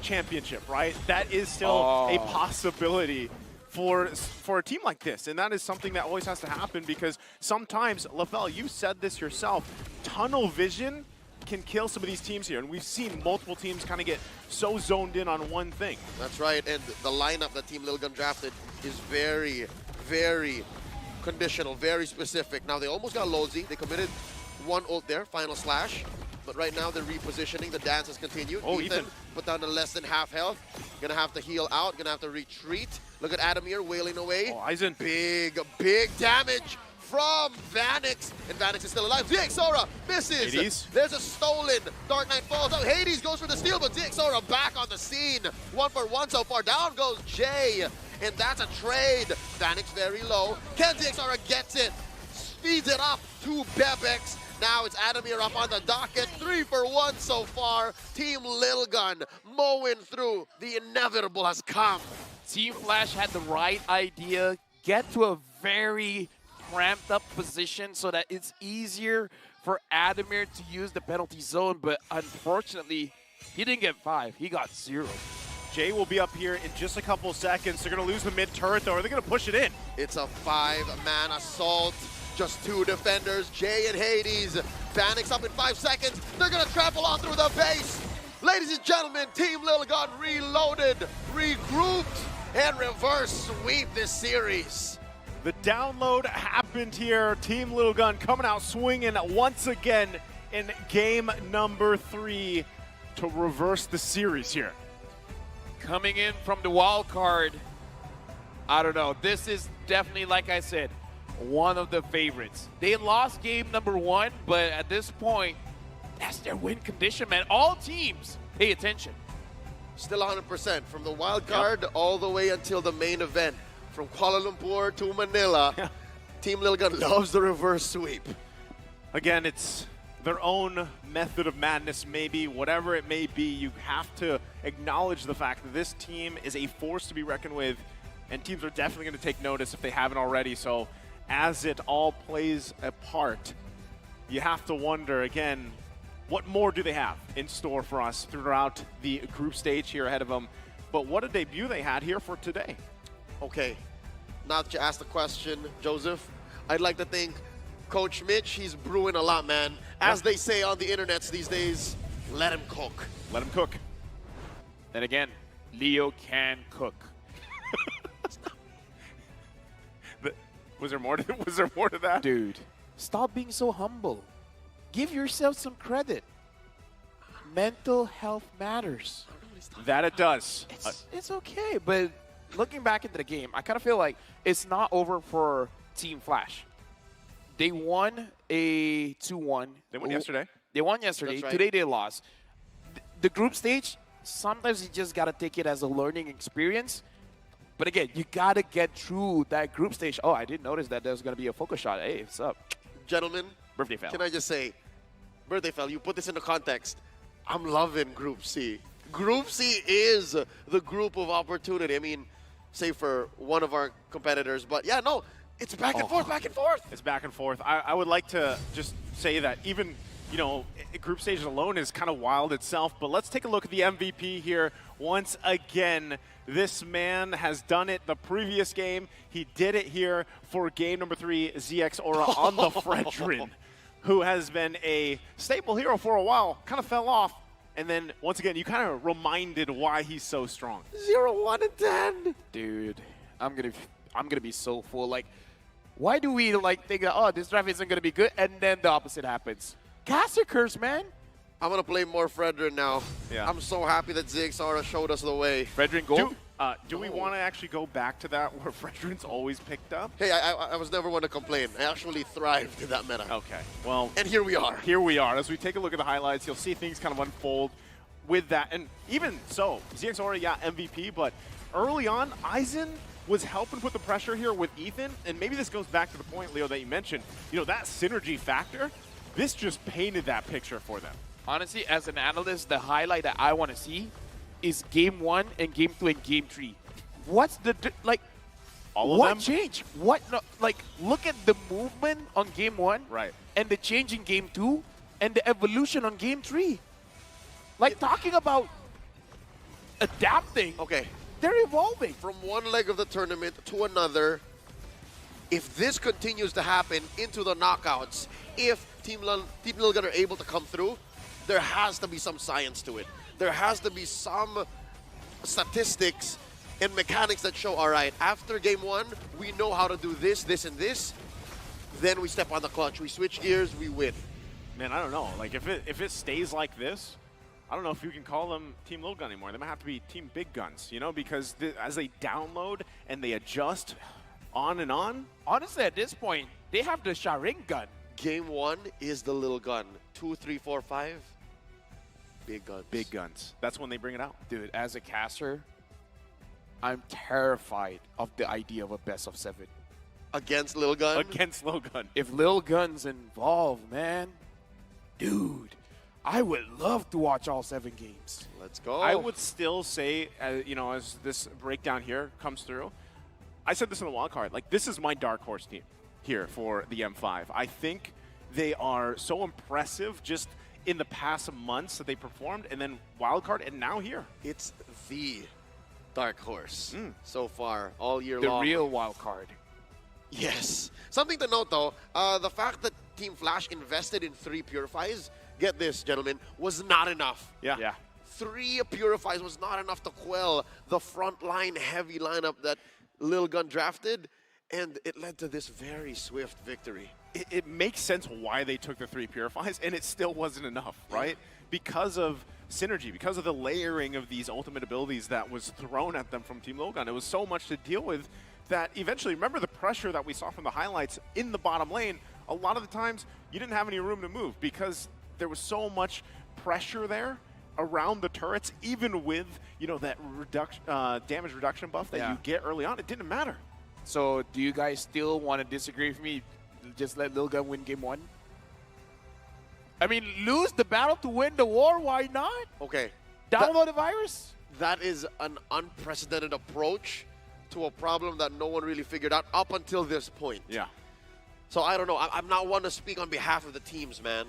championship, right? That is still a possibility for a team like this, and that is something that always has to happen because sometimes, LaFell, you said this yourself, tunnel vision can kill some of these teams here, and we've seen multiple teams kind of get so zoned in on one thing. That's right, and the lineup that Team Lil Gun drafted is very, very conditional, very specific. Now, they almost got Lozi. They committed 1 ult there, final slash. But right now they're repositioning. The dance has continued. Ethan put down to less than half health. Gonna have to heal out. Gonna have to retreat. Look at Adamir wailing away. Aizen. Big damage from Vanix. And Vanix is still alive. ZXora misses. Hades. There's a stolen. Dark Knight falls out. Hades goes for the steal, but ZXora back on the scene. 1 for 1 so far. Down goes Jay. And that's a trade. Vanix very low. Can ZXora gets it? feeds it up to Bebex. Now it's Adamir up on the docket. 3 for 1 so far. Team Lil Gun mowing through. The inevitable has come. Team Flash had the right idea. Get to a very cramped up position so that it's easier for Adamir to use the penalty zone, but unfortunately, he didn't get 5. He got 0. Jay will be up here in just a couple seconds. They're going to lose the mid turret, though. Are they going to push it in? It's a 5-man assault. Just 2 defenders, Jay and Hades. Panics up in 5 seconds. They're going to trample on through the base. Ladies and gentlemen, Team Lil Gun reloaded, regrouped, and reverse sweep this series. The download happened here. Team Lil Gun coming out swinging once again in game number 3 to reverse the series here. Coming in from the wild card, I don't know. This is definitely, like I said, one of the favorites. They lost game number 1, but at this point, that's their win condition, man. All teams pay attention. Still 100% from the wild card all the way until the main event. From Kuala Lumpur to Manila, Team Lil Gun loves the reverse sweep. Again, it's their own method of madness, maybe. Whatever it may be, you have to acknowledge the fact that this team is a force to be reckoned with, and teams are definitely going to take notice if they haven't already. So as it all plays a part, you have to wonder, again, what more do they have in store for us throughout the group stage here ahead of them? But what a debut they had here for today. Okay, now that you asked the question, Joseph, I'd like to think Coach Mitch, he's brewing a lot, man. As they say on the internets these days, let him cook. Let him cook. Then again, Leo can cook. Was there more to that? Dude, stop being so humble. Give yourself some credit. Mental health matters. That it does. It's okay, but looking back into the game, I kind of feel like it's not over for Team Flash. They won a 2-1. They won yesterday. They won yesterday. That's right. Today they lost. The group stage, sometimes you just got to take it as a learning experience. But again, you got to get through that group stage. Oh, I didn't notice that there was going to be a focus shot. Hey, what's up? Gentlemen, Birthday fell. can I just say, Birthday Fell, you put this into context. I'm loving Group C. Group C is the group of opportunity. I mean, say for one of our competitors. But yeah, no, it's back and forth, back and forth. It's back and forth. I would like to just say that even, group stage alone is kind of wild itself. But let's take a look at the MVP here once again. This man has done it the previous game. He did it here for game number 3, ZX Aura on the Fredrin, who has been a staple hero for a while, kind of fell off. And then, once again, you kind of reminded why he's so strong. 0, 1, and 10. Dude, I'm gonna be so full. Like, why do we think that, oh, this draft isn't gonna be good, and then the opposite happens? Caster curse, man. I'm going to play more Fredrin now. Yeah. I'm so happy that ZXR showed us the way. Fredrin Gold? Do we want to actually go back to that where Fredrin's always picked up? Hey, I was never one to complain. I actually thrived in that meta. Okay, well. And here we are. Here we are. As we take a look at the highlights, you'll see things kind of unfold with that. And even so, ZX already got MVP, but early on, Aizen was helping put the pressure here with Ethan. And maybe this goes back to the point, Leo, that you mentioned. That synergy factor, this just painted that picture for them. Honestly, as an analyst, the highlight that I want to see is game 1 and game 2 and game 3. What's the all of what them? change? What no, look at the movement on game 1, right, and the change in game 2 and the evolution on game 3. Talking about adapting. Okay. They're evolving from one leg of the tournament to another. If this continues to happen into the knockouts, if Team Lil Gun are able to come through, there has to be some science to it. There has to be some statistics and mechanics that show, all right, after game 1, we know how to do this, this, and this. Then we step on the clutch. We switch gears, we win. Man, I don't know. If it stays like this, I don't know if you can call them Team Lil Gun anymore. They might have to be Team Big Guns, because as they download and they adjust on and on. Honestly, at this point, they have the Sharing gun. Game 1 is the Lil Gun. 2, 3, 4, 5. Big guns. Big guns. That's when they bring it out. Dude, as a caster, I'm terrified of the idea of a best of 7. against Lil Gun. Against Lil Gun. If Lil Gun's involved, man, dude, I would love to watch all 7 games. Let's go. I would still say, you know, as this breakdown here comes through, I said this in the wild card, like, this is my dark horse team here for the M5. I think they are so impressive just in the past months that they performed, and then wild card, and now here. It's the dark horse so far all year long. The real wild card. Yes. Something to note, though, the fact that Team Flash invested in 3 Purifies, get this, gentlemen, was not enough. Yeah. 3 Purifies was not enough to quell the frontline heavy lineup that Lil Gun drafted, and it led to this very swift victory. It makes sense why they took the 3 Purifies, and it still wasn't enough, right? Because of synergy, because of the layering of these ultimate abilities that was thrown at them from Team Lil Gun. It was so much to deal with that eventually, remember the pressure that we saw from the highlights in the bottom lane, a lot of the times you didn't have any room to move because there was so much pressure there around the turrets, even with, you know, that damage reduction buff that you get early on. It didn't matter. So do you guys still want to disagree with me? Just let Lil Gun win game 1? I mean, lose the battle to win the war, why not? Okay. Download the virus? That is an unprecedented approach to a problem that no one really figured out up until this point. Yeah. So I don't know. I'm not one to speak on behalf of the teams, man.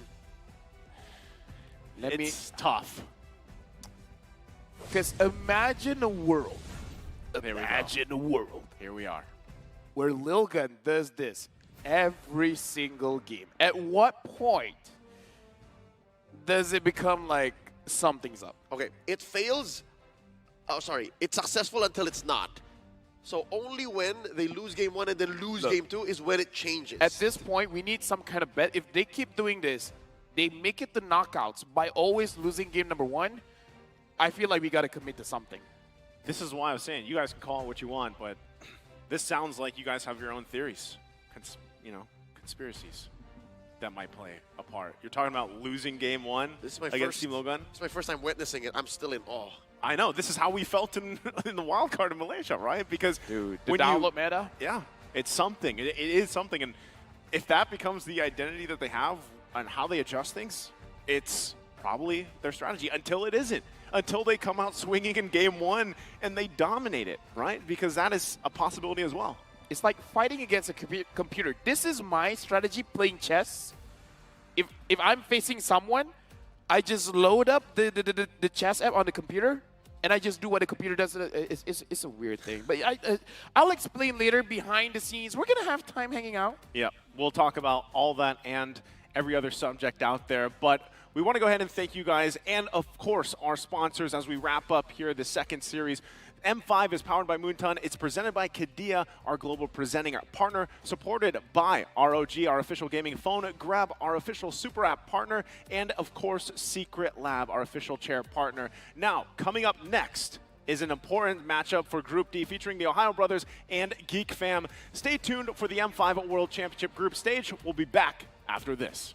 It's tough. Because imagine a world. Imagine a world. Here we are. Where Lil Gun does this every single game. At what point does it become like something's up? Okay, it fails. Oh, sorry. It's successful until it's not. So only when they lose game 1 and then lose game 2 is when it changes. At this point, we need some kind of bet. If they keep doing this, they make it the knockouts by always losing game number 1, I feel like we got to commit to something. This is why I was saying, you guys can call it what you want, but this sounds like you guys have your own theories, conspiracies that might play a part. You're talking about losing game 1 against Team Lil Gun? This is my first time witnessing it. I'm still in awe. I know. This is how we felt in the wild card in Malaysia, right? Because the download meta? Yeah, it's something. It is something. And if that becomes the identity that they have and how they adjust things, it's probably their strategy until it isn't. Until they come out swinging in game 1 and they dominate it, right? Because that is a possibility as well. It's like fighting against a computer. This is my strategy playing chess. If I'm facing someone, I just load up the chess app on the computer, and I just do what the computer does. It's a weird thing. But I'll explain later behind the scenes. We're going to have time hanging out. Yeah, we'll talk about all that and every other subject out there. But we want to go ahead and thank you guys and, of course, our sponsors as we wrap up here the second series. M5 is powered by Moonton. It's presented by Kadia, our global presenting partner, supported by ROG, our official gaming phone, Grab, our official super app partner, and, of course, Secret Lab, our official chair partner. Now, coming up next is an important matchup for Group D featuring the Ohio Brothers and Geek Fam. Stay tuned for the M5 World Championship group stage. We'll be back after this.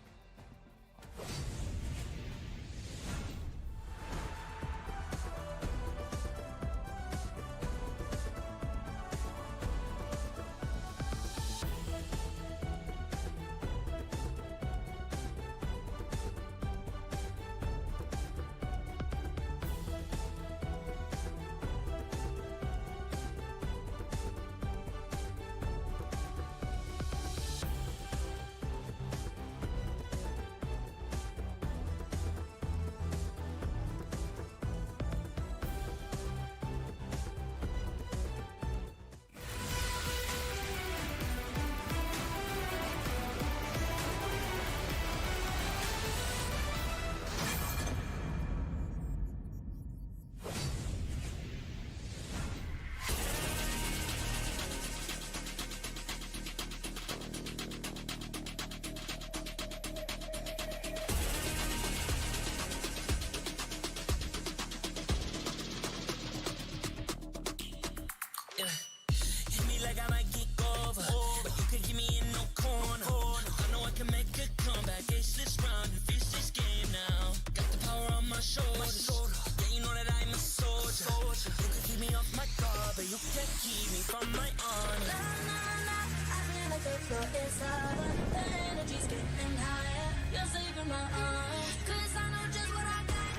the floor is lava. The energy's getting higher. You're saving my heart. 'Cause I know just what I got.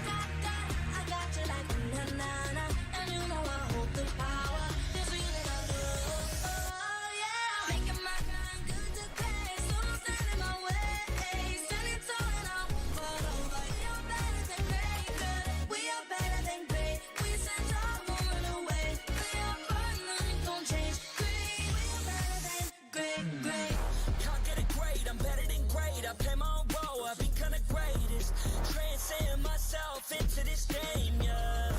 I got you like na-na-na. And you know I hold the power. This feeling I love. Oh, yeah. Making my grind good to great. So don't stand in my way. Standing tall and I won't fall over. We are better than great, good. We are better than great. We stand tall, won't run away. We are fun, nothing gon' change. Great, we are better than great. Can't get it great, I'm better than great. I play my own role, I become the greatest. Transcend myself into this game, yeah.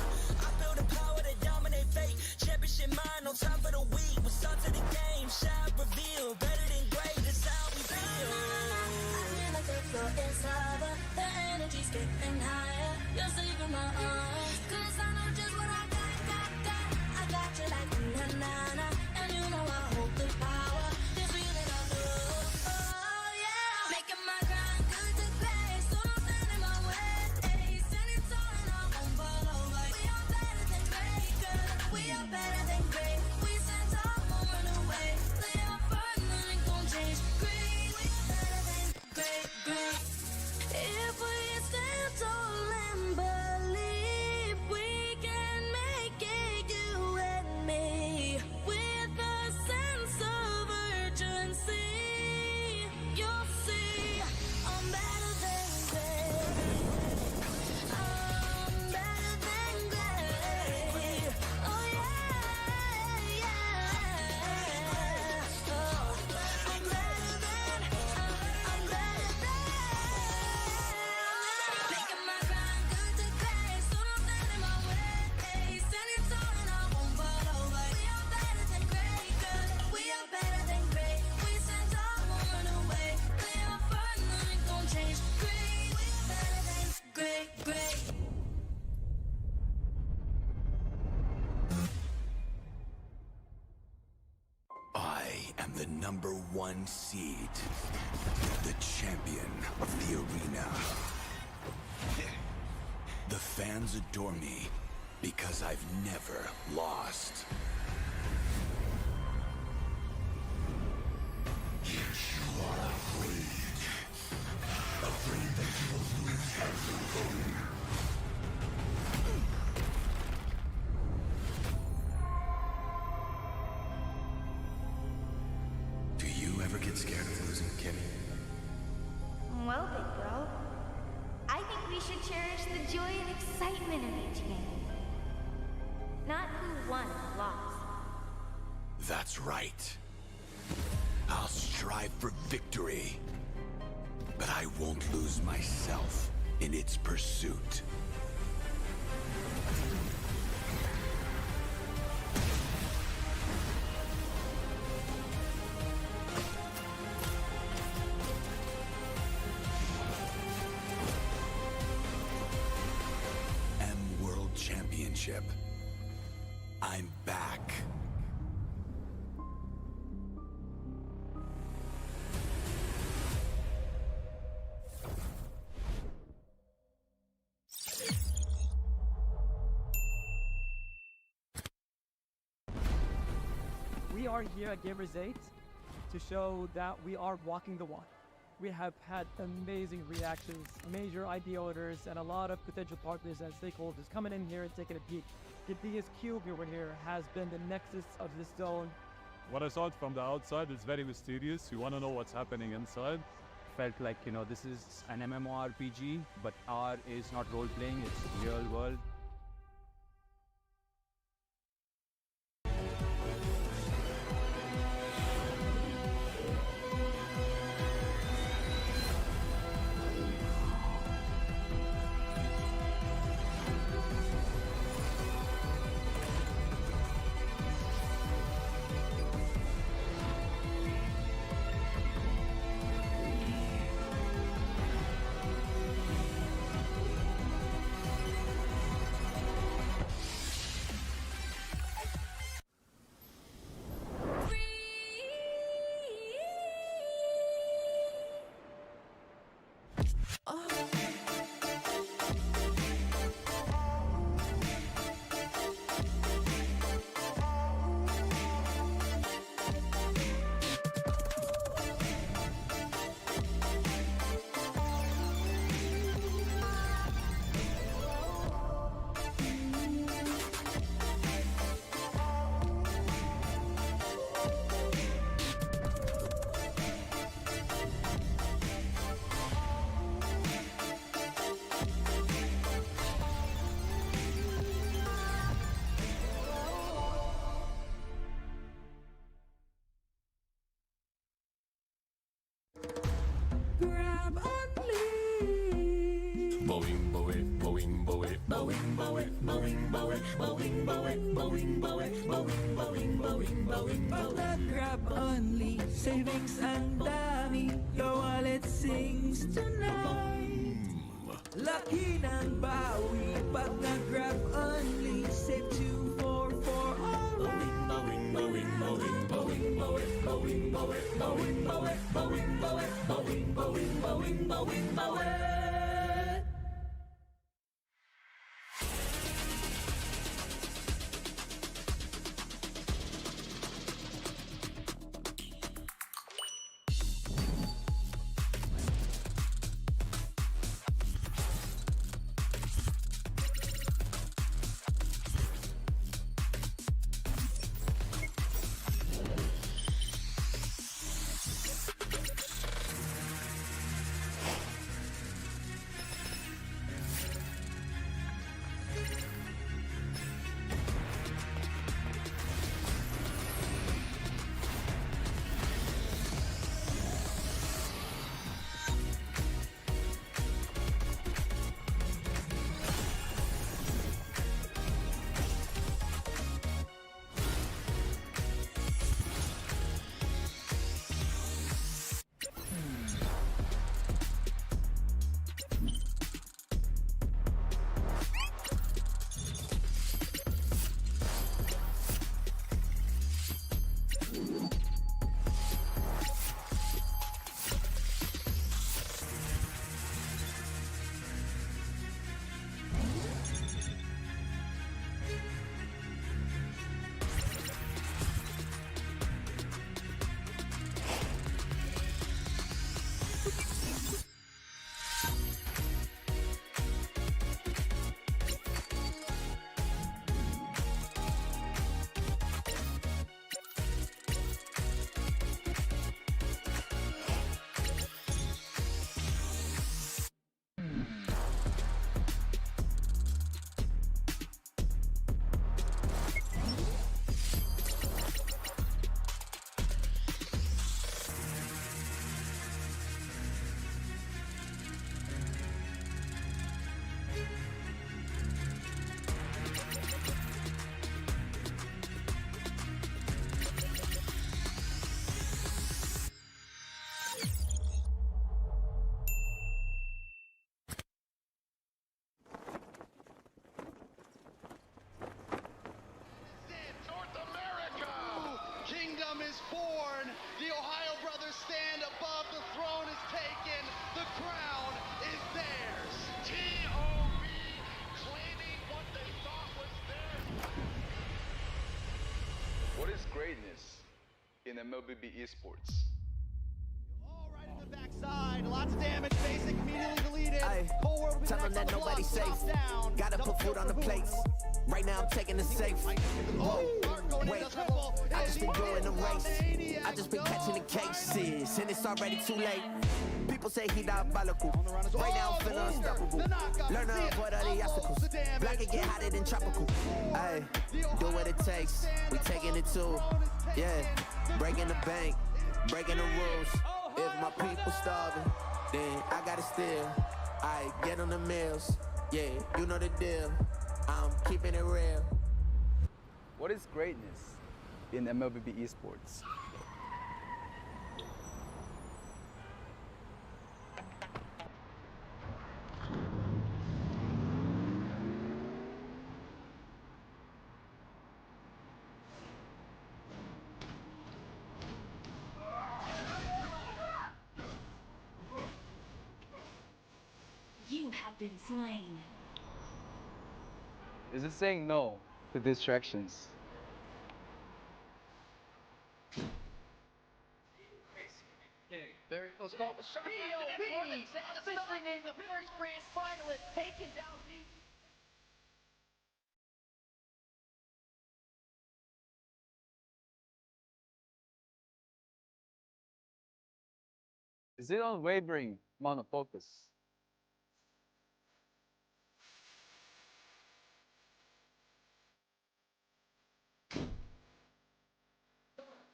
I build a power to dominate fate. Championship mind, no time for the weak. We start to the game, shout, reveal. Better than great, that's how we feel. I feel like the floor is lava. The energy's getting higher. You're saving my heart. 'Cause I know just what I got. I got you like na-na-na. And you know I hold the power. This feeling I love. Oh, yeah. Making my grind good to great. So don't stand in my way. Standing tall and I won't fall over. We are better than great, good. We are better than great. We stand tall, won't run away. Lay our first, nothing gon' change. Great, we are better than great. If we stand tall and believe we can make it, you and me, with a sense of urgency, you'll see I'm better than great. I'm better than great. Oh yeah, yeah. Oh, I'm better than. Making my grind good to great. So don't stand in my way. Standing tall and I won't fall over. We are better than great, good. We are better than great. We stand tall, won't run away. Play our part, nothing gon' change. Great, we are better than great. I am the #1 seed, the champion of the arena. The fans adore me because I've never lost. You are afraid. Afraid that you will lose everything. Do you ever get scared of losing, Kimmy? Well, big girl, I think we should cherish the joy and excitement of each game. Not who won or lost. That's right. I'll strive for victory, but I won't lose myself in its pursuit. World Championship. I'm back. We are here at Gamers 8 to show that we are walking the walk. We have had amazing reactions, major idea owners, and a lot of potential partners and stakeholders coming in here and taking a peek. The biggest cube over here has been the nexus of this zone. What I saw it from the outside is very mysterious. You want to know what's happening inside. Felt like, this is an MMORPG, but R is not role-playing, it's real world. Pag-grab only, savings ang dami, your wallet sings tonight. Laki ng bawi, pag nag-grab only, save 244 alright. Kingdom is born. The Ohio brothers stand above. The throne is taken. The crown is theirs. T.O.B. claiming what they thought was theirs. What is greatness in MLBB Esports? Backside, lots of damage, basic immediately deleted. Tell them that nobody's safe. Gotta put food on the plates. Right now I'm taking the safe. Whoa, wait, I just been doing the race. I just been catching the cases, and it's already too late. People say he diabolical. Right now I'm feeling unstoppable. Learn to avoid all the obstacles. Black it get hotter than tropical. Ay, do what it takes. We taking it too. Yeah, breaking the bank, breaking the rules. If my people starving, then I gotta steal. I get on the meals, yeah, you know the deal. I'm keeping it real. What is greatness in MLBB Esports? You have been slain. Is it saying no to distractions? Very close call. T.O.B. Officially the first grand finalist taken down. Is it unwavering amount of focus?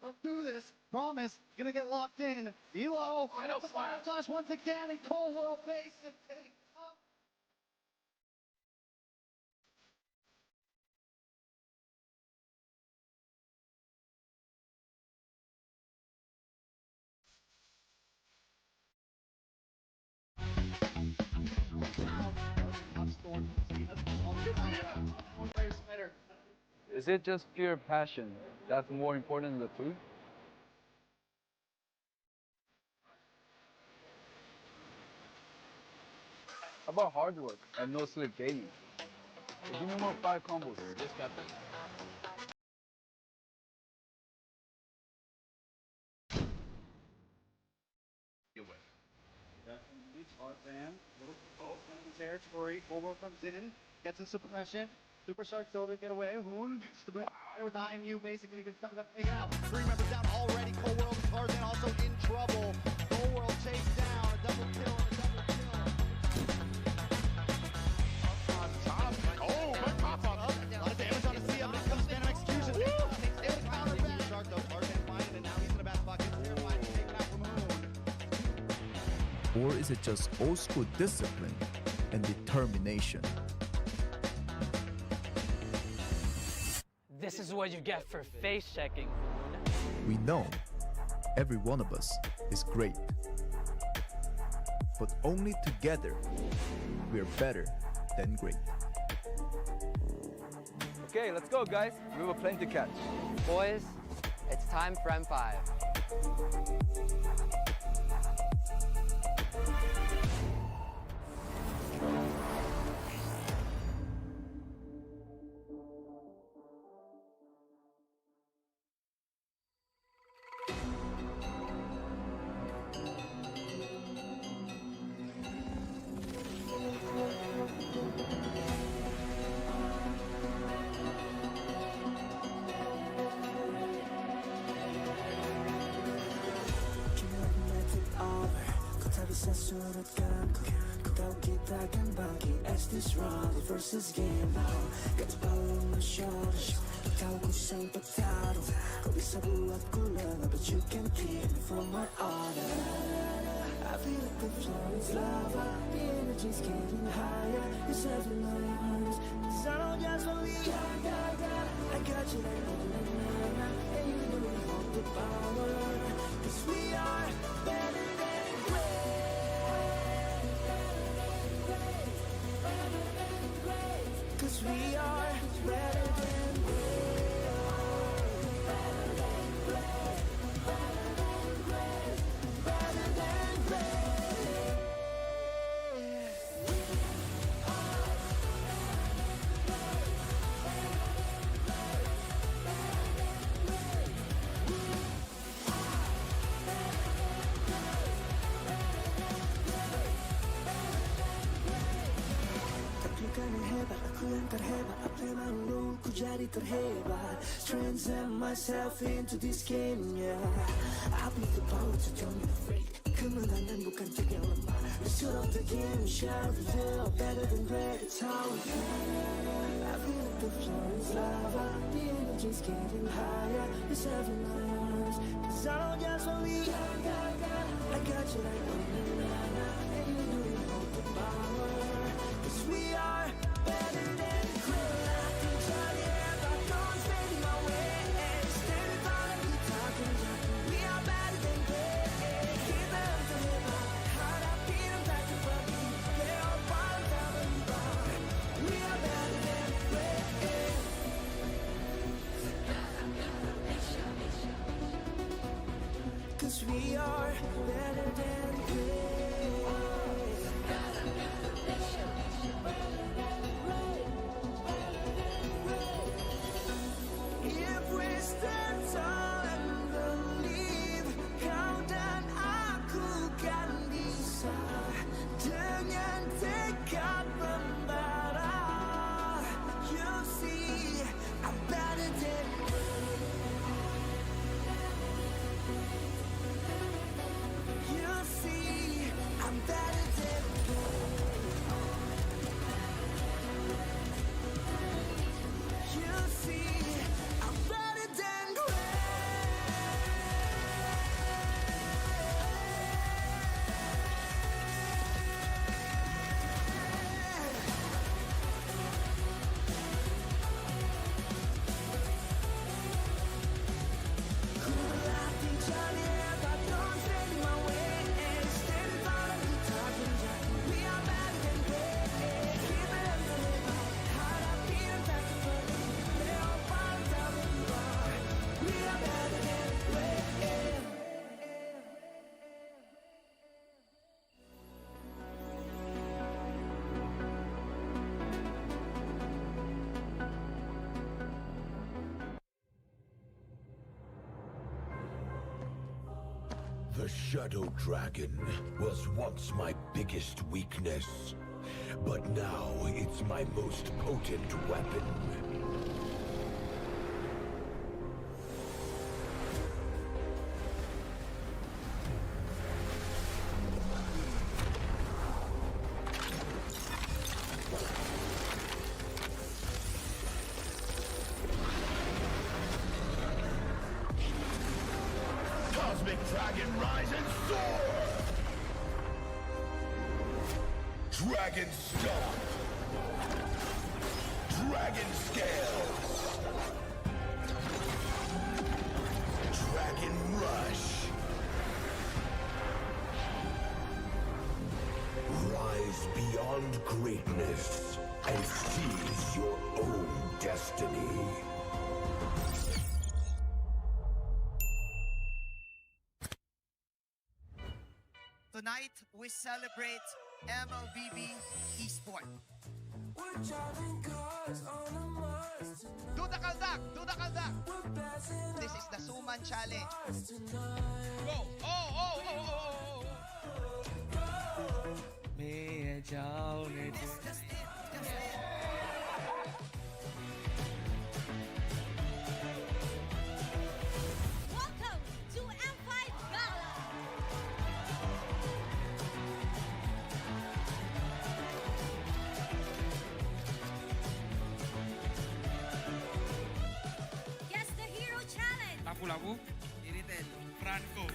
Let's do this. Promise. Gonna get locked in. Elo. Final toss once again. And Cole will face it. Is it just pure passion that's more important than the food? How about hard work and no sleep daily? Give me more 5 combos. Yes, Captain. Territory, Bobo comes in, gets a suppression. Superstar still to get away. Hoon, dying you basically can stop that thing out. 3 members down already. Cold World and Tarzan also in trouble. Cold World chased down, a double kill and a double kill. Up on top. Oh, but top on up. A lot of damage on the CM, but it comes Phantom Execution. They able to counter back. Shark though, Tarzan finding it, now he's in the back bucket. Terrified to take it out from Hoon. Or is it just old school discipline and determination? This is what you get for face checking. We know every one of us is great, but only together we're better than great. Okay, let's go, guys. We have a plane to catch. Boys, it's time for M5. Versus game now, got the power on my shoulders. Tahu ku sang petarung, kau bisa buatku lengah, but you can keep me from my order. I feel like the flow is lava, the energy's getting higher. It's every night, 'cause I don't just want you. I got you like na-na-na-na, and you know we hold the power. 'Cause we are better than great. Cause we are better than great. Better than great. Better than great. Better than great. We are aku yang terhebat, apa yang malu ku jadi terhebat. Transcend myself into this game, yeah. I need the power to turn me afraid. Kemenangan bukan trik yang lemah. The suit of the game we shall reveal. Better than great, it's how we feel. I feel like the floor is lava, the energy's getting higher. It's every night, 'cause I don't just want me. I got you like na-na-na-na, and you know you hold the power. 'Cause we are better than great. I can tell you if I don't stand in my way. Stand in front of you talking. We are better than great. Kita yang terhebat, hadapi dan tak terbagi. Lewat paling tak berubah. We are better than great. 'Cause we are better than great. The Shadow Dragon was once my biggest weakness, but now it's my most potent weapon. Cosmic Dragon, rise and soar! Dragon Stomp! Dragon Scales! Dragon Rush! Rise beyond greatness and seize your own destiny. Tonight, we celebrate MLBB Esports. Do the kaldak! Do the kaldak! This is the Suman Challenge. Go! Oh! Welcome to M5 Gala! Guess the Hero Challenge! Lapu-lapu, Iritel, Franco,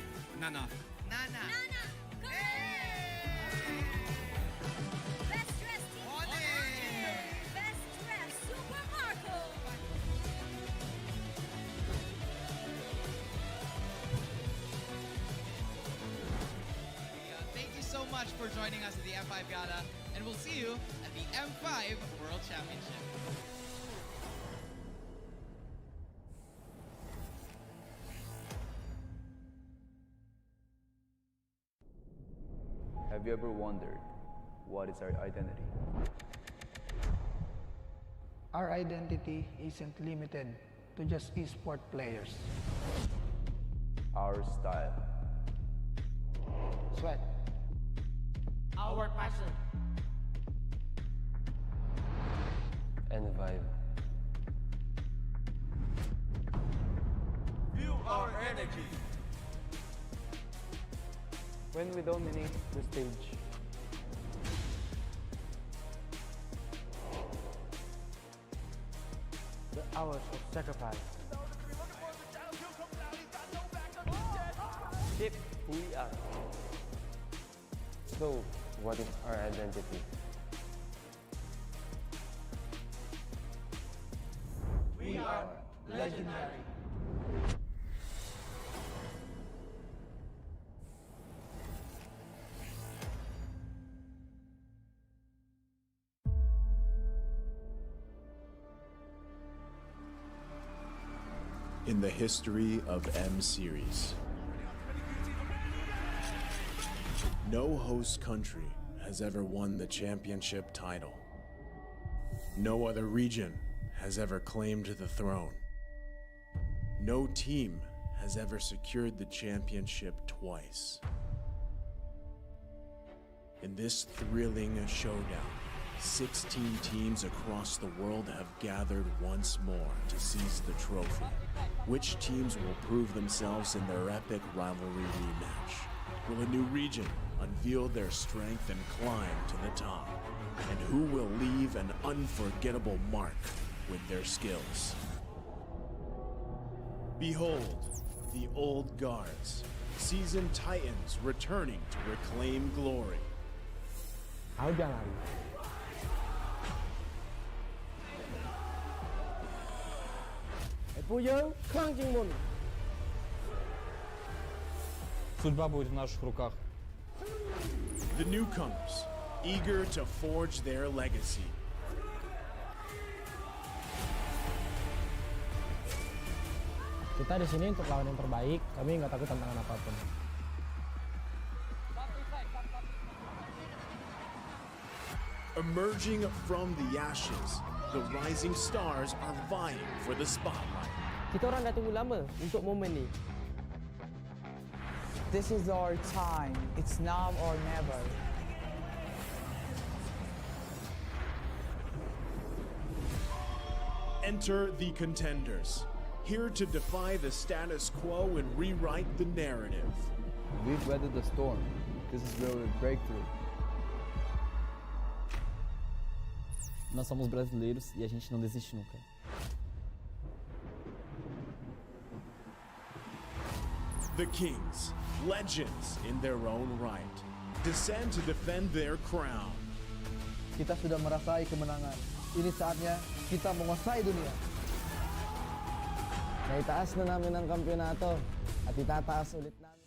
Nana. Nana! Go! Best dressed team! Best dressed Super Marco! Thank you so much for joining us at the M5 Gala, and we'll see you at the M5 World Championship. Have you ever wondered what is our identity? Our identity isn't limited to just esport players. Our style. Sweat. Our passion. And vibe. Feel our energy. When we dominate the stage. The hours of sacrifice. Shape who we are. So, what is our identity? We are legendary. In the history of M Series, no host country has ever won the championship title. No other region has ever claimed the throne. No team has ever secured the championship twice. In this thrilling showdown, 16 teams across the world have gathered once more to seize the trophy. Which teams will prove themselves in their epic rivalry rematch? Will a new region unveil their strength and climb to the top? And who will leave an unforgettable mark with their skills? Behold, the old guards, seasoned titans returning to reclaim glory. How jangan? Судьба будет в наших руках. The newcomers, eager to forge their legacy. Kita di sini untuk lawan yang terbaik. Kami nggak takut tantangan apapun. Emerging from the ashes, the rising stars are vying for the spotlight. Kita orang dah tunggu lama untuk momen ni. This is our time. It's now or never. Enter the contenders, here to defy the status quo and rewrite the narrative. We've weathered the storm. This is where we break through. Nós somos brasileiros e a gente não desiste nunca. The Kings, legends in their own right, descend to defend their crown. Kita sudah merasai kemenangan. Ini saatnya kita menguasai dunia. Naitaas na namin ang kampiyonato at itataas ulit namin.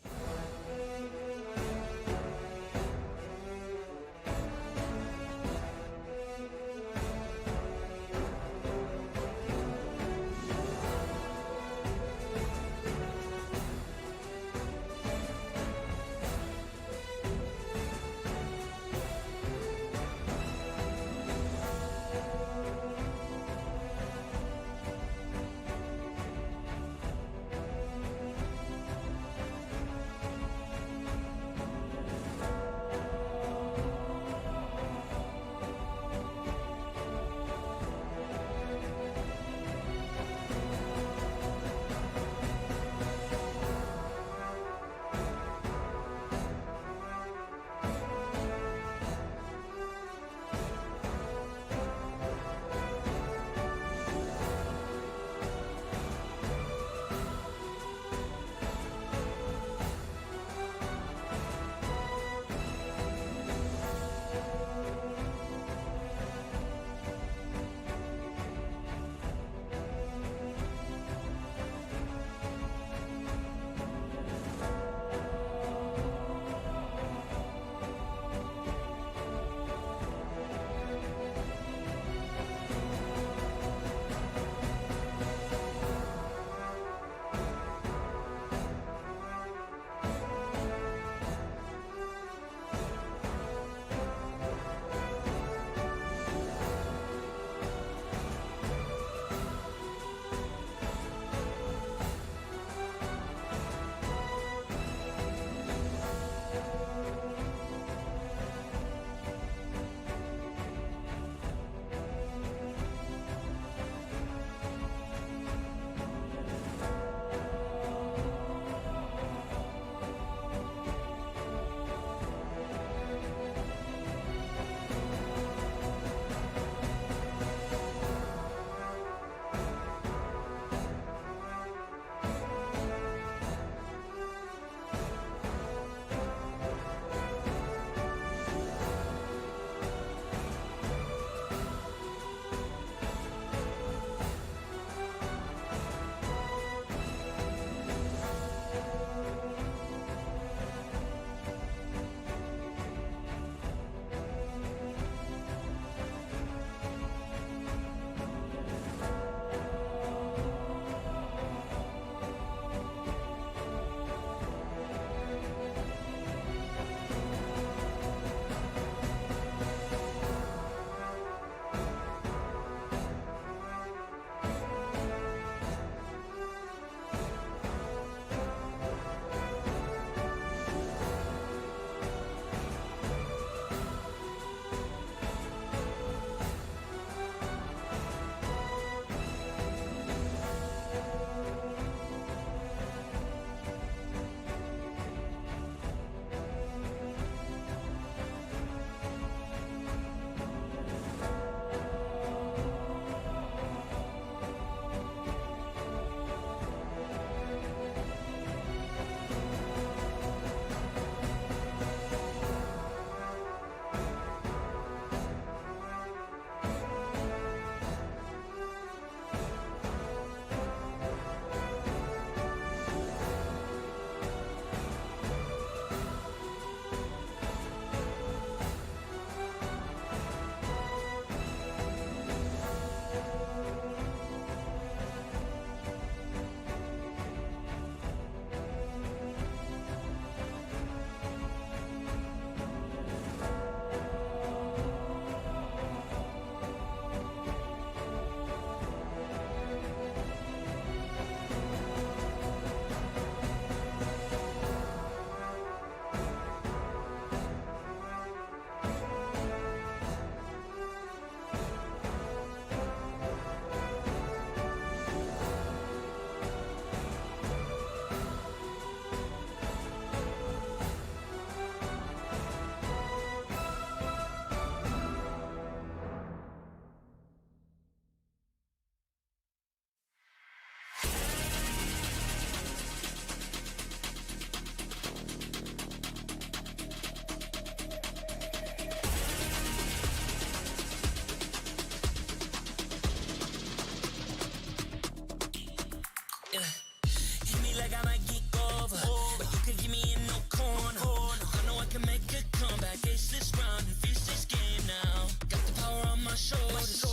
come back, ace this round and finish this game now. Got the power on my shoulders. Yeah,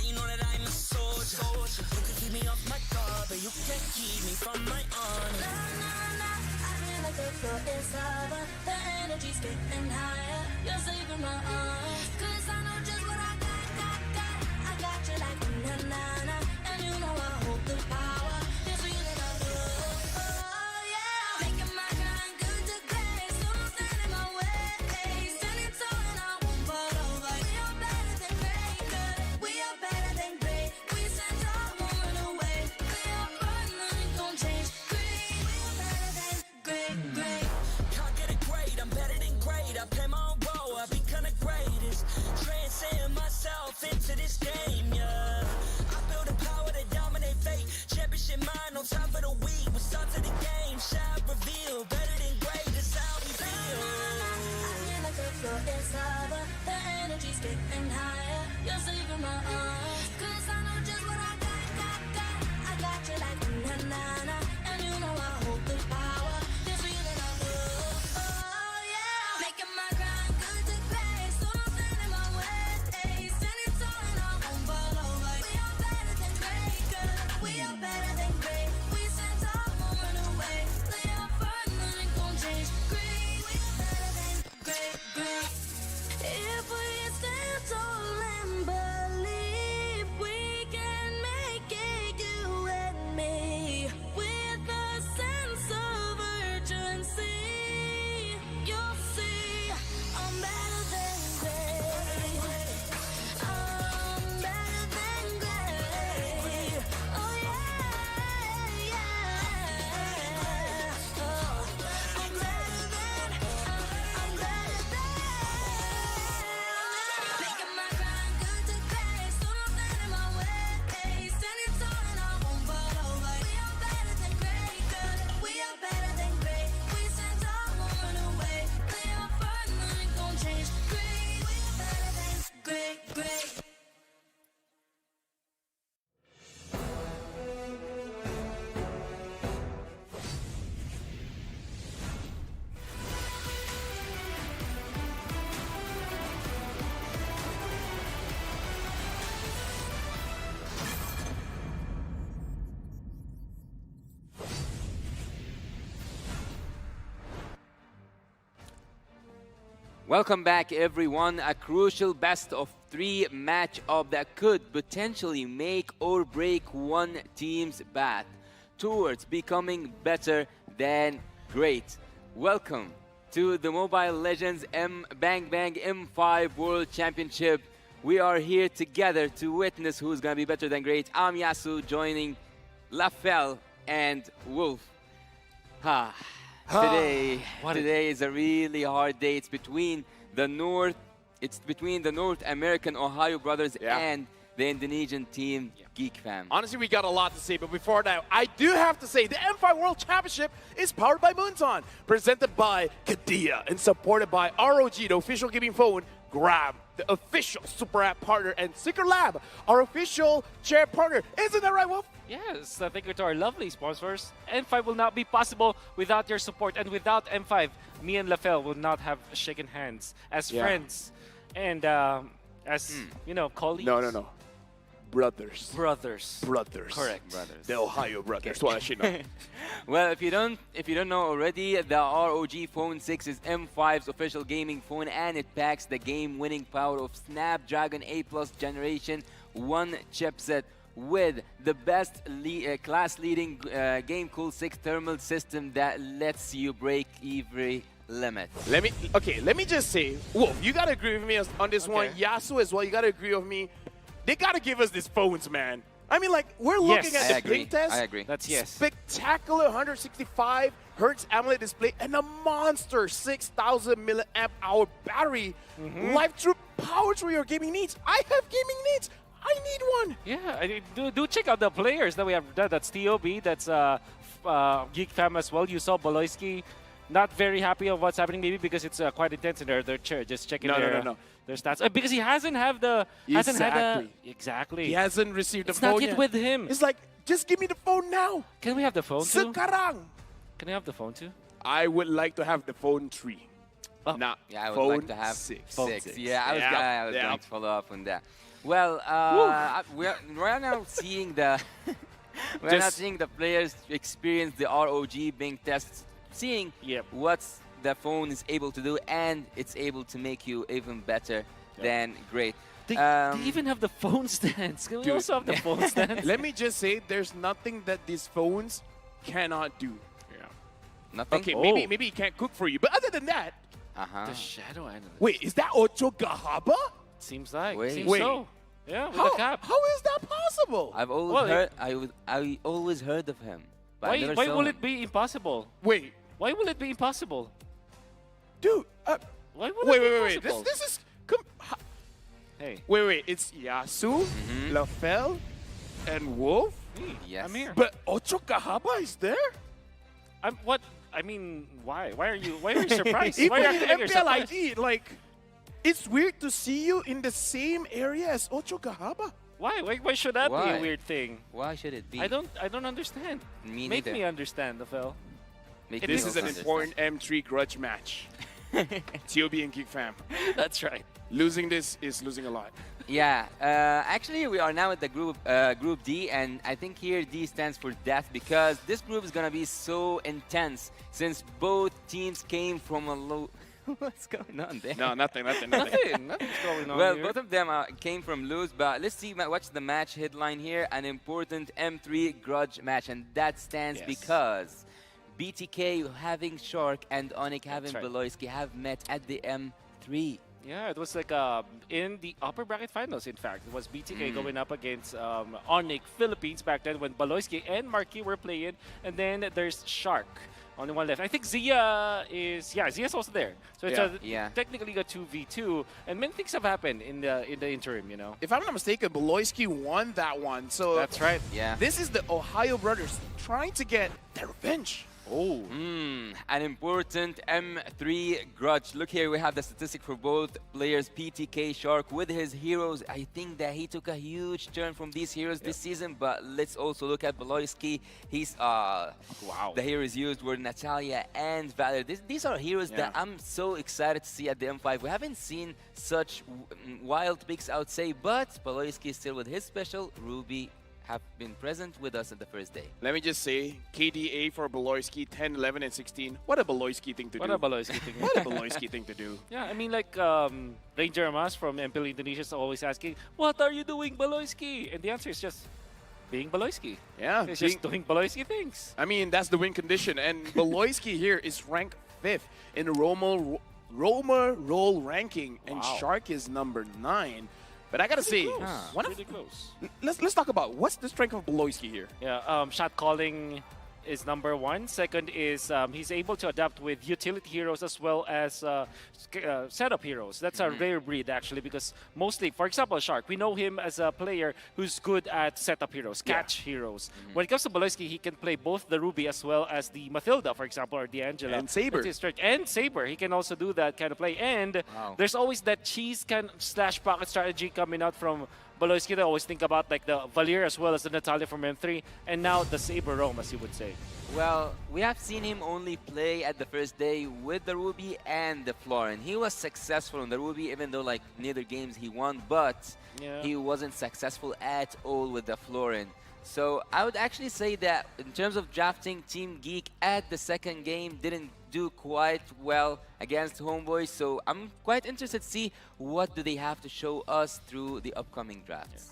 you know that I'm a soldier. You can keep me off my guard, but you can't keep me from my honor. I feel like the floor is lava. The energy's getting higher. You're saving my arms. 'Cause I know just what I got. I got you like na-na-na. And you know I hold the power. This feeling I love. Oh yeah. Making my grind good to great. So don't stand in my way. Standing tall and I won't fall over. We are better than great. Good. We are better than great. We stand tall, won't run away. We are fun, nothing gon' change. Great. We are better than great. Can't get it great, I'm better than great. I play my own role, I become the greatest. Transcend myself into this game, yeah. I build a power to dominate fate. Championship mind, no time for the weak. We start to the game, shout, reveal. Better than great, that's how we feel. I feel like the floor is lava. The energy's getting higher. You're saving my arms. 'Cause I know just what I got. I got you like na-na-na. And you know I hold the power. This feeling I love. Oh yeah. Making my grind good to great. So don't stand in my way. Standing tall and I won't fall over. We are better than great. Good. We are better than great. We stand tall, won't run away. Play our part, nothing gon' change. Great. We are better than great. If we stand tall and believe we can make it, you and me, with a sense of urgency, you'll see I'm better than great. I'm better than great. Oh yeah. Oh, I'm better than. Making my grind good to great. So don't stand in my way. Standing tall and I won't fall over. We are better than great. Good. We are better than great. We stand tall, won't run away. Play our part, nothing gon' change. Great. We are better than great. Welcome back, everyone. A crucial best-of-3 matchup that could potentially make or break one team's path towards becoming better than great. Welcome to the Mobile Legends Bang Bang M5 World Championship. We are here together to witness who's going to be better than great. I'm Yasu, joining Lafel and Wolf. Today is a really hard day. It's between the North American Ohio brothers and the Indonesian team Geek Fam. Honestly, we got a lot to say, but before that, I do have to say the M5 World Championship is powered by Moonton, presented by Kadia, and supported by ROG, the official gaming phone, Grab, the official Super App partner, and Secret Lab, our official chair partner. Isn't that right, Wolf? Yes, thank you to our lovely sponsors. M5 will not be possible without your support, and without M5, me and Lafel will not have shaken hands as friends and as colleagues. No. Brothers. Correct. Brothers. The Ohio brothers. Well, actually, no. Well, if you don't know already, the ROG Phone 6 is M5's official gaming phone, and it packs the game-winning power of Snapdragon 8+ Generation 1 chipset with the best class-leading Game Cool 6 thermal system that lets you break every limit. Let me just say, Wolf, you gotta agree with me on this one. Yasu as well, you gotta agree with me. They gotta give us these phones, man. I mean, like, we're looking at the ping test. I agree. That's yes. Spectacular 165 Hz AMOLED display and a monster 6,000 milliamp hour battery. Live through power through your gaming needs. I have gaming needs. I need one. Yeah, do check out the players that we have. That's TOB. That's Geek Fam as well. You saw Boloisky. Not very happy of what's happening, maybe because it's quite intense in their chair. Just checking their stats. Because he hasn't had the... Exactly. He hasn't received the it's phone not yet with him. It's like, just give me the phone now. Can we have the phone too? Sekarang. Can I have the phone too? I would like to have the phone 3. Nah, Yeah, I would phone like to have 6. six. Yeah, I was, Yep, going yep. to follow up on that. Well, we're now seeing the we're now Just- seeing the players experience the ROG being tested, seeing what the phone is able to do, and it's able to make you even better than great. They even have the phone stands. Can we Dude. also have the phone stands? Let me just say, there's nothing that these phones cannot do. Nothing? Okay, Oh. maybe it can't cook for you, but other than that, The Shadow Analyst. wait, is that Ocho Gahaba? Seems like. Wait. Seems Wait. so. Yeah, with How, the cap. how is that possible? I've always Well, heard. I always heard of him. But I Why, never why saw will him. it be impossible? Wait, Why will it be impossible? dude. Why would Wait, it be wait, wait. impossible? This is. Hey. Wait. It's Yasu, Lafel, and Wolf. Yes. I'm here. But Ocho Gahaba is there? What? I mean, why? Why are you surprised? Even Why are in you acting like you're surprised? MPLID, like, it's weird to see you in the same area as Ocho Gahaba. Why? Why should that be Why? a weird thing? Why should it be? I don't understand. Me Make neither. me understand, Lafel. Make This me is an also important M3 grudge match. TOB and Geek Fam. That's right. Losing this is losing a lot. Yeah, actually we are now at the group D, and I think here D stands for death because this group is gonna be so intense since both teams came from a low. What's going on there? No, nothing. Nothing's going on Well, here. both of them came from lose, but let's see what's the match headline here. An important M3 grudge match, and that stands Yes. because BTK having Shark and Onyx having right. Beloyski have met at the M3. Yeah, it was like in the upper bracket finals, in fact. It was BTK going up against Onyx Philippines back then when Baloyski and Marquis were playing. And then there's Shark on the one left. I think Zia is, Zia's also there. So it's technically a 2v2. And many things have happened in the interim, you know. If I'm not mistaken, Beloyski won that one. So That's right. Yeah. this is the Ohio brothers trying to get their revenge. Oh. An important M3 grudge. Look here, we have the statistic for both players. PTK Shark with his heroes. I think that he took a huge turn from these heroes this season, but let's also look at Beloyski. He's the heroes used were Natalia and Valor. These are heroes that I'm so excited to see at the M5. We haven't seen such wild picks, I would say, but Beloyski is still with his special. Ruby have been present with us at the first day. Let me just say, KDA for Beloyski, 10, 11, and 16. What a Beloyski thing to What do. a Baloyski thing. What a Beloyski thing to do. Yeah, I mean, like, Ranger Amas from MPL Indonesia is always asking, what are you doing, Baloyski? And the answer is just being Baloyski. Yeah. It's just doing Baloyski things. I mean, that's the win condition. And Beloyski here is ranked 5th in the Roma role ranking. And Shark is number 9. But I gotta say, Pretty close. let's talk about what's the strength of Beloyski here. Yeah, shot calling is number 1. Second is he's able to adapt with utility heroes as well as setup heroes. That's a rare breed actually, because mostly, for example, Shark, we know him as a player who's good at setup heroes, catch heroes. When it comes to Beloyski, he can play both the Ruby as well as the Mathilda, for example, or the Angela. And Saber. That's his strength. And Saber, he can also do that kind of play. And there's always that cheese kind / pocket strategy coming out from Beloyski that I always think about, like the Valir as well as the Natalia from M3, and now the Saber Rome, as you would say. Well, we have seen him only play at the first day with the Ruby and the Florin. He was successful on the Ruby, even though like neither games he won, but he wasn't successful at all with the Florin. So I would actually say that in terms of drafting, Team Geek at the second game didn't do quite well against Homeboys. So I'm quite interested to see what do they have to show us through the upcoming drafts.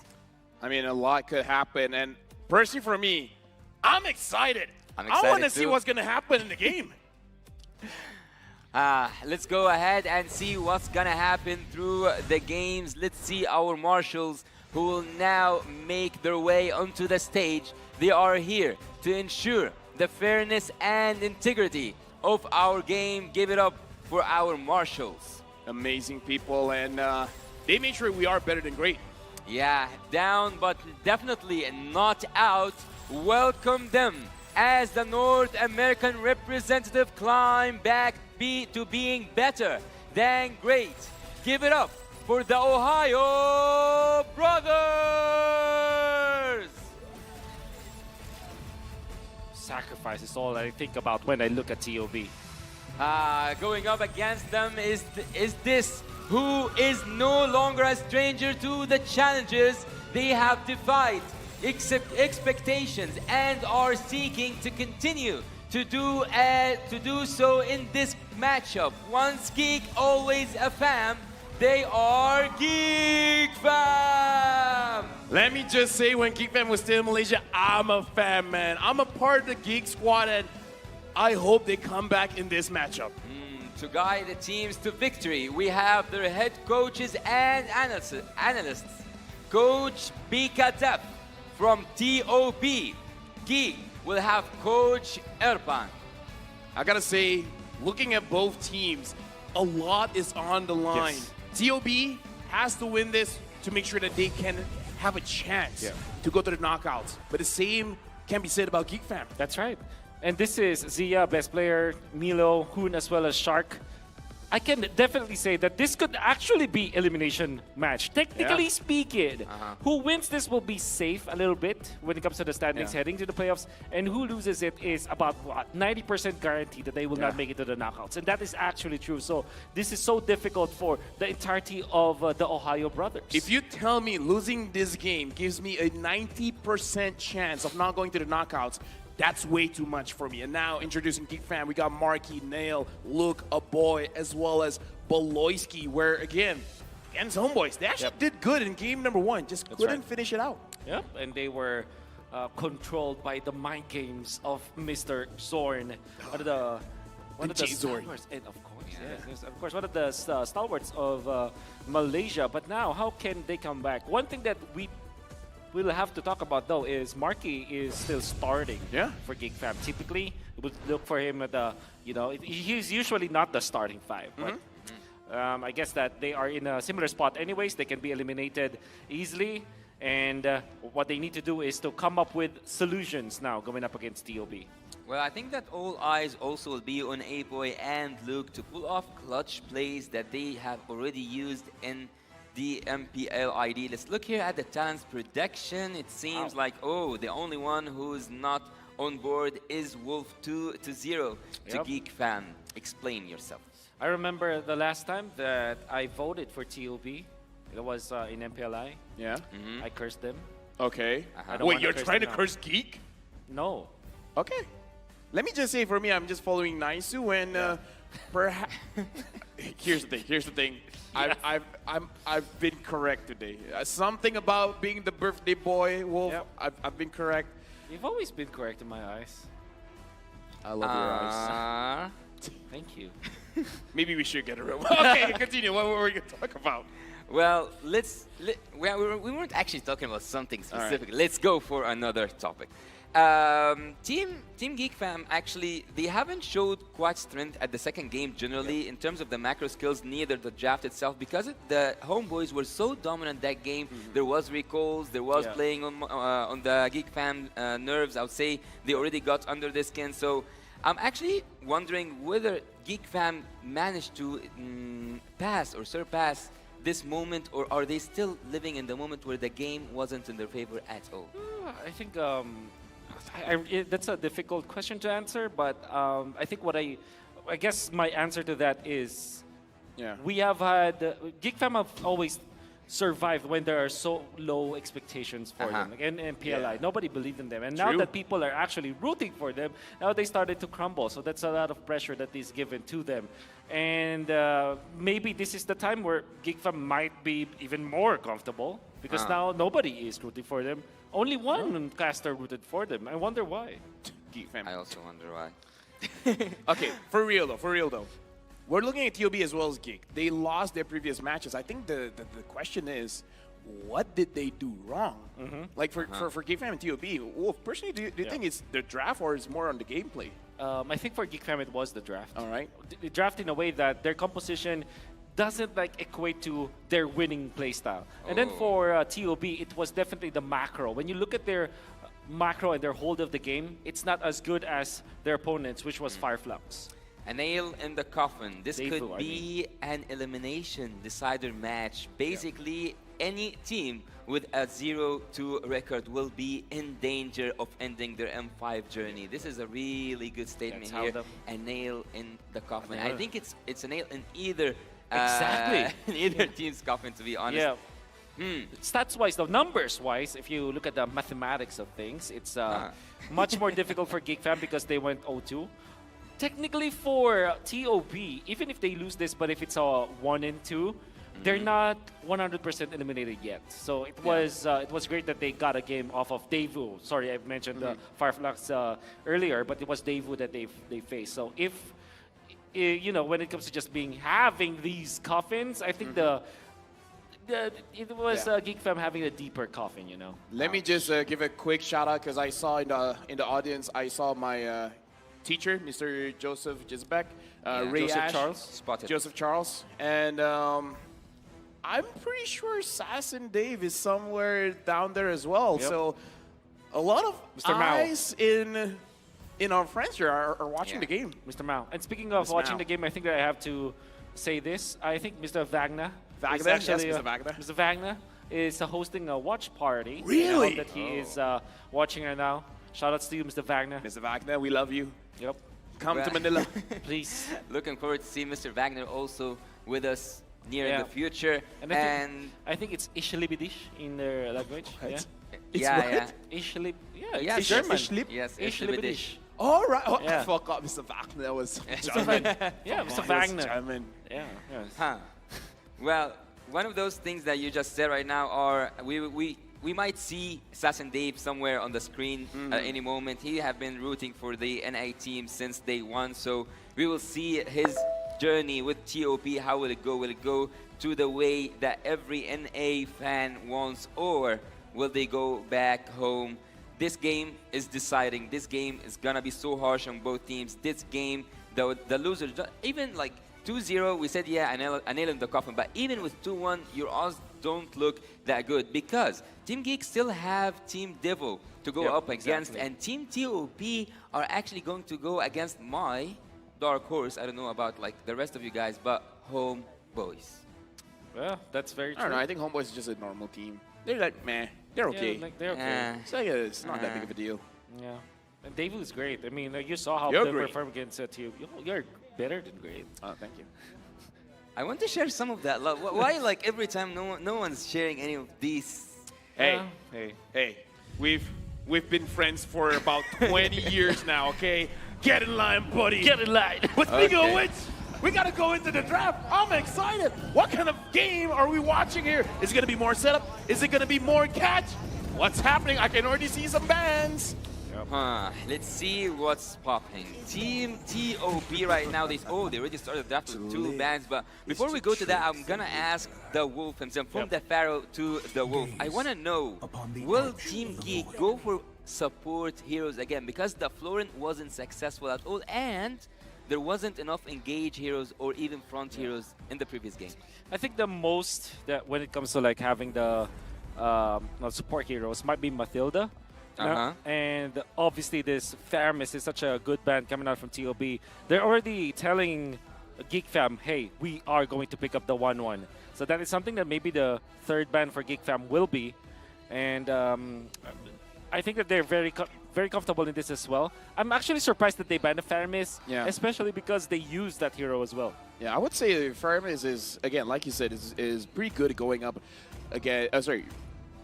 I mean, a lot could happen. And personally for me, I'm excited. I want to see too. what's going to happen in the game. Let's go ahead and see what's gonna happen through the games. Let's see our marshals who will now make their way onto the stage. They are here to ensure the fairness and integrity of our game. Give it up for our marshals. Amazing people, and they make sure we are better than great. Yeah, down but definitely not out. Welcome them as the North American representative climb back to being better than great. Give it up for the Ohio Brothers! Sacrifice is all I think about when I look at TOB. Going up against them is this, who is no longer a stranger to the challenges they have defied expectations and are seeking to continue to do so in this matchup. Once geek, always a fam. They are Geek Fam! Let me just say, when Geek Fam was still in Malaysia, I'm a fan, man. I'm a part of the Geek Squad, and I hope they come back in this matchup. To guide the teams to victory, we have their head coaches and analysts. Coach Bika Dep from TOP. Geek will have Coach Erpan. I gotta say, looking at both teams, a lot is on the line. Yes. TOB has to win this to make sure that they can have a chance to go to the knockouts. But the same can be said about Geek Fam. That's right. And this is Zia, best player, Milo, Hoon, as well as Shark. I can definitely say that this could actually be elimination match. Technically speaking, who wins this will be safe a little bit when it comes to the standings heading to the playoffs, and who loses it is about what 90% guarantee that they will not make it to the knockouts, and that is actually true. So this is so difficult for the entirety of the Ohio brothers. If you tell me losing this game gives me a 90% chance of not going to the knockouts, that's way too much for me. And now introducing Geek Fam, we got Marky, Nail, Luke, a boy, as well as Boloisky, where again, against Homeboys, they actually did good in game number 1, just couldn't finish it out. Yep, and they were controlled by the mind games of Mr. Zorn, one of the stalwarts, and of course, yes, of course, one of the stalwarts of Malaysia. But now, how can they come back? One thing that we'll have to talk about though is Marky is still starting for Geek Fam. Typically, we would look for him at the, he's usually not the starting 5, but I guess that they are in a similar spot anyways. They can be eliminated easily, and what they need to do is to come up with solutions now going up against TOB. Well, I think that all eyes also will be on A-Boy and Luke to pull off clutch plays that they have already used in the MPL ID. Let's look here at the talents prediction. It seems like, the only one who's not on board is Wolf 2-0 to Geek Fam. Explain yourself. I remember the last time that I voted for TOB. It was in MPLI. Yeah. I cursed them. Okay. Wait, you're trying to curse Geek? No. Okay. Let me just say, for me, I'm just following Naisu, and perhaps here's the thing. I've been correct today. Something about being the birthday boy, Wolf. I've been correct. You've always been correct in my eyes. I love your eyes. Thank you. Maybe we should get a room. Okay, continue. What were we going to talk about? Well, we weren't actually talking about something specific. Right. Let's go for another topic. Team Geek Fam, actually, they haven't showed quite strength at the second game generally in terms of the macro skills, neither the draft itself, because the Homeboys were so dominant that game. There was recalls, there was playing on the Geek Fam nerves. I would say they already got under the skin. So I'm actually wondering whether Geek Fam managed to pass or surpass this moment, or are they still living in the moment where the game wasn't in their favor at all? I think that's a difficult question to answer, but I think I guess my answer to that is, we have had Geek Fam have always survived when there are so low expectations for them. Like in PLI, nobody believed in them, and now that people are actually rooting for them, now they started to crumble. So that's a lot of pressure that is given to them, and maybe this is the time where Geek Fam might be even more comfortable because now nobody is rooting for them. Only one caster rooted for them. I wonder why. Geek Fam. I also wonder why. Okay, for real though. We're looking at TOB as well as Geek. They lost their previous matches. I think the question is, what did they do wrong? Like for Geek Fam and TOB, Wolf, personally, do you think it's the draft or is more on the gameplay? I think for Geek Fam it was the draft. All right. The draft in a way that their composition doesn't equate to their winning playstyle. And then for TOB, it was definitely the macro. When you look at their macro and their hold of the game, it's not as good as their opponents, which was Fireflux. A nail in the coffin. This could be an elimination decider match. Basically, any team with a 0-2 record will be in danger of ending their M5 journey. This is a really good statement here. A nail in the coffin. I think it's a nail in either in either team's coffin, to be honest. Yeah. Stats-wise, though, numbers-wise, if you look at the mathematics of things, it's much more difficult for GeekFam because they went 0-2. Technically, for TOP, even if they lose this, but if it's a 1 and 2, they're not 100% eliminated yet. So it was great that they got a game off of Daewoo. Sorry, I mentioned Fireflux earlier, but it was Daewoo that they faced. So if you know, when it comes to just having these coffins, I think it was GeekFam having a deeper coffin. You know. Let me just give a quick shout out because I saw in the audience, I saw my teacher, Mr. Joseph Gisbeck, Ray Joseph Ash, Charles, spotted. Joseph Charles, and I'm pretty sure Sass and Dave is somewhere down there as well. Yep. So a lot of Mr. eyes in our friends here are watching the game. Mr. Mao. And speaking of Mr. watching Mao. the game, I think that I have to say this. I think Mr. Wagner, Wagner? is actually, Yes, Mr. Wagner. Mr. Wagner is hosting a watch party. Really? I hope that he is watching right now. Shout outs to you, Mr. Wagner. Mr. Wagner, we love you. Yep. Come to Manila. Please. Looking forward to seeing Mr. Wagner also with us near in the future. And I think it's Ishlibidish in their language. What? Yeah. Yeah, it's German. Yes, Ishlibidish. All right. Oh, Yeah. I forgot Mr. Wagner. That was German. Yeah, Mr. That's Wagner. German. Yeah. Huh. Well, one of those things that you just said right now are we might see Assassin Dave somewhere on the screen at any moment. He have been rooting for the NA team since day one, so we will see his journey with TOP. How will it go? Will it go to the way that every NA fan wants, or will they go back home? This game is deciding. This game is gonna be so harsh on both teams. This game, the loser, even like 2-0, we said, yeah, a nail in the coffin. But even with 2-1, your odds don't look that good because Team Geek still have Team Devil to go up against, and Team TOP are actually going to go against my dark horse. I don't know about like the rest of you guys, but Homeboys. Well, that's very true. I don't know. I think Homeboys is just a normal team. They're like, meh. They're okay. Yeah, like, they're okay. So yeah, it's not that big of a deal. Yeah. And Daewoo is great. I mean, you saw how You're they great. perform against TOP. You're better than great. Oh, thank you. I want to share some of that love. Why, like, every time no one's sharing any of these? Hey, we've been friends for about 20 years now, okay? Get in line, buddy. Get in line. But speaking of which, we gotta go into the draft. I'm excited. What kind of game are we watching here? Is it gonna be more setup? Is it gonna be more catch? What's happening? I can already see some bans. Let's see what's popping. Team TOP right now, they already started the draft with 2 bans, but before we go to that, I'm gonna ask the Wolf himself, from the Pharaoh to the Wolf. I wanna know, will Team Geek go for support heroes again? Because the Florent wasn't successful at all, and there wasn't enough engage heroes or even front heroes in the previous game. I think the most that when it comes to like having the support heroes might be Mathilda. And obviously this Faramis is such a good band coming out from TOB. They're already telling GeekFam, hey, we are going to pick up the 1-1. So that is something that maybe the third band for GeekFam will be. And I think that they're very comfortable in this as well. I'm actually surprised that they banned the Faramis, especially because they use that hero as well. Yeah, I would say Faramis is, again, like you said, is pretty good at going up again.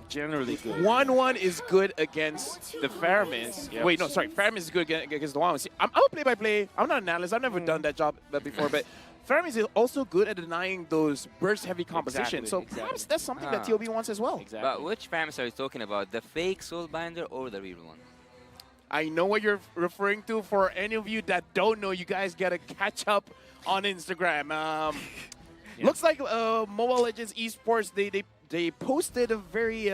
Generally good. 1-1 is good against the Faramis. Yep. Wait, no, sorry. Faramis is good against the 1-1. See, I'm a play-by-play. I'm not an analyst. I've never done that job before, but Faramis is also good at denying those burst-heavy compositions. So perhaps that's something that TOB wants as well. But which Faramis are you talking about? The fake Soulbinder or the real one? I know what you're referring to. For any of you that don't know, you guys got to catch up on Instagram. Looks like Mobile Legends Esports, they posted a very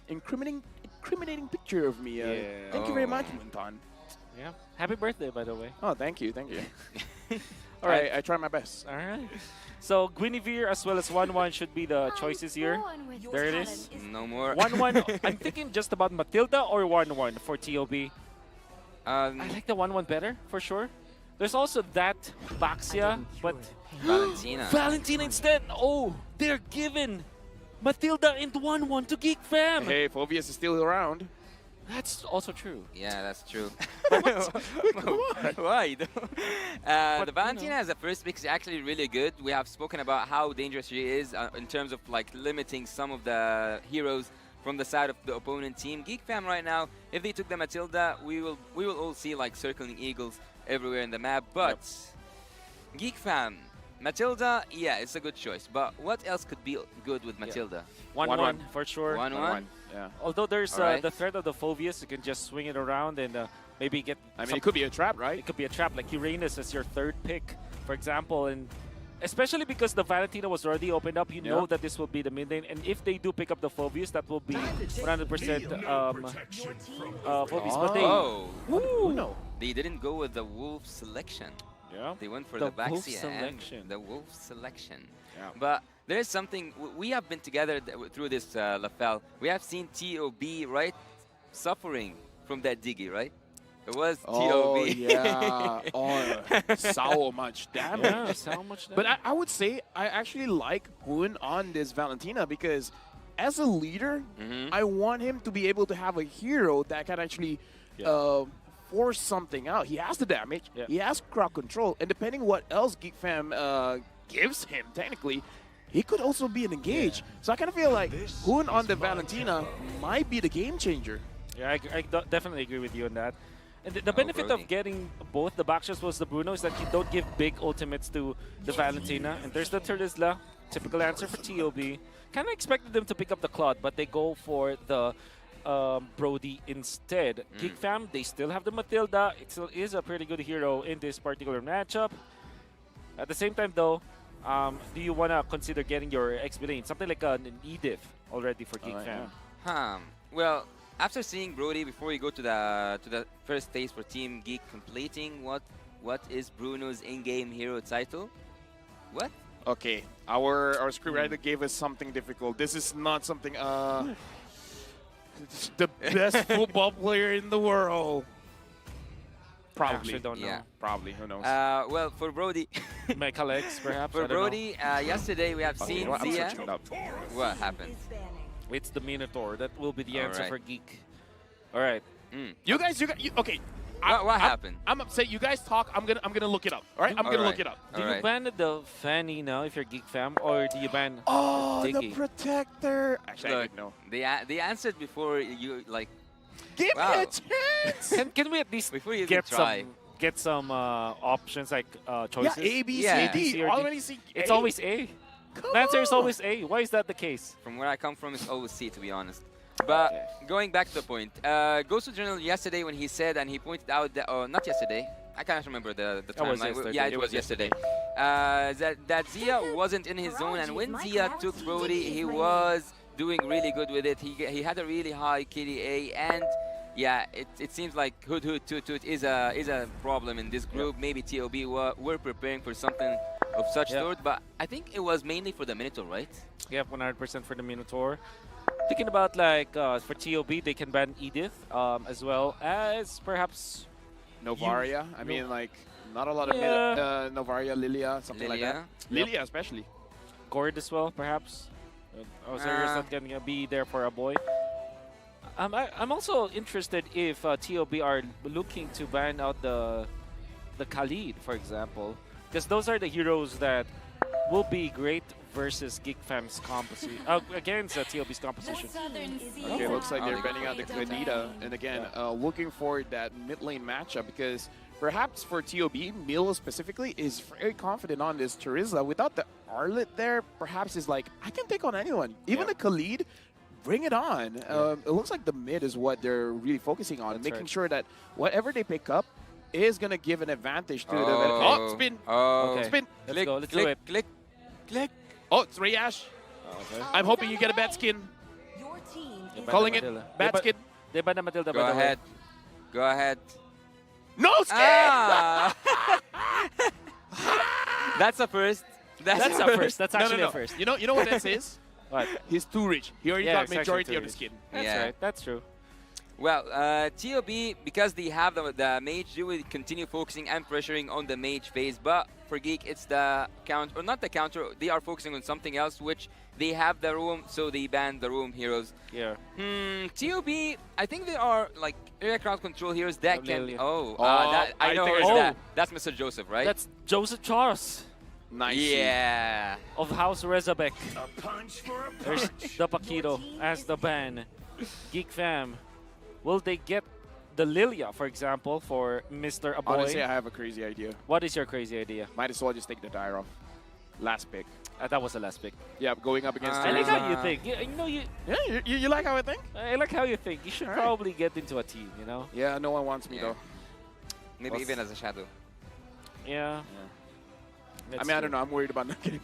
incriminating picture of me. Thank you very much, Muntan. Yeah. Happy birthday, by the way. Oh, thank you. All right. I try my best. All right. So Guinevere as well as 1-1 should be the choices here. There it is. No more. 1-1. I'm thinking just about Matilda or 1-1 for TOB. I like the 1-1 better, for sure. There's also that Baxia, but Valentina. Valentina instead. Oh, they're given Matilda and 1-1 to Geek Fam. Hey, Phobius is still around. That's also true. Yeah, that's true. Why? Why? The Valentina as a first pick is actually really good. We have spoken about how dangerous she is in terms of like limiting some of the heroes from the side of the opponent team. Geek Fam right now, if they took the Matilda, we will all see like circling eagles everywhere in the map. But Geek Fam, Matilda, yeah, it's a good choice. But what else could be good with Matilda? 1-1 for sure. 1-1. Yeah. Although there's Alright. the threat of the Phobius, you can just swing it around and maybe get. I mean, it could be a trap, right? It could be a trap, like Uranus as your third pick, for example, and especially because the Valentina was already opened up, you know that this will be the mid lane, and if they do pick up the Phobius, that will be 100% Phobius. But they, They didn't go with the wolf selection. Yeah. They went for The the wolf Baxia selection. and the wolf selection. Yeah. But there's something, we have been together through this, Lafel. We have seen TOB, right, suffering from that Diggy, right? It was Oh, TOB. yeah. Oh, so much damage. Yeah, so much damage. But I would say I actually like Hoon on this Valentina because as a leader, I want him to be able to have a hero that can actually force something out. He has the damage, he has crowd control, and depending what else Geek Fam gives him, technically, he could also be an engage. So I kind of feel like Hoon on the Valentina might be the game changer. Yeah, I definitely agree with you on that. And the benefit of getting both the backshots was the Bruno is that you don't give big ultimates to the Valentina. And there's the Terizla, typical answer for TOB. Kind of expected them to pick up the Claude, but they go for the Brody instead. Geek Fam, they still have the Matilda. It still is a pretty good hero in this particular matchup. At the same time, though, do you want to consider getting your XP lane? Something like an Edith already for Geek Fam. Well, after seeing Brody, before we go to the first stage for Team Geek completing, what is Bruno's in-game hero title? What? Okay, our scriptwriter gave us something difficult. This is not something. The best football player in the world. Probably. I actually don't know. Yeah. Probably. Who knows? Well, for Brody, Michael X, perhaps. for Brody, yesterday we have seen I'm Zia. searching it up. What happened? It's the Minotaur. That will be the answer Alright. for Geek. All right. You guys, okay. What happened? I'm upset. You guys talk. I'm gonna look it up. All right, I'm gonna look it up. Do you ban the Fanny now if you're Geek Fam, or do you ban the Diggy? protector. Actually, I Look, didn't know. they answered before you like. Give Wow. me a chance. Can we at least Before you even get try. some options like choices? A, B, Yeah. C, D. C or D. Already see. It's A. always A. The answer is always A. Why is that the case? From where I come from, it's always C, to be honest. But going back to the point, Ghost Journal yesterday when he said and he pointed out that, not yesterday, I can't remember the was timeline. yesterday. Yeah, it was yesterday. That Zia wasn't in his zone, and when Zia took Brody, he was doing really good with it. He had a really high KDA, and yeah, it seems like Hood Toot Toot is a problem in this group. Maybe TOB were preparing for something of such sort, but I think it was mainly for the Minotaur, right? Yeah, 100% for the Minotaur. Thinking about like for TOB, they can ban Edith as well as perhaps Novaria. I mean, like not a lot of Novaria, Lilia, something like that. Lilia, especially. Gord as well, perhaps. Osiris not gonna be there for a boy. I'm also interested if TOB are looking to ban out the Khalid, for example, because those are the heroes that will be great versus Geek Fam's composition against TOB's composition. Okay, looks like they're banning out the Kadita, and again, looking for that mid lane matchup because perhaps for TOB, Milo specifically is very confident on this Terizla. Without the Arlet there, perhaps is like, I can take on anyone, even the Khalid. Bring it on. It looks like the mid is what they're really focusing on, making sure that whatever they pick up is going to give an advantage to the... Oh, spin! Oh, spin! Let's go, let's do it. Click. Oh, it's Rayash. I'm hoping you get a bad skin. Calling it bad skin. They ban the Matilda. Go ahead. Go ahead. No skin! That's a first. That's a first. That's actually a first. You know what this is? What? He's too rich. He already got majority of the skin. That's right. That's true. Well, TOB, because they have the mage, they will continue focusing and pressuring on the mage phase. But for Geek, it's the counter, or not the counter, they are focusing on something else, which they have the roam, so they ban the roam heroes. Yeah. TOB, I think they are like area crowd control heroes that can. Lilya. I know who is that. That's Mr. Joseph, right? That's Joseph Charles. Nice. Yeah. Of House Rezabek. A punch for a There's punch. the Paquito as the ban. Geek Fam. Will they get the Lilya, for example, for Mr. Aboy? Honestly, I have a crazy idea. What is your crazy idea? Might as well just take the Dire off. Last pick. That was the last pick. Yeah, going up against I like Teresa. how you think. You like how I think? I like how you think. You should probably get into a team, you know? Yeah, no one wants me though. Maybe even as a shadow. Yeah. I mean, I don't know. I'm worried about not getting.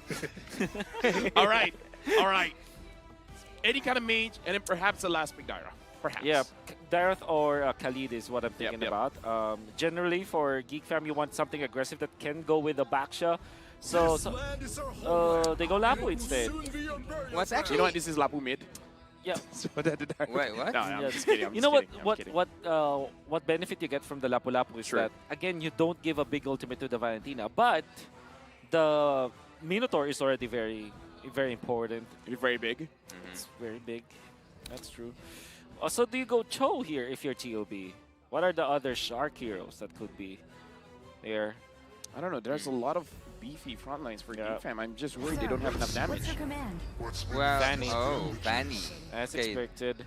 All right. All right. Any kind of mage, and then perhaps the last pick Dire. Perhaps. Yeah, Dareth or Khalid is what I'm thinking about. Generally, for Geek Fam, you want something aggressive that can go with the Baksha. So they go Lapu instead. What's actually? You know what? This is Lapu mid. Yeah. So that the Dire. Wait, what? No, I'm just kidding. I'm you just know kidding. what benefit you get from the Lapu Lapu is that again you don't give a big ultimate to the Valentina, but the Minotaur is already very important. It's very big. It's very big. That's true. Also, do you go Cho here if you're TOB? What are the other Shark heroes that could be there? I don't know. There's a lot of beefy front lines for Geek Fam. I'm just worried they don't have enough damage. Well, Fanny. Fanny. As expected.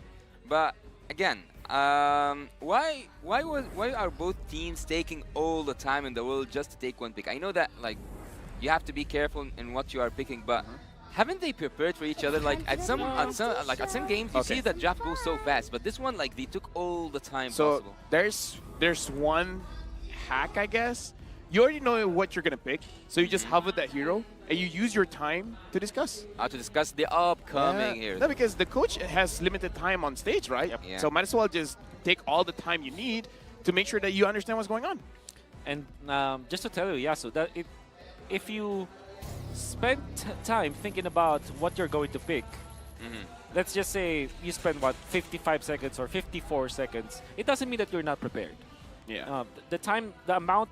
But again, why are both teams taking all the time in the world just to take one pick? I know that like you have to be careful in what you are picking, but haven't they prepared for each other? Like at some games, you see the draft go so fast, but this one like they took all the time possible. There's one hack, I guess. You already know what you're gonna pick, so you just hover that hero and you use your time to discuss. To discuss the upcoming heroes. No, because the coach has limited time on stage, right? Yep. Yeah. So might as well just take all the time you need to make sure that you understand what's going on. And just to tell you, Yasu, that if you spend time thinking about what you're going to pick, let's just say you spend, 55 seconds or 54 seconds, it doesn't mean that you're not prepared. Yeah. The amount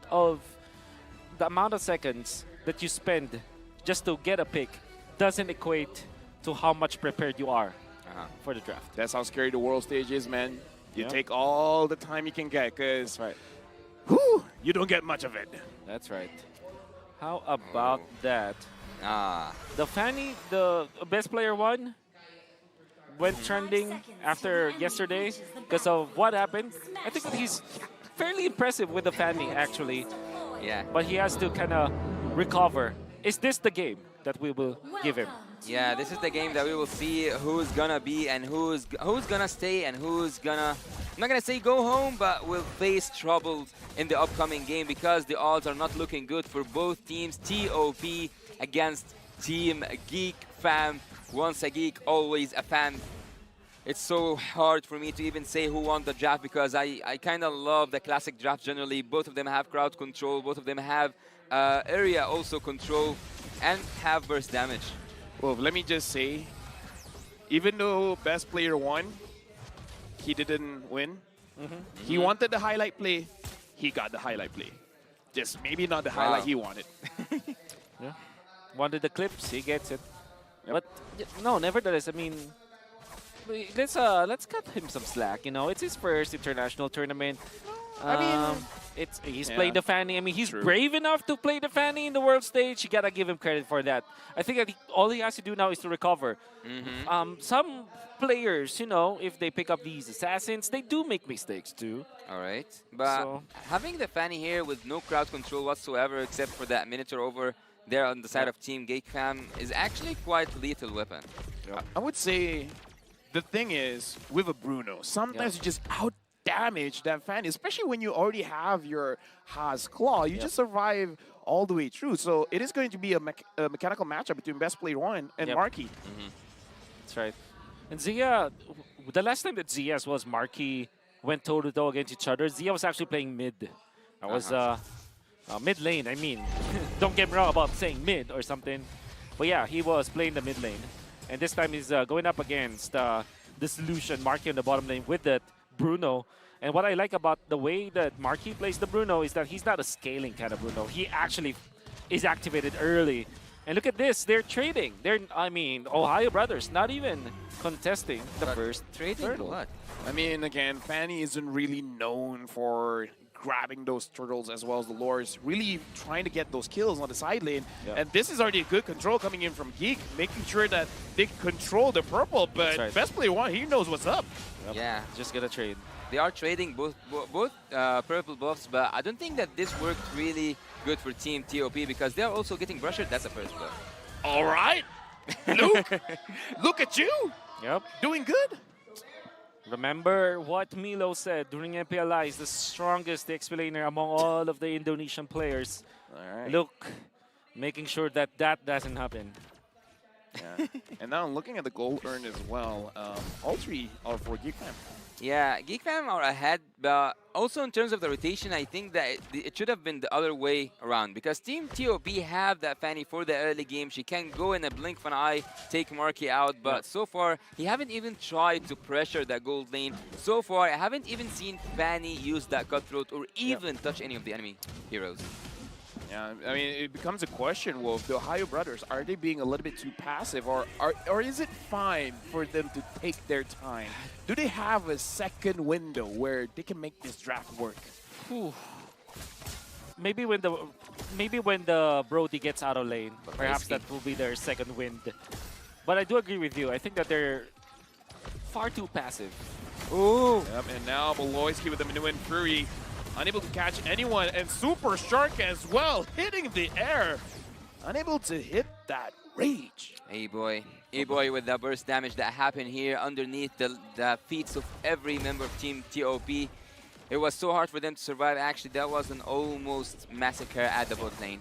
of seconds that you spend just to get a pick doesn't equate to how much prepared you are for the draft. That's how scary the world stage is, man. You Yeah. take all the time you can get, because you don't get much of it. That's right. How about that? The Fanny, the best player one, went trending after yesterday because of what happened. I think that he's fairly impressive with the Fanny, actually. Yeah. But he has to kind of recover. Is this the game that we will give him? Yeah, this is the game that we will see who's gonna be and who's gonna stay and who's gonna, I'm not gonna say go home, but will face trouble in the upcoming game because the odds are not looking good for both teams. TOP against Team Geek Fam. Once a geek, always a fan. It's so hard for me to even say who won the draft because I kind of love the classic draft generally. Both of them have crowd control, both of them have area also control, and have burst damage. Well, let me just say, even though best player won, he didn't win. He wanted the highlight play, he got the highlight play. Just maybe not the highlight he wanted. Yeah. Wanted the clips, he gets it. But no, nevertheless, I mean, let's cut him some slack. You know, it's his first international tournament. I mean, he's playing the Fanny. I mean, he's brave enough to play the Fanny in the world stage. You gotta give him credit for that. I think that all he has to do now is to recover. Some players, you know, if they pick up these assassins, they do make mistakes too. All right, but having the Fanny here with no crowd control whatsoever, except for that Minotaur over there on the side of Team Geek Fam, is actually quite a lethal weapon. I would say the thing is, with a Bruno, sometimes you just out-damage that Fanny, especially when you already have your Haas Claw. You just survive all the way through. So it is going to be a mechanical matchup between best player one and Marky. That's right. And Zia, the last time that Zia as well as Marky went toe-to-toe against each other, Zia was actually playing mid. I was mid lane, I mean. Don't get me wrong about saying mid or something. But yeah, he was playing the mid lane. And this time he's going up against the Solution, Marky on the bottom lane with that Bruno. And what I like about the way that Marquis plays the Bruno is that he's not a scaling kind of Bruno. He actually is activated early. And look at this, they're trading. I mean, Ohio Brothers not even contesting the first trading turtle. what? I mean, again, Fanny isn't really known for grabbing those turtles as well as the lures, really trying to get those kills on the side lane. Yeah. And this is already a good control coming in from Geek, making sure that they control the purple, but right. best player one, he knows what's up. Yep. Yeah. Just gonna trade. They are trading both purple buffs, but I don't think that this worked really good for Team TOP because they're also getting brushed. That's a first buff. All right, Luke, look at you. Yep. Doing good. Remember what Milo said during MPLI is the strongest explainer among all of the Indonesian players. All right. Look, making sure that that doesn't happen. Yeah. And now looking at the gold earned as well, all three are for Geek Fam. Yeah, Geek Fam are ahead, but also in terms of the rotation, I think that it should have been the other way around because Team TOP have that Fanny for the early game. She can go in a blink of an eye, take Marky out, but so far, he haven't even tried to pressure that gold lane. So far, I haven't even seen Fanny use that cutthroat or even touch any of the enemy heroes. Yeah, I mean, it becomes a question, Wolf. The Ohio Brothers, are they being a little bit too passive, or is it fine for them to take their time? Do they have a second window where they can make this draft work? Whew. Maybe when the Brody gets out of lane, perhaps that will be their second wind. But I do agree with you. I think that they're far too passive. Ooh. Yep, and now Beloyski with the Minuan Fury, unable to catch anyone, and Super Shark as well, hitting the air. Unable to hit that rage. A-Boy with the burst damage that happened here underneath the feet of every member of Team TOP. It was so hard for them to survive. Actually, that was an almost massacre at the bot lane.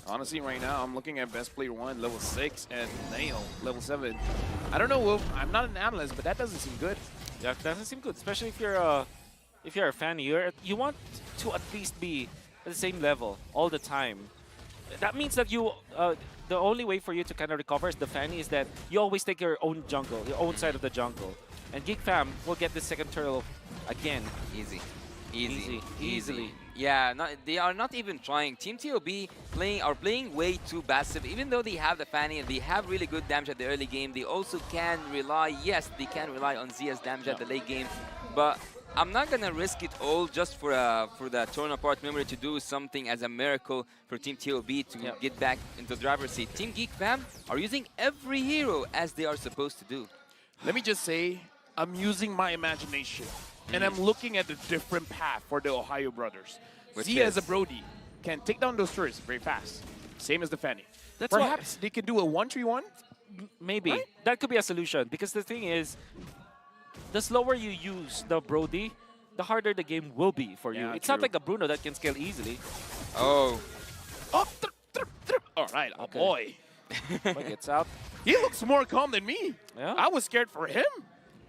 Honestly, right now, I'm looking at best player 1, level 6, and Nail, level 7. I don't know, Wolf. I'm not an analyst, but that doesn't seem good. That doesn't seem good, especially if you're a fan. You want to at least be at the same level all the time. That means that the only way for you to kind of recover as the Fanny is that you always take your own jungle, your own side of the jungle. And Geek Fam will get the second turtle again. Easily. Yeah, they are not even trying. Team TOB are playing way too passive. Even though they have the Fanny and they have really good damage at the early game, they also can rely, yes, they can rely on Zia's damage at the late game. But I'm not gonna risk it all just for the torn apart memory to do something as a miracle for Team TOB to get back into the driver's seat. Team Geek Fam are using every hero as they are supposed to do. Let me just say, I'm using my imagination, and I'm looking at the different path for the Ohio Brothers. Zia as a Brody can take down those turrets very fast, same as the Fanny. Perhaps they can do a 1-3-1? Maybe. Right? That could be a solution, because the thing is, the slower you use the Brody, the harder the game will be for you. It's not like a Bruno that can scale easily. Oh. All right, a boy. But gets out. He looks more calm than me. Yeah. I was scared for him.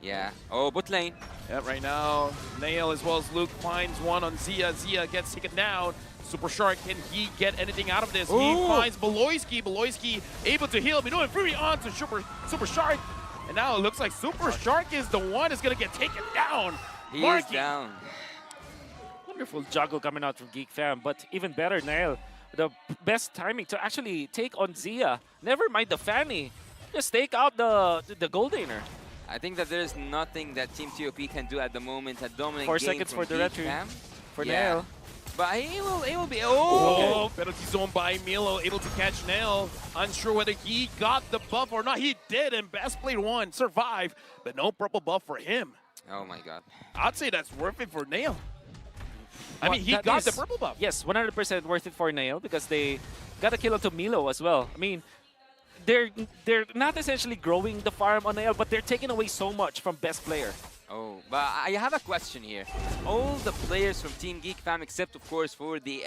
Yeah. Oh, bot lane. Yeah, right now, Nail as well as Luke finds one on Zia. Zia gets taken down. Super Shark, can he get anything out of this? Ooh. He finds Beloyski. Beloyski able to heal. Minoan Fury on to Super Shark. And now it looks like Super Shark is the one that's going to get taken down. He is down. Wonderful juggle coming out from Geek Fam, but even better, Nail. The best timing to actually take on Zia. Never mind the Fanny. Just take out the Gold Laner. I think that there's nothing that Team TOP can do at the moment. A dominant 4 game seconds from for the Geek retry Fam. for Nail. But he will be. Oh, penalty zone by Milo, able to catch Nail. Unsure whether he got the buff or not. He did, and best player 1 survived, but no purple buff for him. Oh my god. I'd say that's worth it for Nail. I mean, he got the purple buff. Yes, 100% worth it for Nail because they got a kill onto Milo as well. I mean, they're not essentially growing the farm on Nail, but they're taking away so much from best player. Oh, but I have a question here. All the players from Team Geek Fam, except of course for the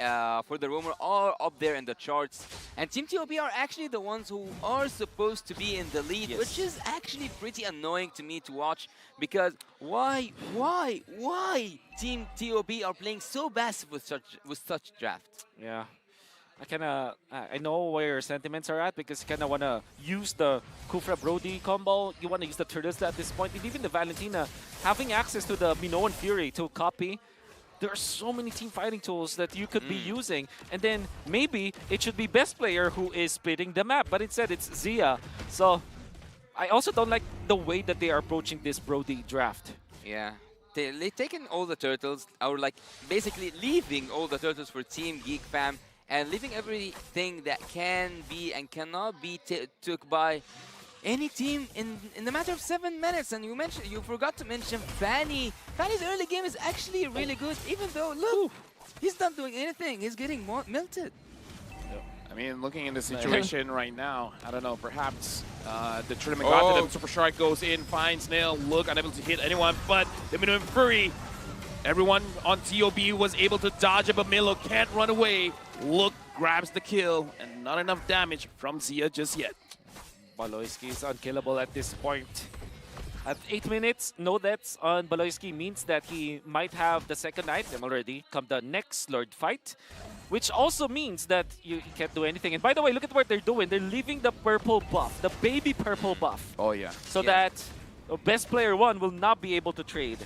Roamer, are up there in the charts, and Team TOB are actually the ones who are supposed to be in the lead, which is actually pretty annoying to me to watch. Because why Team TOB are playing so passive with such draft? Yeah. I know where your sentiments are at because you kind of want to use the Kufra Brody combo. You want to use the Turtles at this point, and even the Valentina having access to the Minoan Fury to copy. There are so many team fighting tools that you could be using, and then maybe it should be best player who is splitting the map, but instead it's Zia. So I also don't like the way that they are approaching this Brody draft. Yeah. They've taken all the turtles, or like basically leaving all the turtles for Team Geek Fam, and leaving everything that can be and cannot be took by any team in the matter of 7 minutes. And you forgot to mention Fanny. Fanny's early game is actually really good, even though, look, he's not doing anything. He's getting melted. I mean, looking in the situation right now, I don't know, perhaps the tournament got to them. Super Shark goes in, finds Nail, look, unable to hit anyone, but the Minoan Fury, everyone on TOB was able to dodge it, but Milo can't run away. Look, grabs the kill, and not enough damage from Zia just yet. Baloyski is unkillable at this point. At 8 minutes, no deaths on Baloyski means that he might have the second item already come the next Lord fight, which also means that you can't do anything. And by the way, look at what they're doing. They're leaving the purple buff, the baby purple buff. Oh, yeah. So that best player 1 will not be able to trade.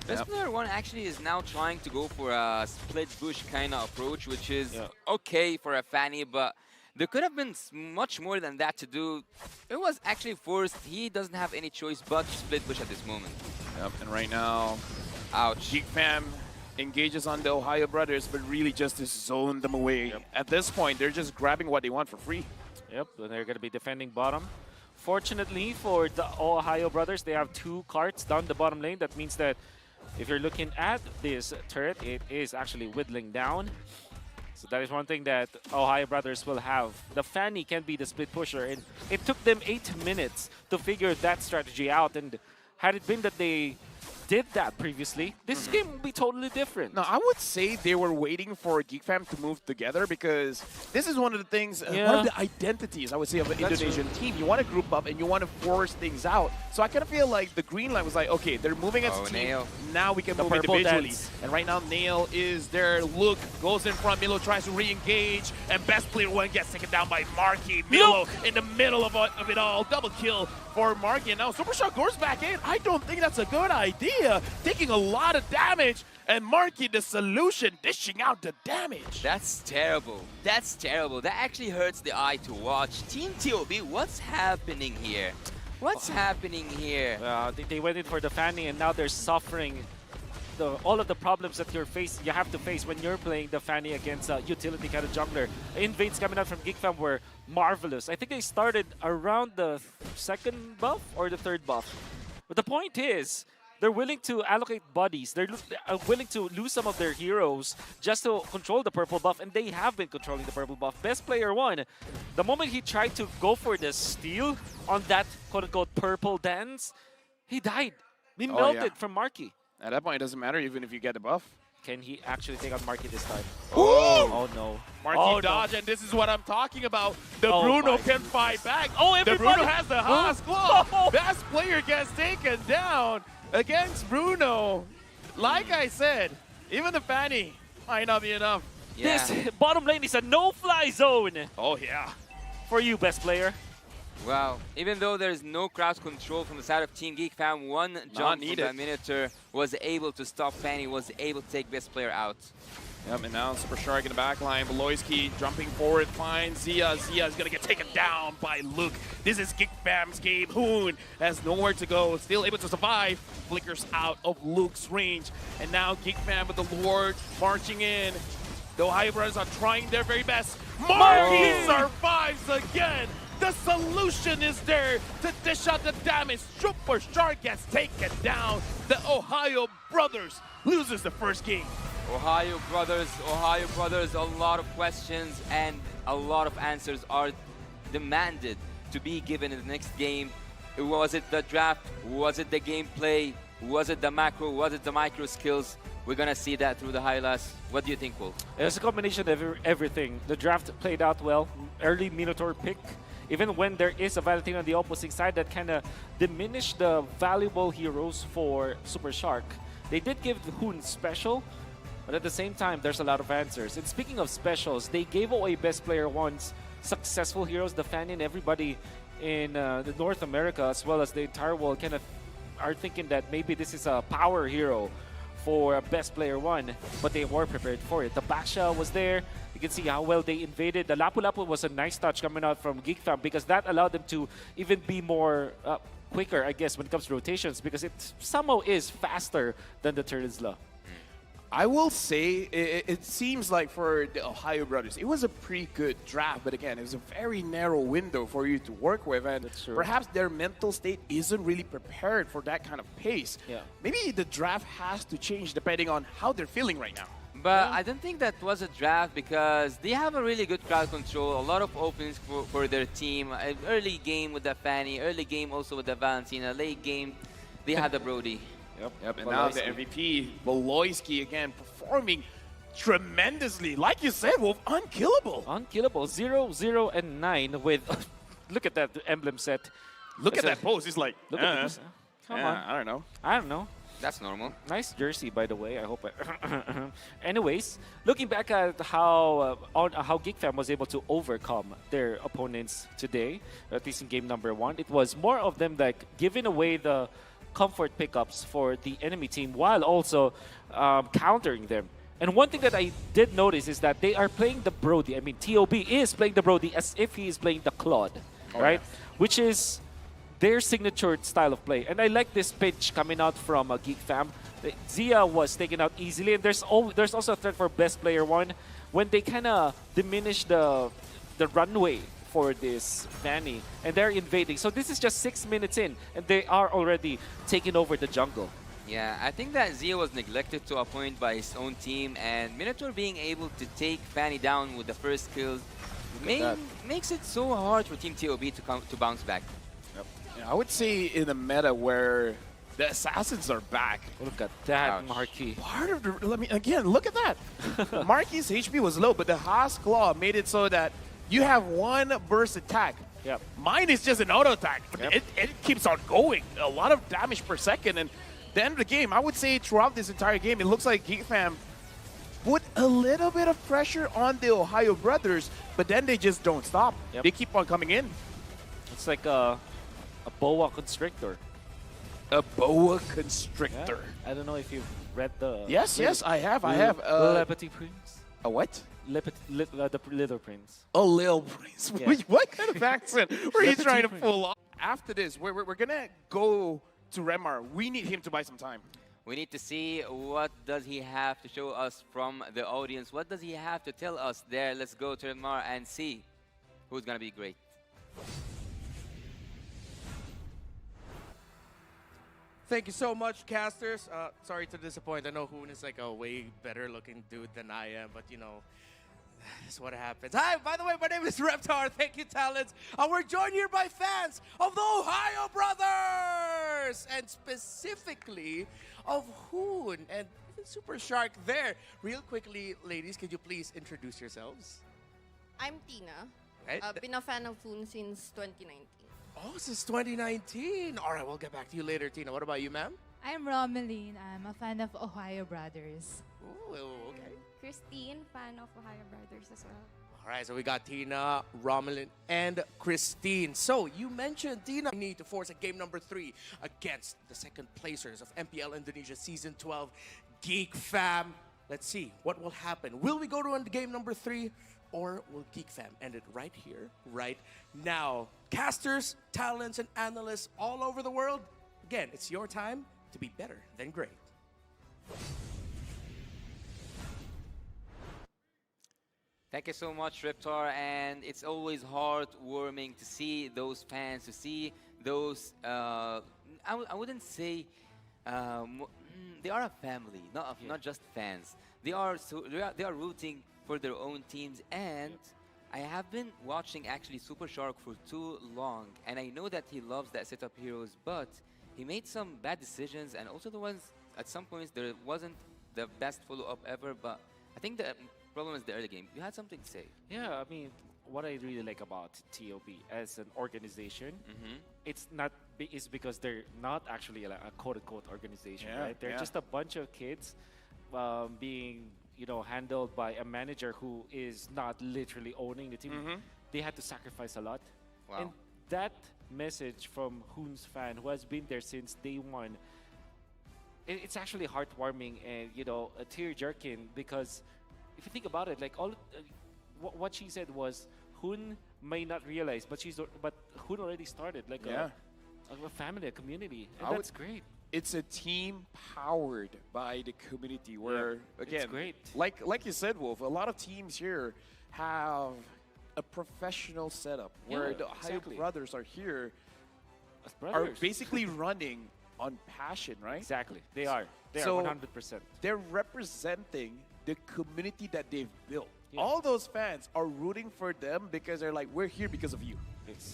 Best player 1 actually is now trying to go for a split bush kind of approach, which is okay for a Fanny, but there could have been much more than that to do. It was actually forced. He doesn't have any choice but to split bush at this moment. Yep, and right now, Geek Fam engages on the Ohio brothers, but really just to zone them away. At this point, they're just grabbing what they want for free. Yep, and they're going to be defending bottom. Fortunately for the Ohio brothers, they have 2 carts down the bottom lane. That means that if you're looking at this turret, it is actually whittling down. So that is one thing that Ohio brothers will have. The Fanny can be the split pusher, and it took them 8 minutes to figure that strategy out. And had it been that they did that previously, this game will be totally different. No, I would say they were waiting for Geek Fam to move together, because this is one of the things, one of the identities, I would say, of an Indonesian team. You want to group up and you want to force things out. So I kind of feel like the green line was like, okay, they're moving as a team. Nail. Now we can move individually. And right now, Nail is there. Look, goes in front. Milo tries to re-engage. And best player 1 gets taken down by Marky. Milo in the middle of it all. Double kill for Marky. And now Super Shark goes back in. I don't think that's a good idea. Taking a lot of damage. And Marky, the solution, dishing out the damage. That's terrible. That's terrible. That actually hurts the eye to watch. Team TOB, what's happening here? What's happening here? They went in for the Fanny, and now they're suffering all of the problems that you have to face when you're playing the Fanny against a utility kind of jungler. Invades coming out from Geek Fam were marvelous. I think they started around the 2nd buff or the 3rd buff. But the point is, they're willing to allocate bodies. They're willing to lose some of their heroes just to control the purple buff, and they have been controlling the purple buff. Best player 1, the moment he tried to go for the steal on that quote-unquote purple dance, he died. He melted from Marky. At that point, it doesn't matter even if you get a buff. Can he actually take out Marky this time? Oh no. Marky dodge, and this is what I'm talking about. The Bruno can fight back. Everybody. The Bruno has the Haas claw. Best player gets taken down against Bruno. Like I said, even the Fanny might not be enough. This bottom lane is a no-fly zone. Oh, yeah. For you, best player. Wow. Even though there's no crowd control from the side of Team Geek Fam, one jump from the Minotaur was able to stop Fanny, was able to take best player out. Yep, and now Super Shark in the back line. Baloyski jumping forward, finds Zia. Zia is going to get taken down by Luke. This is Geek Fam's game. Hoon has nowhere to go, still able to survive. Flickers out of Luke's range. And now Geek Fam with the Lord marching in. The Ohio brothers are trying their very best. Marky survives again. The solution is there to dish out the damage. Super Shark gets taken down. The Ohio brothers loses the first game. Ohio brothers, a lot of questions and a lot of answers are demanded to be given in the next game. Was it the draft? Was it the gameplay? Was it the macro? Was it the micro skills? We're going to see that through the highlights. What do you think, Wolf? It's a combination of everything. The draft played out well. Early Minotaur pick. Even when there is a Valentine on the opposing side, that kind of diminished the valuable heroes for Super Shark. They did give Hoon special, But at the same time, there's a lot of answers. And speaking of specials, they gave away Best Player 1's successful heroes. The fan and everybody in the North America, as well as the entire world, kind of are thinking that maybe this is a power hero for Best Player 1, but they were prepared for it. The Basha was there. You can see how well they invaded. The Lapu Lapu was a nice touch coming out from Geek Fam because that allowed them to even be more quicker, I guess, when it comes to rotations, because it somehow is faster than the Turtles-la. I will say it seems like for the Ohio brothers, it was a pretty good draft, but again, it was a very narrow window for you to work with, and perhaps their mental state isn't really prepared for that kind of pace. Yeah. Maybe the draft has to change depending on how they're feeling right now. But I don't think that was a draft because they have a really good crowd control, a lot of openings for their team. An early game with the Fanny, early game also with the Valentina, late game they had the Brody. Yep. And now the MVP, Boloisky, again, performing tremendously. Like you said, Wolf, unkillable. Unkillable. 0, 0, and 9 with... look at that emblem set. Look at that pose. He's like, look at this. Come on. I don't know. That's normal. Nice jersey, by the way. I hope. Anyways, looking back at how Geek Fam was able to overcome their opponents today, at least in game number 1, it was more of them like giving away the comfort pickups for the enemy team while also countering them. And one thing that I did notice is that they are playing the Brody. I mean, TOB is playing the Brody as if he is playing the Claude, right? Yeah. Which is their signature style of play. And I like this pitch coming out from Geek Fam. Zia was taken out easily, and there's also a threat for Best Player 1 when they kind of diminish the runway for this Fanny, and they're invading. So this is just 6 minutes in, and they are already taking over the jungle. Yeah, I think that Zia was neglected to a point by his own team, and Minotaur being able to take Fanny down with the first kills makes it so hard for Team TOB to bounce back. Yep. Yeah, I would say in a meta where the assassins are back. Look at that, Marquis. Part of the, look at that. Marquis' HP was low, but the Haas Claw made it so that you have one burst attack. Yep. Mine is just an auto attack. Yep. It keeps on going. A lot of damage per second. And the end of the game, I would say throughout this entire game, it looks like Geek Fam put a little bit of pressure on the Ohio brothers, but then they just don't stop. Yep. They keep on coming in. It's like a boa constrictor. A boa constrictor. Yeah. I don't know if you've read the... Yes, I have. I have. Le Petit Prince. A what? The Little Prince. Oh, Lil Prince. Yeah. What kind of accent were you trying to pull off? After this, we're going to go to Remar. We need him to buy some time. We need to see what does he have to show us from the audience. What does he have to tell us there? Let's go to Remar and see who's going to be great. Thank you so much, casters. Sorry to disappoint. I know Hoon is like a way better looking dude than I am, but you know, that's what happens. Hi, by the way, my name is Reptar. Thank you, talents. And we're joined here by fans of the Ohio Brothers, and specifically of Hoon and even Super Shark there. Real quickly, ladies, could you please introduce yourselves? I'm Tina. Right. I've been a fan of Hoon since 2019. Oh, since 2019. All right, we'll get back to you later, Tina. What about you, ma'am? I'm Romeline. I'm a fan of Ohio Brothers. Ooh, okay. Christine, fan of Ohio Brothers as well. All right, so we got Tina, Romelin, and Christine. So you mentioned, Tina, we need to force a game number 3 against the second placers of MPL Indonesia Season 12, Geek Fam. Let's see what will happen. Will we go to game number 3? Or will Geek Fam end it right here, right now? Casters, talents, and analysts all over the world, again, it's your time to be better than great. Thank you so much, Reptar, and it's always heartwarming to see those fans, to see those, I wouldn't say, they are a family, not just fans. They are rooting for their own teams, and I have been watching actually Super Shark for too long, and I know that he loves that setup heroes, but he made some bad decisions, and also the ones at some points there wasn't the best follow-up ever, but I think the problem is the early game. You had something to say. Yeah, I mean, what I really like about TOB as an organization, it's because they're not actually a quote-unquote organization, right? They're just a bunch of kids being handled by a manager who is not literally owning the team. They had to sacrifice a lot. Wow. And that message from Hoon's fan, who has been there since day one, it's actually heartwarming and a tear-jerking, because if you think about it, like what she said was, Hoon may not realize, but Hoon already started like a family, a community, and that's great. It's a team powered by the community where, again, it's great. Like you said, Wolf, a lot of teams here have a professional setup where the Ohio brothers are here, are basically running on passion, right? Exactly. They are. They So, are 100%. They're representing the community that they've built. All those fans are rooting for them because they're like, we're here because of you.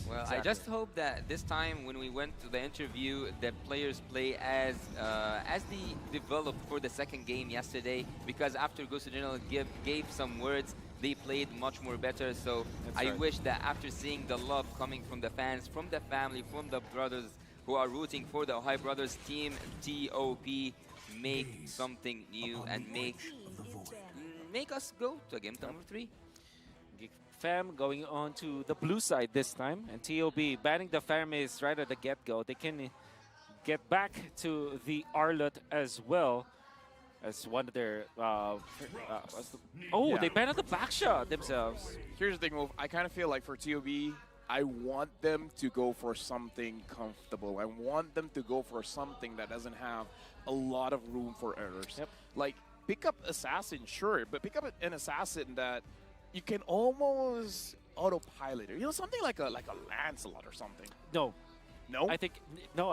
Well, I just hope that this time when we went to the interview, the players play as they developed for the second game yesterday, because after Ghost General gave some words, they played much more better. So I wish that after seeing the love coming from the fans, from the family, from the brothers who are rooting for the Ohio Brothers team, TOP, make something new and make us go to game number 3. Geek Fam going on to the blue side this time, and TOB banning the Faramis right at the get-go. They can get back to the Arlot as well as one of their... they banned the back shot themselves. Here's the thing, Wolf. I kind of feel like for TOB, I want them to go for something comfortable. I want them to go for something that doesn't have a lot of room for errors. Like, pick up Assassin, sure, but pick up an Assassin that you can almost autopilot it. Something like a Lancelot or something. No. No? I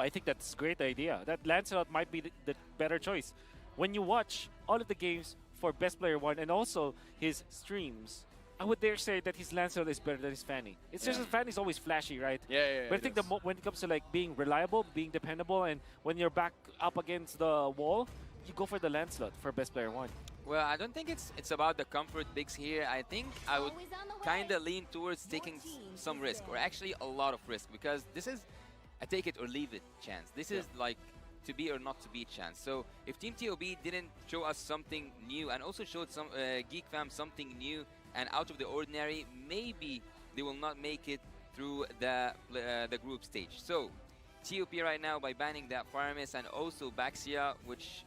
think that's a great idea. That Lancelot might be the better choice. When you watch all of the games for Best Player 1 and also his streams, I would dare say that his Lancelot is better than his Fanny. It's just that Fanny's always flashy, right? Yeah. But I think when it comes to like being reliable, being dependable, and when you're back up against the wall, you go for the Lancelot for Best Player 1. Well, I don't think it's about the comfort picks here. I think I would kind of lean towards taking some risk, or actually a lot of risk, because this is a take it or leave it chance. This is like to be or not to be chance. So if Team TOB didn't show us something new and also showed some Geek Fam something new and out of the ordinary, maybe they will not make it through the group stage. So TOP right now, by banning that Faramis and also Baxia, which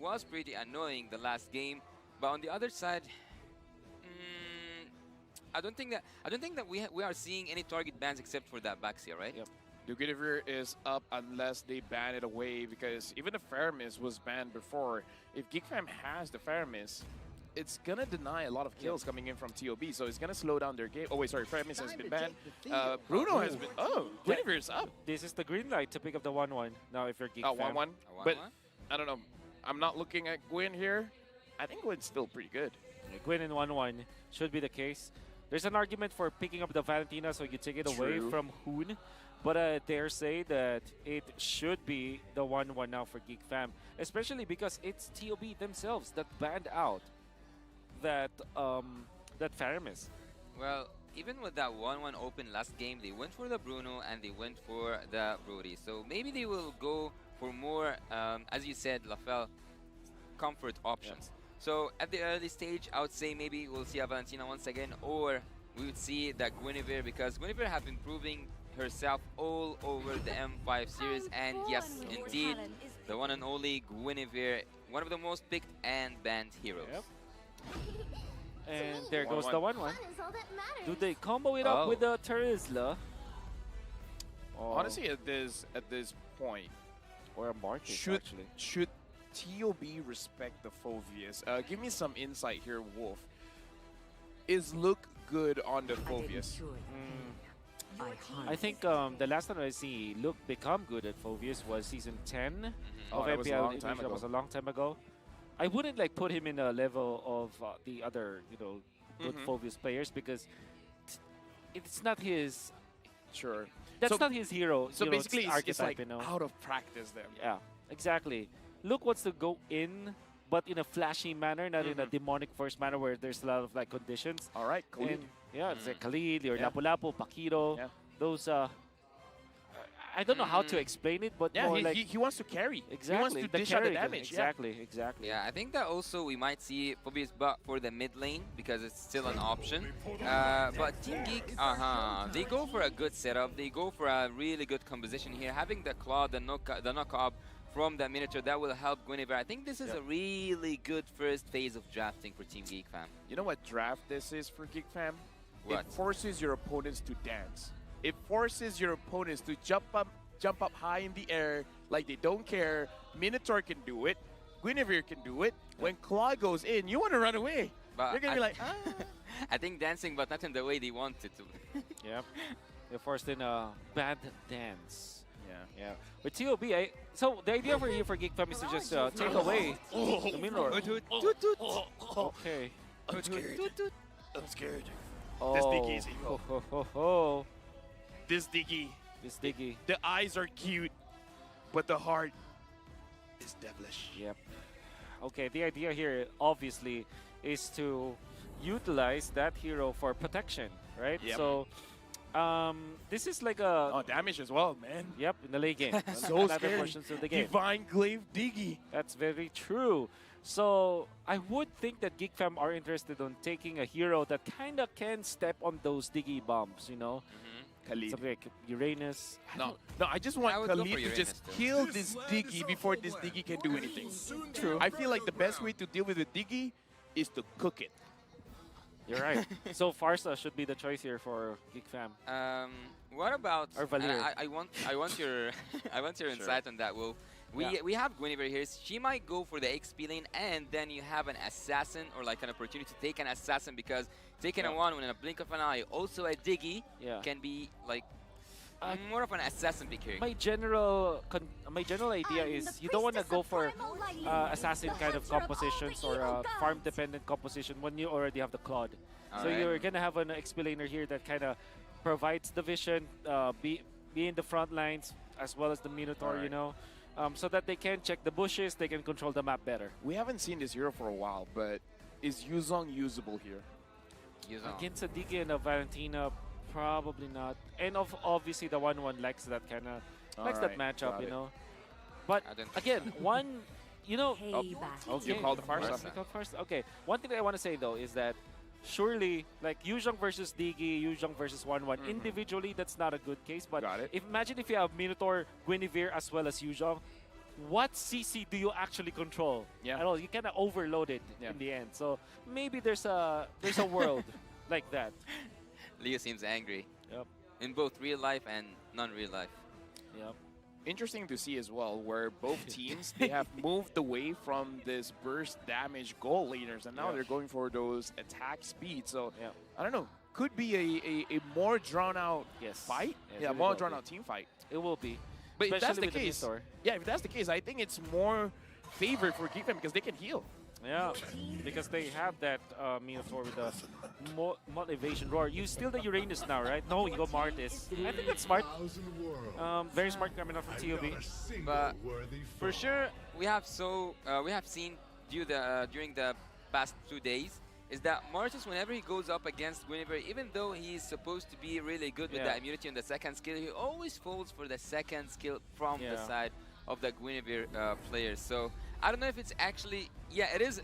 was pretty annoying the last game, but on the other side, I don't think that we are seeing any target bans except for that Baxia, right? Yep. The Guinevere is up unless they ban it away, because even the Faramis was banned before. If GeekFam has the Faramis, it's gonna deny a lot of kills coming in from TOB, so it's gonna slow down their game. Oh wait, sorry, Faramis has been banned. Bruno has been. Oh, Guinevere is up. This is the green light to pick up the 1-1 now if you're Geek Oh, Fam. 1-1. But I don't know. I'm not looking at Gwyn here. I think Gwyn's still pretty good. Yeah, Gwyn in 1-1 should be the case. There's an argument for picking up the Valentina so you take it away from Hoon, but I dare say that it should be the 1-1 now for Geek Fam, especially because it's TOB themselves that banned out that Faramis. Well, even with that 1-1 open last game, they went for the Bruno and they went for the Brody. So maybe they will go for more, as you said, Lafel, comfort options. So at the early stage, I would say maybe we'll see a Valentina once again, or we would see that Guinevere, because Guinevere have been proving herself all over the M5 series. And yes, indeed, the one and only Guinevere, one of the most picked and banned heroes. And there goes the 1-1. Do they combo it up with the Terizla? Honestly, at this point, or a Marcus, should TOB respect the Phoveus? Give me some insight here, Wolf. Is look good on the Phoveus? I think the last time I see Luke become good at Phoveus was season 10 of that was a MPL long time Indonesia. ago. Was a long time ago. I wouldn't like put him in a level of the other, good Phoveus players, because it's not his. Sure. That's not his hero. So basically, it's like archetype, out of practice then. Yeah, exactly. Luke wants to go in, but in a flashy manner, not in a demonic force manner where there's a lot of like conditions. All right, Khalid. And, yeah, it's like Khalid or Lapu-Lapu, Pakiro. Those. I don't know how to explain it, but Yeah, more he, like he wants to carry. exactly He wants to the dish out the carry, damage. exactly, exactly. Yeah, I think that also we might see Phobia's butt for the mid lane because it's still an option. But Team Geek, they go for a good setup. They go for a really good composition here. Having the claw, the knock up from the Minotaur, that will help Guinevere. I think this is a really good first phase of drafting for Team Geek, fam. You know what draft this is for Geek Fam? What? It forces your opponents to dance. It forces your opponents to jump up high in the air like they don't care. Minotaur can do it. Guinevere can do it. When Claw goes in, you want to run away. But You're going to be like, ah. I think dancing, but not in the way they wanted to. Yep. They forced in a bad dance. Yeah. Yeah. With TOB, so the idea for you for Geek Fam is to just take away the Minotaur. Okay. I'm scared. I'm scared. Oh. This Diggy is evil. This Diggy. This Diggy. The eyes are cute, but the heart is devilish. Yep. Okay, the idea here obviously is to utilize that hero for protection, right? Yep. So this is like a damage as well, man. Yep, in the late game. So Other scary. portions of the game. Divine Glaive Diggy. That's very true. So I would think that Geek Fam are interested on taking a hero that kind of can step on those Diggy bombs, you know? Khalid. Something like Uranus. No, I just want would go Khalid for to Uranus just too. kill this Diggy before this Diggy can do anything. True. I feel like the best way to deal with a Diggy is to cook it. You're right. So Farsa should be the choice here for Geek Fam. What about? Or Valir. I want your I want your insight on that, Will. We have Guinevere here. She might go for the XP lane, and then you have an assassin or like an opportunity to take an assassin because taking a one in a blink of an eye, also a Diggy can be like more of an assassin pick here. My general idea is you don't want to go for assassin kind of compositions or farm dependent composition when you already have the Claude. So you're gonna have an XP laner here that kind of provides the vision, be in the front lines as well as the Minotaur, you know, so that they can check the bushes, they can control the map better. We haven't seen this hero for a while, but is Yuzong usable here? Against a Diggy and a Valentina, probably not. And obviously the 1-1 likes that kind of likes that matchup, you know. But again, one, you know, okay. You called the Farsa. Okay. One thing that I want to say though is that surely, like Yuzhong versus Diggy, Yuzhong versus 1-1, individually that's not a good case. But imagine if you have Minotaur, Guinevere as well as Yuzhong, what CC do you actually control? At all? You kind of overload it in the end. So maybe there's a world like that. Leo seems angry. Yep. In both real life and non-real life. Yep. Interesting to see as well, where both teams they have moved away from this burst damage goal laners, and now they're going for those attack speed. So I don't know, could be a more drawn out fight. Yes, More drawn out team fight. It will be. But if that's Especially the with case, the if that's the case, I think it's more favored for Geek Fam because they can heal. Yeah, because they have that Minotaur with the motivation roar. You steal the Uranus now, right? No, you go Martis. I think that's smart. Very smart coming out from TOB. But for sure, we have seen during the past 2 days is that Martis, whenever he goes up against Guinevere, even though he's supposed to be really good with the immunity on the second skill, he always falls for the second skill from the side of the Guinevere players. So I don't know if it's actually, it is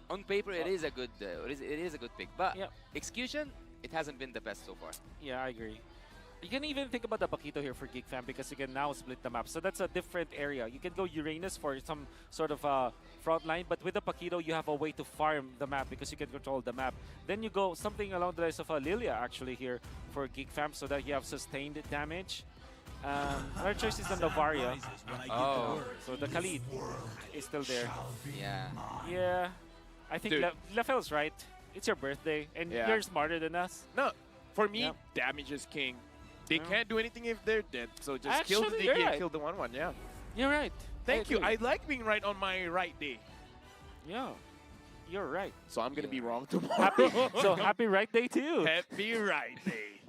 on paper it is a good it is a good pick, but execution it hasn't been the best so far. Yeah, I agree. You can even think about the Paquito here for Geek Fam because you can now split the map. So that's a different area. You can go Uranus for some sort of front line, but with the Paquito, you have a way to farm the map because you can control the map. Then you go something along the lines of Lilia actually here for Geek Fam so that you have sustained damage. Our choice is on the Varia. Oh. So the Khalid is still there. Yeah. Yeah. I think Lafel's right. It's your birthday, and you're smarter than us. No, for me, damage is king. They can't do anything if they're dead, so just kill the Diggy and kill the 1-1, You're right. Thank you. I like being right on my right day. Yeah, you're right. So I'm going to be wrong tomorrow. Happy right day to you. Happy right day.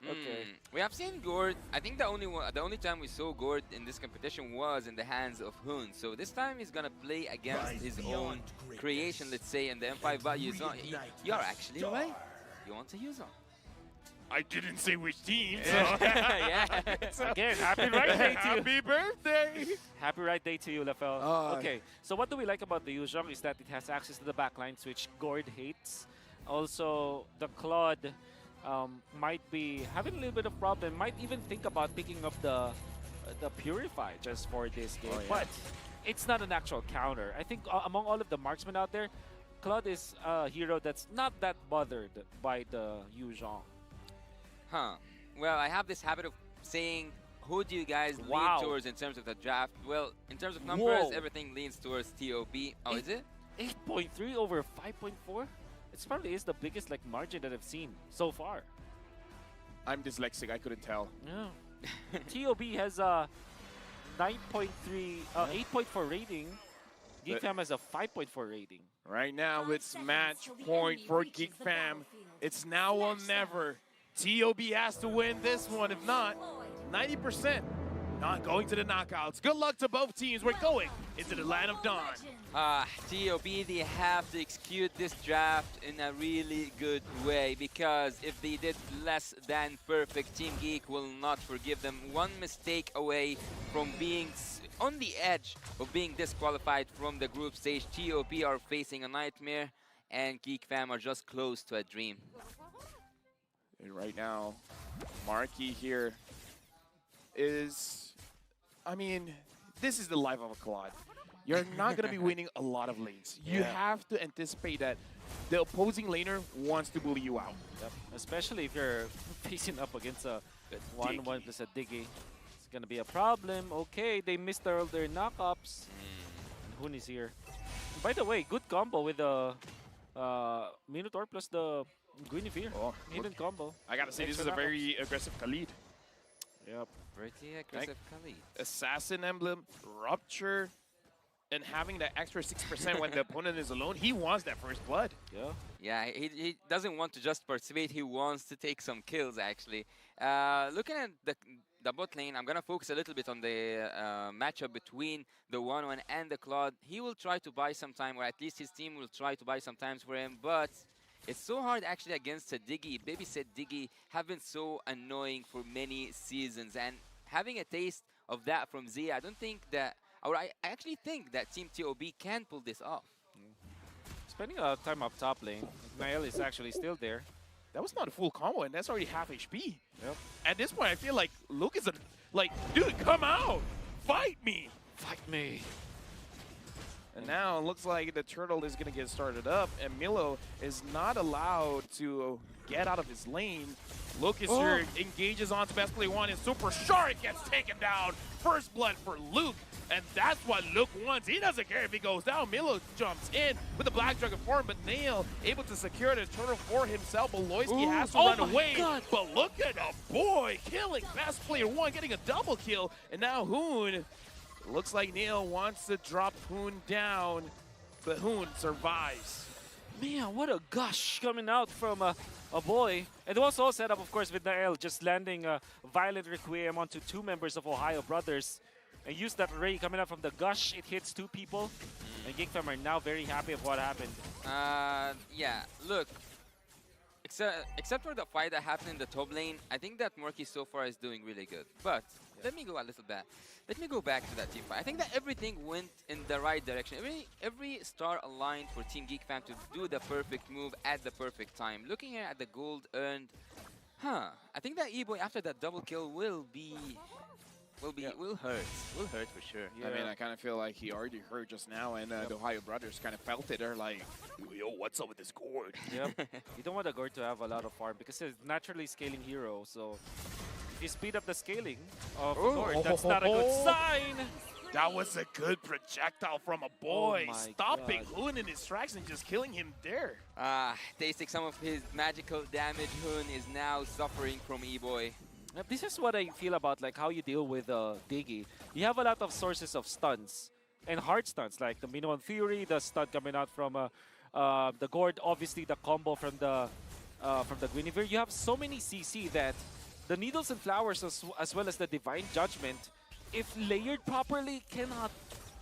Okay. We have seen Gord. I think the only time we saw Gord in this competition was in the hands of Hoon. So this time he's gonna play against his own creation, let's say, in the M5. But you're actually right. You want to use him. I didn't say which team. So. Yeah. So- Again, happy right day to you. Happy birthday. Happy right day to you, Lafel. Ah. Okay, so what do we like about the Yuzhong is that it has access to the backlines, which Gord hates. Also, the Claude might be having a little bit of problem. Might even think about picking up the Purify just for this game. Oh, yeah. But it's not an actual counter. I think among all of the marksmen out there, Claude is a hero that's not that bothered by the Yuzhong. Huh. Well, I have this habit of saying, who do you guys Wow. lean towards in terms of the draft? Well, in terms of numbers, Whoa. everything leans towards TOB. Oh, is it? 8.3 over 5.4? It probably is the biggest like margin that I've seen so far. I'm dyslexic. I couldn't tell. Yeah. TOB has a 9.3, 8.4 rating. Geek Fam has a 5.4 rating. Right now, it's match point for Geek Fam. It's now or never. TOB has to win this one. If not, 90% not going to the knockouts. Good luck to both teams. We're going into the land of dawn. TOB, they have to execute this draft in a really good way, because if they did less than perfect, Team Geek will not forgive them. One mistake away from being on the edge of being disqualified from the group stage. TOB are facing a nightmare, and Geek Fam are just close to a dream. And right now, Marky here is, I mean, this is the life of a Claude. You're not going to be winning a lot of lanes. You have to anticipate that the opposing laner wants to bully you out. Yep. Especially if you're facing up against a 1-1 plus a Diggy. It's going to be a problem. Okay, they missed all their knockups. And Hoon is here. And by the way, good combo with the Minotaur plus the Guinevere. Oh, hidden combo. I got to say, this is a very aggressive Khalid. Yep. Pretty aggressive Khalid. Assassin Emblem, Rupture, and having that extra 6% when the opponent is alone, he wants that first blood. Yeah. Yeah, he doesn't want to just participate, he wants to take some kills, actually. Looking at the bot lane, I'm going to focus a little bit on the matchup between the 1-1 and the Claude. He will try to buy some time, or at least his team will try to buy some time for him, but it's so hard actually against a Diggy. Babysit Diggy have been so annoying for many seasons, and having a taste of that from Zia, I don't think that, or I actually think that Team TOB can pull this off. Spending a lot of time up top lane. Nael is actually still there. That was not a full combo, and that's already half HP. Yep. At this point, I feel like Luke is like, dude, come out! Fight me! Fight me! And now it looks like the turtle is going to get started up, and Milo is not allowed to get out of his lane. Lucas here engages onto best play one, and Super Shark gets taken down. First blood for Luke, and that's what Luke wants. He doesn't care if he goes down. Milo jumps in with the Black Dragon form, but Nail able to secure the turtle for himself. Boloisky has to run away, but look at the boy killing best player one, getting a double kill, and now Hoon. Looks like Nail wants to drop Hoon down, but Hoon survives. Man, what a gush coming out from a boy. And it was all set up, of course, with Nael just landing a Violent Requiem onto two members of Ohio Brothers. And use that ray coming out from the gush. It hits two people. And Geek Fam are now very happy of what happened. Yeah, look. Except for the fight that happened in the top lane, I think that Morky so far is doing really good. But let me go a little bit. Let me go back to that team fight. I think that everything went in the right direction. Every star aligned for Team Geek Fam to do the perfect move at the perfect time. Looking at the gold earned, I think that E-Boy after that double kill will hurt. Will hurt for sure. Yeah. I mean, I kind of feel like he already hurt just now, and the Ohio Brothers kind of felt it. They're like, yo, what's up with this Gord? Yep. You don't want the Gord to have a lot of farm because it's naturally scaling hero. So if you speed up the scaling of the Gord, that's not a good sign. That was a good projectile from a boy. Stopping God. Hoon in his tracks and just killing him there. Tasting some of his magical damage, Hoon is now suffering from E-Boy. This is what I feel about like how you deal with Diggy. You have a lot of sources of stuns and hard stuns, like the Minoan Fury, the stun coming out from the Gord, obviously the combo from the Guinevere. You have so many CC that the Needles and Flowers as well as the Divine Judgment, if layered properly, cannot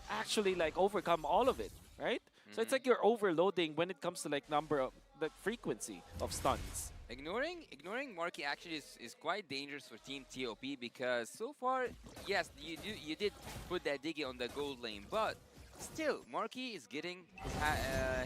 actually like overcome all of it, right? So it's like you're overloading when it comes to like the frequency of stuns. Ignoring Marky actually is quite dangerous for Team TOP because so far, yes, you did put that Diggy on the gold lane, but still, Marky is getting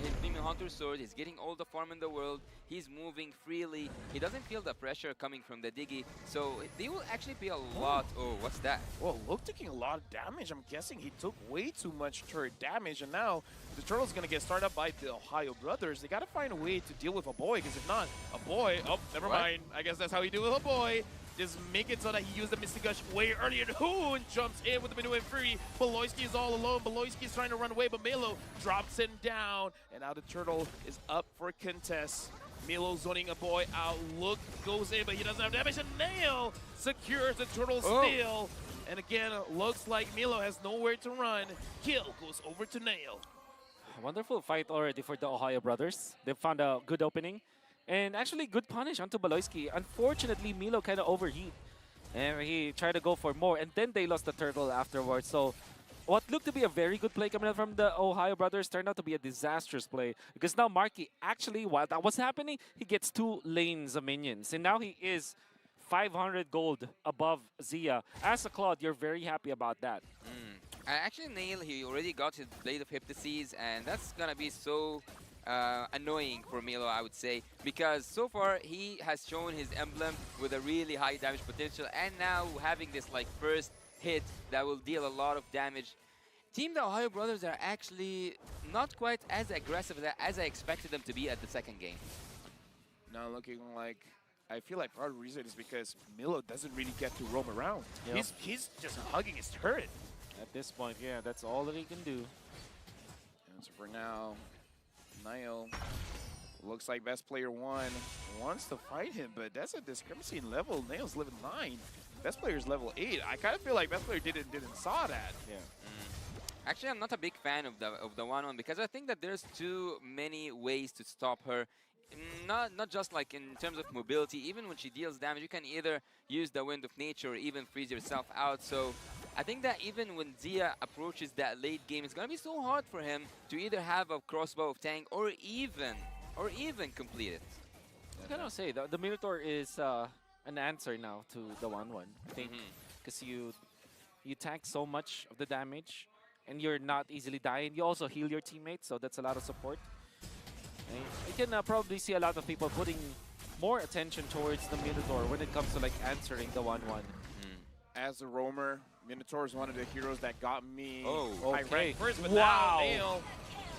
his Demon Hunter sword, he's getting all the farm in the world, he's moving freely, he doesn't feel the pressure coming from the Diggy, so they will actually be a lot... Oh, what's that? Well, Luke taking a lot of damage. I'm guessing he took way too much turret damage, and now the turtle's going to get started up by the Ohio brothers. They got to find a way to deal with a boy, because if not, a boy... Oh, never mind. I guess that's how you deal with a boy. Just make it so that he used the Mystic Gush way earlier. Hoon jumps in with the Minuet free. Beloyski is all alone. Beloyski is trying to run away, but Milo drops him down. And now the turtle is up for contest. Milo zoning a boy out. Look goes in, but he doesn't have damage. And Nail secures the turtle steal. And again, looks like Milo has nowhere to run. Kill goes over to Nail. Wonderful fight already for the Ohio brothers. They found a good opening. And actually, good punish onto Beloyski. Unfortunately, Milo kind of overheat. And he tried to go for more. And then they lost the turtle afterwards. So what looked to be a very good play coming out from the Ohio brothers turned out to be a disastrous play. Because now Marky, actually, while that was happening, he gets 2 lanes of minions. And now he is 500 gold above Zia. As a Claude, you're very happy about that. Actually, Nail, he already got his Blade of Hypnosis, and that's going to be so... annoying for Milo, I would say, because so far he has shown his emblem with a really high damage potential, and now having this like first hit that will deal a lot of damage. Team the Ohio brothers are actually not quite as aggressive as I expected them to be at the second game. Now looking like, I feel like part of the reason is because Milo doesn't really get to roam around. Yep. He's just hugging his turret. At this point, yeah, that's all that he can do. And so for now, Niall looks like best player 1 wants to fight him, but that's a discrepancy in level. Nail's level 9. Best player's level 8. I kind of feel like best player didn't saw that. Yeah. Actually, I'm not a big fan of the 1-1 because I think that there's too many ways to stop her. Not just like in terms of mobility. Even when she deals damage, you can either use the Wind of Nature or even freeze yourself out. So I think that even when Zia approaches that late game, it's gonna be so hard for him to either have a crossbow of tank or even complete it. I gotta say, the Minotaur is an answer now to the 1-1, I think, because you tank so much of the damage and you're not easily dying. You also heal your teammates, so that's a lot of support. And you can probably see a lot of people putting more attention towards the Minotaur when it comes to like answering the 1-1. As a roamer, Minotaur is one of the heroes that got me high okay. rank first, but Wow. now Nail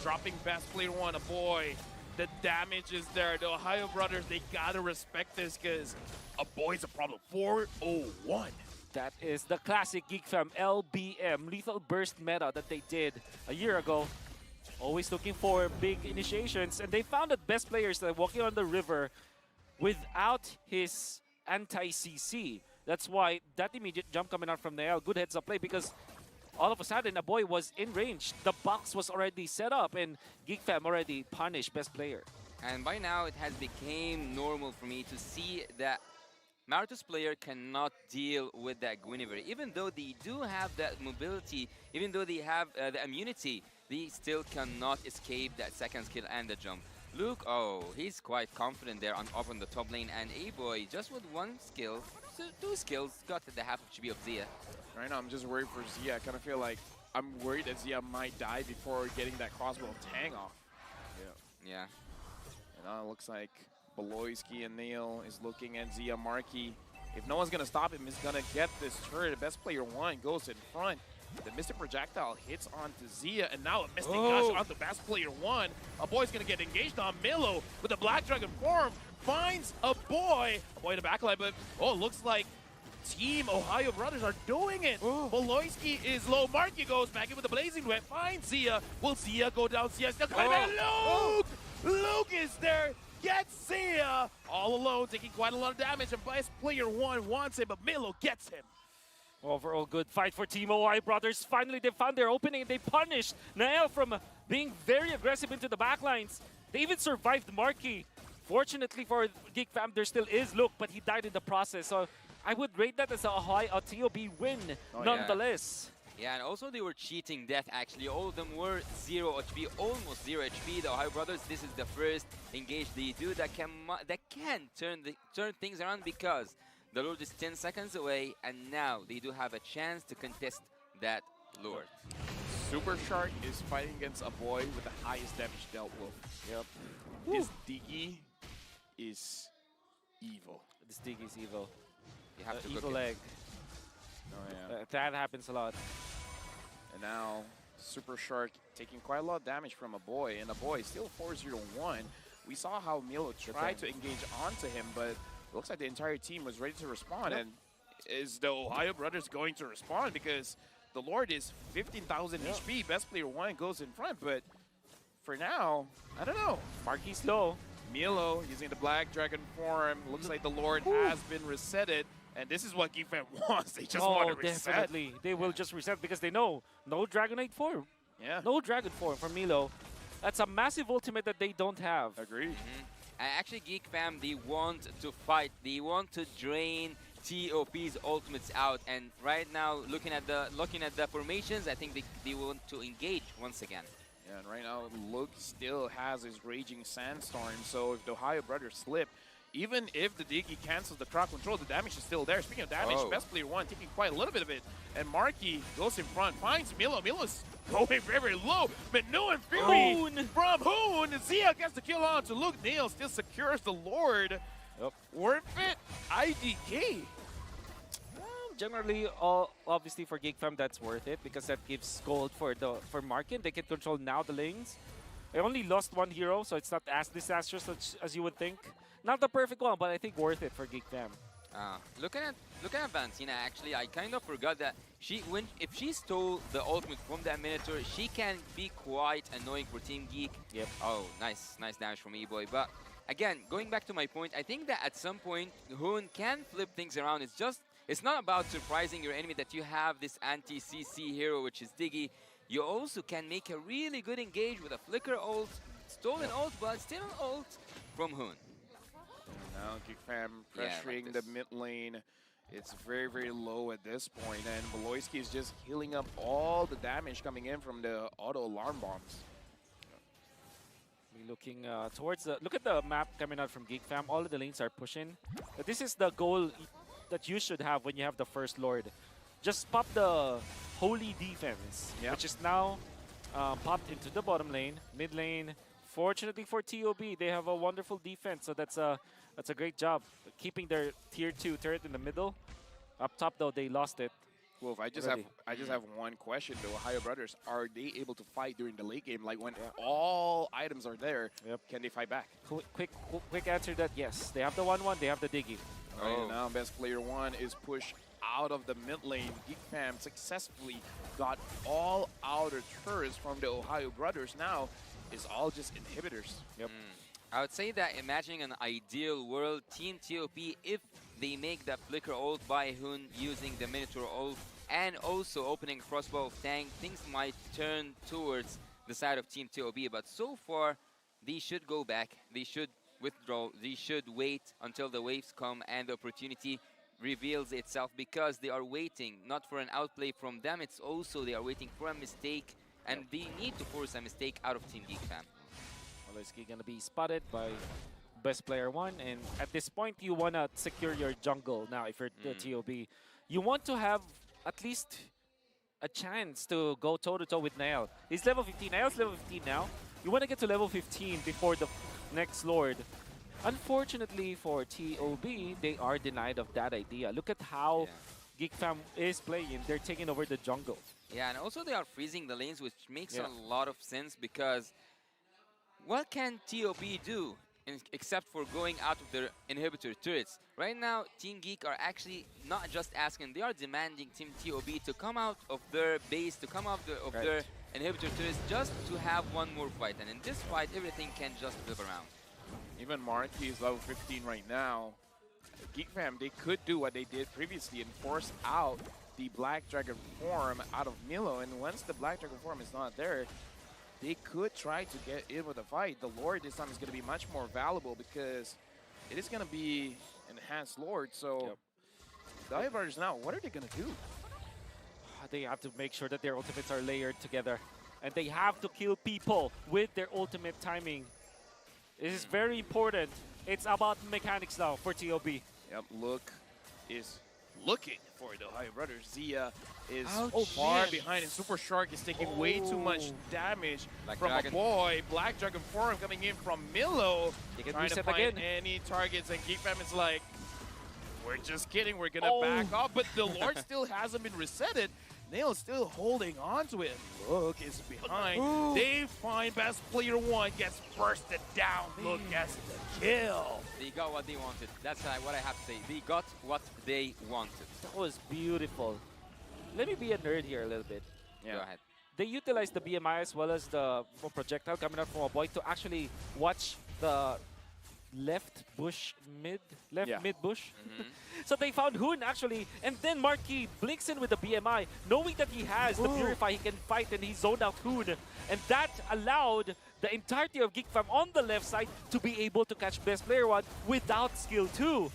dropping best player 1, a boy. The damage is there. The Ohio brothers, they gotta respect this because a boy's a problem. 401. That is the classic Geek Fam LBM, Lethal Burst meta that they did a year ago. Always looking for big initiations, and they found that best players that are walking on the river without his anti-CC. That's why that immediate jump coming out from Nael, good heads up play, because all of a sudden a boy was in range. The box was already set up, and Geek Fam already punished best player. And by now it has become normal for me to see that Marathus player cannot deal with that Guinevere. Even though they do have that mobility, even though they have the immunity, they still cannot escape that second skill and the jump. Luke, he's quite confident there up on the top lane, and A-Boy just with 1 skill, so 2 skills, got to the half of HP of Zia. Right now I'm just worried for Zia. I kind of feel like I'm worried that Zia might die before getting that crossbow tang off. Yeah. And now it looks like Beloyski and Nail is looking at Zia Marky. If no one's going to stop him, he's going to get this turret. Best player 1 goes in front. The Mystic Projectile hits onto Zia, and now a Mystic Gush onto best player 1. A boy's going to get engaged on Milo with the Black Dragon form. Finds a boy in the backline, but looks like Team Ohio brothers are doing it. Beloyski is low. Marky goes back in with the Blazing Web. Finds Zia. Will Zia go down? Zia still coming back. Luke! Luke is there. Gets Zia all alone, taking quite a lot of damage, and best player 1 wants him, but Milo gets him. Overall good fight for Team OI brothers. Finally, they found their opening and they punished Nael from being very aggressive into the backlines. They even survived Marky. Fortunately for Geek Fam, there still is Luke, but he died in the process. So I would rate that as a high TOB win nonetheless. Yeah, and also they were cheating death actually. All of them were 0 HP, almost 0 HP. The Ohio Brothers, this is the first engage they do that can turn things around because the Lord is 10 seconds away, and now they do have a chance to contest that Lord. Super Shark is fighting against a boy with the highest damage dealt with. Yep. This Diggy is evil. This Diggy is evil. You have to evil cook it. egg. Oh yeah. That happens a lot. And now Super Shark taking quite a lot of damage from a boy, and a boy still 4-0-1. We saw how Milo tried to engage onto him, but it looks like the entire team was ready to respond. Yep. And is the Ohio Brothers going to respond? Because the Lord is 15,000 HP. Best player 1 goes in front, but for now, I don't know. Marquis low. Milo using the Black Dragon form. Looks like the Lord has been resetted. And this is what GeekFam wants. They just want to reset. Definitely. They will just reset because they know no Dragonite form. Yeah. No Dragon form for Milo. That's a massive ultimate that they don't have. Agreed. And actually, GeekFam, they want to fight. They want to drain TOP's ultimates out. And right now, looking at the formations, I think they want to engage once again. Yeah, and right now, Luke still has his Raging Sandstorm. So if the Ohio Brothers slip, even if the Diggy cancels the crowd control, the damage is still there. Speaking of damage, best player 1 taking quite a little bit of it. And Marky goes in front, finds Milo. Milo's going very, very low. But no and Fury from Hoon. Zia gets the kill on to Luke. Neil still secures the Lord. Yep. Worth it. IDK. Generally, obviously for GeekFam, that's worth it because that gives gold for Markin. They can control now the lanes. They only lost 1 hero, so it's not as disastrous as you would think. Not the perfect one, but I think worth it for GeekFam. Looking at Valentina, actually, I kind of forgot that if she stole the ultimate from that Minotaur, she can be quite annoying for Team Geek. Yep. Oh, nice damage from E-Boy. But again, going back to my point, I think that at some point, Hoon can flip things around. It's not about surprising your enemy that you have this anti-CC hero, which is Diggy. You also can make a really good engage with a Flicker ult, stolen ult, but still an ult from Hoon. Now GeekFam pressuring the mid lane. It's very, very low at this point, and Beloyski is just healing up all the damage coming in from the auto alarm bombs. We're looking towards the... Look at the map coming out from GeekFam. All of the lanes are pushing. But this is the goal that you should have when you have the first Lord. Just pop the Holy Defense, which is now popped into the bottom lane, mid lane. Fortunately for TOB, they have a wonderful defense, so that's a great job keeping their tier 2 turret in the middle. Up top though, they lost it. Wolf, I just have one question though. Ohio Brothers, are they able to fight during the late game? Like when all items are there, can they fight back? Quick answer that yes. They have the 1-1, they have the Diggy. Right now, best player 1 is pushed out of the mid lane. GeekFam successfully got all outer turrets from the Ohio Brothers. Now it's all just inhibitors. Yep. I would say that imagining an ideal world, Team TOP, if they make that Flicker ult by Hoon using the Minotaur ult and also opening crossbow of tank, things might turn towards the side of Team TOP. But so far, they should go back. They should withdraw. They should wait until the waves come and the opportunity reveals itself, because they are waiting not for an outplay from them, it's also they are waiting for a mistake, and they need to force a mistake out of Team GeekFam. Beloyski gonna be spotted by best player 1, and at this point you wanna secure your jungle now if you're the TOB. You want to have at least a chance to go toe-to-toe with Nael. He's level 15, Nael's level 15 now. You wanna get to level 15 before the next Lord. Unfortunately for TOB, they are denied of that idea. Look at how GeekFam is playing. They're taking over the jungle. Yeah, and also they are freezing the lanes, which makes a lot of sense, because what can TOP do except for going out of their inhibitor turrets? Right now, Team Geek are actually not just asking, they are demanding Team TOB to come out of their base, to come out of their inhibitor turrets, just to have one more fight. And in this fight, everything can just flip around. Even Marky is level 15 right now. GeekFam, they could do what they did previously and force out the Black Dragon form out of Milo. And once the Black Dragon form is not there, they could try to get in with a fight. The Lord this time is going to be much more valuable because it is going to be an enhanced Lord. So the Brothers now, what are they going to do? they have to make sure that their ultimates are layered together. And they have to kill people with their ultimate timing. This is very important. It's about mechanics now for TOB. Yep, Look is looking for the Ohio Brothers. Zia is Ouch. far behind, and Super Shark is taking way too much damage Black from Dragon. a boy. Black Dragon form coming in from Milo, He can trying to reset find again. any targets, and GeekFam is like, we're just kidding, we're gonna back off, but the Lord still hasn't been resetted. Nail's still holding on to it. Look is behind. They find best player one, gets bursted down. Look gets the kill. They got what they wanted. That's what I have to say. They got what they wanted. That was beautiful. Let me be a nerd here a little bit. Yeah. Go ahead. They utilized the BMI as well as the projectile coming out from a boy to actually watch the left mid bush. So they found Hoon actually, and then Marquis blinks in with the BMI, knowing that he has the Purify, he can fight, and he zoned out Hoon. And that allowed the entirety of GeekFam on the left side to be able to catch best player one without skill 2.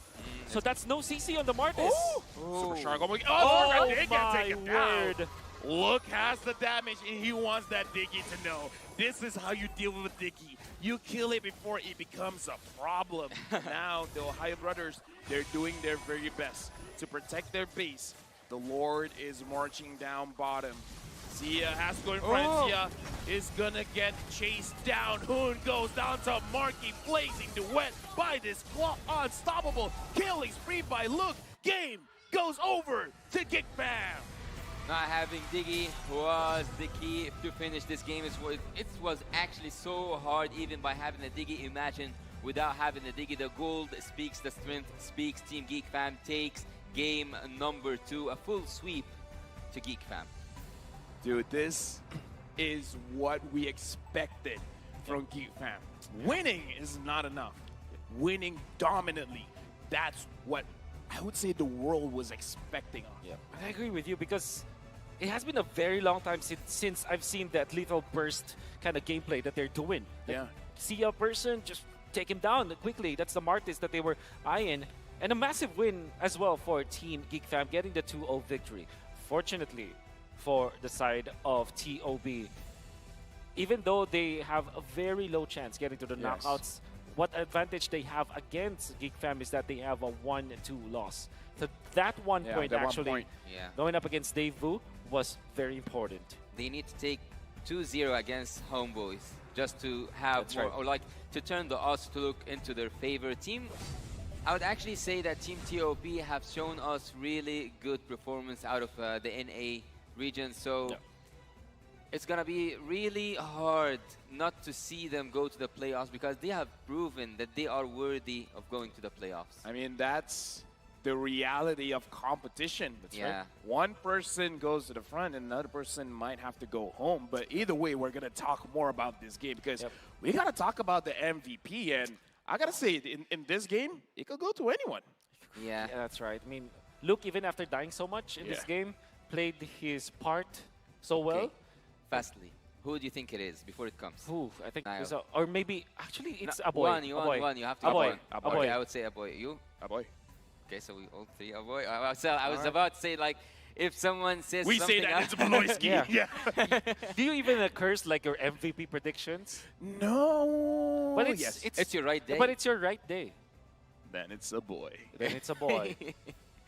So that's no CC on the Martis. Super Shark. Oh my Oh they can't take it down. word. Look has the damage, and he wants that Diggy to know. This is how you deal with Diggy. You kill it before it becomes a problem. Now, the Ohio Brothers, they're doing their very best to protect their base. The Lord is marching down bottom. Zia has to go in front. Zia is gonna get chased down. Hoon goes down to Marky, blazing the wet by this claw. Unstoppable. Killing spree by Look. Game goes over to GeekFam. Not having Diggy was the key to finish this game. It was actually so hard even by having a Diggy. Imagine without having a Diggy. The gold speaks, the strength speaks. Team GeekFam takes game number 2. A full sweep to GeekFam. Dude, this is what we expected from GeekFam. Winning is not enough. Winning dominantly, that's what I would say the world was expecting of. Yeah, I agree with you because it has been a very long time since I've seen that lethal burst kind of gameplay that they're doing. Like, yeah. See a person, just take him down quickly. That's the Martis that they were eyeing. And a massive win as well for Team GeekFam, getting the 2-0 victory. Fortunately for the side of TOB, even though they have a very low chance getting to the knockouts, what advantage they have against GeekFam is that they have a 1-2 loss. So that one point actually going up against Dave Vu was very important. They need to take 2-0 against Homeboys just to have more, or like to turn the odds to look into their favor. Team, I would actually say that Team TOP have shown us really good performance out of the NA region. So it's gonna be really hard not to see them go to the playoffs because they have proven that they are worthy of going to the playoffs. I mean, that's the reality of competition. That's Yeah. right. One person goes to the front and another person might have to go home. But either way, we're going to talk more about this game because we got to talk about the MVP. And I got to say, in this game, it could go to anyone. Yeah, that's right. I mean, Luke, even after dying so much in this game, played his part so well. Fastly. Who do you think it is before it comes? Ooh, I think it's or maybe actually it's a boy. One, you have to a boy. Okay, I would say a boy. You? A boy. Okay, so we all three a boy. I was about to say, like, if someone says we something say that it's Baloyski. Yeah. Do you even curse like your MVP predictions? No. But it's your right day. But it's your right day. Then it's a boy. Then it's a boy.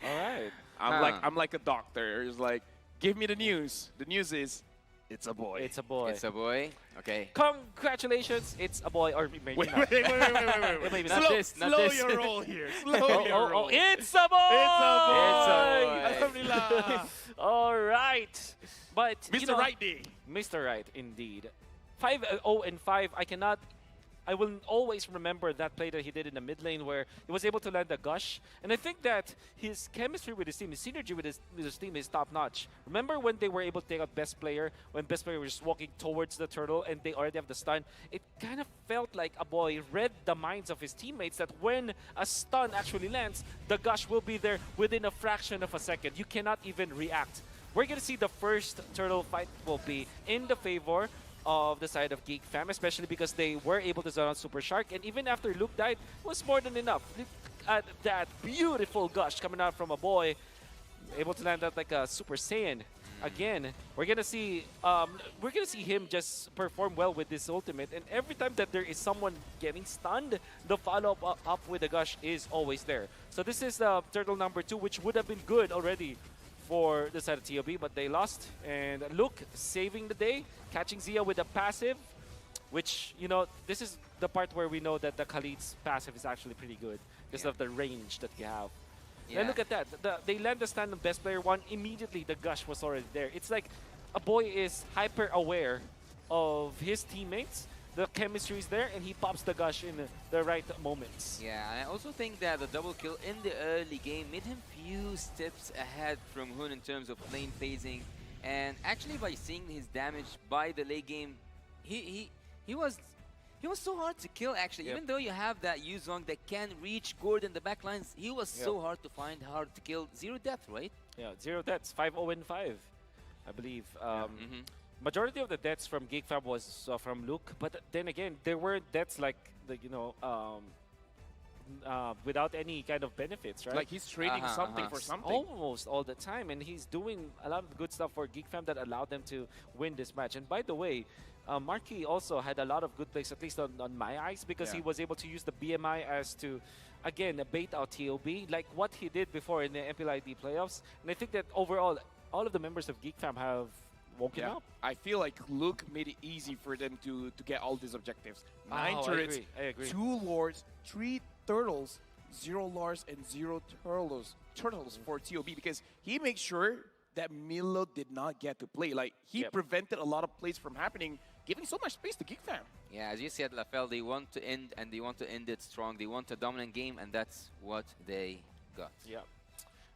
All right. I'm like a doctor. It's like, give me the news. The news is, it's a boy. It's a boy. It's a boy. Okay. Congratulations, it's a boy. Or maybe not. Wait. Maybe slow, not this. Not slow this. your roll here. Slow your roll. It's a boy. It's a boy. Alhamdulillah. All right. But Mr. Right Day. Mr. Right, indeed. 5-0-5. I will always remember that play that he did in the mid lane where he was able to land a gush. And I think that his chemistry with his team, his synergy with his team is top-notch. Remember when they were able to take out Best Player, when Best Player was just walking towards the turtle and they already have the stun? It kind of felt like a boy read the minds of his teammates that when a stun actually lands, the gush will be there within a fraction of a second. You cannot even react. We're going to see the first turtle fight will be in the favor of the side of GeekFam, especially because they were able to zone out Super Shark, and even after Luke died, was more than enough. Look at that beautiful gush coming out from a boy, able to land out like a Super Saiyan. again, we're gonna see him just perform well with this ultimate, and every time that there is someone getting stunned, the follow up with the gush is always there. So this is turtle number 2, which would have been good already for the side of TOB, but they lost. And Luke saving the day, catching Zia with a passive, which, you know, this is the part where we know that the Khalid's passive is actually pretty good because of the range that you have. Yeah. And look at that. They land the stand on best player 1. Immediately, the gush was already there. It's like a boy is hyper aware of his teammates. The chemistry is there, and he pops the gush in the right moments. Yeah, and I also think that the double kill in the early game made him few steps ahead from Hun in terms of lane phasing. And actually, by seeing his damage by the late game, he was so hard to kill, actually. Yep. Even though you have that Yuzong that can reach Gordon the backlines, he was so hard to find, hard to kill. 0 death, right? Yeah, 0 deaths, 5-0-5, I believe. Majority of the deaths from GeekFab was from Luke, but then again, there were deaths like, without any kind of benefits, right? Like he's trading something for something. Almost all the time, and he's doing a lot of good stuff for GeekFam that allowed them to win this match. And by the way, Marky also had a lot of good plays, at least on my eyes, because he was able to use the BMI as to, again, bait out TOB, like what he did before in the MPLID playoffs. And I think that overall, all of the members of GeekFam have woken up. I feel like Luke made it easy for them to get all these objectives. 9 turrets, I agree. 2 lords, 3 turtles, 0 lords, and 0 turtles for TOB, because he makes sure that Milo did not get to play. Like, he prevented a lot of plays from happening, giving so much space to GeekFam. Yeah, as you said, Lafel, they want to end, and they want to end it strong. They want a dominant game, and that's what they got. Yeah.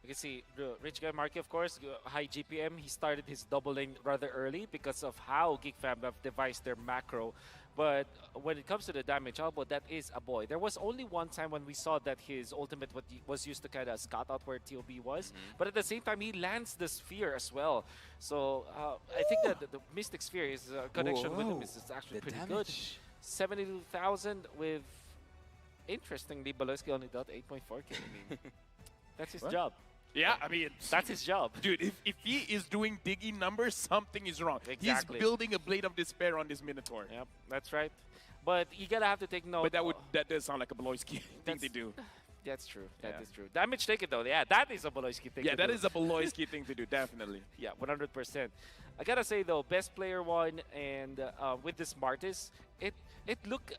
You can see the Rich Guy Marky, of course, high GPM. He started his double lane rather early because of how GeekFam have devised their macro. But when it comes to the damage elbow, that is a boy. There was only one time when we saw that his ultimate was used to kind of scout out where TOB was. But at the same time, he lands the sphere as well. So I think that the Mystic Sphere is connection with him is actually pretty good. 72,000 with, interestingly, Baloski only got 8.4K. I mean, that's his job. Yeah, I mean, that's his job. Dude, if he is doing Diggy numbers, something is wrong. Exactly. He's building a Blade of Despair on this Minotaur. Yep, that's right. But you gotta have to take note. But that does sound like a Baloyski thing to do. That's true. That is true. Damage taken though. Yeah, that is a Baloyski thing. Yeah, to that do. is a Baloyski thing to do, definitely. Yeah, 100%. I gotta say though, best player 1, and with this Martis, it looked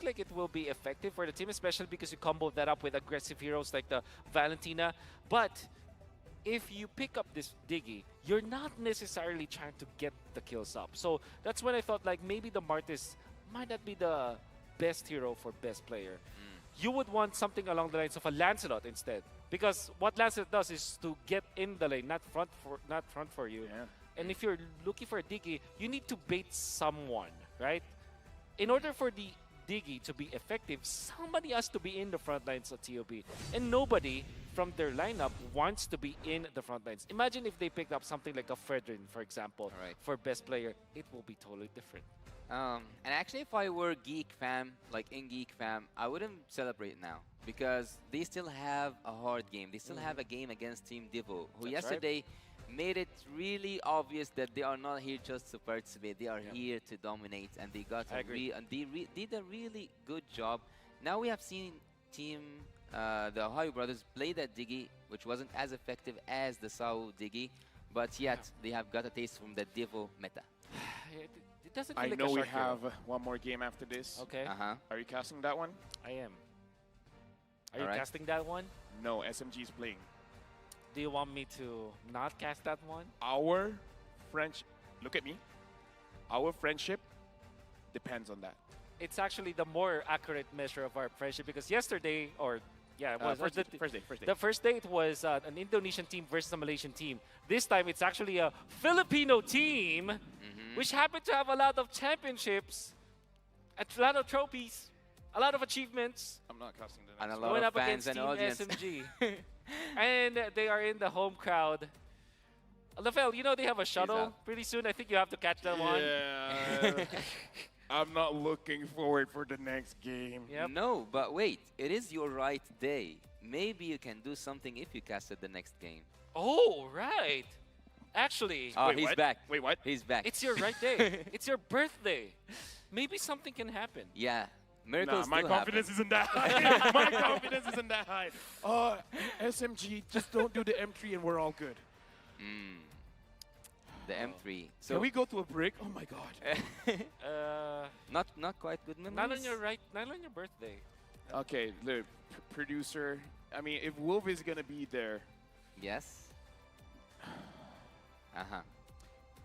like it will be effective for the team, especially because you combo that up with aggressive heroes like the Valentina. But if you pick up this Diggy, you're not necessarily trying to get the kills up. So that's when I thought like maybe the Martis might not be the best hero for best player. You would want something along the lines of a Lancelot instead, because what Lancelot does is to get in the lane, not front for you. Yeah. And if you're looking for a Diggy, you need to bait someone, right? In order for the Diggy to be effective, somebody has to be in the front lines of TOB. And nobody from their lineup wants to be in the front lines. Imagine if they picked up something like a Fredrin, for example, for best player. It will be totally different. And actually, if I were GeekFam, like in GeekFam, I wouldn't celebrate now, because they still have a hard game. They still have a game against Team Divo, who yesterday made it really obvious that they are not here just to participate. They are here to dominate, and they got did a really good job. Now we have seen Team the Ohio Brothers play that Diggy, which wasn't as effective as the Sao Diggy, but yet they have got a taste from the Divo meta. It doesn't feel I like know a we short have hero. one more game after this. Okay. Are you casting that one? I am. Are you casting that one? No, SMG is playing. Do you want me to not cast that one? Our look at me. Our friendship depends on that. It's actually the more accurate measure of our friendship, because yesterday, or it was first day. The first day it was an Indonesian team versus a Malaysian team. This time it's actually a Filipino team, which happened to have a lot of championships, a lot of trophies, a lot of achievements. I'm not casting the And next a one. lot Going of up fans against and Team audience. SMG. And they are in the home crowd. Lafel, you know they have a shuttle pretty soon. I think you have to catch that one. Yeah. I'm not looking forward for the next game. No, but wait, it is your right day. Maybe you can do something if you casted the next game. Oh, right. Actually, Oh, Wait, he's what? back. Wait, what? He's back. it's your right day. It's your birthday. Maybe something can happen. Yeah. Nah, Miracles my still confidence happen. isn't that high. My confidence isn't that high. SMG, just don't do the M3 and we're all good. The M3. So Can we go to a break? Oh my god. not quite good memories. Not on your not on your birthday. Okay, the producer. I mean, if Wolf is gonna be there, Yes. Uh-huh.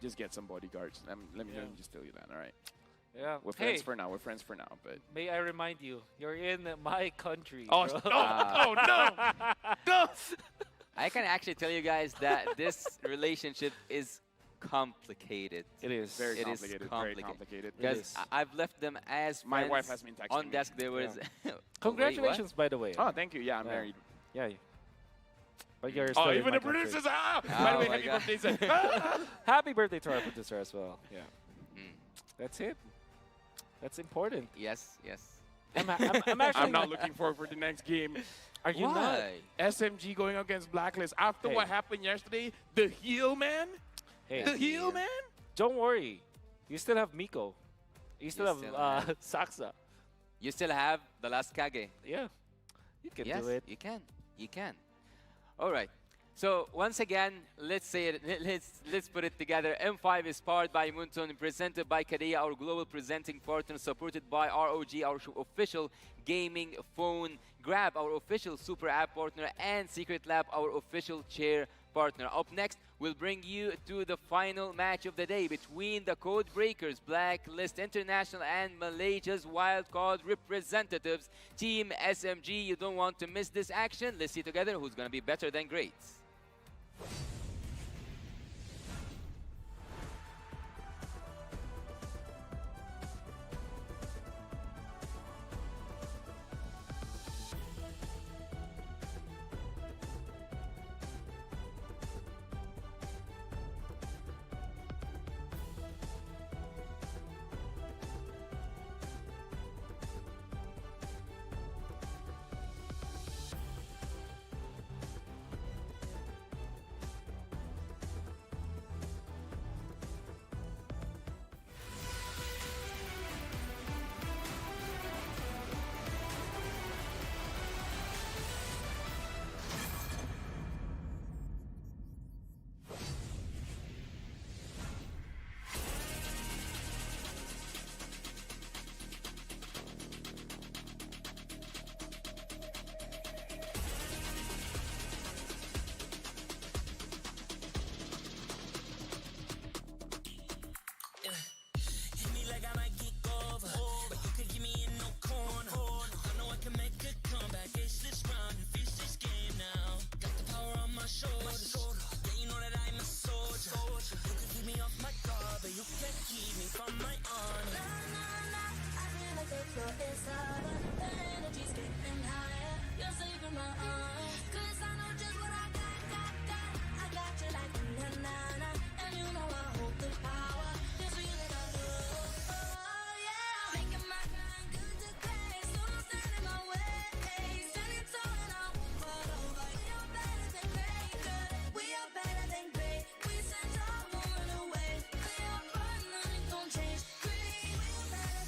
just get some bodyguards. Let me Yeah. just tell you that. All right. Yeah. We're Hey, friends for now. We're friends for now. But may I remind you, you're in my country. oh, bro. oh no, no. I can actually tell you guys that this relationship is complicated. It is. Very It is complicated. Very complicated. It Because is. I've left them as My friends. wife has been texting on me. desk. There was. Yeah. Congratulations, by the way. Oh, thank you. Yeah, I'm Yeah. married. Yeah. But you're Oh, still in even my the producers. country. Ah! By the Oh way, my happy God. birthday, Zed. Ah! Happy birthday to our producer as well. Yeah. Mm. That's it. That's important. Yes. Yes. I'm actually. I'm not looking forward for the next game. Are you not? Why? SMG going against Blacklist. After Hey. what happened yesterday, the heel man? Hey, The heel man? don't worry. You still have Miko. You still You have still have- Saksa. You still have the last Kage. Yeah. You can Yes, do it. you can. You can. All right. So once again, let's say it. Let's put it together. M5 is powered by Munton, presented by Kadea, our global presenting partner, supported by ROG, our official gaming phone. Grab, our official super app partner, and Secret Lab, our official chair partner. Up next, we'll bring you to the final match of the day between the Code Breakers, Blacklist International, and Malaysia's wildcard representatives, Team SMG. You don't want to miss this action. Let's see together who's going to be better than great. Hit me like I might get over, but you could give me in no corner. I know I can make a comeback. Ace this round and finish this game now. Got the power on my shoulders. Yeah, you know that I'm a soldier. You could keep me off my guard, but you can't keep me from my honor. I feel like the floor is over. The energy's getting higher. You're saving my arm. 'Cause I know just what I got. I got you like na-na-na. And you know I hold the power. Just feel it all. Oh, yeah. Making my grind good to great. So don't stand in my way. Standing tall and I'll fall over. We are better than great, good. We are better than great. We send our woman away. We are fun, nothing gon' change. Great. We are better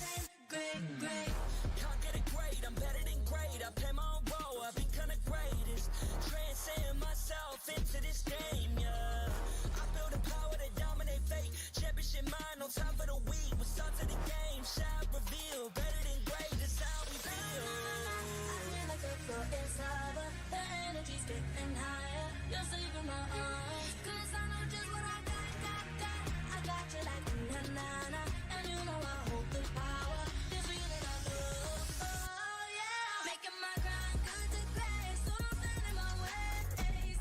than great. Can't get it great, I'm better than great. I play my own role, I become the greatest. Transcend myself into this game, yeah. I build a power to dominate fate. Championship mind, no time for the weak. We start to the game, shout, reveal. Better than great, that's how we feel. I feel like the floor is over. The energy's getting higher. You're saving my arm. 'Cause I know just what I got. I got you like na-na-na. And you know I hold the power. Just feel it all. Oh, yeah. Making my grind good to great. So don't stand in my way.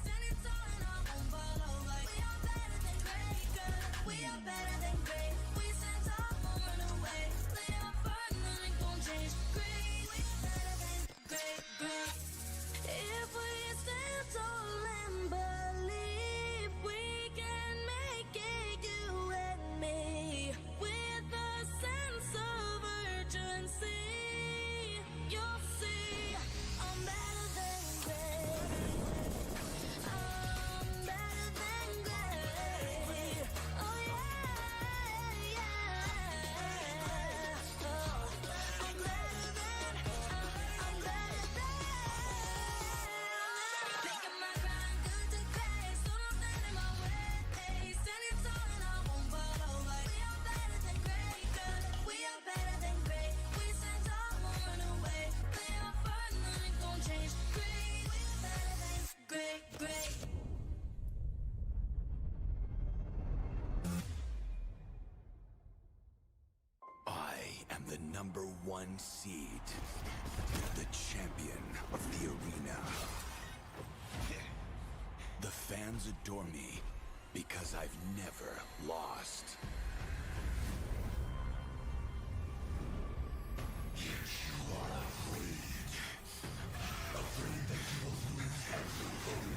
Standing tall and I won't fall over. We are better than great, good. We are better than great. We send our woman away. We are fun, nothing gon' change. Great. We are better than great. If we stand tall and believe. one seed, the champion of the arena. The fans adore me because I've never lost. You are afraid. Afraid that you will lose everything.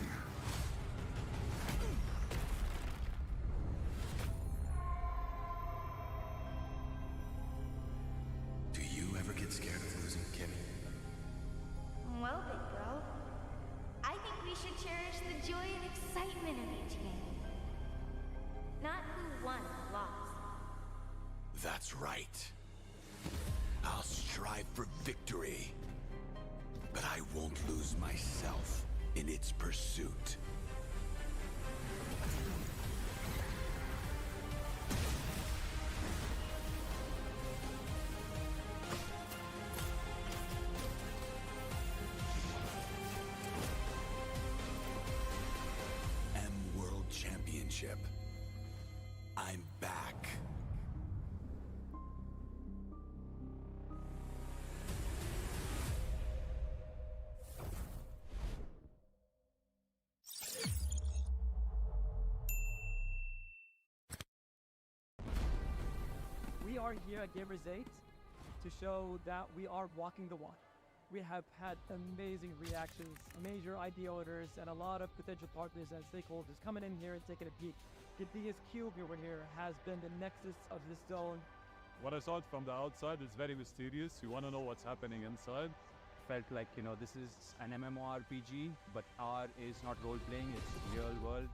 Do you ever get scared of losing, Kimmy? Well, big girl, I think we should cherish the joy and excitement of each game. Not who won or lost. That's right. I'll strive for victory, but I won't lose myself in its pursuit. World Championship. I'm back. We are here at Gamers 8 to show that we are walking the walk. We have had amazing reactions, major IP owners, and a lot of potential partners and stakeholders coming in here and taking a peek. Kadia's cube over here has been the nexus of this zone. What I saw it from the outside is very mysterious. You want to know what's happening inside. Felt like, this is an MMORPG, but R is not role-playing, it's real world.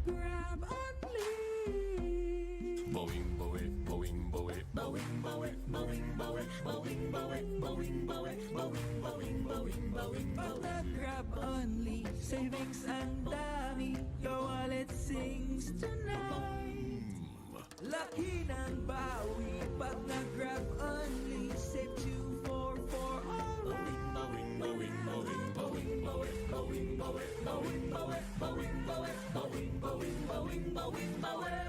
Grab only. Boing, boing, boing, boing, boing, boing, boing, boing, boing, boing, boing, boing, boing, boing, boing, boing. Pag nag-grab only, savings ang dami, your wallet sings tonight. Laki ng bawi, pag nag-grab only, save 244 alright. Boing, boing, boing, boing, boing, boing, boing, boing, boing, boing, boing, boing, boing, boing, boing, boing.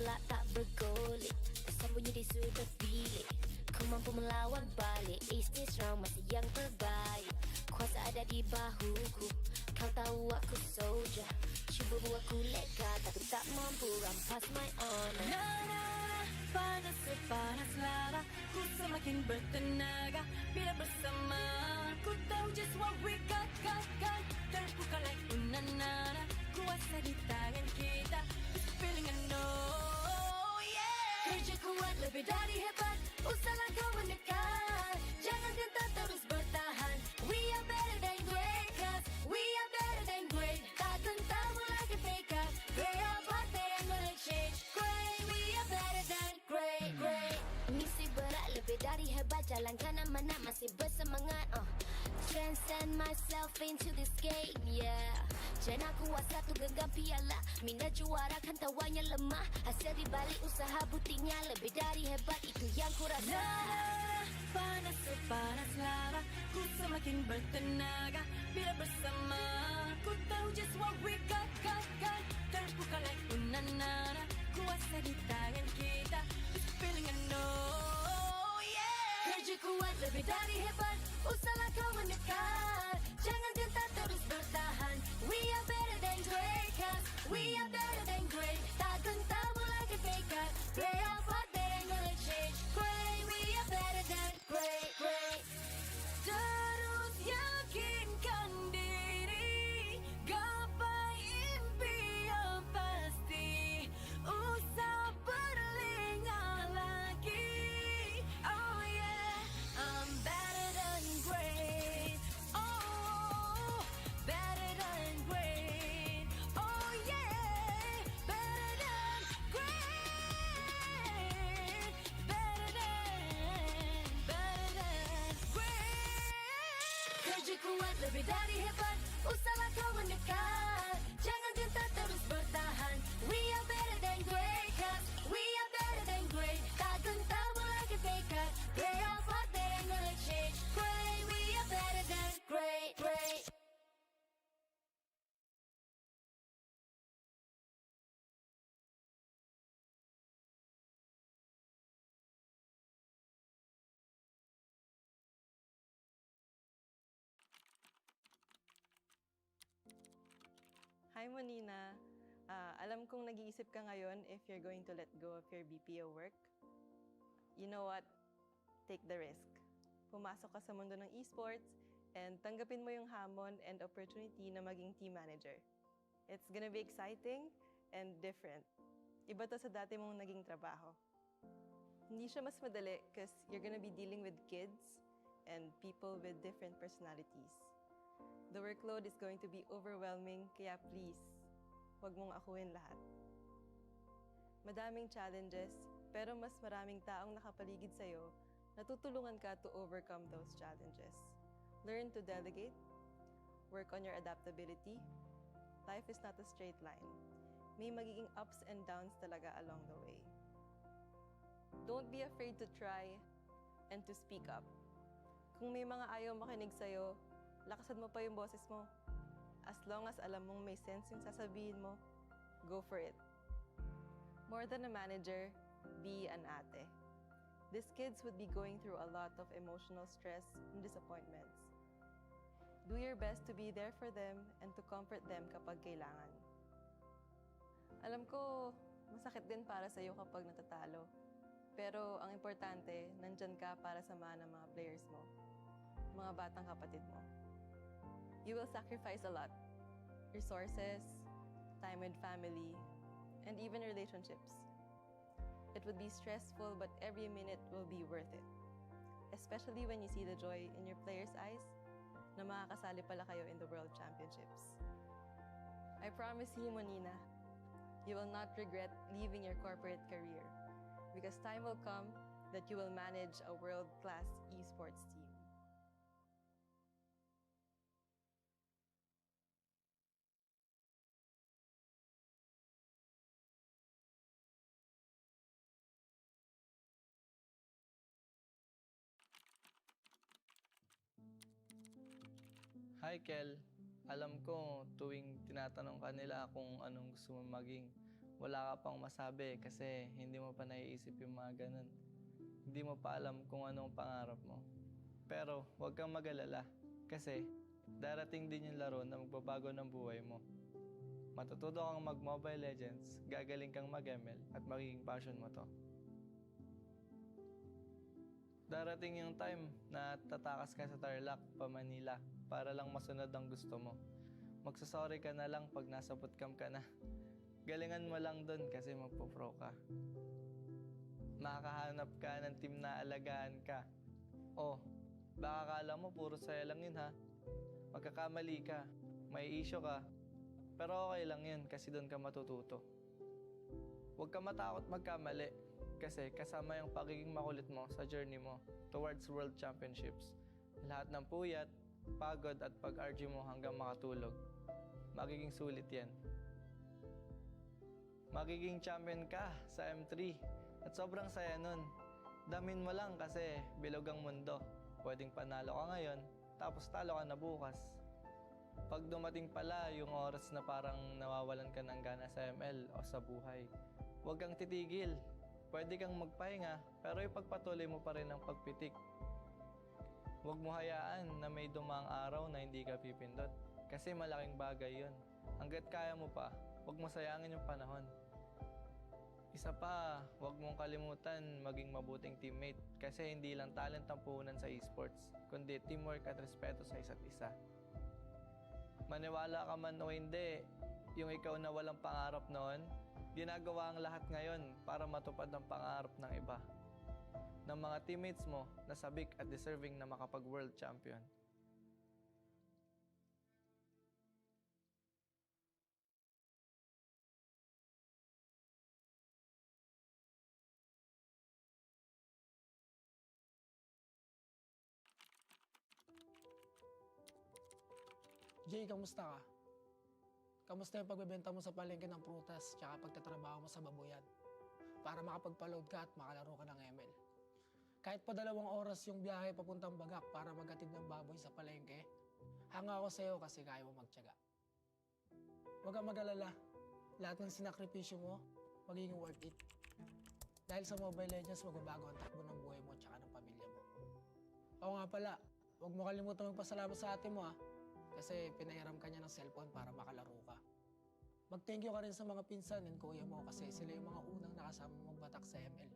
bola tak bergolek, tersembunyi di sudut bilik. Kau mampu melawan balik, is this round masih yang terbaik. Kuasa ada di bahuku, kau tahu aku soldier. Cuba buatku lega, tapi tak mampu rampas my honor. Na na na, panas sepanas lava, ku semakin bertenaga bila bersama. Ku tahu just what we got. Terbuka like unanana, kuasa di tangan kita. This feeling I know, yeah. Kerja kuat lebih dari hebat, usahlah kau mendekat. Jangan gentar terus bertahan. We are better than great, cause we are better than great. Takkan tahu lagi fake up. They are but they ain't gonna change. Great, we are better than great, great. Misi berat lebih dari hebat, jalankan amanat masih bersemangat. Transcend myself into this game, yeah. Jangan kuasa tu genggam piala, mina juara kan tawanya lemah. Hasil dibalik usaha buktinya lebih dari hebat, itu yang ku rasa. Panas sepanas lava, ku semakin bertenaga bila bersama. Ku tahu just what we got. Terbuka like unanana, kuasa di tangan kita. This feeling I know, yeah. Kerja kuat lebih dari hebat, usahlah kau mendekat. Jangan gentar terus bertahan. We are better than great, cause we are better than great. Takkan tahu lagi fake up. They are but they ain't gonna change. Great, we are better than great, great. Terus yakinkan diri, gapai impian pasti. Usah berlengah lagi. Oh yeah, I'm better than great. Oh, better than great. Oh yeah, better than great. Better than great. Kerja kuat lebih dari hebat, usahlah kau mendekat. Jangan gentar terus bertahan. We are better than great, cause we are better than great. Takkan tahu lagi fake up. They are but they ain't gonna change. Great, we are better than great, great. Hi, Monina. Alam kong nag-iisip ka ngayon if you're going to let go of your BPO work. You know what? Take the risk. Pumasok ka sa mundo ng esports and tanggapin mo yung hamon and opportunity na maging team manager. It's gonna be exciting and different. Iba to sa dati mong naging trabaho. Hindi siya mas madali because you're gonna be dealing with kids and people with different personalities. The workload is going to be overwhelming, kaya please, huwag mong akuin lahat. Madaming challenges, pero mas maraming taong nakapaligid sa'yo na tutulungan ka to overcome those challenges. Learn to delegate, work on your adaptability. Life is not a straight line. May magiging ups and downs talaga along the way. Don't be afraid to try and to speak up. Kung may mga ayaw makinig sa'yo, lakasan mo pa yung boses mo. As long as alam mong may sense yung sasabihin mo, go for it. More than a manager, be an ate. These kids would be going through a lot of emotional stress and disappointments. Do your best to be there for them and to comfort them kapag kailangan. Alam ko, masakit din para sa'yo kapag natatalo. Pero ang importante, nandyan ka para samahan ng mga players mo, mga batang kapatid mo. You will sacrifice a lot. Resources, time with family, and even relationships. It would be stressful, but every minute will be worth it. Especially when you see the joy in your players' eyes na makakasali pala kayo in the World Championships. I promise you, Monina, you will not regret leaving your corporate career because time will come that you will manage a world-class esports team. Hi, Kel. Alam ko, tuwing tinatanong ka nila kung anong gusto mo maging wala ka pang masabi kasi hindi mo pa naiisip yung mga ganun. Hindi mo pa alam kung anong pangarap mo. Pero huwag kang mag-alala kasi darating din yung laro na magbabago ng buhay mo. Matututo kang mag-Mobile Legends, gagaling kang mag-ML at magiging passion mo to. Darating yung time na tatakas ka sa Tarlac pa Manila para lang masunod ang gusto mo. Magsasorry ka na lang pag nasa bootcamp ka na. Galingan mo lang dun kasi magpo-pro ka. Makakahanap ka ng team na alagaan ka. Oh, baka akala mo puro saya lang yun ha. Magkakamali ka, may issue ka. Pero okay lang yun kasi doon ka matututo. Huwag ka matakot magkamali kasi kasama yung pagiging makulit mo sa journey mo towards World Championships. Lahat ng puyat, pagod at pag-argue mo hanggang makatulog. Magiging sulit yan. Magiging champion ka sa M3 at sobrang saya nun. Damin mo lang kasi bilog ang mundo. Pwedeng panalo ka ngayon, tapos talo ka na bukas. Pag dumating pala yung oras na parang nawawalan ka ng gana sa ML o sa buhay, huwag kang titigil. Pwede kang magpahinga, pero ipagpatuloy mo pa rin ang pagpitik. Huwag mo hayaan na may dumang araw na hindi ka pipindot. Kasi malaking bagay yun. Hanggat kaya mo pa, huwag mo sayangin yung panahon. Isa pa, huwag mong kalimutan maging mabuting teammate kasi hindi lang talent ang puhunan sa esports, kundi teamwork at respeto sa isa't isa. Maniwala ka man o hindi, yung ikaw na walang pangarap noon, ginagawa ang lahat ngayon para matupad ang pangarap ng iba. Ng mga teammates mo na sabik at deserving na makapag-world champion. Jay, kamusta ka? Kamusta yung pagbebenta mo sa palengke ng prutas tsaka pagtatrabaho mo sa babuyan? Para makapagpa-load ka at makalaro ka ng ML. Kahit pa 2 oras yung biyahe papuntang Bagak para maghatid ng baboy sa palengke, hanga ako sa'yo kasi kaya mo magtiyaga. Huwag kang mag-alala. Lahat ng sinakripisyo mo, magiging worth it. Dahil sa Mobile Legends, magbabago ang takbo ng buhay mo tsaka ng pamilya mo. Oo nga pala, huwag mo kalimutan magpasalamat sa ate mo kasi pinahiram ka niya ng cellphone para makalaro ka. Mag-thank you ka rin sa mga pinsan and kuya mo kasi sila yung mga unang nakasama mong batak sa ML.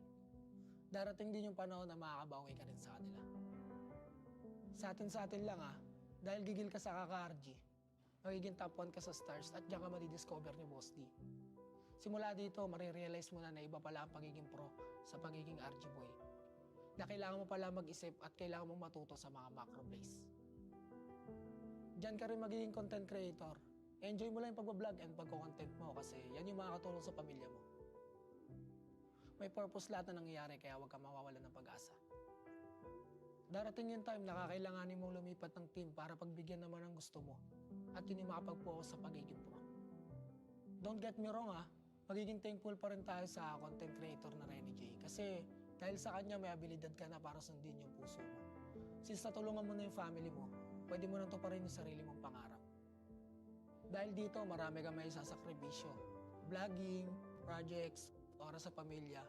Darating din yung panahon na makakabawi ka rin sa kanila. Sa atin lang dahil gigil ka sa kaka-RG, magiging top 1 ka sa stars at diyan ka madidiscover ni Boss D. Simula dito, marirealize mo na iba pala ang pagiging pro sa pagiging RG boy. Na kailangan mo pala mag-isip at kailangan mong matuto sa mga macro plays. Diyan ka rin magiging content creator. Enjoy mo lang yung pag-vlog and pagko-content mo kasi yan yung makakatulong sa pamilya mo. May purpose lahat na nangyayari kaya huwag kang mawawalan ng pag-asa. Darating yung time na kakailanganin mong lumipat ng team para pagbigyan naman ng gusto mo at yun yung makapag-focus sa pagiging pro. Don't get me wrong magiging thankful pa rin tayo sa content creator na Renny J kasi dahil sa kanya may abilidad ka na para sundin yung puso mo. Since natulungan mo na yung family mo, pwede mo nang tuparin yung sarili mong pangarap. Dahil dito, marami kang may sasakripisyo. Vlogging, projects, oras sa pamilya.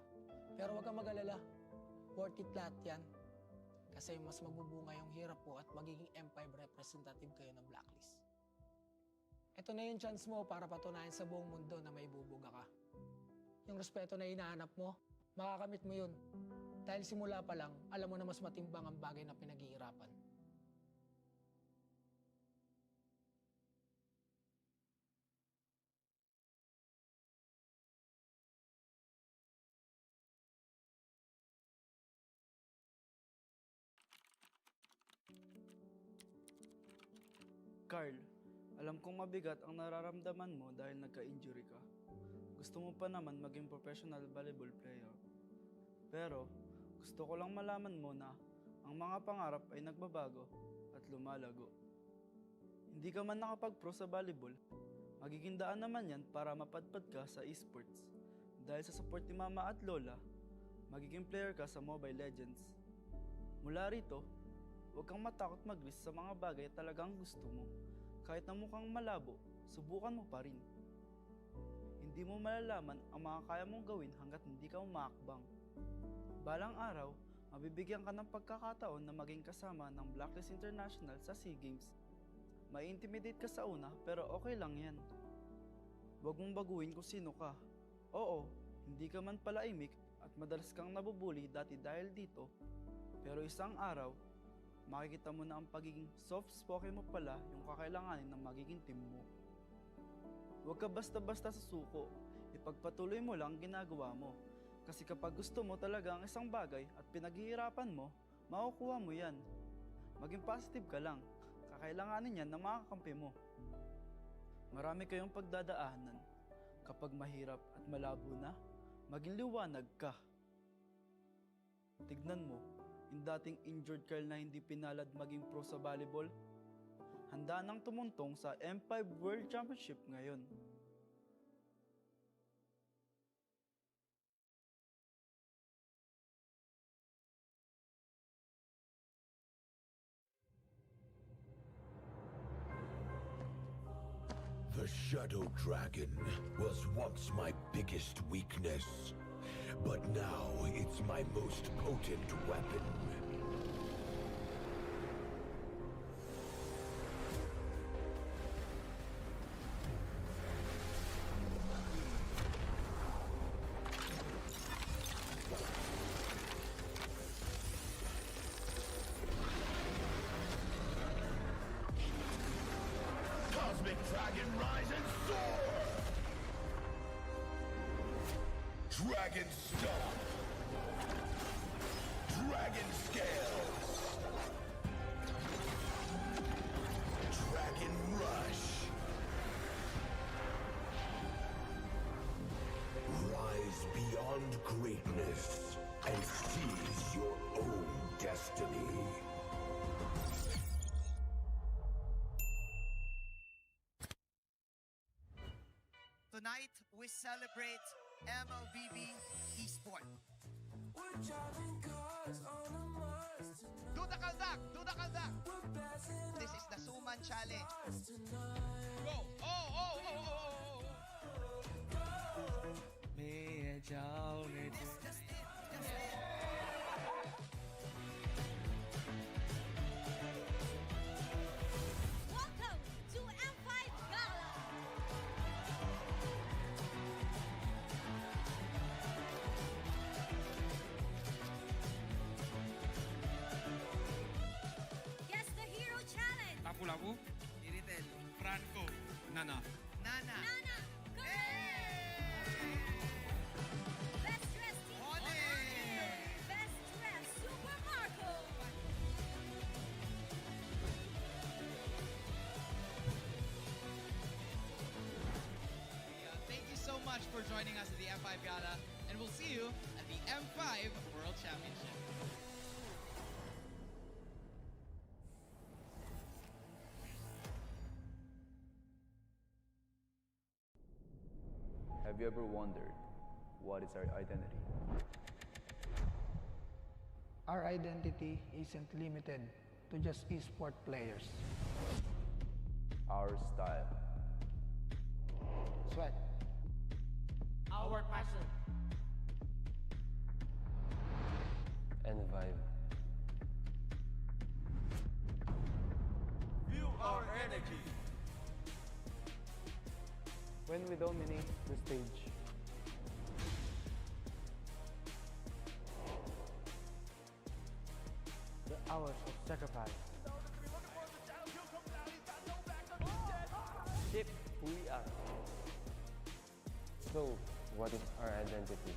Pero huwag kang mag-alala. Worth it lahat yan. Kasi mas magbubunga yung hirap mo at magiging M5 representative kayo ng Blacklist. Ito na yung chance mo para patunayan sa buong mundo na may bubuga ka. Yung respeto na hinahanap mo, makakamit mo yun. Dahil simula pa lang, alam mo na mas matimbang ang bagay na pinaghihirapan. Carl, alam kong mabigat ang nararamdaman mo dahil nagka-injury ka. Gusto mo pa naman maging professional volleyball player. Pero, gusto ko lang malaman mo na ang mga pangarap ay nagbabago at lumalago. Hindi ka man nakapag-pro sa volleyball, magiging daan naman yan para mapadpad ka sa esports. Dahil sa support ni mama at lola, magiging player ka sa Mobile Legends. Mula rito, huwag kang matakot mag-risk sa mga bagay talagang gusto mo. Kahit na mukhang malabo, subukan mo pa rin. Hindi hindi mo malalaman ang mga kaya mong gawin hanggat hindi ka umaakbang. Balang araw, mabibigyan ka ng pagkakataon na maging kasama ng Blacklist International sa SEA Games. Mai-intimidate ka sa una pero okay lang yan. Huwag mong baguhin kung sino ka. Oo, hindi ka man pala imik at madalas kang nabubuli dati dahil dito, pero isang araw, makikita mo na ang pagiging soft-spoken mo pala yung kakailanganin ng magiging team mo. Huwag ka basta-basta sa suko, ipagpatuloy mo lang ang ginagawa mo. Kasi kapag gusto mo talaga ang isang bagay at pinaghihirapan mo, makukuha mo yan. Maging positive ka lang, kakailanganin yan ng mga kakampi mo. Marami kayong pagdadaanan. Kapag mahirap at malabo na, maging liwanag ka. Tignan mo, yung dating injured Carl na hindi pinalad maging pro sa volleyball, handa nang tumuntong sa M5 World Championship ngayon. The Shadow Dragon was once my biggest weakness, but now it's my most potent weapon. Cosmic Dragon, rise and soar! Dragon Stomp! Dragon Scales! Dragon Rush! Rise beyond greatness and seize your own destiny. Tonight, we celebrate MLBB Esports. Do the kaldak! Do the kaldak! This is the Suman Challenge. Go! Oh, oh, oh, oh, oh, oh. Just it. Welcome to M5 Gala! Guess the Hero Challenge! Lapu-Lapu, Iritel, Franco, Nana. Nana. Best dressed team Best dressed Super Marco! Thank you so much for joining us at the M5 Gala, and we'll see you at the M5 World Championship. Have you ever wondered what is our identity? Our identity isn't limited to just esport players. Our style. Sweat. Our passion. And vibe. Feel our energy. When we dominate the stage. The hours of sacrifice. Shape who we are. So, what is our identity?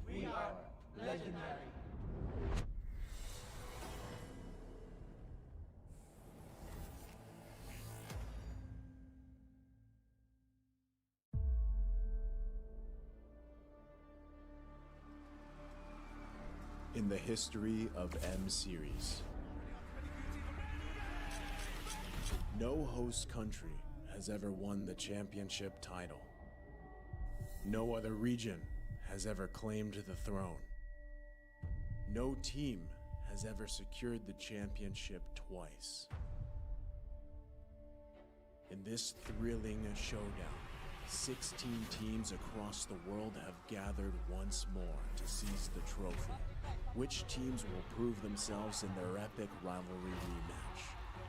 We are legendary. In the history of M Series, no host country has ever won the championship title. No other region has ever claimed the throne. No team has ever secured the championship twice. In this thrilling showdown, 16 teams across the world have gathered once more to seize the trophy. Which teams will prove themselves in their epic rivalry rematch?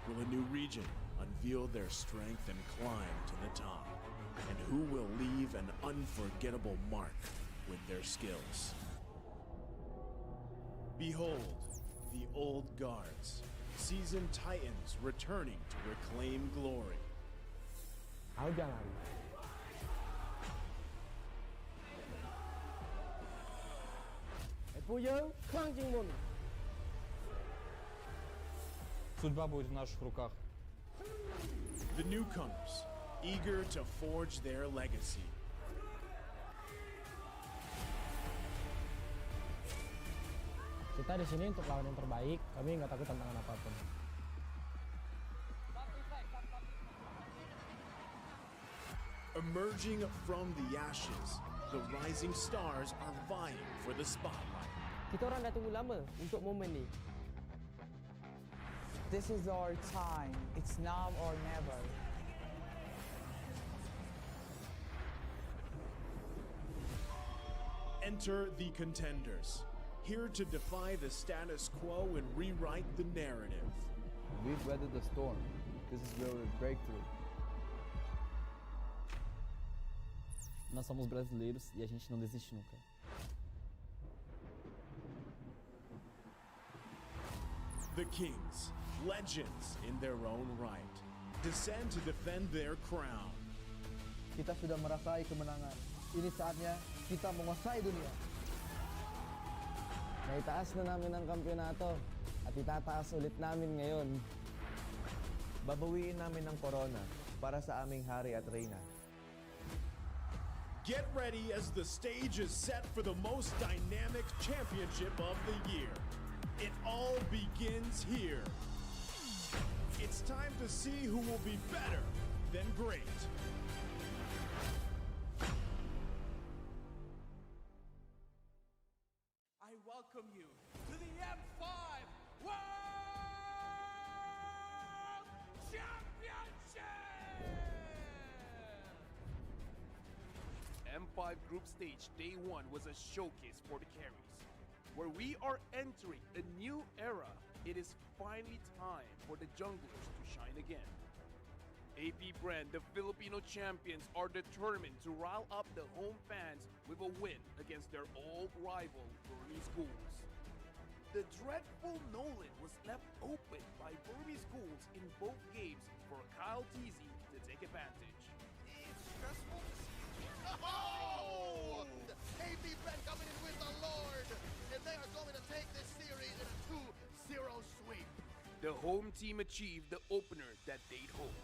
Will a new region unveil their strength and climb to the top? And who will leave an unforgettable mark with their skills? Behold, the old guards, seasoned titans returning to reclaim glory. Aku jangan. Судьба будет в наших руках. The newcomers, eager to forge their legacy. Kita di sini untuk lawan yang terbaik. Kami nggak takut tantangan apapun. Emerging from the ashes, the rising stars are vying for the spotlight. Kita orang dah tunggu lama untuk momen ni. This is our time. It's now or never. Enter the contenders, here to defy the status quo and rewrite the narrative. We've weathered the storm. This is where we break through. Nós somos brasileiros e a gente não desiste nunca. The Kings, legends in their own right, descend to defend their crown. Kita sudah merasai kemenangan. Ini saatnya kita menguasai dunia. Naitaas na namin ang kampyonato at itataas ulit namin ngayon. Babawiin namin ang korona para sa aming hari at reyna. Get ready as the stage is set for the most dynamic championship of the year. It all begins here. It's time to see who will be better than great. I welcome you to the M5 World Championship! M5 Group Stage Day 1 was a showcase for the carries. Where we are entering a new era, it is finally time for the junglers to shine again. AP Brand, the Filipino champions, are determined to rile up the home fans with a win against their old rival, Burmese Schools. The dreadful Nolan was left open by Burmese Schools in both games for Kyle Teasy to take advantage. It's stressful to see. Oh! AP Brand coming in with the Lord, and they are going to take this series in a 2-0 sweep. The home team achieved the opener that they'd hoped.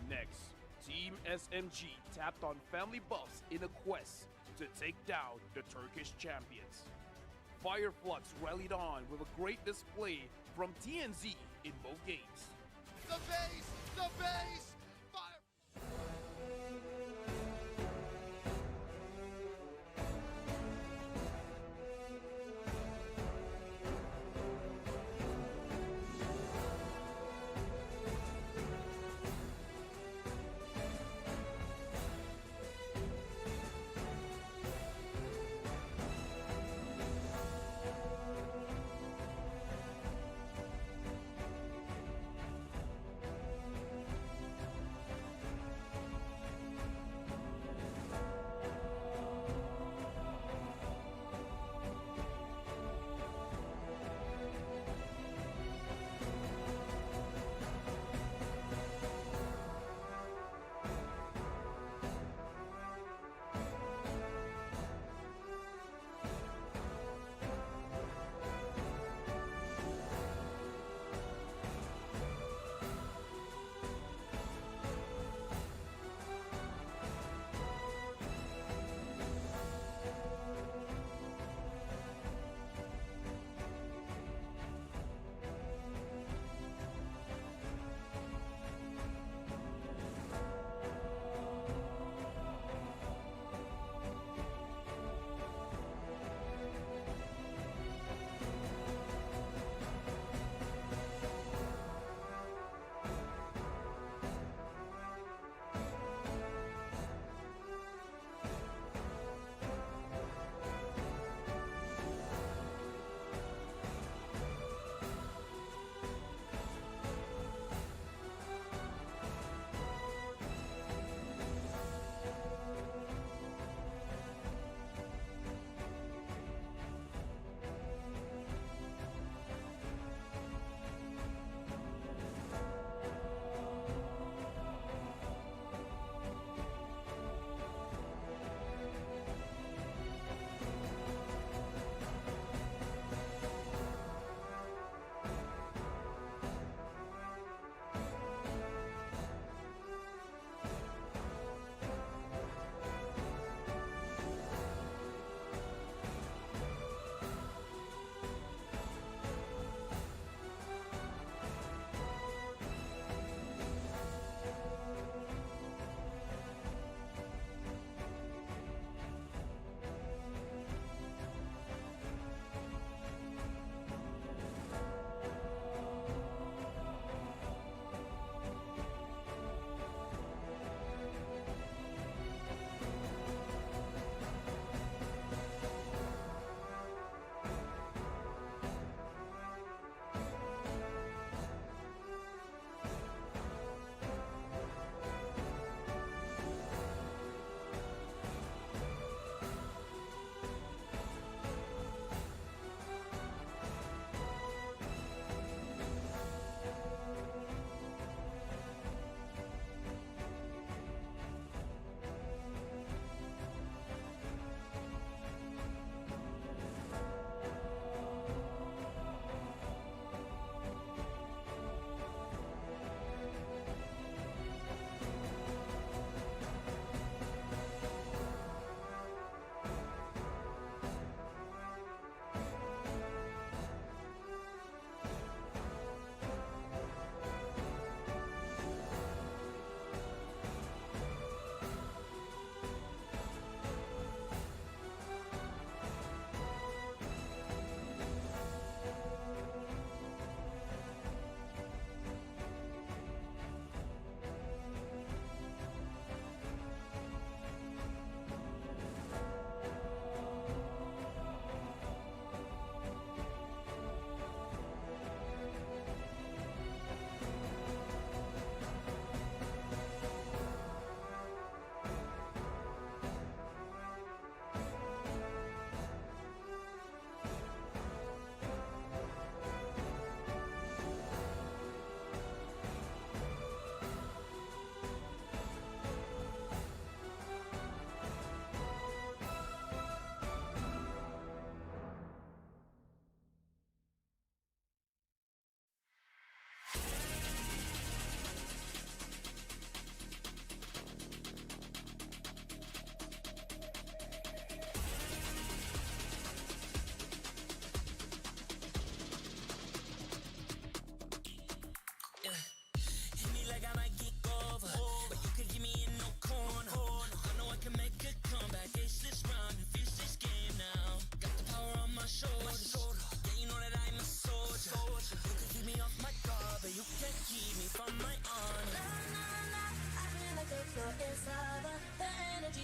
Next, Team SMG tapped on family buffs in a quest to take down the Turkish champions. Fireflux rallied on with a great display from TNZ in both games. The base! The base!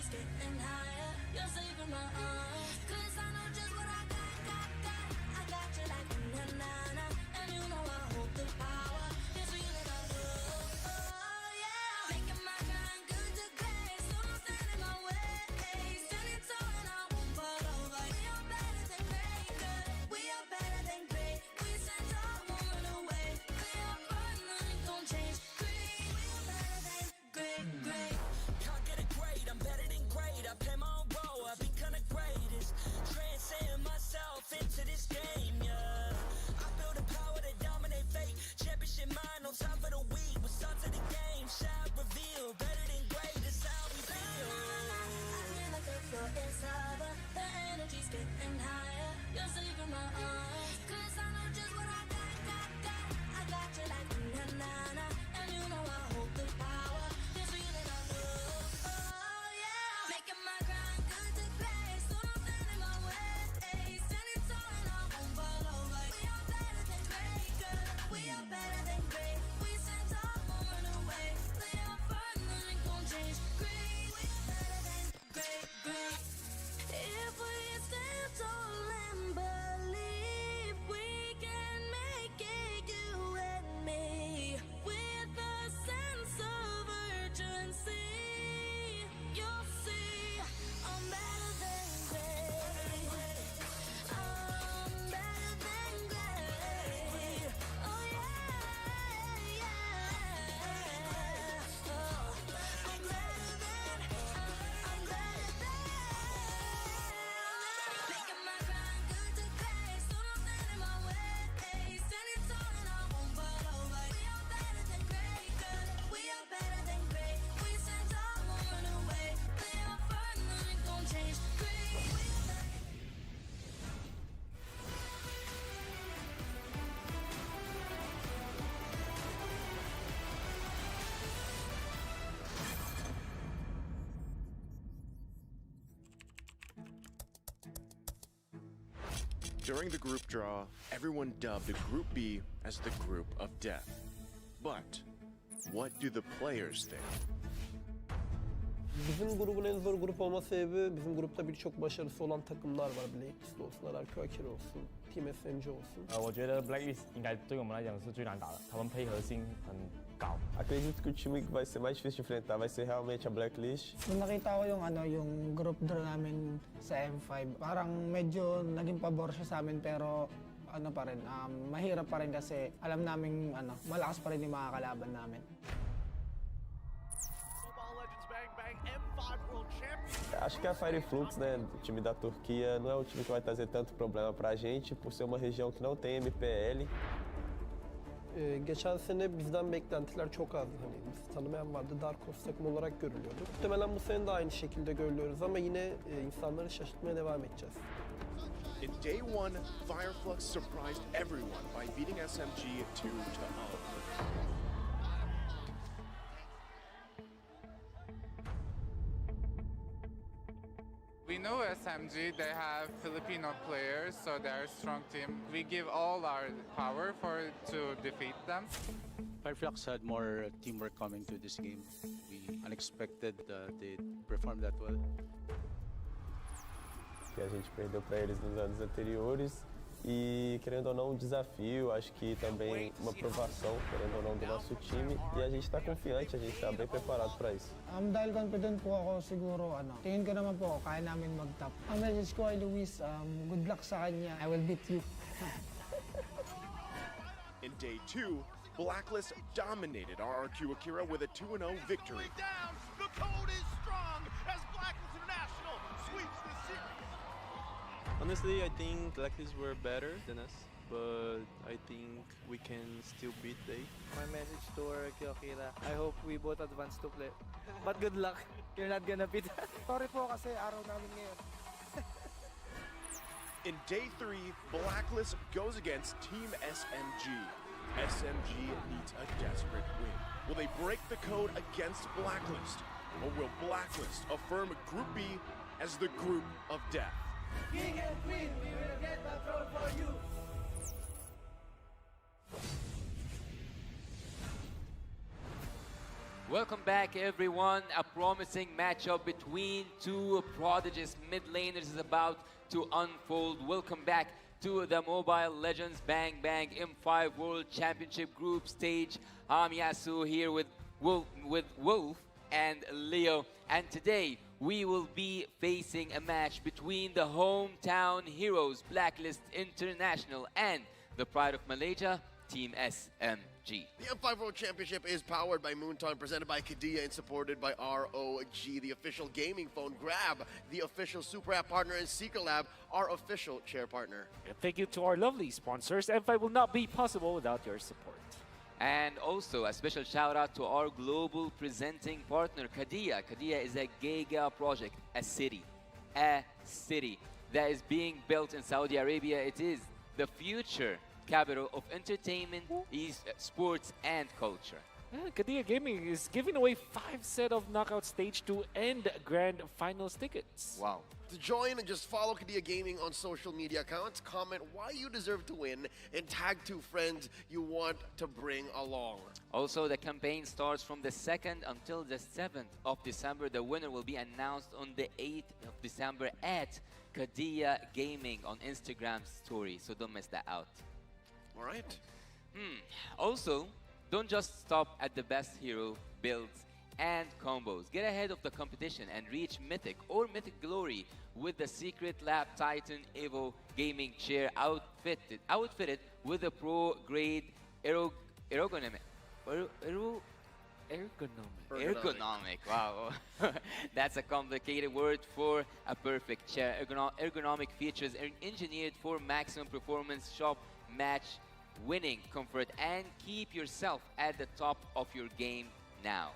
energy's getting higher. You're saving my arms. 'Cause I know just what I got. I got you like na-na-na. And you know I hold the power. It's real and I love. Oh yeah. Making my grind good to great. So don't stand in my way. Standing tall and I won't fall over. We are better than great. Good. We are better than great. We stand tall, won't run away. We are fun, nothing gon' change. Great. We are better than great. Can't get it great, I'm better than great. I play my own role, I become the greatest. Transcend myself into this game, yeah. I build a power to dominate fate. Championship mind, no time for the weak. What's up to the game? Shout, reveal. Better than great, that's how we feel. I feel like the floor is lava. The energy's getting higher. You're saving my arms. 'Cause I know just what I got. I got you like na-na-na. And you know I hold the power. It's real and I love. Oh yeah. Making my grind good to great. So don't stand in my way. Standing tall and I won't fall over. We are better than great. Good. We are better than great. We stand tall, won't run away. Play our part, nothing gon' change. Great. We are better than great. If we stand tall and believe we can make it, you and me, with a sense of urgency, you'll see I'm better than great. I'm better than great. Oh yeah. Oh, I'm better than. Making my grind good to great. So don't stand in my way. Standing tall and I won't fall over. We are better than great. Good. We are better than great. We stand tall, won't run away. Play our part, nothing gon' change. Great. We are better. During the group draw, everyone dubbed Group B as the Group of Death. But what do the players think? Bizim grubun en zor grup olma sebebi bizim grupta birçok başarısı olan takımlar var. Blackbeast olsun, Arquaker olsun, Team SMG olsun. 我觉得 Blacklist 应该对我们来讲是最难打的，他们配合性很高。 Acredito que o time que vai ser mais difícil de enfrentar vai ser realmente a Blacklist. Nung nakita ko yung group draw namin sa M5, parang medyo naging pabor siya sa amin pero pa rin, mahirap pa rin kasi alam namin malakas pa rin yung mga kalaban namin. Acho que a Fire Flux, né, o time da Turquia, não é o time que vai trazer tanto problema pra gente, por ser uma região que não tem MPL. Geçen sene bizden beklentiler çok azdı. Hani bizi tanımayan vardı. Dark Horse takım olarak görülüyordu. Muhtemelen bu sene de aynı şekilde görülüyoruz ama yine insanları şaşırtmaya devam edeceğiz. In day one, Fireflux surprised everyone by beating SMG 2-0. We know SMG, they have Filipino players, so they're a strong team. We give all our power to defeat them. Fireflux had more teamwork coming to this game. We unexpected they performed that well. Que a gente perdeu para eles nos anos anteriores. E, querendo ou não, um desafio, acho que também uma provação, querendo ou não, do nosso time. E a gente está confiante, a gente está bem preparado para isso. Dahil confident po ako siguro, tingin ko naman po, kaya namin mag-top. Ang message ko kay Luis, good luck sa kanya. I will beat you. In day two, Blacklist dominated RRQ Akira with a 2-0 victory. The code is strong as Blacklist International sweeps the series. Honestly, I think Blacklist were better than us, but I think we can still beat they. My message to RRQ Akira, I hope we both advance to play. But good luck, you're not gonna beat us. Sorry po kasi araw namin ngayon. In day three, Blacklist goes against Team SMG. SMG needs a desperate win. Will they break the code against Blacklist? Or will Blacklist affirm Group B as the Group of Death? King and Queen, we will get the throne for you. Welcome back, everyone. A promising matchup between two prodigious mid laners is about to unfold. Welcome back to the Mobile Legends Bang Bang M5 World Championship Group Stage. I'm Yasu here with Wolf and Leo. And today, we will be facing a match between the hometown heroes, Blacklist International, and the Pride of Malaysia, Team SMG. The M5 World Championship is powered by Moonton, presented by Kadia, and supported by ROG, the official gaming phone. Grab, the official Super App partner, and Secret Lab, our official chair partner. And thank you to our lovely sponsors. M5 will not be possible without your support. And also a special shout out to our global presenting partner, Kadia. Kadia is a giga project, a city that is being built in Saudi Arabia. It is the future capital of entertainment, sports, and culture. Kadia Gaming is giving away 5 sets of knockout stage 2 and grand finals tickets. Wow. To join, just follow Kadia Gaming on social media accounts, comment why you deserve to win, and tag 2 friends you want to bring along. Also, the campaign starts from the 2nd until the 7th of December. The winner will be announced on the 8th of December at Kadia Gaming on Instagram story, so don't miss that out. All right. Also, don't just stop at the best hero builds and combos. Get ahead of the competition and reach Mythic or Mythic Glory with the Secret Lab Titan Evo gaming chair outfitted with a pro-grade ergonomic. Wow. That's a complicated word for a perfect chair. Ergonomic features are engineered for maximum performance, shop, match, winning comfort, and keep yourself at the top of your game now.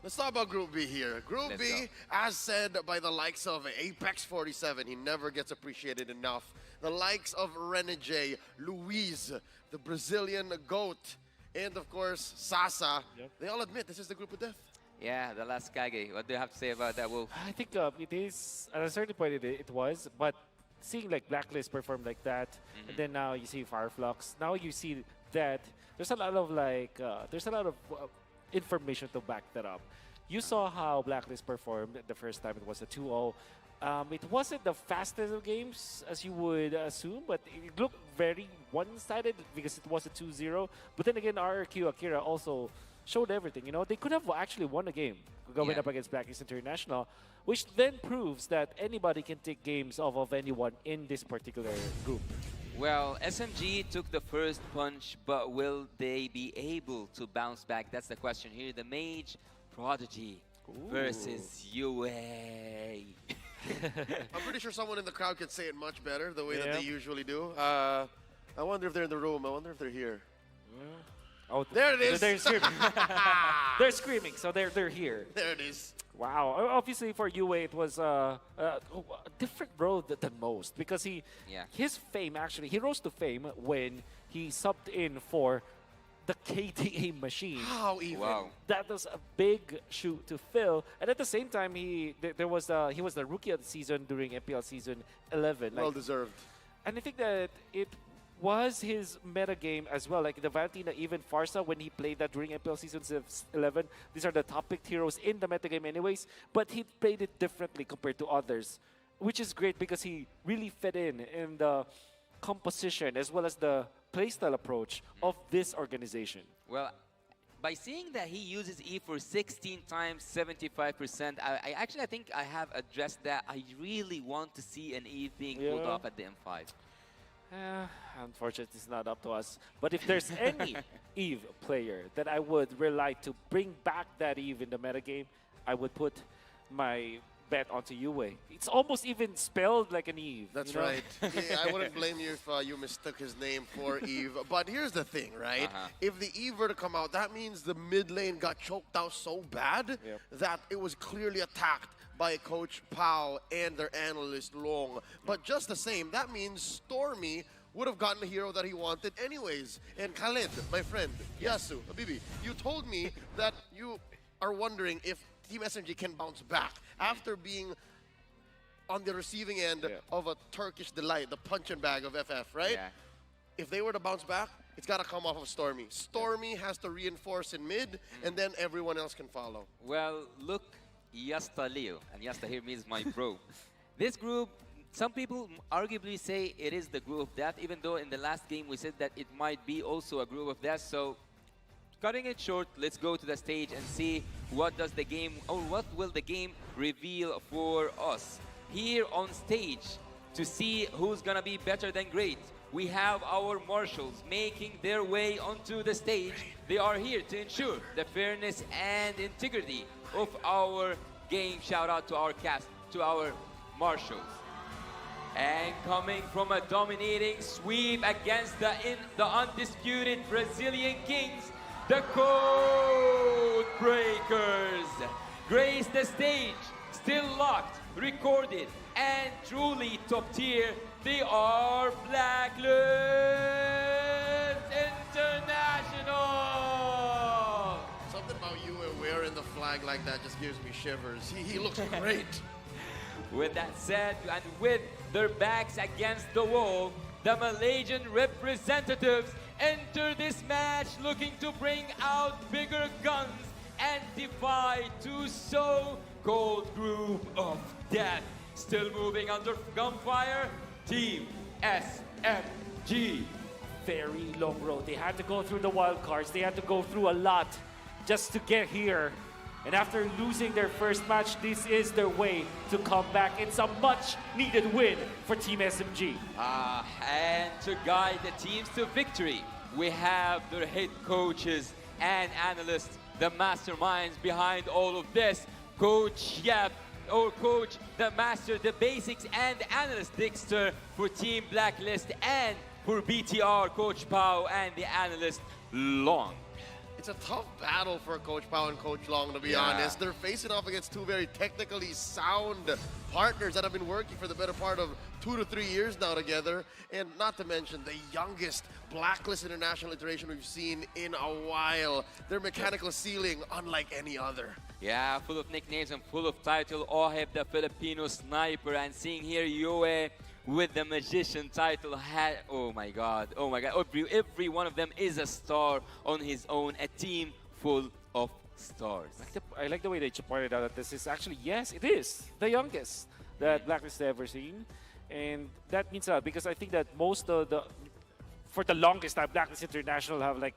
Let's talk about Group B here. Group B, as said by the likes of Apex 47, he never gets appreciated enough. The likes of Renegade, Luis, the Brazilian GOAT, and of course, Sasa. They all admit this is the group of death. Yeah, the last Kage. What do you have to say about that, Wolf? I think it is, at a certain point it was, but seeing like Blacklist perform like that, and then now you see Fireflux, now you see that there's a lot of information to back that up. You saw how Blacklist performed the first time. It was a 2-0. It wasn't the fastest of games as you would assume, but it looked very one-sided because it was a 2-0. But then again, RRQ Akira also showed everything. You know, they could have actually won a game going up against Blacklist International, which then proves that anybody can take games off of anyone in this particular group. Well, SMG took the first punch, but will they be able to bounce back? That's the question here. The Mage Prodigy versus UA. I'm pretty sure someone in the crowd could say it much better, the way that they usually do. I wonder if they're in the room. I wonder if they're here. Oh, there it is. They're screaming. They're screaming, so they're here. There it is. Wow. Obviously, for UA, it was a different road than most because his fame, actually, he rose to fame when he subbed in for the KTA machine. How even? Wow. That was a big shoe to fill. And at the same time, he was the rookie of the season during MPL season 11. Well deserved. And I think that it was his meta game as well. Like the Valentina, even Farsa, when he played that during MPL season 11, these are the top picked heroes in the meta game anyways. But he played it differently compared to others, which is great because he really fit in the composition as well as the playstyle approach of this organization. Well, by seeing that he uses E for 16 times 75%, I think I have addressed that. I really want to see an Eve being pulled off at the M5. Unfortunately, it's not up to us. But if there's any Eve player that I would rely to bring back that Eve in the metagame, I would put my bet onto UA. It's almost even spelled like an Eve. That's you know? right. Yeah, I wouldn't blame you if you mistook his name for Eve. But here's the thing, right? If the Eve were to come out, that means the mid lane got choked out so bad that it was clearly attacked by Coach Pao and their analyst Long. But just the same, that means Stormy would have gotten the hero that he wanted anyways. And Khaled, my friend, Yasu, Habibi, you told me that you are wondering if Team SMG can bounce back after being on the receiving end of a Turkish delight, the punch and bag of FF, right? Yeah. If they were to bounce back, it's got to come off of Stormy. Stormy has to reinforce in mid, and then everyone else can follow. Well, look, Yasta Leo, and Yasta here means my bro. This group, some people arguably say it is the group of death, even though in the last game we said that it might be also a group of death. So, cutting it short, let's go to the stage and see what does the game, or what will the game reveal for us. Here on stage, to see who's gonna be better than great, we have our marshals making their way onto the stage. They are here to ensure the fairness and integrity of our game. Shout out to our cast, to our marshals. And coming from a dominating sweep against the undisputed Brazilian Kings, the Code Breakers grace the stage, still locked, recorded, and truly top tier. They are Blacklist International. Something about you and wearing the flag like that just gives me shivers. He looks great. With that said, and with their backs against the wall, the Malaysian representatives enter this match looking to bring out bigger guns and defy to so-called group of death. Still moving under gunfire, Team SMG. Very long road. They had to go through the wild cards. They had to go through a lot just to get here. And after losing their first match, this is their way to come back. It's a much-needed win for Team SMG. And to guide the teams to victory, we have their head coaches and analysts, the masterminds behind all of this. Coach Yep, or Coach the Master, the Basics, and Analyst Dexter for Team Blacklist, and for BTR, Coach Pao and the Analyst Long. It's a tough battle for Coach Pao and Coach Long, to be honest. They're facing off against two very technically sound partners that have been working for the better part of 2 to 3 years now together. And not to mention the youngest Blacklist International iteration we've seen in a while. Their mechanical ceiling, unlike any other. Yeah, full of nicknames and full of title. Oheb, the Filipino sniper, and seeing here Yoe with the magician title. Oh my God. Every one of them is a star on his own. A team full of stars. I like the way that you pointed out that this is actually, yes, it is the youngest that Blacklist has ever seen. And that means a lot, because I think that most of for the longest time, Blacklist International have like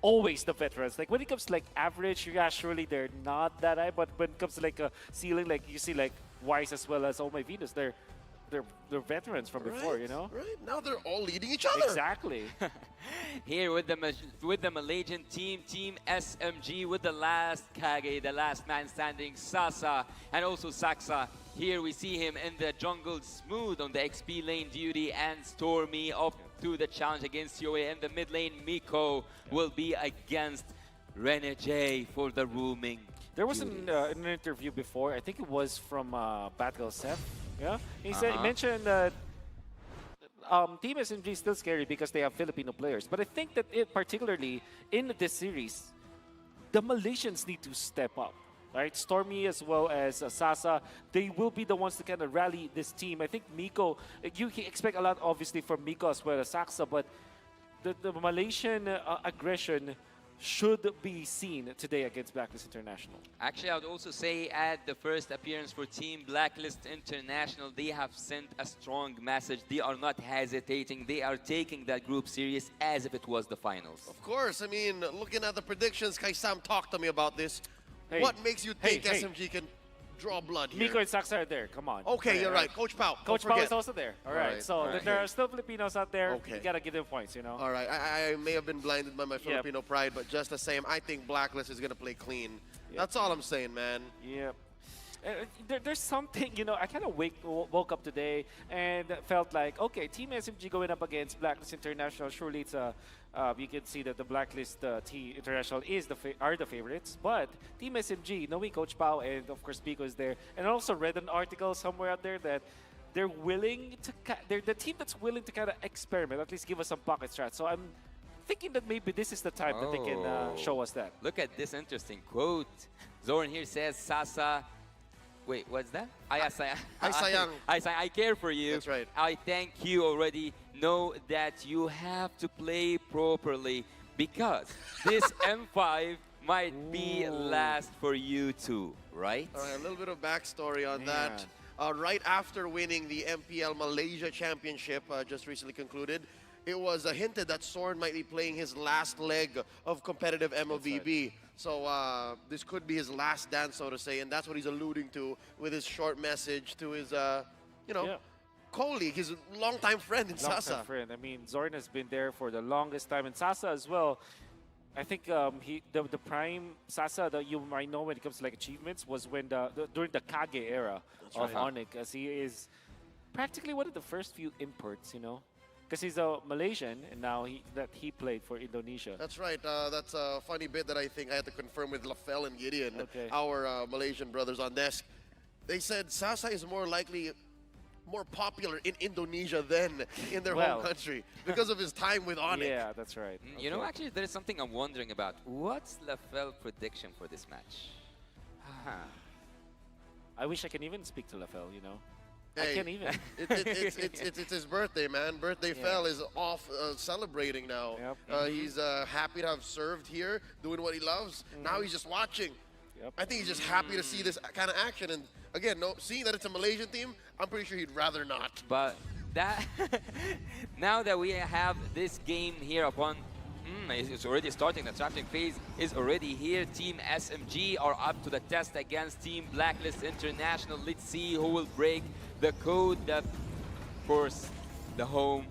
always the veterans. Like when it comes to like average, yeah, surely they're not that high, but when it comes to like a ceiling, like you see like Wise as well as Oh My Venus, they're veterans from before, you know? Right, now they're all leading each other. Exactly. Here with the Malaysian team, Team SMG, with the last Kage, the last man standing, Sasa, and also Saksa. Here we see him in the jungle, smooth on the XP lane duty, and Stormy up to the challenge against Yoe. In the mid lane, Miko will be against Rene J for the roaming. There was an interview before, I think it was from Batgirl Seth. Yeah, he mentioned that Team SMG is still scary because they have Filipino players. But I think that particularly in this series, the Malaysians need to step up. Right, Stormy as well as Sasa, they will be the ones to kind of rally this team. I think Miko, you expect a lot obviously from Miko as well as Saksa, but the Malaysian aggression should be seen today against Blacklist International. Actually, I would also say at the first appearance for Team Blacklist International, they have sent a strong message. They are not hesitating. They are taking that group serious as if it was the finals. Of course. I mean, looking at the predictions, Kai Sam talked to me about this. Hey, what makes you think SMG can draw blood here? Miko and Saksa are there. Come on. Okay, you're right. Coach Pao. Coach Pao is also there. All right. So there are still Filipinos out there. Okay. You gotta give them points, you know. All right. I may have been blinded by my Filipino pride, but just the same, I think Blacklist is gonna play clean. Yep. That's all I'm saying, man. Yep. There's something, you know, I kind of woke up today and felt like, okay, Team SMG going up against Blacklist International, surely it's a, you can see that the Blacklist Team International are the favorites, but Team SMG, knowing Coach Pao and of course Pico is there, and I also read an article somewhere out there that they're willing to, they're the team that's willing to kind of experiment, at least give us some pocket strats. So I'm thinking that maybe this is the time that they can show us that. Look at this interesting quote. Zoran here says, Sasa Wait, what's that? I sayang. I care for you. That's right. I thank you already. Know that you have to play properly because this M5 might be last for you too, right? All right, a little bit of backstory on that. Right after winning the MPL Malaysia Championship, just recently concluded, it was hinted that Soren might be playing his last leg of competitive MLBB. So this could be his last dance, so to say, and that's what he's alluding to with his short message to his, colleague, his longtime friend in Sasa. Longtime friend. I mean, Zoran has been there for the longest time, and Sasa as well. I think the prime Sasa that you might know when it comes to like achievements was when during the Kage era of Onyx, as he is practically one of the first few imports, because he's a Malaysian and now he played for Indonesia. That's right. That's a funny bit that I think I had to confirm with Lafel and Gideon, our Malaysian brothers on desk. They said Sasa is more popular in Indonesia than in their home country because of his time with Onyx. Yeah, that's right. You know, actually, there is something I'm wondering about. What's Lafel's prediction for this match? I wish I can even speak to Lafel, Hey, I can't even. It's his birthday, man. Birthday Fel is off celebrating now. He's happy to have served here, doing what he loves. Now he's just watching. I think he's just happy to see this kind of action. And again, seeing that it's a Malaysian team, I'm pretty sure he'd rather not. But that now that we have this game here upon, it's already starting. The drafting phase is already here. Team SMG are up to the test against Team Blacklist International. Let's see who will break the code. That, of course, the home.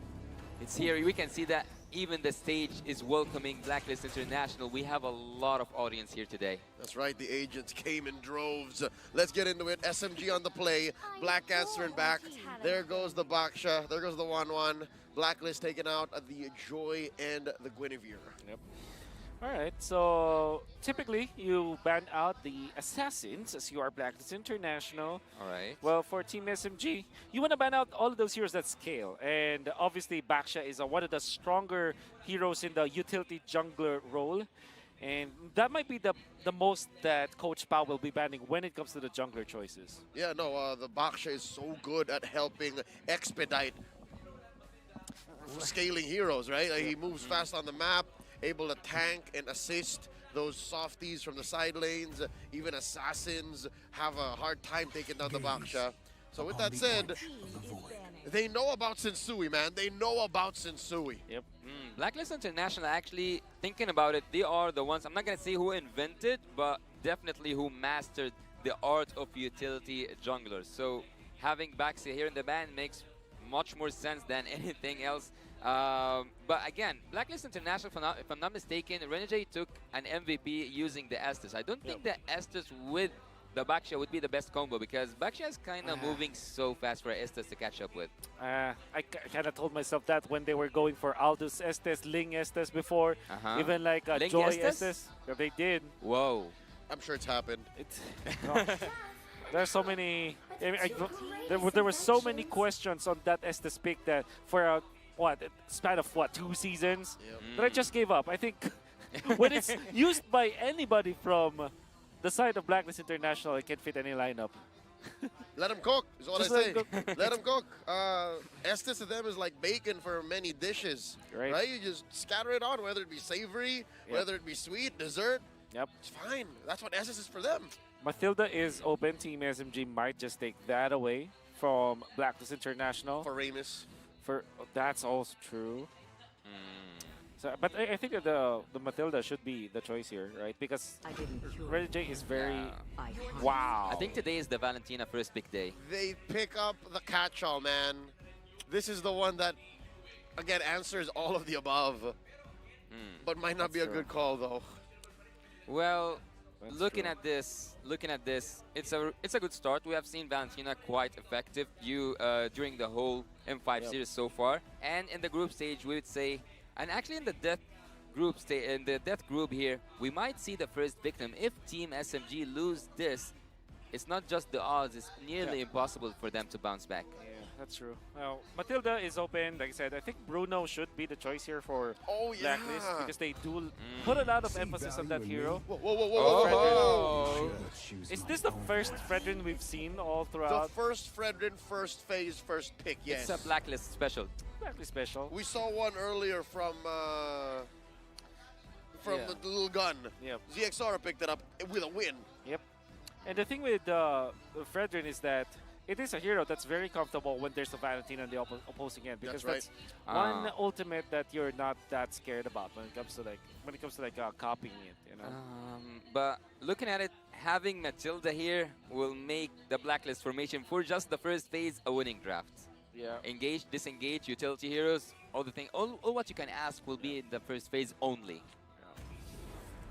It's here. We can see that even the stage is welcoming Blacklist International. We have a lot of audience here today. That's right, the agents came in droves. Let's get into it. SMG on the play. Black Answer back. There goes the Baksha. There goes the 1-1. Blacklist taking out the Joy and the Guinevere. Yep. All right, so typically you ban out the Assassins as you are Blacklist International. All right. Well, for Team SMG, you want to ban out all of those heroes that scale. And obviously, Baksha is one of the stronger heroes in the utility jungler role. And that might be the most that Coach Pao will be banning when it comes to the jungler choices. Yeah, no, the Baksha is so good at helping expedite scaling heroes, right? He moves fast on the map, able to tank and assist those softies from the side lanes. Even Assassins have a hard time taking down the Baksha. So with that said, they know about Sensui, man. They know about Sensui. Yep. Blacklist International, actually, thinking about it, they are the ones, I'm not going to say who invented, but definitely who mastered the art of utility junglers. So having Baxi here in the band makes much more sense than anything else. But again, Blacklist International, if I'm not mistaken, Renegade took an MVP using the Estes. I don't think the Estes with the Baksha would be the best combo because Baksha is kind of moving so fast for Estes to catch up with. I kind of told myself that when they were going for Aldous Estes, Ling Estes before, even like Joy Estes, that they did. Whoa. I'm sure it's happened. There's so many. There were so many questions on that Estes pick that for a span of 2 seasons that I just gave up. I think when it's used by anybody from the side of Blacklist International, it can fit any lineup. Let them cook, is what Just I let say. 'em Let them cook. Estes to them is like bacon for many dishes, right? You just scatter it on, whether it be savory, whether it be sweet, dessert. Yep. It's fine. That's what Estes is for them. Matilda is open. Team SMG might just take that away from Blacklist International. For Ramus. That's also true. So, but I think that the Matilda should be the choice here, right? Because Renegade is very... Wow. I think today is the Valentina first big day. They pick up the catch-all, man. This is the one that, again, answers all of the above. But might not be a good call, though. Well, looking at this, it's a good start. We have seen Valentina quite effective during the whole M5 series so far, and in the group stage, we would say, and actually in the death group here, we might see the first victim. If Team SMG lose this, it's not just the odds; it's nearly impossible for them to bounce back. Yeah, that's true. Now, Matilda is open. Like I said, I think Bruno should be the choice here for Blacklist because they do put a lot of emphasis on that hero. Whoa. Is this the first Fredrin we've seen all throughout? The first Fredrin, first phase, first pick, yes. It's a Blacklist special. Blacklist special. We saw one earlier from the little gun. Yep. ZXR picked it up with a win. Yep. And the thing with Fredrin is that it is a hero that's very comfortable when there's a Valentine on the opposing end, because that's one ultimate that you're not that scared about when it comes to copying it, you know. But looking at it, having Matilda here will make the Blacklist formation for just the first phase a winning draft. Yeah. Engage, disengage, utility heroes, all the thing, all what you can ask will be in the first phase only.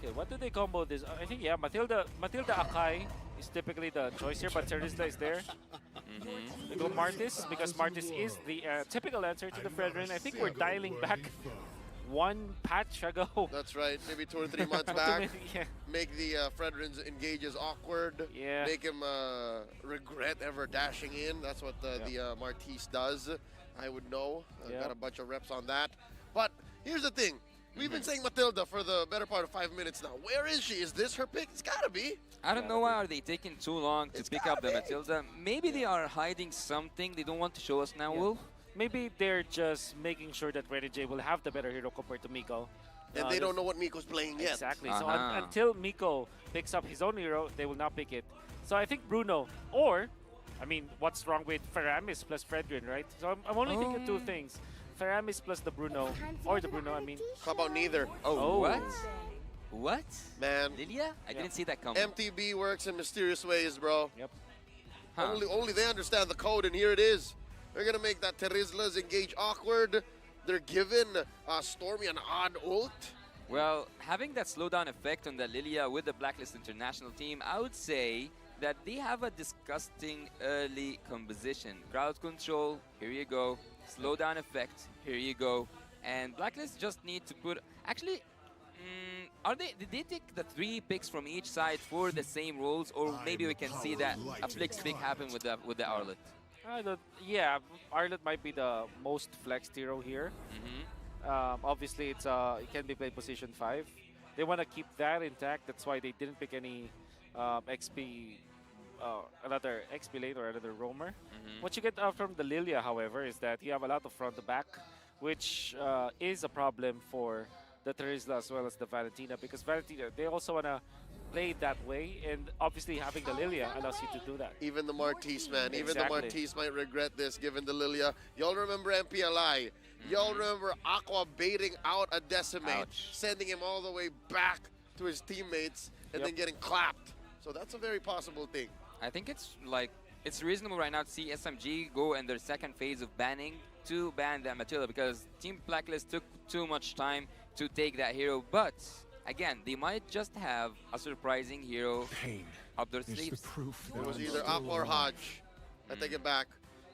Okay, what do they combo this? I think Matilda Akai is typically the choice here, but Terizla is there. They go Martis because Martis is the typical answer to the Fredrin. I think we're dialing back one patch ago. That's right, maybe 2 or 3 months back. Make the Fredrin's engages awkward. Yeah. Make him regret ever dashing in. That's what the Martis does. I would know. I've got a bunch of reps on that. But here's the thing. We've been saying Matilda for the better part of 5 minutes now. Where is she? Is this her pick? It's gotta be. I don't know why are they taking too long to pick up the Matilda. Maybe they are hiding something they don't want to show us now, Wolf. Maybe they're just making sure that Renegade will have the better hero compared to Miko. And they don't know what Miko's playing yet. Exactly. So until Miko picks up his own hero, they will not pick it. So I think Bruno, or, I mean, what's wrong with Feramis plus Fredrin, right? So I'm only thinking 2 things. Feramis plus the Bruno, or the Bruno, I mean. How about neither? Oh. What? What? Man. Lilia? I didn't see that coming. MTB works in mysterious ways, bro. Yep. Only they understand the code, and here it is. They're going to make that Terizla's engage awkward. They're giving Stormy an odd ult. Well, having that slowdown effect on the Lilia with the Blacklist International team, I would say that they have a disgusting early composition. Crowd control, here you go. Slowdown effect, here you go. And Blacklist just need to put... Actually, did they take the 3 picks from each side for the same roles? Or maybe we can see that a flex pick happen with the Arlet? Yeah, Arlet might be the most flexed hero here. Obviously, it can be played position 5. They want to keep that intact. That's why they didn't pick any another XP lane or another roamer. What you get from the Lilia, however, is that you have a lot of front to back, which is a problem for the Terizla as well as the Valentina, because Valentina, they also want to play it that way, and obviously having the Lilia allows you to do that. Even the Martis, man. Exactly. Even the Martis might regret this, given the Lilia. Y'all remember MPLI. Y'all remember Aqua baiting out a Decimate, sending him all the way back to his teammates, and then getting clapped. So that's a very possible thing. I think it's reasonable right now to see SMG go in their second phase of banning to ban that Matilda, because Team Blacklist took too much time to take that hero. But again, they might just have a surprising hero up their sleeves. It was either Aqua or Hodge. I take it back.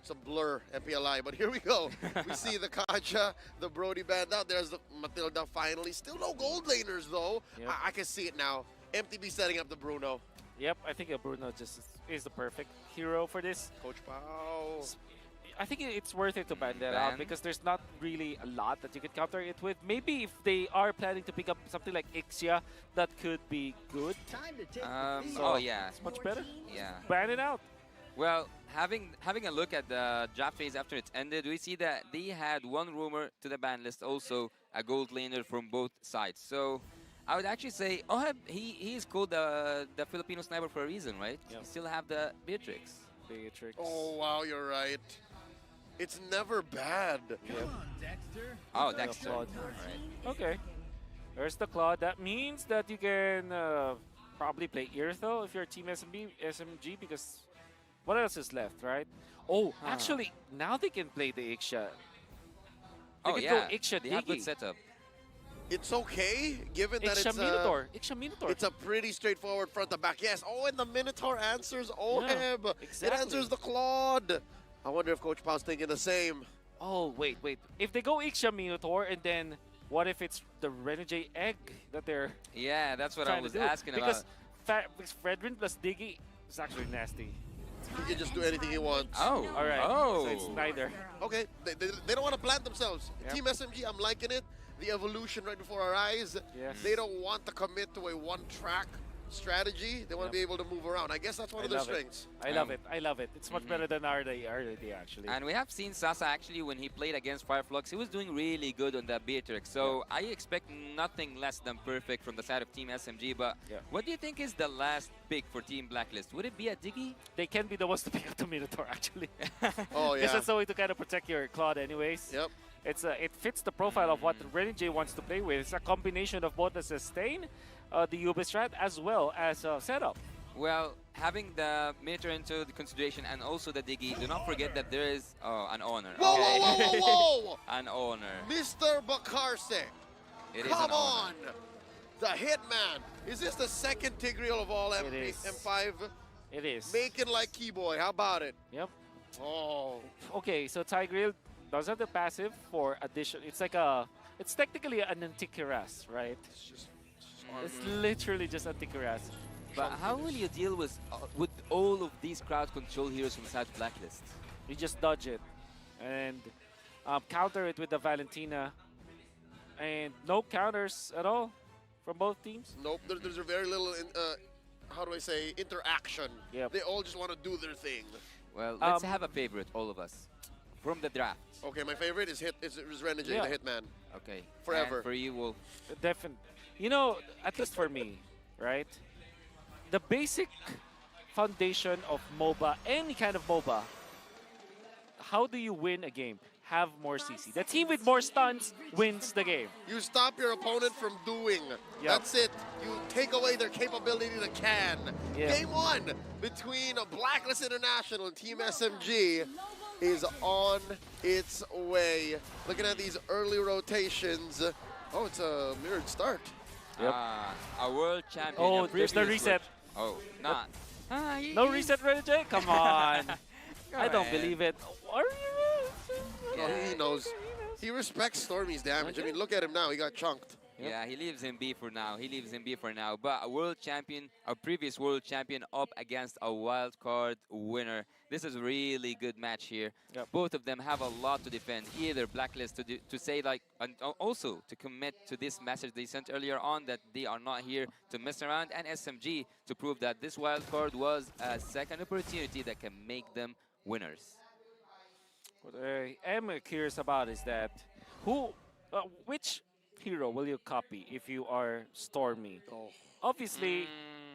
Some blur, MPLI. But here we go. We see the Kaja, the Brody band out. There's the Matilda finally. Still no gold laners, though. I can see it now. MTB setting up the Bruno. Yep, I think Bruno just is the perfect hero for this. Coach Pao. I think it's worth it to ban that out, because there's not really a lot that you could counter it with. Maybe if they are planning to pick up something like Ixia, that could be good. It's much better. Yeah. Ban it out. Well, having a look at the draft phase after it ended, we see that they had 1 rumor to the ban list, also a gold laner from both sides. So I would actually say Oheb, he is called the Filipino sniper for a reason, right? You still have the Beatrix. Oh, wow, you're right. It's never bad. Dexter. Oh, Dexter. Right. Okay. There's the Claw. That means that you can probably play Irthel if you're Team SMG, because what else is left, right? Oh, actually, now they can play the Ixia. They can go Ixia they have good Digi. setup. It's okay, given that Ixia Minotaur. It's a pretty straightforward front to back. Yes. Oh, and the Minotaur answers Oheb. exactly. It answers the Claude. I wonder if Coach Pao's thinking the same. Oh, wait. If they go Ixia Minotaur, and then what if it's the Renegade egg that they're that's what I was asking because about. Because Fredrin plus Diggy is actually nasty. He can just do anything he wants. Oh. All right. Oh. So it's neither. Okay. They don't want to plant themselves. Team SMG, I'm liking it. The evolution right before our eyes. Yes. They don't want to commit to a one-track strategy. They want to be able to move around. I guess that's one of their strengths. I love it. I love it. It's much better than RD actually. And we have seen Sasa actually when he played against Fireflux, he was doing really good on that Beatrix. So I expect nothing less than perfect from the side of Team SMG. But what do you think is the last pick for Team Blacklist? Would it be a Diggy? They can be the ones to pick up the Minotaur actually. Oh yeah. Because that's the way to kind of protect your Claude anyways. Yep. It fits the profile of what Renegade wants to play with. It's a combination of both the sustain, the Uber strat, as well as setup. Well, having the Minotaur into the consideration and also the Diggy, do not forget that there is an honor. Whoa, whoa, whoa, whoa, whoa! An honor. Mr. Bakarse. It is Come an honor. on! The Hitman. Is this the second Tigreal of all M5? It is. Make it like Keyboy. How about it? Yep. Oh. Okay, so Tigreal does have the passive for addition. It's like it's technically an Antikyras, right? It's literally just Antikyras. But how will you deal with all of these crowd control heroes from the side of Blacklist? You just dodge it and counter it with the Valentina, and no counters at all from both teams. Nope, there's a very little, how do I say, interaction. Yep. They all just want to do their thing. Well, let's have a favorite, all of us, from the draft. Okay, my favorite is Renegade, the Hitman. Okay. Forever. And for you, Wolf? Definitely. You know, at least for me, right? The basic foundation of MOBA, any kind of MOBA, how do you win a game? Have more CC. The team with more stuns wins the game. You stop your opponent from doing. Yep. That's it. You take away their capability to can. Yep. Game one between Blacklist International and Team SMG is on its way. Looking at these early rotations. Oh, it's a mirrored start. Yep. A world champion. Oh, there's the reset. Oh, not. No reset, Renegade? Come on. I don't believe it. Are you? Oh, he knows. He respects Stormy's damage. I mean, look at him now. He got chunked. Yeah, he lives in B for now. He lives in B for now. But a world champion, a previous world champion up against a wild card winner. This is a really good match here. Yep. Both of them have a lot to defend. Either Blacklist to say like, and also to commit to this message they sent earlier on that they are not here to mess around, and SMG to prove that this wild card was a second opportunity that can make them winners. What I am curious about is that which hero will you copy if you are Stormy? Obviously,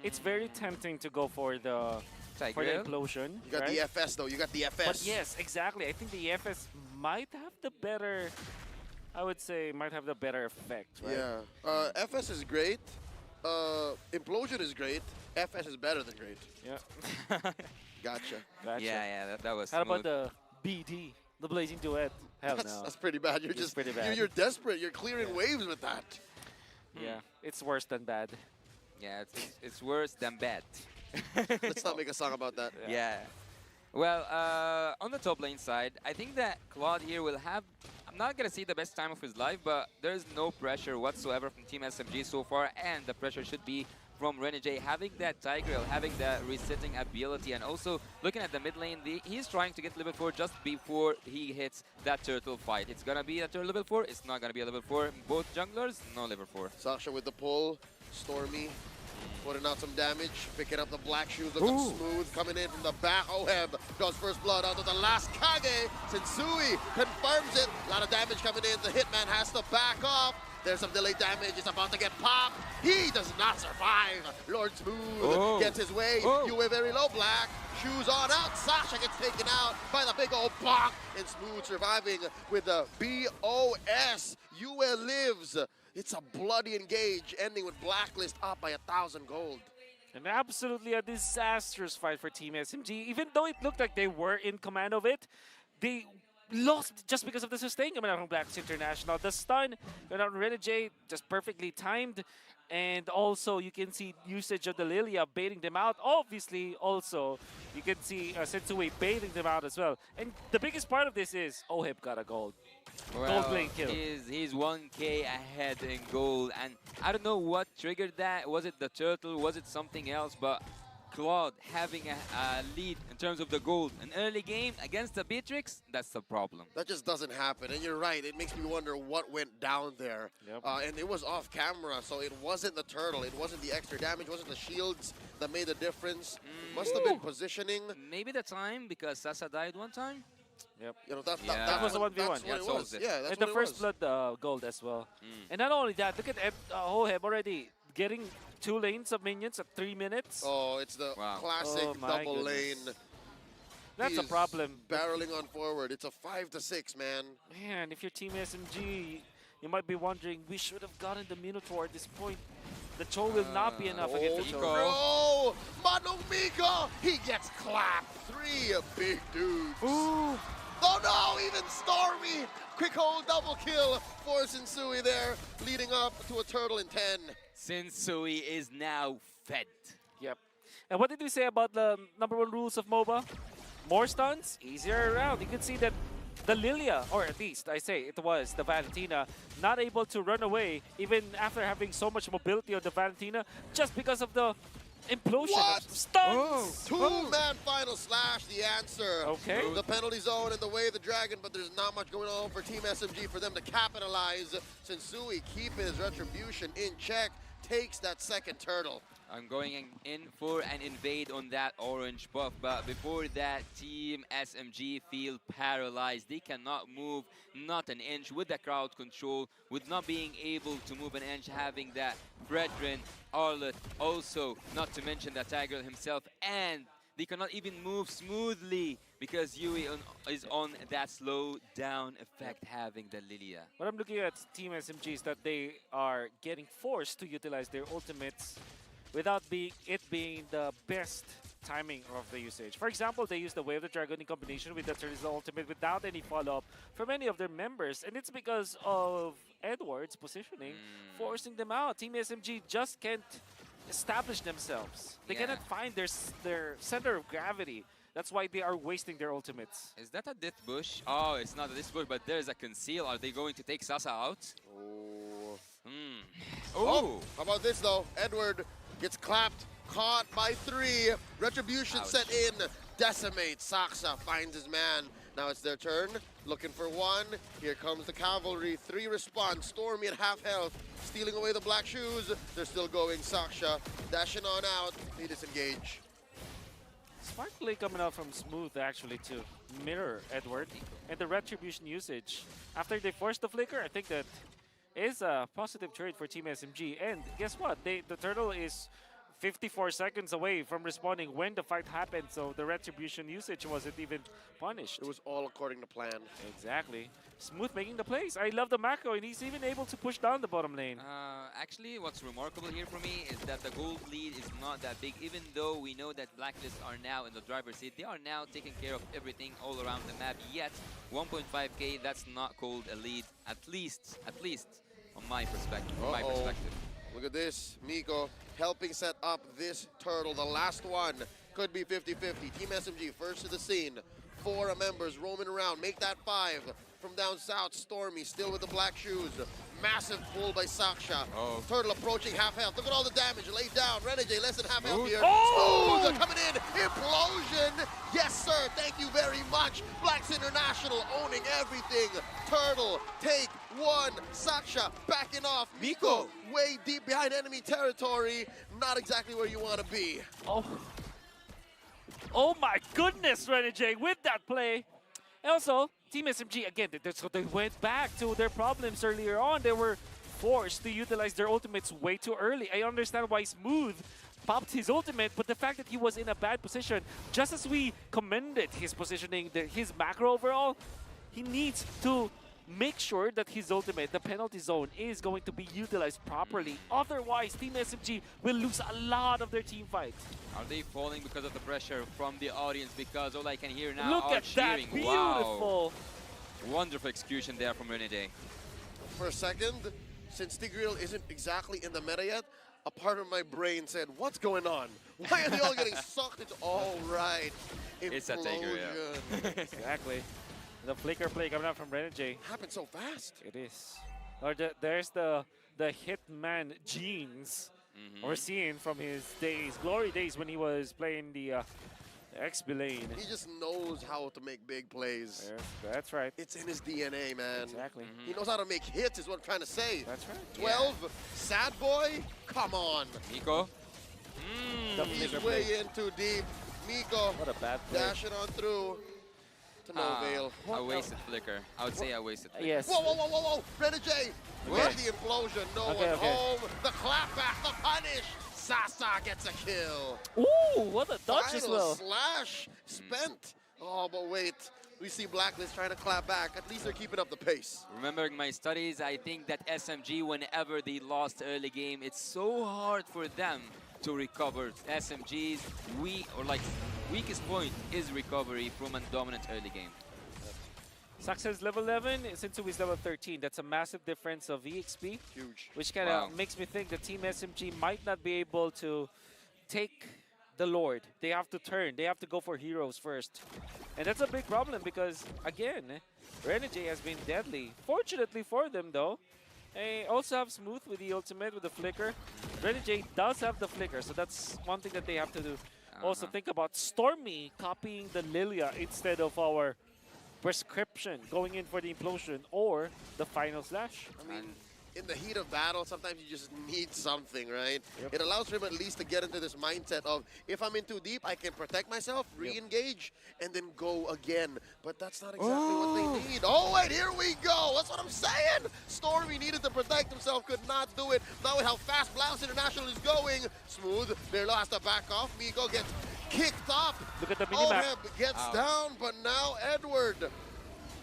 it's very tempting to go for the implosion. You got right? the FS though. You got the FS. But yes, exactly. I think the FS might have the better. I would say might have the better effect. Right? Yeah. FS is great. Implosion is great. FS is better than great. Yeah. Gotcha. Yeah, that was How smooth. about the BD, the Blazing Duet? Hell no. That's pretty bad. You're It's pretty bad. You're desperate. You're clearing waves with that. Yeah, it's worse than bad. Yeah, it's worse than bad. Let's not make a song about that. Yeah. Well, on the top lane side, I think that Claude here will have, I'm not going to say the best time of his life, but there's no pressure whatsoever from Team SMG so far, and the pressure should be from Renegade, having that Tigreal, having that resetting ability, and also looking at the mid lane, he's trying to get level 4 just before he hits that turtle fight. It's gonna be a turtle level 4, it's not gonna be a level 4. Both junglers, no level 4. Sasha with the pull, Stormy putting out some damage, picking up the black shoes, looking smooth, coming in from the back. Oheb goes first blood onto the last Kage. Sensui confirms it. A lot of damage coming in. The Hitman has to back off. There's some delayed damage. It's about to get popped. He does not survive. Lord Smooth gets his way. You were very low, Black. Shoes on out. Sasha gets taken out by the big old bonk. And Smooth surviving with the BOS. Yue lives. It's a bloody engage, ending with Blacklist up by 1,000 gold. And absolutely a disastrous fight for Team SMG. Even though it looked like they were in command of it, they lost just because of the sustain coming out from Blacklist International. The stun coming out from Renegade, just perfectly timed. And also, you can see usage of the Lilia baiting them out. Obviously, also, you can see Sensui baiting them out as well. And the biggest part of this is Oheb got a gold. Well, gold lane kill. He's 1k ahead in gold, and I don't know what triggered that. Was it the turtle? Was it something else? But Claude having a lead in terms of the gold. An early game against the Beatrix, that's the problem. That just doesn't happen. And you're right, it makes me wonder what went down there. And it was off camera, so it wasn't the turtle. It wasn't the extra damage, it wasn't the shields that made the difference. Must have been positioning. Maybe the time, because Sasa died one time. Yep. You know, that was a 1v1. That's what it was. Yeah, that's and what the it first was. blood gold as well. And not only that, look at Hoheb already getting 2 lanes of minions at 3 minutes. Oh, it's the classic double lane. That's a problem. Barreling on forward. It's a 5-6, man. Man, if you're Team SMG, you might be wondering, we should have gotten the Minotaur at this point. The Cho will not be enough against the Cho. Oh, Manong Miko! He gets clapped. 3 big dudes. Ooh. Oh no, even Stormy! Quick hold double kill for Sensui there, leading up to a turtle in 10. Sensui is now fed. Yep. And what did we say about the #1 rules of MOBA? More stuns, easier around. You can see that the Lilia, or at least I say it was the Valentina, not able to run away even after having so much mobility on the Valentina just because of the implosion of stuns. Two-man final slash, the answer. Okay. The penalty zone and the way of the dragon, but there's not much going on for Team SMG for them to capitalize. Sensui keep his retribution in check, takes that second turtle. I'm going in for an invade on that orange buff, but before that, Team SMG feel paralyzed. They cannot move not an inch with the crowd control, with not being able to move an inch, having that Brethren, Arlet, also not to mention the Tiger himself, and they cannot even move smoothly because Yui is on that slow down effect, having the Lilia. What I'm looking at Team SMG is that they are getting forced to utilize their ultimates without it being the best timing of the usage. For example, they use the Way of the Dragon in combination with the Terizla ultimate without any follow-up from any of their members, and it's because of Edward's positioning forcing them out. Team SMG just can't establish themselves. They cannot find their center of gravity. That's why they are wasting their ultimates. Is that a death bush? Oh, it's not a death bush, but there's a conceal. Are they going to take Sasa out? Oh, how about this though? Edward gets clapped, caught by 3. Retribution set in, decimates. Saksa finds his man. Now it's their turn, looking for 1. Here comes the cavalry, 3 response. Stormy at half health, stealing away the black shoes. They're still going. Saksha dashing on out. They disengage. Smart play coming out from Smooth actually to mirror Edward and the retribution usage. After they forced the flicker, I think that is a positive trade for Team SMG. And guess what? The turtle is 54 seconds away from respawning when the fight happened, so the retribution usage wasn't even punished. It was all according to plan. Exactly. Smooth making the plays. I love the macro, and he's even able to push down the bottom lane. Actually, what's remarkable here for me is that the gold lead is not that big, even though we know that Blacklist are now in the driver's seat. They are now taking care of everything all around the map, yet 1.5k, that's not called a lead, at least on my perspective. Look at this, Miko helping set up this turtle. The last one could be 50-50. Team SMG first to the scene. 4 members roaming around. Make that 5. From down south, Stormy still with the black shoes. Massive pull by Saksha. Turtle approaching half health. Look at all the damage laid down. Renegade less than half health here. Smooth coming in. Implosion. Yes, sir. Thank you very much. Blacks International owning everything. Turtle take 1. Saksha backing off. Miko way deep behind enemy territory. Not exactly where you want to be. Oh my goodness, Renegade with that play. And also, Team SMG, again, they went back to their problems earlier on. They were forced to utilize their ultimates way too early. I understand why Smooth popped his ultimate, but the fact that he was in a bad position, just as we commended his positioning, his macro overall, he needs to make sure that his ultimate, the penalty zone, is going to be utilized properly. Otherwise, Team SMG will lose a lot of their team fights. Are they falling because of the pressure from the audience? Because all I can hear now Look are at cheering. that, beautiful. Wow. Wonderful execution there from Renegade. For a second, since Tigreal isn't exactly in the meta yet, a part of my brain said, what's going on? Why are they all getting sucked into all right? It's a Tigreal, yeah. Exactly. The flicker play coming out from Renegade. Happened so fast. It is. Or there's the Hitman genes We're seeing from his glory days when he was playing the XB lane. He just knows how to make big plays. Yes, that's right. It's in his DNA, man. Exactly. He knows how to make hits, is what I'm trying to say. That's right. 12, sad boy, come on. Miko. He's way in too deep. Miko, what a bad play. Dashing on through to no avail. A wasted flicker. I would say a wasted flicker. Yes. Whoa, whoa, whoa, whoa, whoa. Renegade, get the implosion. No one home. The clapback, the punish. Sasa gets a kill. Ooh, what a dodge as Final well. slash spent. Oh, but wait. We see Blacklist trying to clap back. At least they're keeping up the pace. Remembering my studies, I think that SMG, whenever they lost early game, it's so hard for them to recover. SMG's weakest point is recovery from a dominant early game. Saxa's level 11, Sensui is level 13. That's a massive difference of EXP. Huge. Which kind of makes me think that Team SMG might not be able to take the Lord. They have to turn. They have to go for heroes first. And that's a big problem because, again, Renegade has been deadly. Fortunately for them, though, they also have Smooth with the ultimate, with the flicker. Renegade does have the flicker, so that's one thing that they have to do. Also think about Stormy copying the Lilia instead of our prescription, going in for the implosion or the final slash. I mean, in the heat of battle, sometimes you just need something, right? Yep. It allows him at least to get into this mindset of, if I'm in too deep, I can protect myself, re-engage, and then go again. But that's not exactly what they need. Oh, and here we go. That's what I'm saying. Stormy needed to protect himself, could not do it. Not with how fast Blast International is going. Smooth, Berlo has to back off. Migo gets kicked up. Look at the minimap. Oheb gets down, but now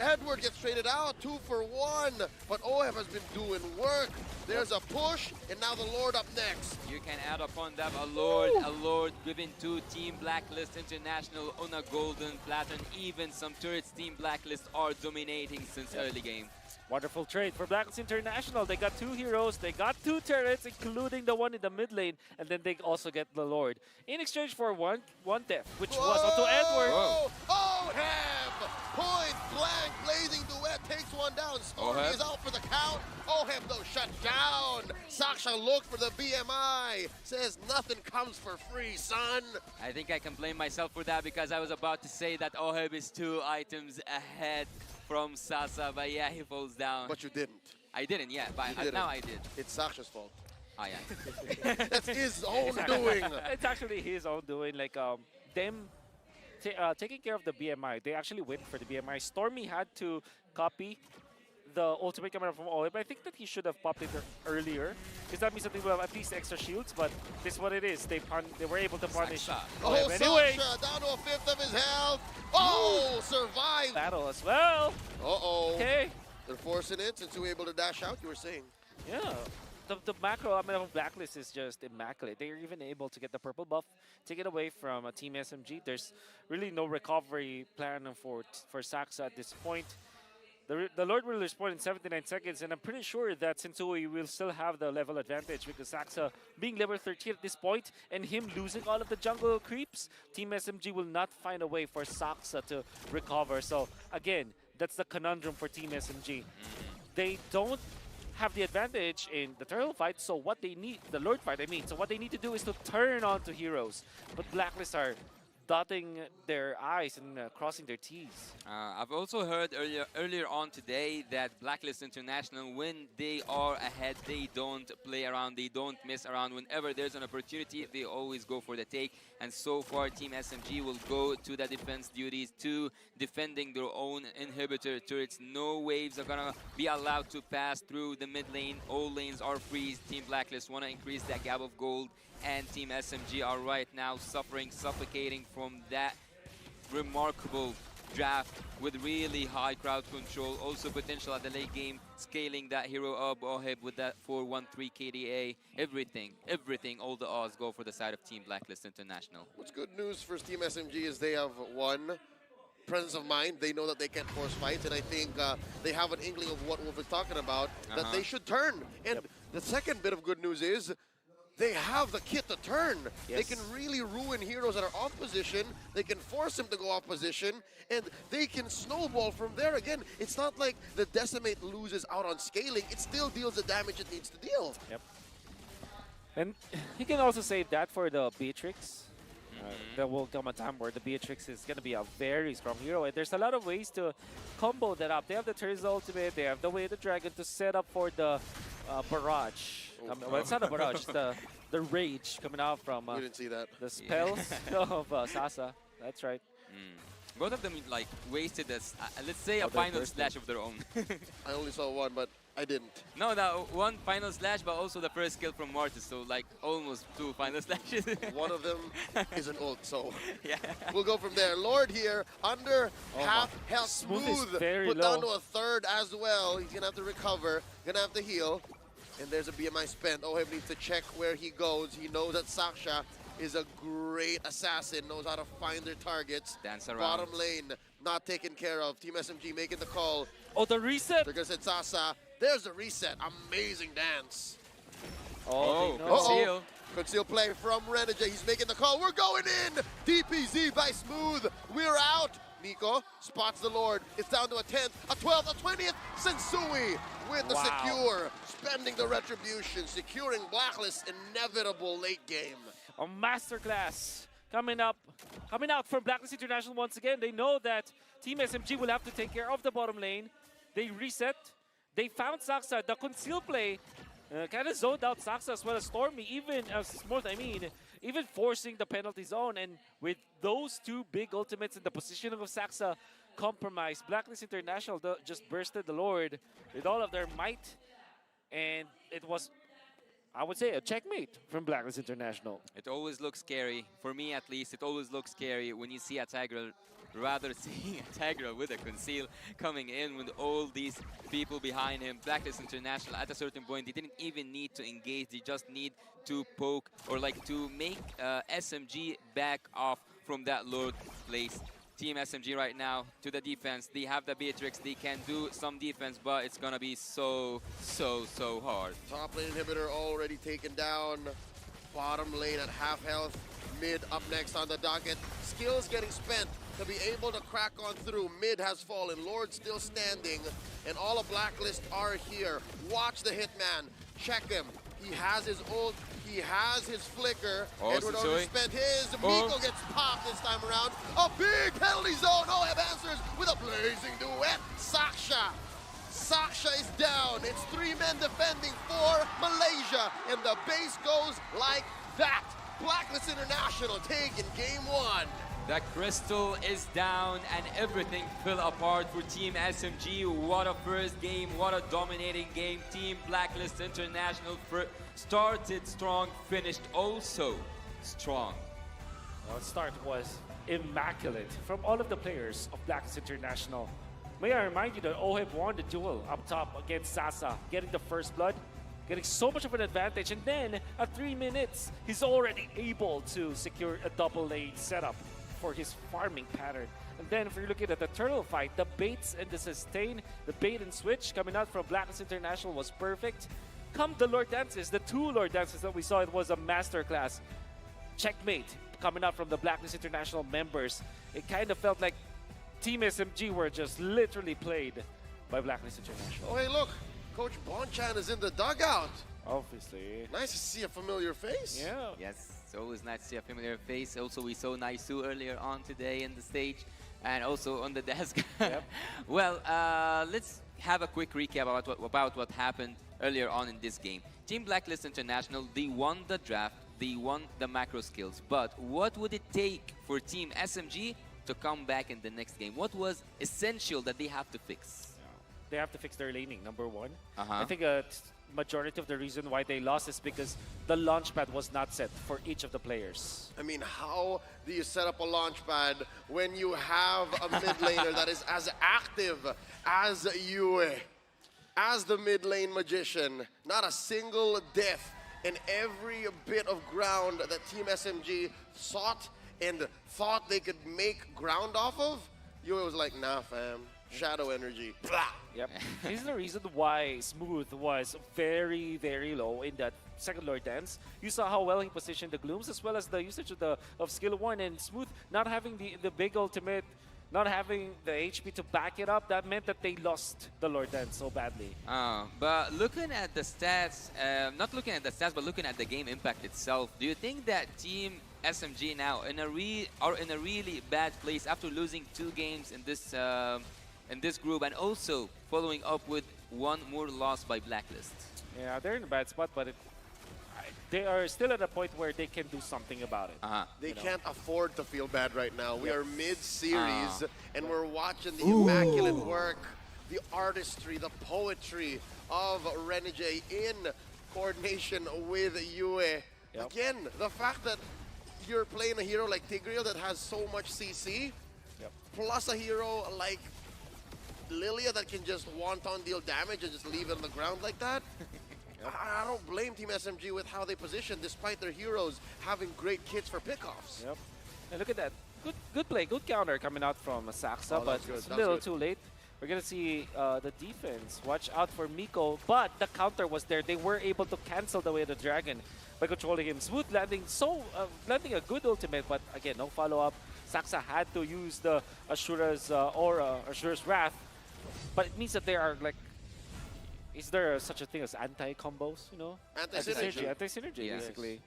Edward gets traded out, 2 for 1, but Oheb has been doing work. There's a push, and now the Lord up next. You can add upon that a Lord given to Team Blacklist International on a golden platinum. Even some turrets Team Blacklist are dominating since early game. Wonderful trade for Blacklist International. They got 2 heroes, they got 2 turrets, including the one in the mid lane, and then they also get the Lord in exchange for one death, which was onto Edward. Oheb! Point blank, blazing duet takes one down. Stormy is out for the count. Oheb though shut down. Saksha looked for the BMI. Says nothing comes for free, son. I think I can blame myself for that because I was about to say that Oheb is 2 items ahead from Sasa, but yeah, he falls down. But you didn't. I didn't, yeah, but now I did. It's Saksha's fault. Oh, yeah. That's his own doing. It's actually his own doing. Like them taking care of the BMI. They actually went for the BMI. Stormy had to copy the ultimate camera from Oheb. I think that he should have popped it earlier, because that means that they will have at least extra shields. But this is what it is. They were able to punish. Oh, anyway, Saksha down to a 5th of his health. Oh, survived. Battle as well. Uh-oh. Okay. They're forcing it since we were able to dash out, you were saying. Yeah. The macro, I mean, Blacklist is just immaculate. They're even able to get the purple buff, take it away from Team SMG. There's really no recovery plan for Saxa at this point. The Lord will respond in 79 seconds, and I'm pretty sure that Sensui will still have the level advantage because Saxa being level 13 at this point and him losing all of the jungle creeps, Team SMG will not find a way for Saxa to recover. So again, that's the conundrum for Team SMG. They don't have the advantage in the turtle fight, so what they need, the Lord fight I mean, so what they need to do is to turn on to heroes. But Blacklist are dotting their I's and crossing their T's. I've also heard earlier on today that Blacklist International, when they are ahead, they don't play around, they don't mess around. Whenever there's an opportunity, they always go for the take. And so far, Team SMG will go to the defense duties, to defending their own inhibitor turrets. No waves are gonna be allowed to pass through the mid lane. All lanes are freeze. Team Blacklist wanna increase that gap of gold, and Team SMG are right now suffocating from that remarkable draft with really high crowd control. Also potential at the late game, scaling that hero up, Oheb with that 4-1-3 KDA. Everything, all the odds go for the side of Team Blacklist International. What's good news for Team SMG is they have one presence of mind. They know that they can't force fights, and I think they have an inkling of what we've been talking about, that they should turn. And the second bit of good news is they have the kit to turn. Yes. They can really ruin heroes that are off position. They can force them to go off position, and they can snowball from there. Again, it's not like the Decimate loses out on scaling. It still deals the damage it needs to deal. Yep. And you can also say that for the Beatrix. There will come a time where the Beatrix is going to be a very strong hero. And there's a lot of ways to combo that up. They have the Tears ultimate. They have the Way of the Dragon to set up for the barrage. Well, it's not a barrage. The rage coming out from we didn't see that. The spells of Sasa. That's right. Both of them like wasted this, let's say a final slash of their own. I only saw one, but I didn't. No, one final slash, but also the first kill from Mortis, so like almost 2 final slashes. One of them is an ult, so yeah. We'll go from there. Lord here, under half health. Smooth put down to a third as well. He's gonna have to recover, gonna have to heal. And there's a BMI spent. Oheb needs to check where he goes. He knows that Saksha is a great assassin, knows how to find their targets. Dance around. Bottom lane, not taken care of. Team SMG making the call. Oh, the reset! They're gonna set Sasa. There's the reset. Amazing dance. Conceal. Conceal play from Renegade. He's making the call. We're going in! DPZ by Smooth. We're out. Nico spots the Lord. It's down to a 10th, a 12th, a 20th. Sensui with the secure. Spending the retribution. Securing Blacklist's inevitable late game. A masterclass coming out from Blacklist International once again. They know that Team SMG will have to take care of the bottom lane. They reset. They found Saksa. The conceal play kind of zoned out Saksa as well as Stormy, even Smooth, even forcing the penalty zone. And with those 2 big ultimates and the positioning of Saksa compromised, Blacklist International just bursted the Lord with all of their might. And it was, I would say, a checkmate from Blacklist International. It always looks scary, for me at least, it always looks scary when you see a Tigra, rather seeing a Tigra with a conceal coming in with all these people behind him. Blacklist International, at a certain point, they didn't even need to engage, they just need to poke or like to make SMG back off from that low place. Team SMG right now to the defense. They have the Beatrix. They can do some defense, but it's gonna be so hard. Top lane inhibitor already taken down. Bottom lane at half health. Mid up next on the docket. Skills getting spent to be able to crack on through. Mid has fallen. Lord still standing. And all of Blacklist are here. Watch the Hitman. Check him. He has his ult. He has his flicker. Edward already spent his. Miko gets popped this time around. A big penalty zone. Oheb answers with a blazing duet. Saksha is down. It's 3 men defending for Malaysia. And the base goes like that. Blacklist International taking game 1. The crystal is down and everything fell apart for Team SMG. What a first game, what a dominating game. Team Blacklist International started strong, finished also strong. Well, the start was immaculate from all of the players of Blacklist International. May I remind you that Oheb won the duel up top against Sasa, getting the first blood, getting so much of an advantage, and then at 3 minutes, he's already able to secure a double lane setup for his farming pattern. And then if you're looking at the turtle fight, the baits and the sustain, the bait and switch coming out from Blacklist International was perfect. Come the Lord Dances, the 2 Lord Dances that we saw, it was a masterclass. Checkmate coming out from the Blacklist International members. It kind of felt like Team SMG were just literally played by Blacklist International. Oh, hey, look. Coach Bonchan is in the dugout. Obviously. Nice to see a familiar face. Yeah. Yes, it's always nice to see a familiar face. Also, we saw Naisu earlier on today in the stage and also on the desk. Yep. Well, let's have a quick recap about what happened earlier on in this game. Team Blacklist International, they won the draft, they won the macro skills, but what would it take for Team SMG to come back in the next game? What was essential that they have to fix? They have to fix their laning, number 1. I think majority of the reason why they lost is because the launchpad was not set for each of the players. I mean, how do you set up a launchpad when you have a mid laner that is as active as Yue, as the mid lane magician? Not a single death in every bit of ground that Team SMG sought and thought they could make ground off of. Yue was like, nah, fam. Shadow energy. Blah. Yep. This is the reason why Smooth was very, very low in that second Lord Dance. You saw how well he positioned the Glooms as well as the usage of skill 1, and Smooth not having the big ultimate not having the HP to back it up, that meant that they lost the Lord Dance so badly. But looking at the stats, not looking at the stats, but looking at the game impact itself, do you think that Team SMG now are in a really bad place after losing 2 games in this group, and also following up with 1 more loss by Blacklist? Yeah, they're in a bad spot, but they are still at a point where they can do something about it. They can't afford to feel bad right now. We are mid-series, and we're watching the immaculate work, the artistry, the poetry of Renegade in coordination with Yue. Again, the fact that you're playing a hero like Tigreal that has so much CC, plus a hero like Lilia that can just wonton deal damage and just leave it on the ground like that. I don't blame Team SMG with how they position, despite their heroes having great kits for pickoffs. Yep. And look at that. Good play, good counter coming out from Saxa, but it's a little too late. We're going to see the defense. Watch out for Miko, but the counter was there. They were able to cancel the way of the Dragon by controlling him. Smooth landing, landing a good ultimate, but again, no follow-up. Saxa had to use the Ashura's aura, Ashura's Wrath, but it means that they are like, is there such a thing as anti-combos, you know? Anti-synergy. Anti-synergy, basically.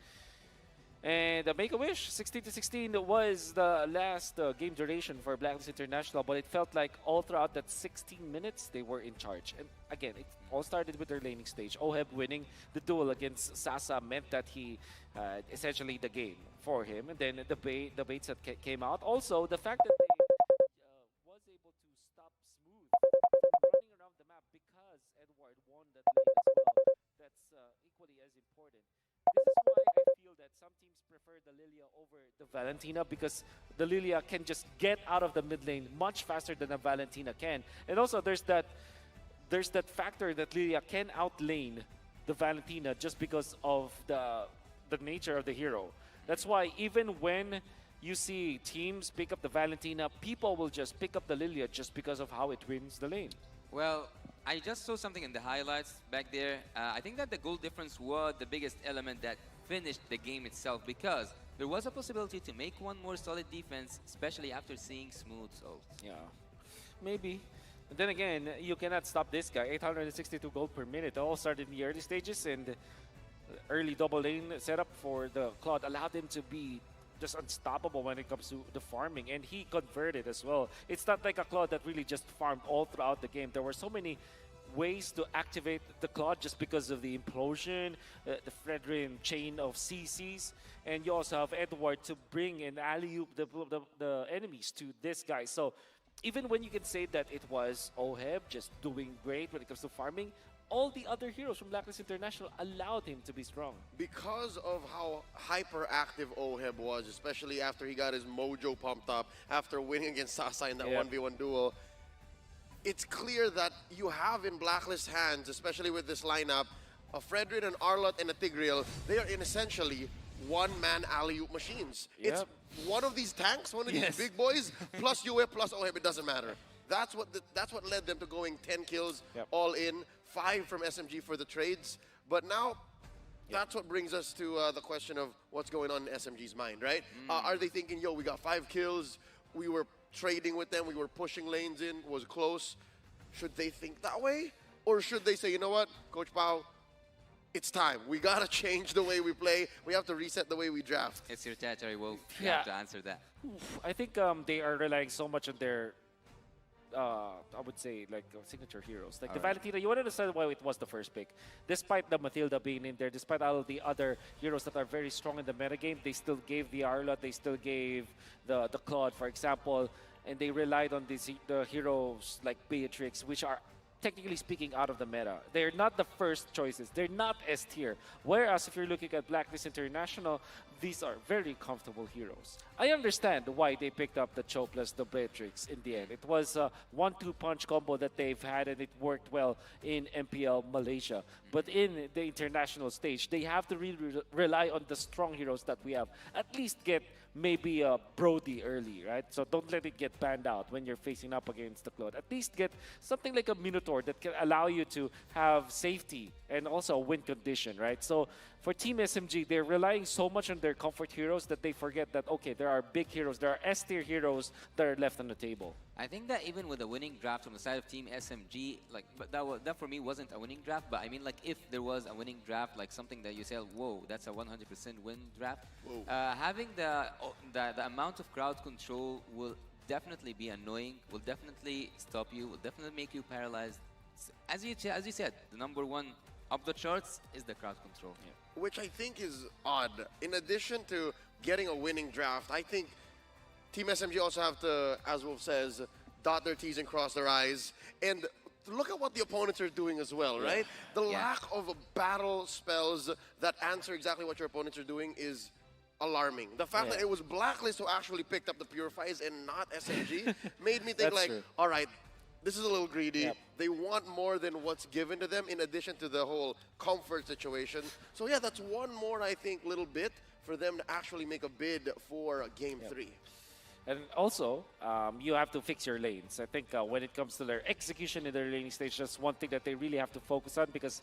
And Make-A-Wish, 16-16 was the last game duration for Blacklist International, but it felt like all throughout that 16 minutes, they were in charge. And again, it all started with their laning stage. Oheb winning the duel against Sasa meant that he essentially the game for him. And then the baits that came out. Also, the fact that they was able to stop Smooth from running around the map because Edward won that lane as well. That's equally as important. This is why I feel that some teams prefer the Lilia over the Valentina, because the Lilia can just get out of the mid lane much faster than a Valentina can. And also there's that factor that Lilia can outlane the Valentina just because of the nature of the hero. That's why even when you see teams pick up the Valentina, people will just pick up the Lilia just because of how it wins the lane. Well, I just saw something in the highlights back there. I think that the goal difference was the biggest element that finished the game itself, because there was a possibility to make one more solid defense, especially after seeing Smooth. So yeah, maybe. But then again, you cannot stop this guy. 862 gold per minute. It all started in the early stages, and early double lane setup for the Claude allowed him to be just unstoppable when it comes to the farming, and he converted as well. It's not like a Claude that really just farmed all throughout the game. There were so many ways to activate the Claude just because of the implosion, the Fredrin chain of CCs, and you also have Edward to bring and alley-oop the enemies to this guy. So even when you can say that it was Oheb just doing great when it comes to farming, all the other heroes from Blacklist International allowed him to be strong. Because of how hyperactive Oheb was, especially after he got his mojo pumped up, after winning against Sasa in that 1v1 duel, it's clear that you have in Blacklist hands, especially with this lineup, a Fredrin, an Arlott, and a Tigreal. They are in essentially one-man alley-oop machines. It's one of these tanks, one of these big boys, plus Yue, plus Oheb, it doesn't matter. That's what led them to going 10 kills all in, 5 from SMG for the trades. But now, that's what brings us to the question of what's going on in SMG's mind, right? Are they thinking, yo, we got 5 kills, we were trading with them, we were pushing lanes in, was close. Should they think that way? Or should they say, you know what, Coach Pao, it's time. We got to change the way we play. We have to reset the way we draft. It's your territory, Wolf. You have to answer that. I think they are relying so much on their I would say like signature heroes. Like the Valentina, you want to understand why it was the first pick. Despite the Matilda being in there, despite all of the other heroes that are very strong in the metagame, they still gave the Arlott, they still gave the Claude, for example, and they relied on the heroes like Beatrix, which are technically speaking out of the meta. They're not the first choices. They're not S tier. Whereas if you're looking at Blacklist International, these are very comfortable heroes. I understand why they picked up the Cho plus the Beatrix in the end. It was a 1-2 punch combo that they've had, and it worked well in MPL Malaysia. But in the international stage, they have to really rely on the strong heroes that we have. At least get maybe Brody early, right? So don't let it get banned out when you're facing up against the Claude. At least get something like a Minotaur that can allow you to have safety and also a win condition, right? So for Team SMG, they're relying so much on their comfort heroes that they forget that, okay, there are big heroes, there are S-tier heroes that are left on the table. I think that even with a winning draft from the side of Team SMG, like, but that for me wasn't a winning draft. But I mean, like, if there was a winning draft, like something that you say, whoa, that's a 100% win draft. Having the amount of crowd control will definitely be annoying. Will definitely stop you. Will definitely make you paralyzed. As you said, the number one up the charts is the crowd control. Yeah. Which I think is odd. In addition to getting a winning draft, I think Team SMG also have to, as Wolf says, dot their T's and cross their I's. And look at what the opponents are doing as well, right? The lack of battle spells that answer exactly what your opponents are doing is alarming. The fact that it was Blacklist who actually picked up the Purifies and not SMG made me think like, all right, this is a little greedy. They want more than what's given to them in addition to the whole comfort situation. So yeah, that's one more, I think, little bit for them to actually make a bid for Game 3. And also, you have to fix your lanes. I think when it comes to their execution in their laning stage, that's one thing that they really have to focus on because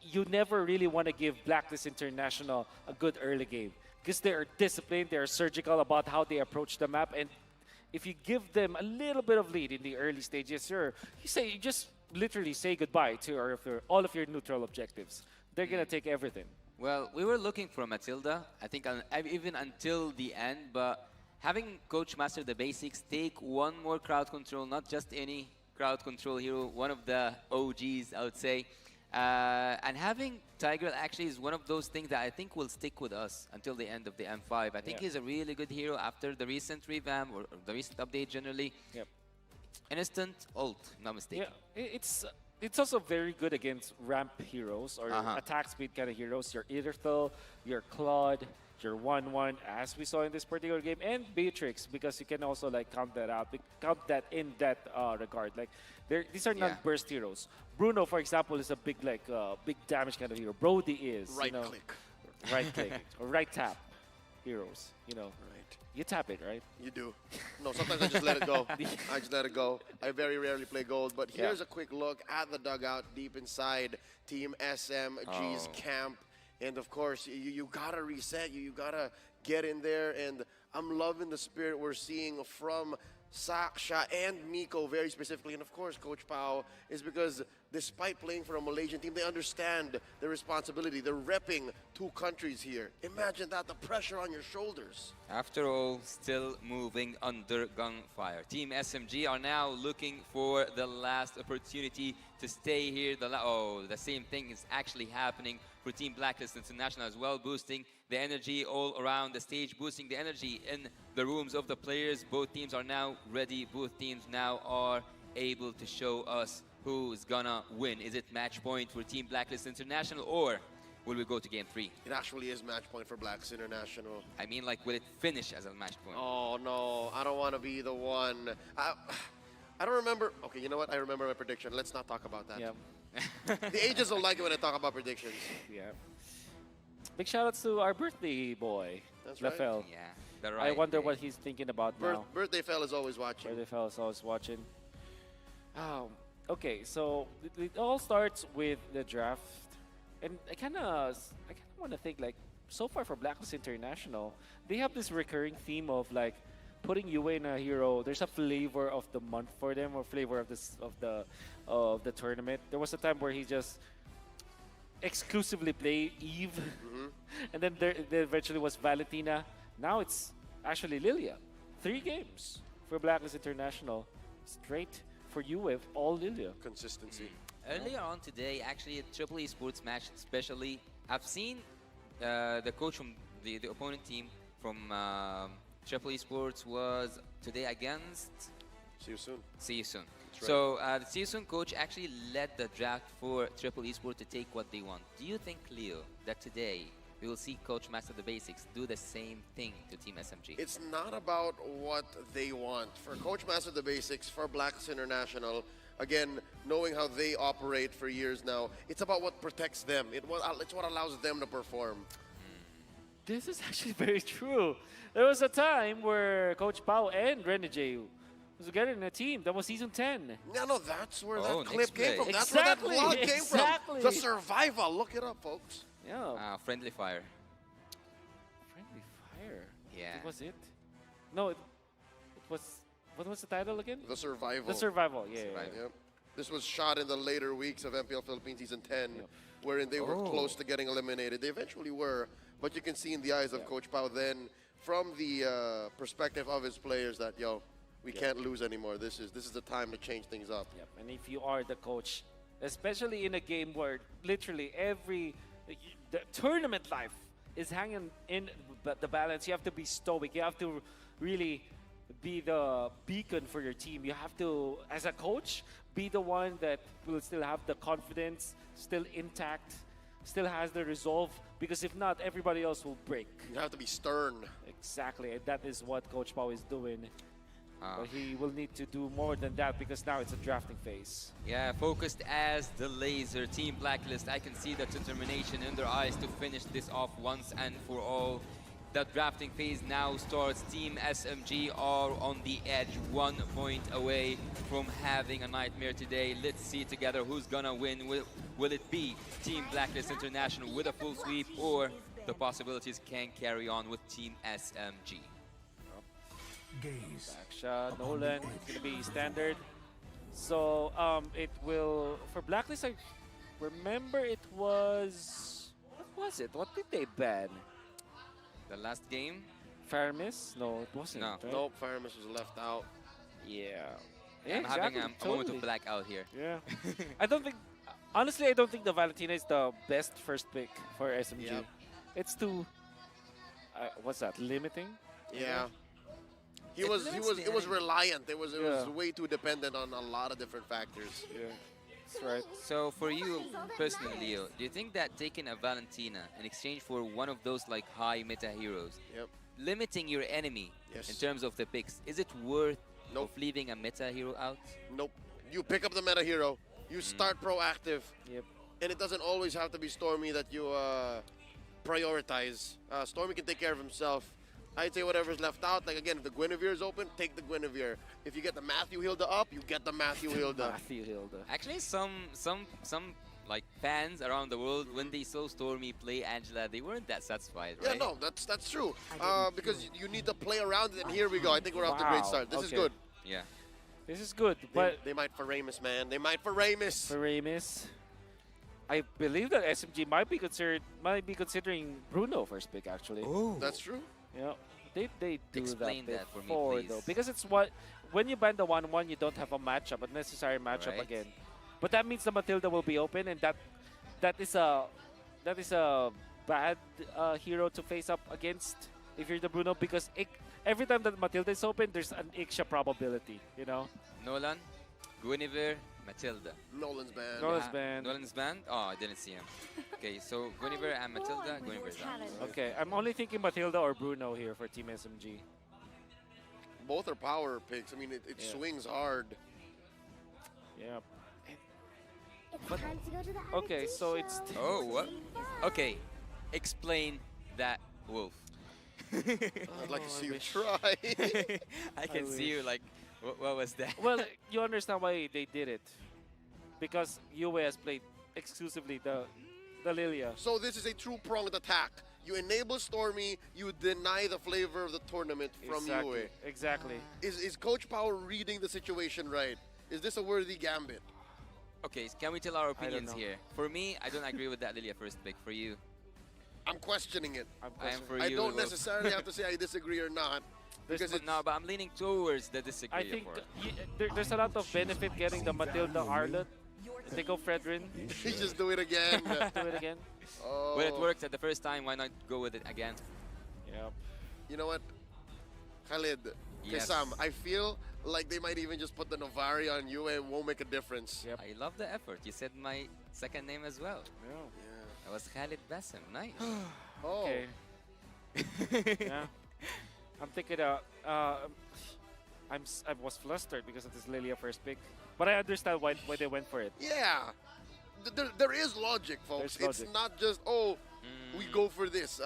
you never really want to give Blacklist International a good early game because they are disciplined, they are surgical about how they approach the map, and if you give them a little bit of lead in the early stages, you just literally say goodbye to all of your neutral objectives. They're gonna take everything. Well, we were looking for Matilda, I think even until the end, but having Coach master the basics, take one more crowd control, not just any crowd control hero, one of the OGs, I would say. And having Tiger actually is one of those things that I think will stick with us until the end of the M5. I think he's a really good hero after the recent revamp or the recent update generally. Instant ult, no mistake. Yeah, it's also very good against ramp heroes or attack speed kind of heroes. Your Irithyll, your Claude, your 1-1, as we saw in this particular game, and Beatrix, because you can also like count that in that regard. Like these are not burst heroes. Bruno, for example, is a big big damage kind of hero. Brody is right click or right tap heroes. Right. You tap it, right? You do. No, sometimes I just let it go. I just let it go. I very rarely play gold, but here's a quick look at the dugout deep inside Team SMG's camp. And of course, you gotta reset, you gotta get in there, and I'm loving the spirit we're seeing from Saksha and Miko very specifically, and of course Coach Pao, is because despite playing for a Malaysian team, they understand the responsibility. They're repping two countries here. Imagine that, the pressure on your shoulders. After all, still moving under gunfire. Team SMG are now looking for the last opportunity to stay here. The same thing is actually happening for Team Blacklist International as well, boosting the energy all around the stage, boosting the energy in the rooms of the players. Both teams are now ready. Both teams now are able to show us who's gonna win. Is it match point for Team Blacklist International, or will we go to Game 3? It actually is match point for Blacks International. I mean, like, will it finish as a match point? Oh, no. I don't want to be the one. I don't remember. Okay, you know what? I remember my prediction. Let's not talk about that. The agents don't like it when I talk about predictions. Big shout-outs to our birthday boy, That's Lafel. Yeah, I wonder what he's thinking about now. Birthday Fell is always watching. Birthday Fell is always watching. Okay, so it all starts with the draft. And I kind of want to think, like, so far for Blacklist International, they have this recurring theme of, like, putting Yue in a hero. There's a flavor of the month for them, or flavor of the tournament. There was a time where he just exclusively played Eve, and then there eventually was Valentina. Now it's actually Lilia. 3 games for Blacklist International, straight for Yue, all Lilia. Consistency. Earlier on today, actually, at Triple Esports match especially, I've seen the coach from the opponent team from Triple Esports was today against... See you soon. See you soon. So the See you soon coach actually led the draft for Triple Esports to take what they want. Do you think, Leo, that today we will see Coach Master the Basics do the same thing to Team SMG? It's not about what they want. For Coach Master the Basics, for Blacks International, again, knowing how they operate for years now, it's about what protects them. It's what allows them to perform. This is actually very true. There was a time where Coach Pao and Renegade was together in a team. That was season 10. Yeah, no, that's where Oh, that clip came from. That's Exactly, where that vlog came exactly. from. The survival. Look it up, folks. Yeah. Friendly fire. Friendly Fire. Yeah. That was it? No, it was. What was the title again? The Survival. The Survival. Yeah. Yep. This was shot in the later weeks of MPL Philippines Season 10, wherein they were close to getting eliminated. They eventually were, but you can see in the eyes of Coach Pao then, from the perspective of his players, that, yo, we can't lose anymore. This is the time to change things up. Yep. And if you are the coach, especially in a game where literally the tournament life is hanging in the balance, you have to be stoic. You have to really be the beacon for your team. You have to, as a coach, be the one that will still have the confidence, still intact, still has the resolve, because if not, everybody else will break. You have to be stern. Exactly, and that is what Coach Pao is doing. But he will need to do more than that, because now it's a drafting phase. Yeah, focused as the laser. Team Blacklist, I can see the determination in their eyes to finish this off once and for all. The drafting phase now starts. Team SMG are on the edge, 1 point away from having a nightmare today. Let's see together who's gonna win. Will it be Team Blacklist International with a full sweep, or the possibilities can carry on with Team SMG? Back shot, Nolan, it's gonna be standard. So it will, for Blacklist, I remember it was, what was it? What did they ban? The last game? Faramis? No, it wasn't. No. Right? Nope, Faramis was left out. Yeah. I'm having a moment of blackout here. Yeah. I don't think, honestly, I don't think the Valentina is the best first pick for SMG. Yep. It's too, what's that, limiting? Yeah. It was reliant. It was way too dependent on a lot of different factors. Yeah. That's right. So for you personally, Leo, do you think that taking a Valentina in exchange for one of those like high meta heroes, limiting your enemy in terms of the picks, is it worth of leaving a meta hero out? Nope. You pick up the meta hero, you start proactive, and it doesn't always have to be Stormy that you prioritize. Stormy can take care of himself. I'd say whatever's left out, like again, if the Guinevere is open, take the Guinevere. If you get the Matthew Hilda up, you get the Matthew Hilda. Matthew Hilda. Actually, some like fans around the world, when they saw Stormy play Angela, they weren't that satisfied, right? Yeah, no, that's true. Because you need to play around it, and here we go. I think we're off to a great start. This is good. Yeah. This is good, but they might for Ramus, man. They might for Ramus. For Ramus. I believe that SMG might be considering Bruno first pick, actually. Oh, that's true. Yeah, they do Explain that for me, before, please. though, because it's when you ban the 1-1, you don't have a matchup, a necessary matchup Right. again. But that means the Matilda will be open, and that is a bad hero to face up against if you're the Bruno, because every time that Matilda is open, there's an Ixia probability, you know. Nolan, Guinevere, Matilda. Nolan's banned. Nolan's banned. Nolan's banned? Oh, I didn't see him. Okay, so Guinevere and Matilda. Guinevere's down. Okay, I'm only thinking Matilda or Bruno here for Team SMG. Both are power picks. I mean, it swings hard. Yeah. It's time to go to the Okay, so it's... Oh, what? Okay, explain that wolf. I'd like to see you try. I can see you like, what was that? Well, you understand why they did it. Because Yue has played exclusively the Lilia. So this is a true pronged attack. You enable Stormy, you deny the flavor of the tournament from Yue. Exactly. Is Coach Power reading the situation right? Is this a worthy gambit? Okay, can we tell our opinions know. here? For me, I don't agree with that Lilia first pick. For you? I'm questioning it. I don't necessarily have to say I disagree or not. Because no, but I'm leaning towards the disagree. I think there's a lot of benefit getting the Matilda Arlott. They go Fredrin. Just do it again. Do it again. Oh. Well, it worked at the first time. Why not go with it again? Yep. You know what? Khalid, Yes. Sam, I feel like they might even just put the Novari on you and it won't make a difference. Yep. I love the effort. You said my second name as well. Yeah. That was Khalid Bassem. Nice. Oh. Okay. Yeah. I'm thinking I was flustered because of this Lilia first pick, but I understand why they went for it. Yeah. there is logic, folks. There's It's logic. not just, we go for this.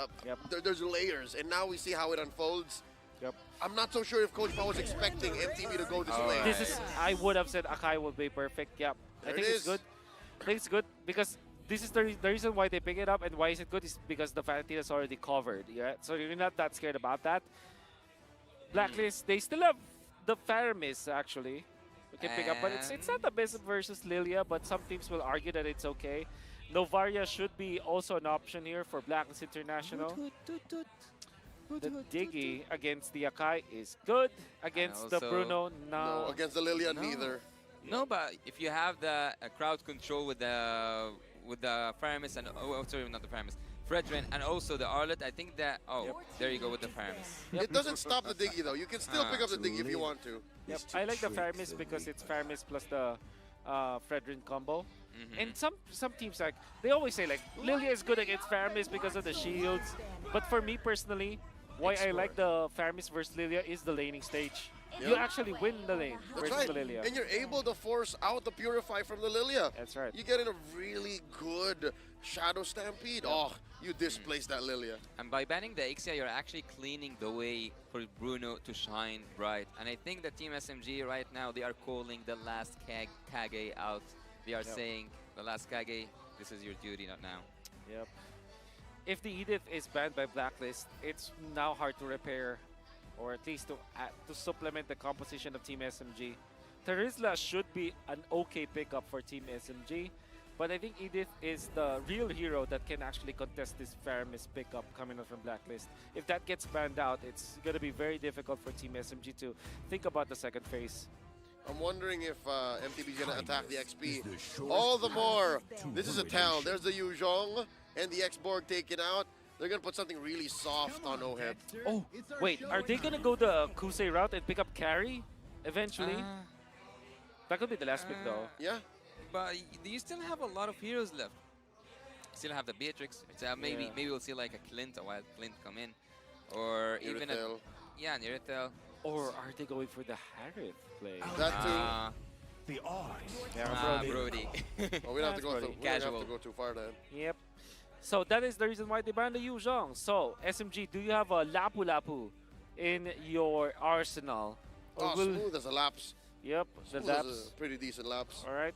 There's layers, and now we see how it unfolds. Yep. I'm not so sure if Coach Pa was expecting MTV to go this way. This is, I would have said Akai will be perfect. Yep. There I think it it's is. good. I think it's good because this is the reason why they pick it up, and why is it good is because the Fantasy is already covered. Yeah, so you're not that scared about that. Blacklist, they still have the Faramis actually. We can pick up, but it's not the best versus Lilia, but some teams will argue that it's okay. Novaria should be also an option here for Blacklist International. The Diggy against the Akai is good. Against the Bruno, no. No, against the Lilia, neither. No, but if you have the crowd control with the Faramis and sorry, not the Faramis, Fredrin and also the Arlet, I think that there you go with the Faramis. It doesn't stop the Diggy though. You can still pick up the Diggy if you want to. Yep. I like the Faramis because it's Faramis plus the Fredrin combo. And some teams like they always say like Lilia is good against Faramis because of the shields. But for me personally, why I like the Faramis versus Lilia is the laning stage. You actually win the lane versus the Lilia. And you're able to force out the Purify from the Lilia. That's right. You get in a really good Shadow Stampede. Oh, you displace that Lilia. And by banning the Ixia, you're actually cleaning the way for Bruno to shine bright. And I think the Team SMG right now, they are calling the last Kage out. They are saying, the last Kage, this is your duty not now. Yep. If the Edith is banned by Blacklist, it's now hard to repair, or at least to supplement the composition of Team SMG. Terizla should be an okay pickup for Team SMG, but I think Edith is the real hero that can actually contest this Faramis pickup coming out from Blacklist. If that gets banned out, it's going to be very difficult for Team SMG to think about the second phase. I'm wondering if MTB is going to attack the XP. All the more. This is a tell. There's the Yuzhong and the X-Borg taken out. They're going to put something really soft on Oheb. Oh, wait. Are they going to go the Kusei route and pick up carry eventually? That could be the last pick, though. Yeah. But you still have a lot of heroes left. Still have the Beatrix. Maybe we'll see like a Clint, a wild Clint come in. Or even a... Yeah, Nirithel. Or are they going for the Harith play? That too. The odds. Yeah, Brody. Oh, we don't have to go Brody. we don't have to go too far then. Yep. So that is the reason why they banned the Yuzhong. So, SMG, do you have a Lapu Lapu in your arsenal? Oh, Smooth as a lapse. Yep, the Smooth lapse. is a pretty decent lapse. All right.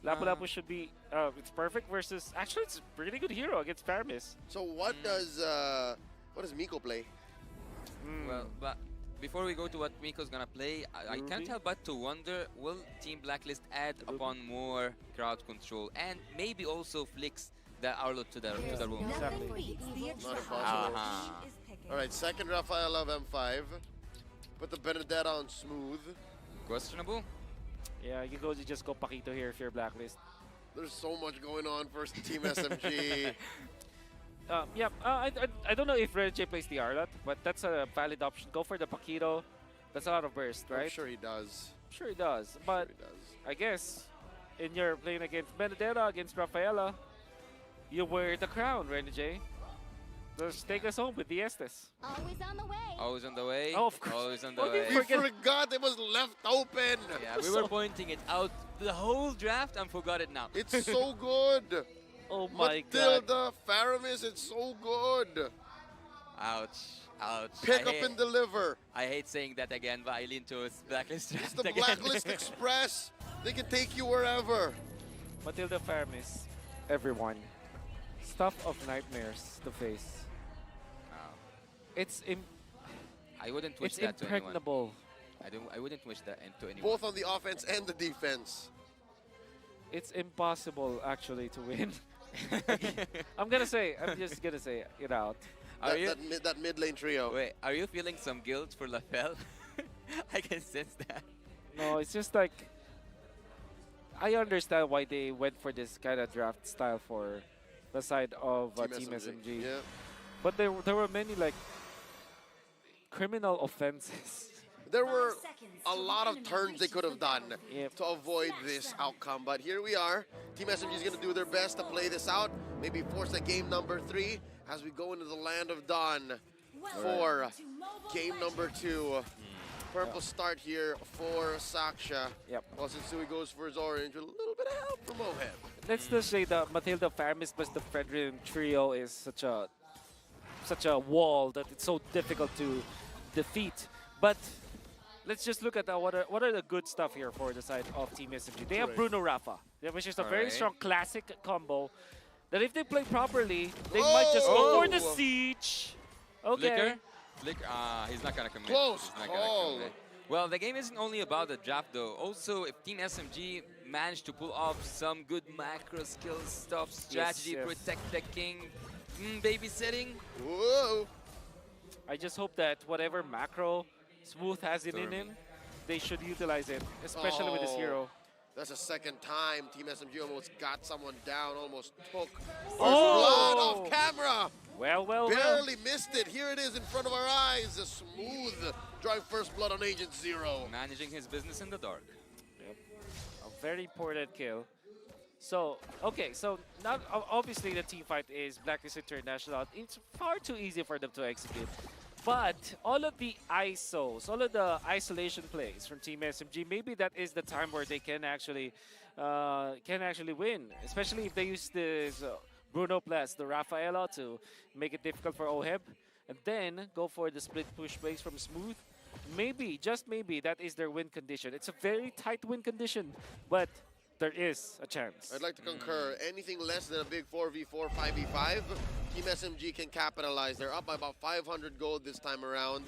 Lapu Lapu should be, it's perfect versus, actually it's a pretty good hero against Faramis. So what does Miko play? Well, but before we go to what Miko's gonna play, I can't help but to wonder, will Team Blacklist add upon more crowd control and maybe also flicks the Arlo to the room? Exactly. Not impossible. All right, second Rafael of M5. Put the Benedetta on Smooth. Questionable? Yeah, you just go Paquito here if you're Blacklist. There's so much going on for Team SMG. I don't know if Red J plays the Arlot, but that's a valid option. Go for the Paquito. That's a lot of burst, right? I'm sure he does. Sure he does. But I guess in your playing against Benedetta, against Rafaela, you wear the crown, Ren J. Just take us home with the Estes. Always on the way. Always on the way. Oh, of course. Always on the We way. forgot it was left open. Yeah, we were pointing it out the whole draft and forgot it now. It's so good. Oh my Matilda, God. Faramis, it's so good. Ouch. Ouch. Pick up and deliver. I hate saying that again, but I lean towards Blacklist It's draft the again. Blacklist Express. They can take you wherever. Matilda Faramis, everyone. Stuff of nightmares to face. It's I wouldn't wish it's that to anyone. impregnable. I wouldn't wish that to anyone. Both on the offense and the defense. It's impossible actually to win. I'm just gonna say it out. That mid lane trio. Wait, are you feeling some guilt for Lafelle? I can sense that. No, it's just like I understand why they went for this kind of draft style for the side of Team SMG. Yeah. But there were many like criminal offenses. There were a lot of turns they could have done to avoid this outcome, but here we are. Team SMG is going to do their best to play this out, maybe force a game number 3 as we go into the land of Dawn for game number 2. Purple start here for Saksha. Yep. While Sensui goes for his orange with a little bit of help from Oheb. let's just say the Matilda Faramis plus the Fredrin trio is such a wall that it's so difficult to defeat. But let's just look at what are the good stuff here for the side of Team SMG. They have Bruno Rafa, which is a very strong classic combo that if they play properly, they might just go for the siege. Okay. Flicker? He's not gonna commit. Close He's not gonna commit. Well, the game isn't only about the draft though. Also, if Team SMG managed to pull off some good macro skill stuff, strategy, protect the king, babysitting. Whoa! I just hope that whatever macro Smooth has it in him, they should utilize it, especially with this hero. That's the second time Team SMG almost got someone down, almost took first blood off camera. Well. Barely missed it. Here it is in front of our eyes. A Smooth drawing first blood on Agent Zero. Managing his business in the dark. Yep. A very important kill. So, okay, so now obviously the team fight is Blacklist International. It's far too easy for them to execute. But all of the ISOs, all of the isolation plays from Team SMG, maybe that is the time where they can actually win. Especially if they use this Bruno plus the Rafaela to make it difficult for Oheb, and then go for the split push plays from Smooth. Maybe, just maybe, that is their win condition. It's a very tight win condition, but there is a chance. I'd like to concur. Anything less than a big 4v4, 5v5, Team SMG can capitalize. They're up by about 500 gold this time around.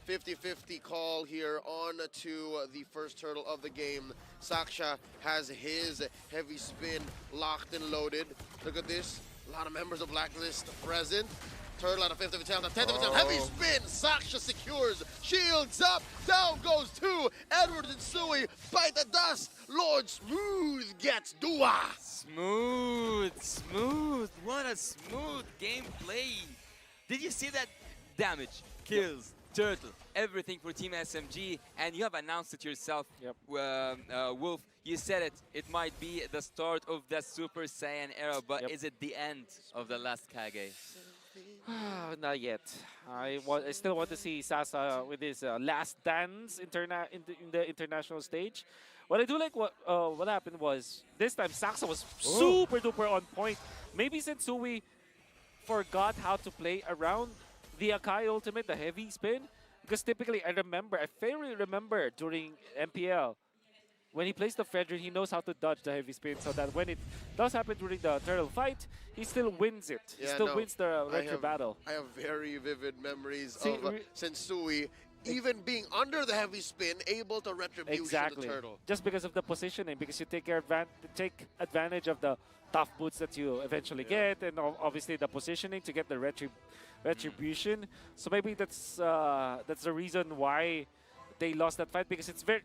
50-50 call here on to the first turtle of the game. Saksha has his heavy spin locked and loaded. Look at this. A lot of members of Blacklist present. Turtle out of 5th of a tail, 10th of a tail. Heavy spin. Saksha secures. Shields up. Down goes two. Edwards and Sui bite the dust. Lord Smooth gets Dua. Smooth. What a smooth gameplay. Did you see that damage, kills, turtle, everything for Team SMG? And you have announced it yourself, Wolf. You said it. It might be the start of the Super Saiyan era, but is it the end of the last Kage? Not yet. I still want to see Sasa with his last dance in the international stage. What I do like what happened was this time Saxa was super duper on point. Maybe Sensui forgot how to play around the Akai ultimate, the heavy spin, because typically I fairly remember during MPL when he plays the Fredrin, he knows how to dodge the heavy spin, so that when it does happen during the turtle fight, he still wins it. He still wins the retro battle. I have very vivid memories of Sensui even being under the heavy spin, able to retribution the turtle. Just because of the positioning, because you take advantage of the tough boots that you eventually get, and obviously the positioning to get the retribution. So maybe that's the reason why they lost that fight, because it's very...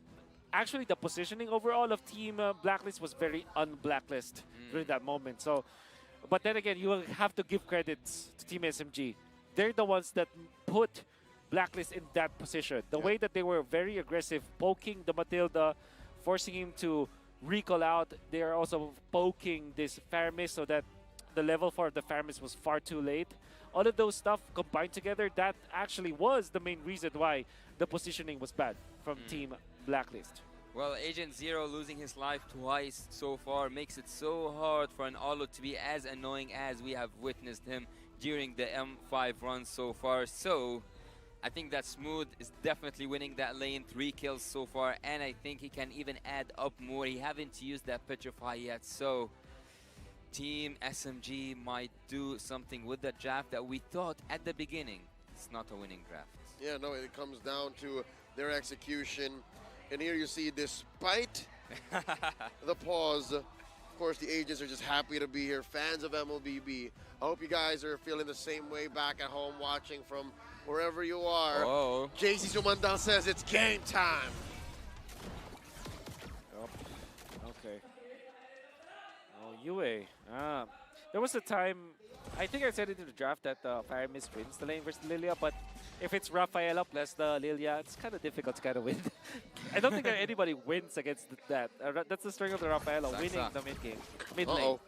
Actually, the positioning overall of Team Blacklist was very un-Blacklist during that moment. So, but then again, you will have to give credits to Team SMG. They're the ones that put Blacklist in that position. The way that they were very aggressive, poking the Matilda, forcing him to recall out. They are also poking this Faramis so that the level 4 of the Faramis was far too late. All of those stuff combined together, that actually was the main reason why the positioning was bad from Team Blacklist. Well, Agent Zero losing his life twice so far makes it so hard for an Olo to be as annoying as we have witnessed him during the M5 run so far. So I think that Smooth is definitely winning that lane, 3 kills so far, and I think he can even add up more. He haven't used that Petrify yet, so Team SMG might do something with the draft that we thought at the beginning. It's not a winning draft. Yeah, no, it comes down to their execution. And here you see, despite the pause, of course, the agents are just happy to be here, fans of MLBB. I hope you guys are feeling the same way back at home watching from wherever you are. Oh. JC Sumandal says it's game time. Okay. Oh, UA. There was a time, I think I said it in the draft, that Faramis wins the lane versus Lilia, but if it's Rafaela plus the Lilia, it's kind of difficult to kind of win. I don't think that anybody wins against that. That's the strength of the Rafaela, winning the mid lane.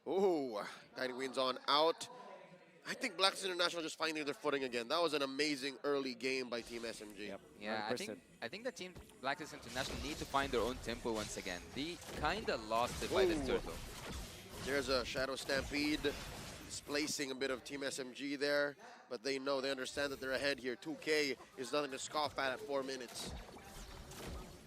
Ooh, Guiding Winds on out. I think Blacklist International just finding their footing again. That was an amazing early game by Team SMG. Yep. Yeah, I think the Team Blacklist International need to find their own tempo once again. They kind of lost it by this turtle. There's a Shadow Stampede displacing a bit of Team SMG there, but they understand that they're ahead here. 2K is nothing to scoff at 4 minutes.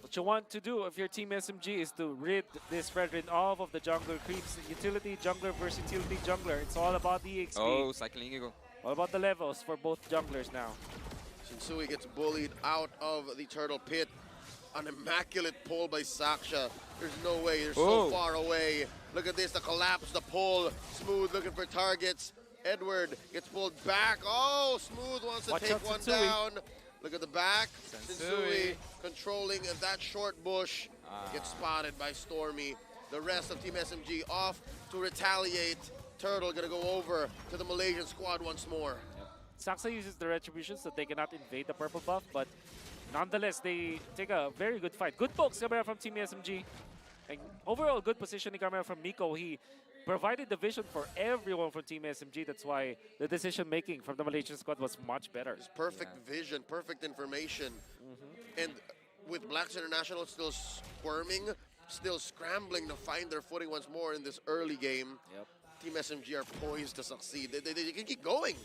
What you want to do if your Team SMG is to rid this Fredrin off of the jungler creeps. Utility jungler versus utility jungler. It's all about the XP. Oh, cycling Eagle. All about the levels for both junglers now. Shinsui gets bullied out of the turtle pit. An immaculate pull by Saksha. There's no way, they're so far away. Look at this, the collapse, the pull. Smooth looking for targets. Edward gets pulled back. Oh, Smooth wants to take one down. Look at the back. Shinsui controlling that short bush. Gets spotted by Stormy. The rest of Team SMG off to retaliate. Turtle gonna go over to the Malaysian squad once more. Saksa uses the retribution so they cannot invade the purple buff, but nonetheless, they take a very good fight. Good pokes coming out from Team SMG. And overall, good positioning coming out from Miko. He provided the vision for everyone from Team SMG. That's why the decision-making from the Malaysian squad was much better. It's perfect vision, perfect information. And with Blacks International still squirming, still scrambling to find their footing once more in this early game, Team SMG are poised to succeed. They can keep going.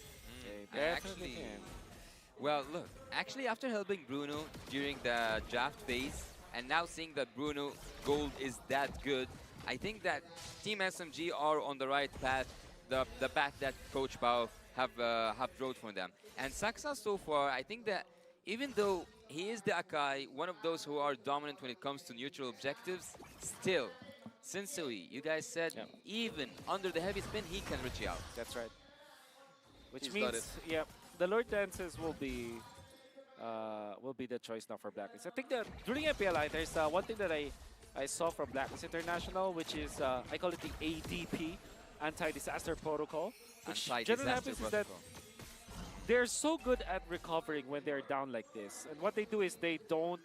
Actually, well, look, actually after helping Bruno during the draft phase, and now seeing that Bruno Gold is that good, I think that Team SMG are on the right path, the path that Coach Bao have drawn for them. And Saksa so far, I think that even though he is the Akai, one of those who are dominant when it comes to neutral objectives, still, Shinsui, you guys said even under the heavy spin, he can reach out. That's right. Which means, the Lord Dances will be the choice now for Blacklist. I think that during MPLI, there's one thing that I saw from Blacklist International, which is, I call it the ADP, Anti-Disaster Protocol. Which generally happens is that they're so good at recovering when they're down like this. And what they do is they don't,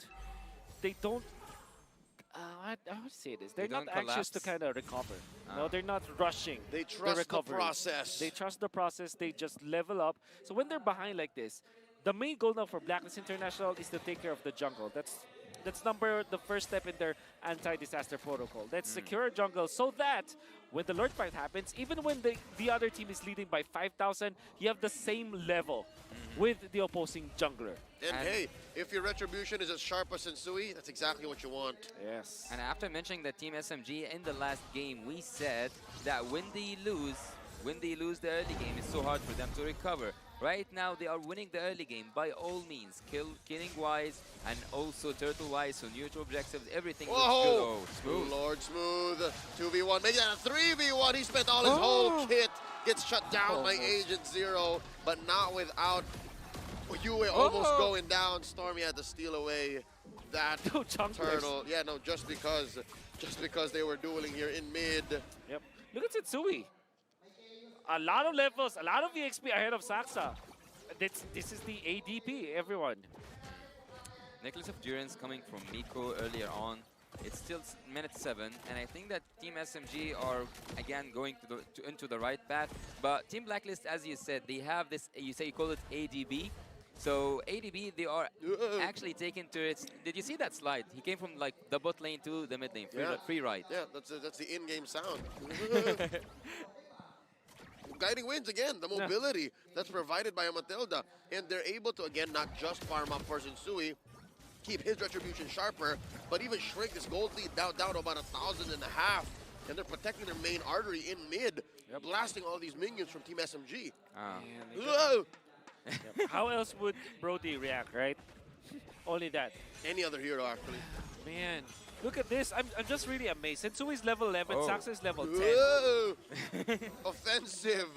how to say this? They're not anxious to kind of recover. No, they're not rushing. They trust the process. They trust the process. They just level up. So when they're behind like this, the main goal now for Blacklist International is to take care of the jungle. That's the first step in their anti-disaster protocol. Let's secure a jungle so that when the Lord fight happens, even when the other team is leading by 5,000, you have the same level with the opposing jungler. And hey, if your retribution is as sharp as Shinsui, that's exactly what you want. Yes. And after mentioning that Team SMG in the last game, we said that when they lose the early game, it's so hard for them to recover. Right now, they are winning the early game by all means, killing-wise and also turtle-wise, so neutral objectives, everything looks good. Oh, Smooth. Lord Smooth, 2v1, make that a 3v1. He spent all his whole kit, gets shut down by Agent Zero, but not without Yue almost going down. Stormy had to steal away that turtle. Yeah, no, just because they were dueling here in mid. Yep. Look at Shinsui. A lot of levels, a lot of EXP ahead of Saksa. This is the ADP, everyone. Necklace of Durance coming from Miko earlier on. It's still minute 7, and I think that Team SMG are again going into the right path. But Team Blacklist, as you said, they have this. You call it ADB. So ADB, they are actually taking turrets. Did you see that slide? He came from like the bot lane to the mid lane, free ride. Yeah, that's the in-game sound. Guiding wins again, the mobility that's provided by Matilda. And they're able to, again, not just farm up for Shinsui, keep his retribution sharper, but even shrink this gold lead down to about 1,500. And they're protecting their main artery in mid, blasting all these minions from Team SMG. How else would Brody react, right? Only that. Any other hero, actually. Man, look at this. I'm just really amazed. Shinsui is level 11, Saksa is level 10. Whoa. Offensive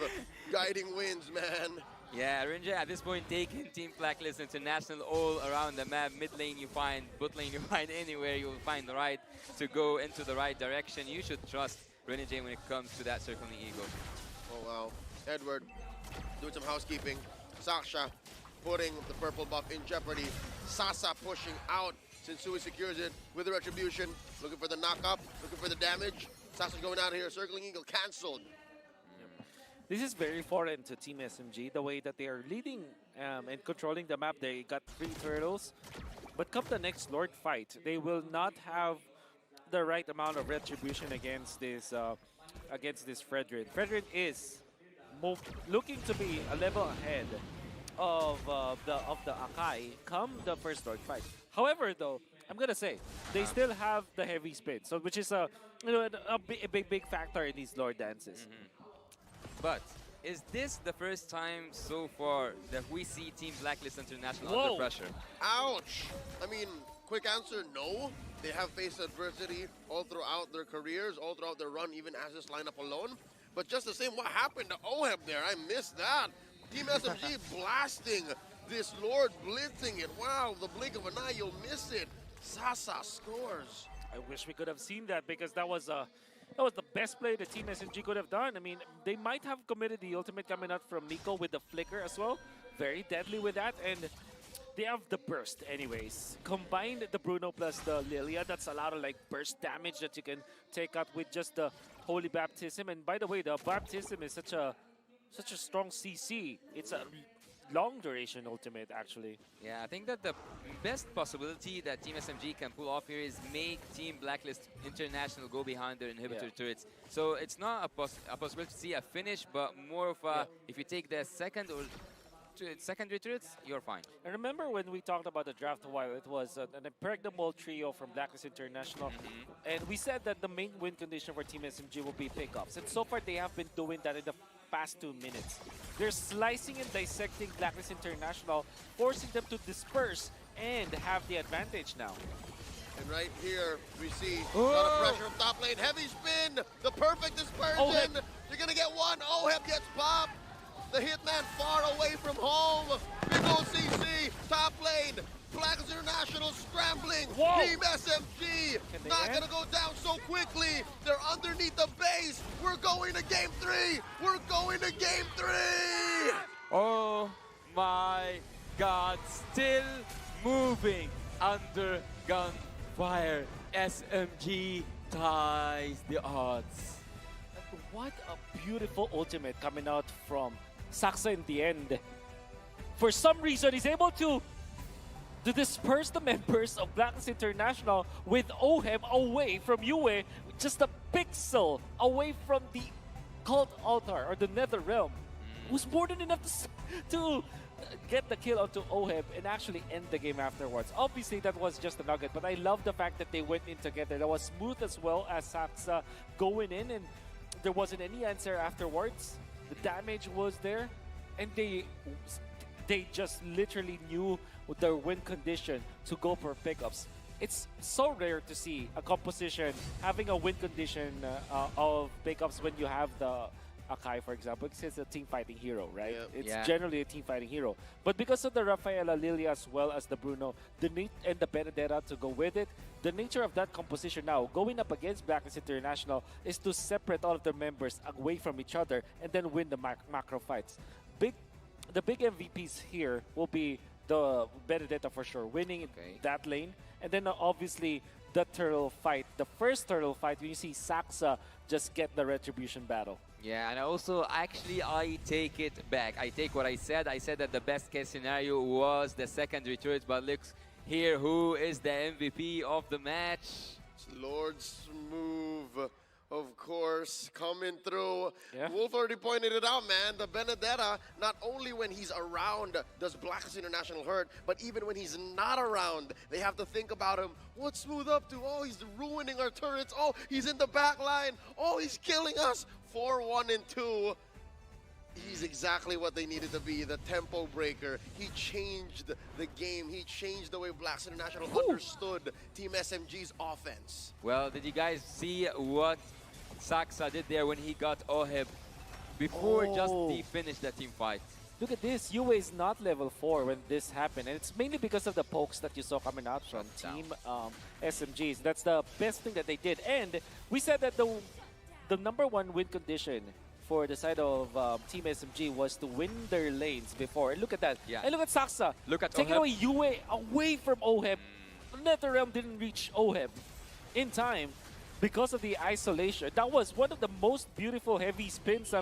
guiding wins, man. Yeah, Rinja at this point taking Team Blacklist International all around the map. Mid lane you find, bot lane you find, anywhere you will find the right to go into the right direction. You should trust Renegade when it comes to that circling eagle. Oh wow. Edward doing some housekeeping. Saksha putting the purple buff in jeopardy. Sasa pushing out. Shinsui secures it with the retribution. Looking for the knock-up, looking for the damage. Sasa's going out here. Circling eagle cancelled. This is very foreign to Team SMG, the way that they are leading and controlling the map. They got 3 turtles. But come the next Lord fight, they will not have the right amount of retribution against this against this Fredrin. Fredrin is looking to be a level ahead of the Akai come the first Lord fight. However, though, I'm gonna say they still have the heavy spin, so which is a big factor in these Lord dances. But is this the first time so far that we see Team Blacklist International Whoa. under pressure? Ouch! I mean, quick answer, no. They have faced adversity all throughout their careers, all throughout their run, even as this lineup alone. But just the same, what happened to OHEB there? I missed that. Team SMG blasting this Lord, blitzing it. Wow, the blink of an eye, you'll miss it. Sasa scores. I wish we could have seen that because that was the best play the Team SMG could have done. I mean, they might have committed the ultimate coming out from Nico with the flicker as well. Very deadly with that, and they have the burst anyways. Combine the Bruno plus the Lilia, that's a lot of like burst damage that you can take out with just the Holy Baptism. And by the way, the Baptism is such a strong CC. It's a long duration ultimate actually. Yeah, I think that the best possibility that Team SMG can pull off here is make Team Blacklist International go behind their inhibitor turrets. So it's not a possibility to see a finish, but more of a, if you take the second or secondary turrets, you're fine. And remember when we talked about the draft a while, it was an impregnable trio from Blacklist International. And we said that the main win condition for Team SMG will be pickups. And so far they have been doing that in the past 2 minutes. They're slicing and dissecting Blacklist International, forcing them to disperse and have the advantage now. And right here, we see a lot of pressure from top lane. Heavy spin, the perfect dispersion. You're going to get one. OHEB gets popped. The Hitman far away from home. Big OCC, top lane. Blacklist International scrambling. Whoa. Team SMG not going to go down so quickly. They're underneath the base. We're going to game 3. We're going to game 3. Oh my God, still moving under gunfire. SMG ties the odds. What a beautiful ultimate coming out from Saksa in the end. For some reason, he's able to disperse the members of Blacklist International with OHEB away from Yue, just a pixel away from the cult altar or the nether realm. It was more than enough to get the kill onto OHEB and actually end the game afterwards. Obviously, that was just a nugget, but I love the fact that they went in together. That was smooth as well as Saksa going in, and there wasn't any answer afterwards. The damage was there, and they just literally knew their win condition to go for pickups. It's so rare to see a composition having a win condition of pickups when you have the Akai, for example, because it's a team fighting hero, right? It's generally a team fighting hero. But because of the Rafaela, Lilia, as well as the Bruno, and the Benedetta to go with it, the nature of that composition now, going up against Blacklist International, is to separate all of their members away from each other and then win the macro fights. The big MVPs here will be the Benedetta for sure, winning that lane. And then obviously the turtle fight, the first turtle fight, when you see Saksa just get the retribution battle. Yeah, and also, actually, I take it back. I take what I said. I said that the best case scenario was the secondary turret, but look here, who is the MVP of the match? It's Lord's move, of course, coming through. Wolf already pointed it out, man. The Benedetta, not only when he's around does Blacklist International hurt, but even when he's not around, they have to think about him. What's Smooth up to? Oh, he's ruining our turrets. Oh, he's in the back line. Oh, he's killing us. 4-1 and 2. He's exactly what they needed to be, the tempo breaker. He changed the game. He changed the way Blacklist International understood Team SMG's offense. Well, did you guys see what Saksa did there when he got OHEB before just he finished the team fight? Look at this. Yue is not level 4 when this happened, and it's mainly because of the pokes that you saw coming out from Team SMGs. That's the best thing that they did. And we said that the #1 win condition for the side of Team SMG was to win their lanes before. And look at that. And look at Saksa. Look at taking away Yue away from OHEB. NetherRealm didn't reach OHEB in time because of the isolation. That was one of the most beautiful heavy spins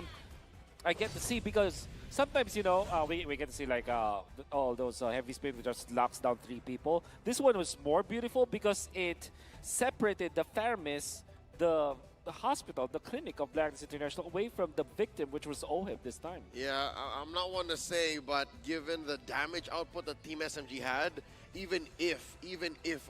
I get to see, because sometimes, you know, we get to see like all those heavy spins which just locks down 3 people. This one was more beautiful because it separated the Faramis, the the hospital, the clinic of Blacklist International, away from the victim, which was OHIP this time. Yeah, I'm not one to say, but given the damage output that Team SMG had, even if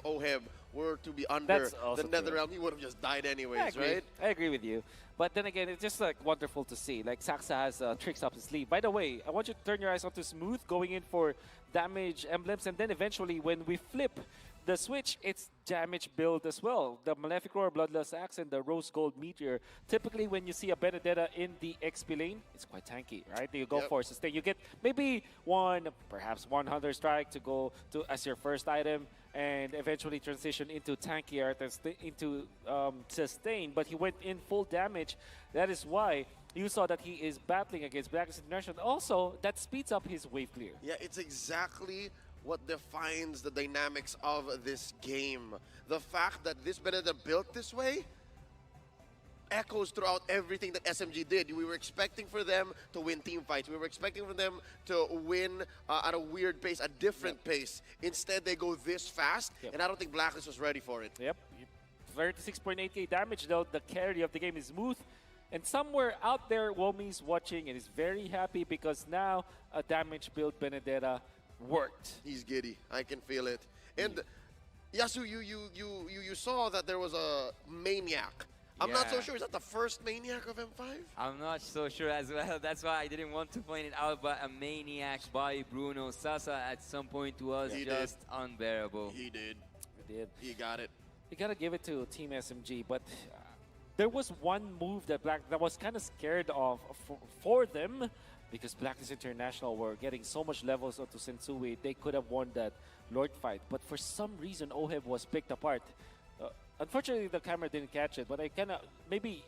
OHIP were to be under the NetherRealm, he would have just died anyways, right? I agree with you. But then again, it's just like wonderful to see. Like Saxa has tricks up his sleeve. By the way, I want you to turn your eyes onto Smooth, going in for damage emblems, and then eventually when we flip the switch, it's damage build as well. The Malefic Roar, Bloodlust Axe, and the Rose Gold Meteor. Typically, when you see a Benedetta in the XP lane, it's quite tanky, right? You go for sustain. You get maybe perhaps one Hunter Strike to go to as your first item, and eventually transition into tanky art and into sustain. But he went in full damage. That is why you saw that he is battling against Blacklist International. Also, that speeds up his wave clear. Yeah, it's exactly what defines the dynamics of this game. The fact that this Benedetta built this way echoes throughout everything that SMG did. We were expecting for them to win team fights. We were expecting for them to win at a weird pace, a different pace. Instead, they go this fast, and I don't think Blacklist was ready for it. Yep. 36.8k damage, though. The carry of the game is Smooth. And somewhere out there, Womi's watching and is very happy because now a damage build Benedetta worked. He's giddy. I can feel it. And Yasu, you saw that there was a Maniac. I'm not so sure. Is that the first Maniac of M5? I'm not so sure as well. That's why I didn't want to point it out, but a Maniac by Bruno Sasa at some point was just unbearable. He did. He did. He got it. You gotta give it to Team SMG, but there was one move that was kind of scared of for them, because Blacklist International were getting so much levels onto Sensui, they could have won that Lord fight. But for some reason, OHIP was picked apart. Unfortunately, the camera didn't catch it, but maybe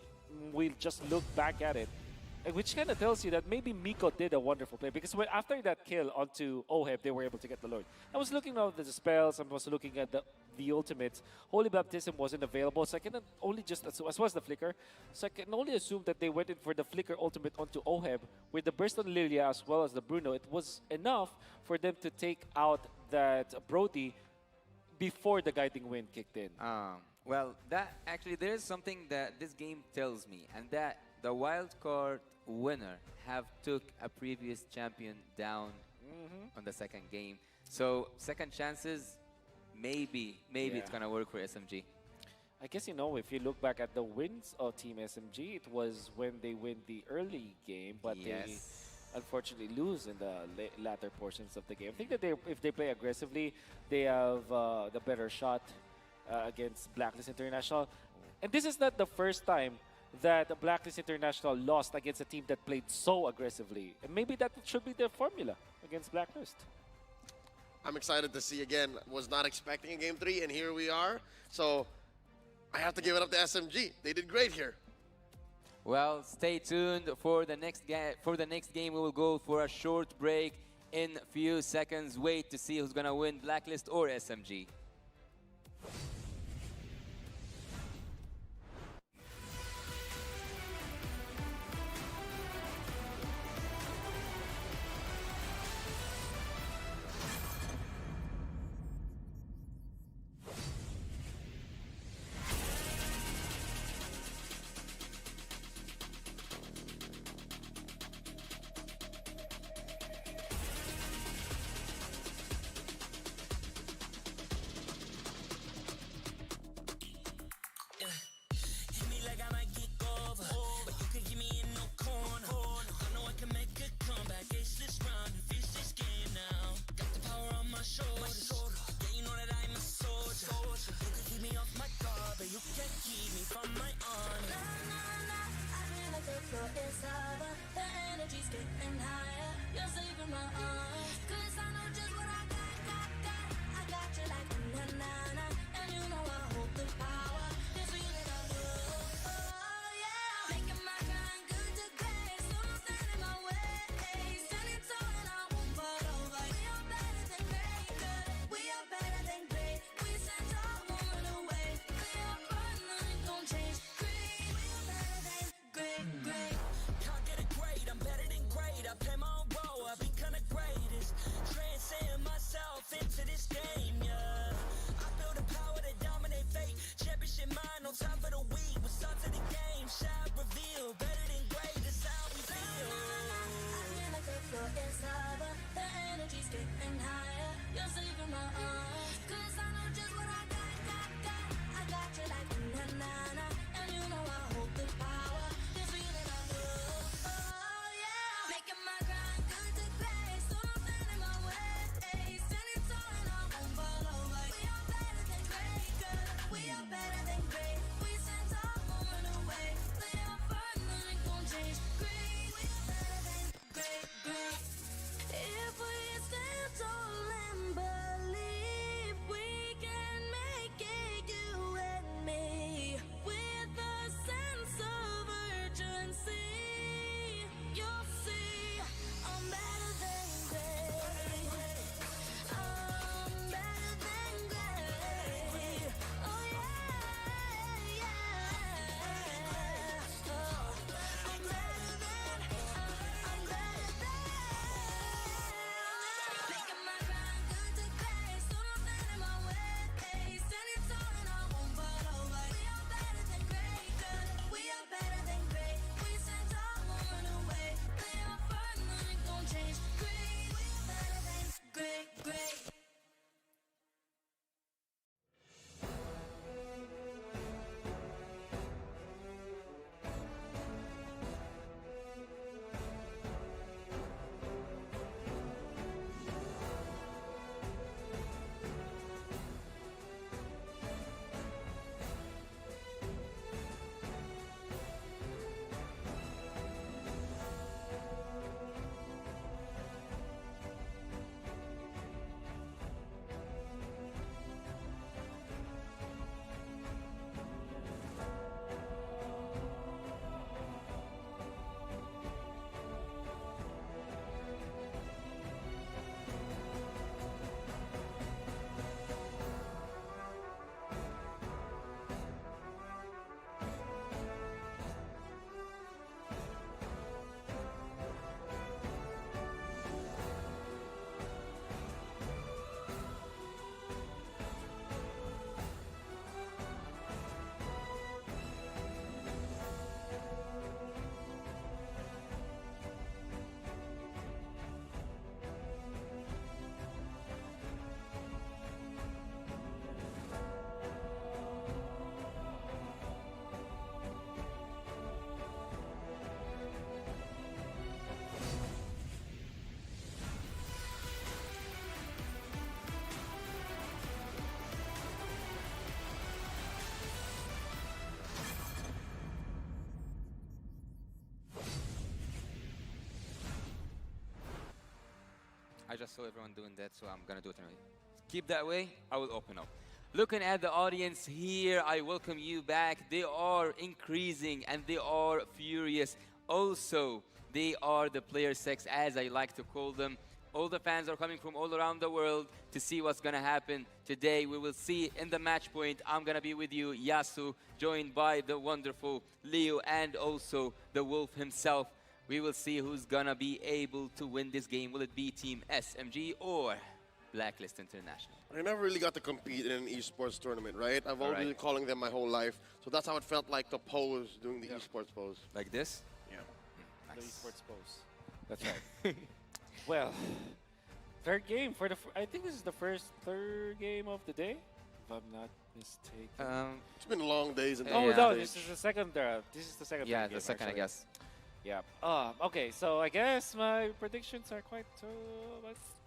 we'll just look back at it, which kind of tells you that maybe Miko did a wonderful play, because after that kill onto OHIP, they were able to get the Lord. I was looking at the spells, I was looking at the ultimates. Holy Baptism wasn't available, so I can only just, as was the Flicker, so I can only assume that they went in for the Flicker ultimate onto OHIP. With the Burst on Lilia as well as the Bruno, it was enough for them to take out that Brody before the Guiding Wind kicked in. Well, there is something that this game tells me, and that the wildcard winner have took a previous champion down on the second game. So second chances, maybe it's gonna work for SMG. I guess, if you look back at the wins of Team SMG, it was when they win the early game, but they unfortunately lose in the latter portions of the game. I think that if they play aggressively, they have the better shot against Blacklist International. And this is not the first time that Blacklist International lost against a team that played so aggressively. And maybe that should be their formula against Blacklist. I'm excited to see again. Was not expecting a Game 3, and here we are. So I have to give it up to SMG. They did great here. Well, stay tuned for the next game. For the next game, we will go for a short break in a few seconds. Wait to see who's gonna win, Blacklist or SMG. I just saw everyone doing that, so I'm gonna do it anyway. Keep that way, I will open up. Looking at the audience here, I welcome you back. They are increasing and they are furious. Also, they are the player sex, as I like to call them. All the fans are coming from all around the world to see what's gonna happen today. We will see in the match point. I'm gonna be with you, Yasu, joined by the wonderful Leo and also the Wolf himself. We will see who's gonna be able to win this game. Will it be Team SMG or Blacklist International? I never really got to compete in an esports tournament, right? I've always been calling them my whole life. So that's how it felt like to pose, doing the esports pose. Like this? Yeah. The esports pose. That's right. Well, third game for the. I think this is the third game of the day, if I'm not mistaken. It's been long days. In oh no, this is the second. This is the second. Yeah, game, the second, actually. I guess. Yeah. Okay, so I guess my predictions are quite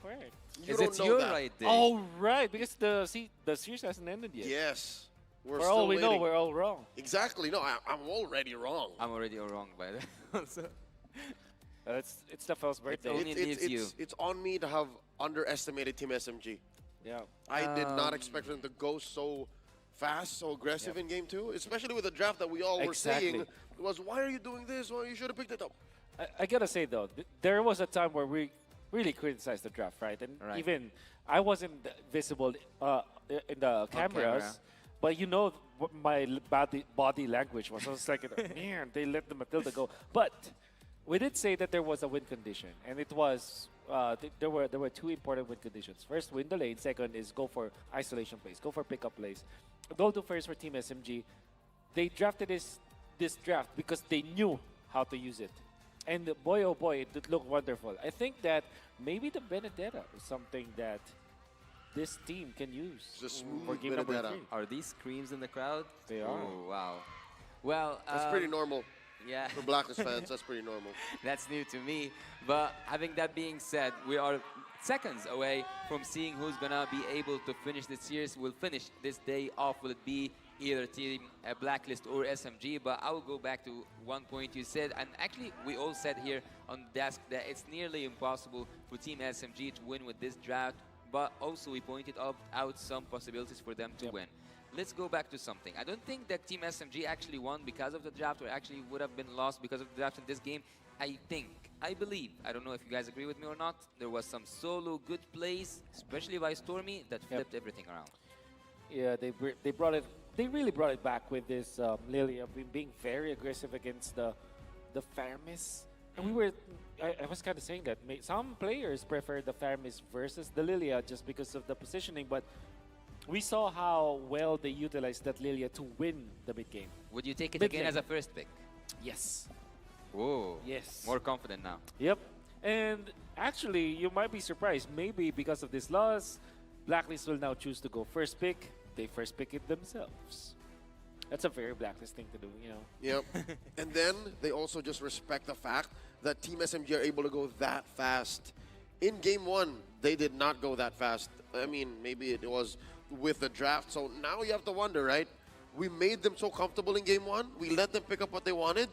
correct. It's your right day. Oh right, because the series hasn't ended yet. Yes. For all we know, we're all wrong. Exactly. No, I'm already wrong. I'm already wrong by the way. It's the first birthday. It's on me to have underestimated Team SMG. Yeah. I did not expect them to go so fast, so aggressive in game 2, especially with the draft that we all were saying. It was, why are you doing this? Well, you should have picked it up. I gotta say though, there was a time where we really criticized the draft, right? And even I wasn't visible in the cameras, but you know what my body language was. I was like, man, they let the Matilda go. But we did say that there was a win condition, and it was there were two important win conditions. First, win the lane. Second is go for isolation plays, go for pickup plays. Go to first for Team SMG. They drafted this draft because they knew how to use it. And boy, oh boy, it looked wonderful. I think that maybe the Benedetta is something that this team can use for game number 3. Are these screams in the crowd? They are. Oh, wow. Well, that's pretty normal. Yeah. For Blacklist fans, that's pretty normal. That's new to me. But having that being said, we are seconds away from seeing who's gonna be able to finish this series. We'll finish this day off. Will it be either Team Blacklist or SMG? But I will go back to one point you said, and actually we all said here on the desk that it's nearly impossible for Team SMG to win with this draft. But also we pointed out some possibilities for them to win. Let's go back to something. I don't think that Team SMG actually won because of the draft, or actually would have been lost because of the draft in this game. I believe, I don't know if you guys agree with me or not, there was some solo good plays, especially by Stormy, that flipped everything around. Yeah, they brought it. They really brought it back with this Lilia being very aggressive against the Faramis. And I was kind of saying that some players prefer the Faramis versus the Lilia just because of the positioning, but we saw how well they utilized that Lilia to win the mid game. Would you take it again as a first pick? Yes. Whoa. Yes. More confident now. Yep. And actually, you might be surprised. Maybe because of this loss, Blacklist will now choose to go first pick. They first pick it themselves. That's a very Blacklist thing to do, you know. Yep. And then they also just respect the fact that Team SMG are able to go that fast. In game 1, they did not go that fast. I mean, maybe it was with the draft. So now you have to wonder, right? We made them so comfortable in game 1. We let them pick up what they wanted.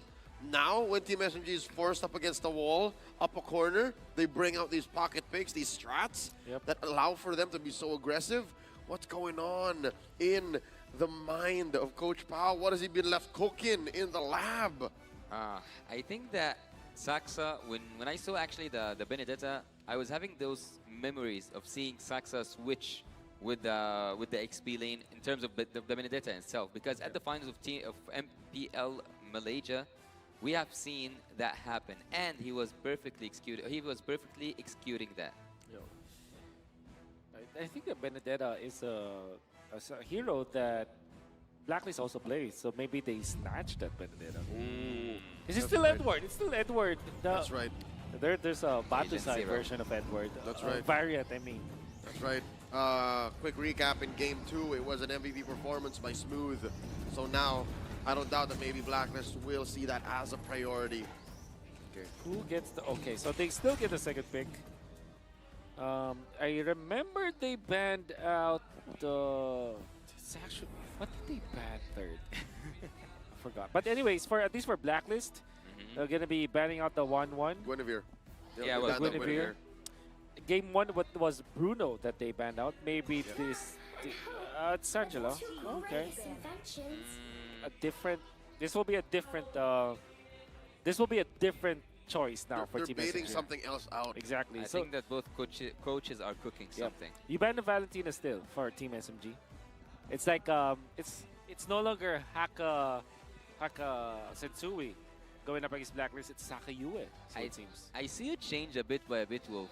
Now, when Team SMG is forced up against the wall, up a corner, they bring out these pocket picks, these strats that allow for them to be so aggressive. What's going on in the mind of Coach Pao? What has he been left cooking in the lab? I think that Saxa, when I saw actually the Benedetta, I was having those memories of seeing Saxa switch with the XP lane in terms of the Benedetta itself. Because at the finals of MPL Malaysia, we have seen that happen, and he was perfectly executing. He was perfectly executing that. I think that Benedetta is a hero that Blacklist also plays, so maybe they snatched that Benedetta. Is it still Edward? It's still Edward. That's right. There's a Batusai version of Edward. That's right. Variant, I mean. That's right. Quick recap, in game 2, it was an MVP performance by Smooth. So now, I don't doubt that maybe Blacklist will see that as a priority. Okay. Who gets the... Okay, so they still get the second pick. I remember they banned out the... It's actually... What did they ban third? I forgot. But anyways, at least for Blacklist, they're going to be banning out the 1-1. Guinevere. Yeah, well, Guinevere. game 1 what was Bruno that they banned out. Maybe this it's Angelo. Okay. A different. This will be a different. This will be a different choice now for they're Team baiting SMG. something else out. Exactly. I so think that both coaches are cooking something. you banned the Valentina still for Team SMG. It's like it's no longer Haka Sensui going up against Blacklist. It's Saka Yue. So it seems. I see you change a bit by a bit, Wolf.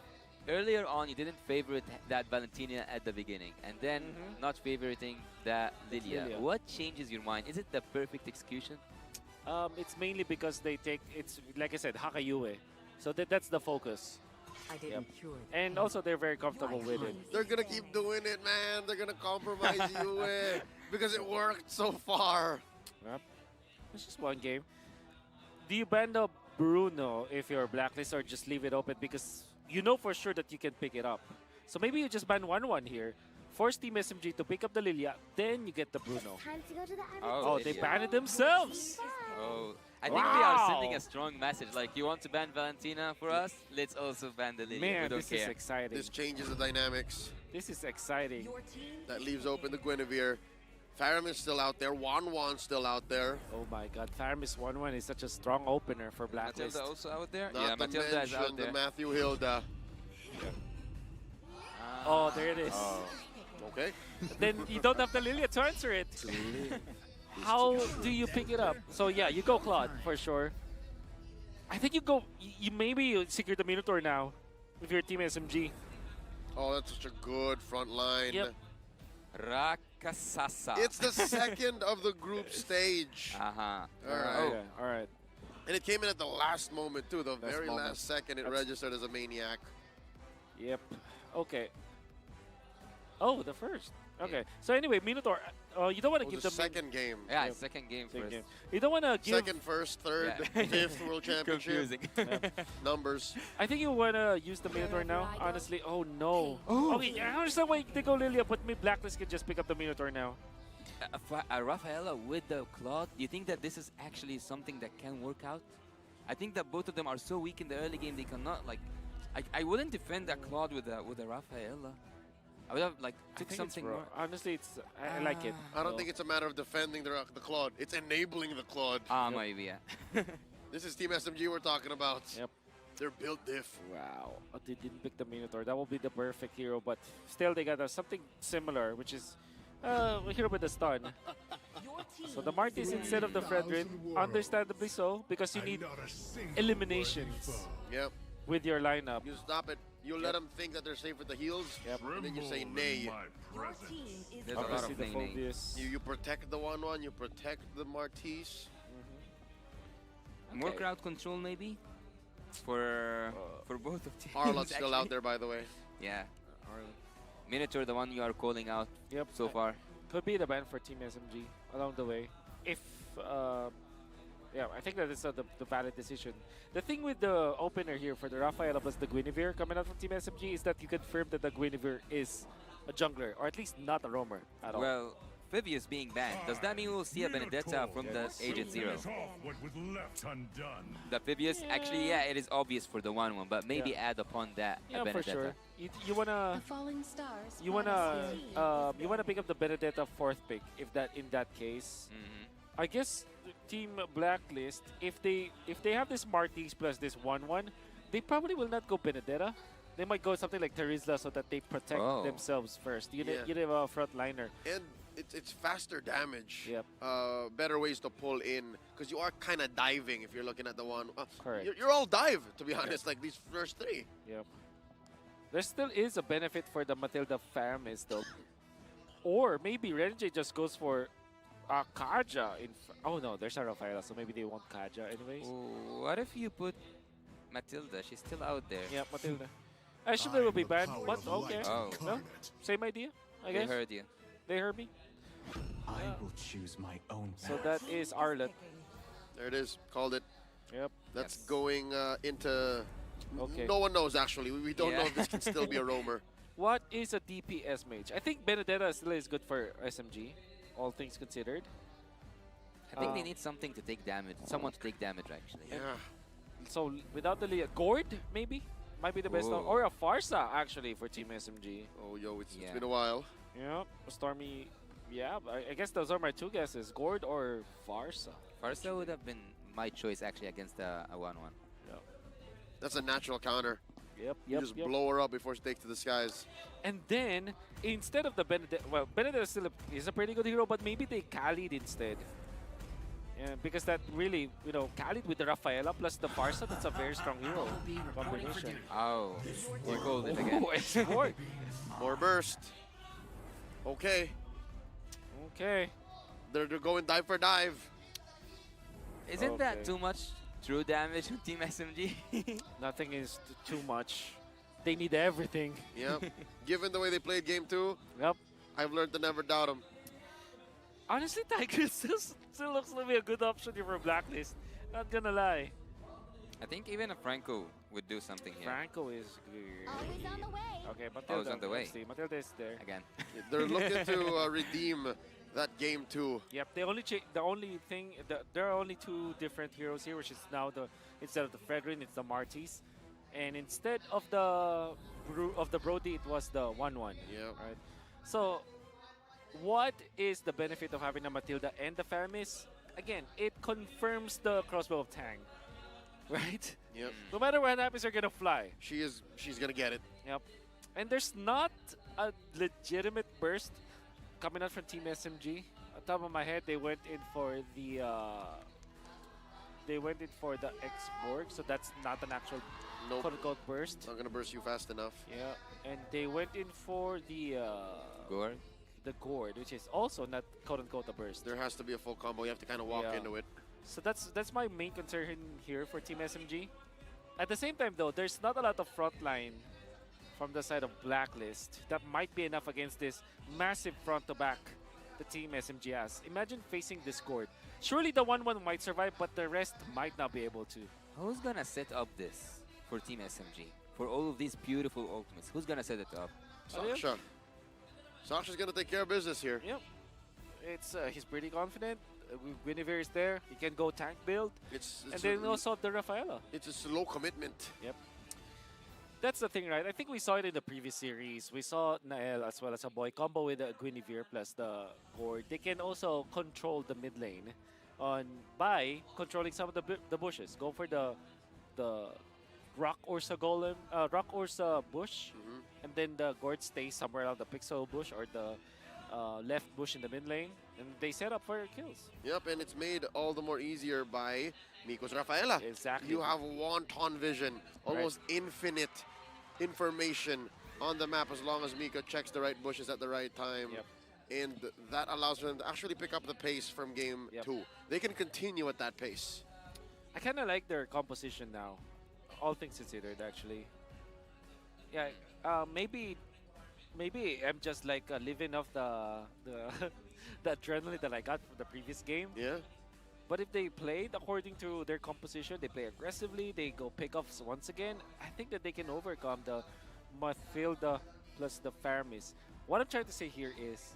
Earlier on, you didn't favorite that Valentina at the beginning, and then not favoriting that Lilia. What changes your mind? Is it the perfect execution? It's mainly because they take, it's like I said, Hakayue. So that's the focus. I didn't cure it. And also they're very comfortable with it. They're gonna keep doing it, man. They're gonna compromise you because it worked so far. Yep. It's just one game. Do you ban the Bruno if you're Blacklist or just leave it open because you know for sure that you can pick it up? So maybe you just ban 1-1 here. Force Team SMG to pick up the Lilia, then you get the Bruno. Time to go to the Oh, they banned it themselves. Oh, I think they are sending a strong message. Like, you want to ban Valentina for us? Let's also ban the Lilia. Man, we don't this care. is exciting. This changes the dynamics. This is exciting. That leaves open the Guinevere. Farum is still out there. Wan's still out there. Oh my God, Tharamis 1-1 is such a strong opener for Blacklist. Matilda also out there? Not yeah, to Matilda is out mention there. the Matthew Hilda. Oh, there it is. Okay. Then you don't have the Lilia to answer it. How do you pick it up? So yeah, you go Claude for sure. I think you go. You maybe secure the Minotaur now with your Team SMG. Oh, that's such a good front line. Yep. Rakasasa. It's the second of the group stage. Uh-huh. All right. Okay, all right. And it came in at the last moment, too. The very moment. last second, it registered as a maniac. Yep. Okay. Oh, the first. Okay. So anyway, Minotaur, you don't want to give the them second game. Yeah, Yep. second game Second first. game. You don't want to give. Second, first, third, Yeah. fifth World Championship. Confusing. Numbers. I think you want to use the Minotaur now, honestly. Oh, no. Okay, I understand why they go Lilia, but me Blacklist can just pick up the Minotaur now. Rafaela with the Claude, do you think that this is actually something that can work out? I think that both of them are so weak in the early game, they cannot, like... I wouldn't defend that Claude with a Rafaela. I would have, like, took something more. Honestly, it's I like it. I don't think it's a matter of defending the Claude. It's enabling the Claude. Maybe, yeah. This is Team SMG we're talking about. Yep. They're built diff. Wow. They didn't pick the Minotaur. That will be the perfect hero, but still they got something similar, which is a hero with a stun. So the Martis instead of the Fredrin, understandably so, because you need eliminations Yep. with your lineup. You stop it. You let them think that they're safe with the heals, and then you say nay. There's a lot Obviously of the nay-nay. Phobius. You protect the 1-1, you protect the Martis. More Okay. crowd control, maybe? For both of teams. Harlot's still out actually. there, by the way. Yeah. Minotaur, the one you are calling out so far. Could be the ban for Team SMG along the way. If, yeah, I think that is the valid decision. The thing with the opener here for the Rafaela plus the Guinevere coming out from Team SMG is that you confirm that the Guinevere is a jungler, or at least not a roamer at all. Well, Phoebus being banned, does that mean we'll see a Benedetta from the Agent Zero? What was left undone. The Phoebus, actually, yeah, it is obvious for the 1-1, but maybe add upon that a Yeah, for Benedetta. sure. You wanna falling stars. you wanna pick up the Benedetta 4th pick if that in that case. I guess Team Blacklist, if they have this Martis plus this 1-1, they probably will not go Benedetta. They might go something like Terizla so that they protect themselves first. You Yeah. need a front liner. And it's faster damage. Yep. Better ways to pull in, because you are kind of diving if you're looking at the one. Correct. You're all dive, to be honest, like these first three. Yep. There still is a benefit for the Matilda Faramis though. Or maybe Renjay just goes for Kaja. Oh no, there's a Rafaela, so maybe they want Kaja anyways. What if you put Matilda? She's still out there. Yeah, Matilda. Actually, it will be banned, but okay. Oh. No, same idea, I They guess. heard you. They heard me. I will choose my own path. So that is Arlet. There it is. Called it. Yep. That's going into... Okay. No one knows, actually. We don't know if this can still be a roamer. What is a DPS mage? I think Benedetta still is good for SMG, all things considered. I think they need something to take damage. Someone to take damage, actually. Yeah. So without the Gord, maybe? might be the best. Ooh. Or a Farsa, actually, for Team SMG. Oh, yo, it's been a while. Yeah, Stormy. Yeah, I guess those are my two guesses: Gord or Farsa. Farsa would have been my choice actually against a 1-1. Yeah. That's a natural counter. Yep, You just blow her up before she takes to the skies. And then, instead of the Benedict, well, Benedict is a pretty good hero, but maybe they Khalid instead. Yeah, because that really, Khalid with the Rafaela plus the Farsa, that's a very strong hero combination. Oh, you called it again. It's more. More burst. Okay. Okay. They're going dive for dive. Isn't that too much true damage from Team SMG? Nothing is too much. They need everything. Yep. Given the way they played game 2, yep. I've learned to never doubt them. Honestly, Tiger still looks to be a good option here for Blacklist. Not gonna lie. I think even a Franco would do something here. Franco is good. Always on the way. Okay, Always Matilda. on the way. Let's see. Matilda is there. Again. They're looking to redeem that game 2. Yep. There are only two different heroes here, which is now instead of the Fredrin, it's the Martis, and instead of the Brody, it was the 1-1. Yeah. Right. So, what is the benefit of having a Matilda and the Faramis? Again, it confirms the crossbow of Tang, right? Yep. No matter what happens, you're gonna fly. She's gonna get it. Yep. And there's not a legitimate burst coming out from Team SMG. On top of my head, they went in for the X-Borg, so that's not an actual quote-unquote burst. Not gonna burst you fast enough. Yeah, and they went in for the Gourd. The Gourd, which is also not quote-unquote a burst. There has to be a full combo. You have to kind of walk into it. So that's my main concern here for Team SMG. At the same time, though, there's not a lot of front line from the side of Blacklist that might be enough against this massive front-to-back the Team SMG has. Imagine facing this Gourd. Surely the 1-1 might survive, but the rest might not be able to. Who's gonna set up this for Team SMG? For all of these beautiful ultimates, who's gonna set it up? Sasha. Sasha's gonna take care of business here. Yep. It's he's pretty confident. Guinevere is there. He can go tank build. And then also the Rafaela. It's a slow commitment. Yep. That's the thing, right? I think we saw it in the previous series. We saw Nael as well as a boy combo with the Guinevere plus the Gourd. They can also control the mid lane by controlling some of the bushes. Go for the Rock Ursa Golem, Rock Ursa bush, and then the Gourd stays somewhere around the Pixel bush or the left bush in the mid lane, and they set up for kills. Yep, and it's made all the more easier by Miko's Rafaela. Exactly. You have wanton vision, almost infinite information on the map as long as Miko checks the right bushes at the right time. Yep. And that allows them to actually pick up the pace from game 2. They can continue at that pace. I kind of like their composition now, all things considered, actually. Yeah, maybe I'm just like living off the the adrenaline that I got from the previous game. Yeah. But if they played according to their composition, they play aggressively, they go pickoffs once again, I think that they can overcome the Mathilda plus the Faramis. What I'm trying to say here is,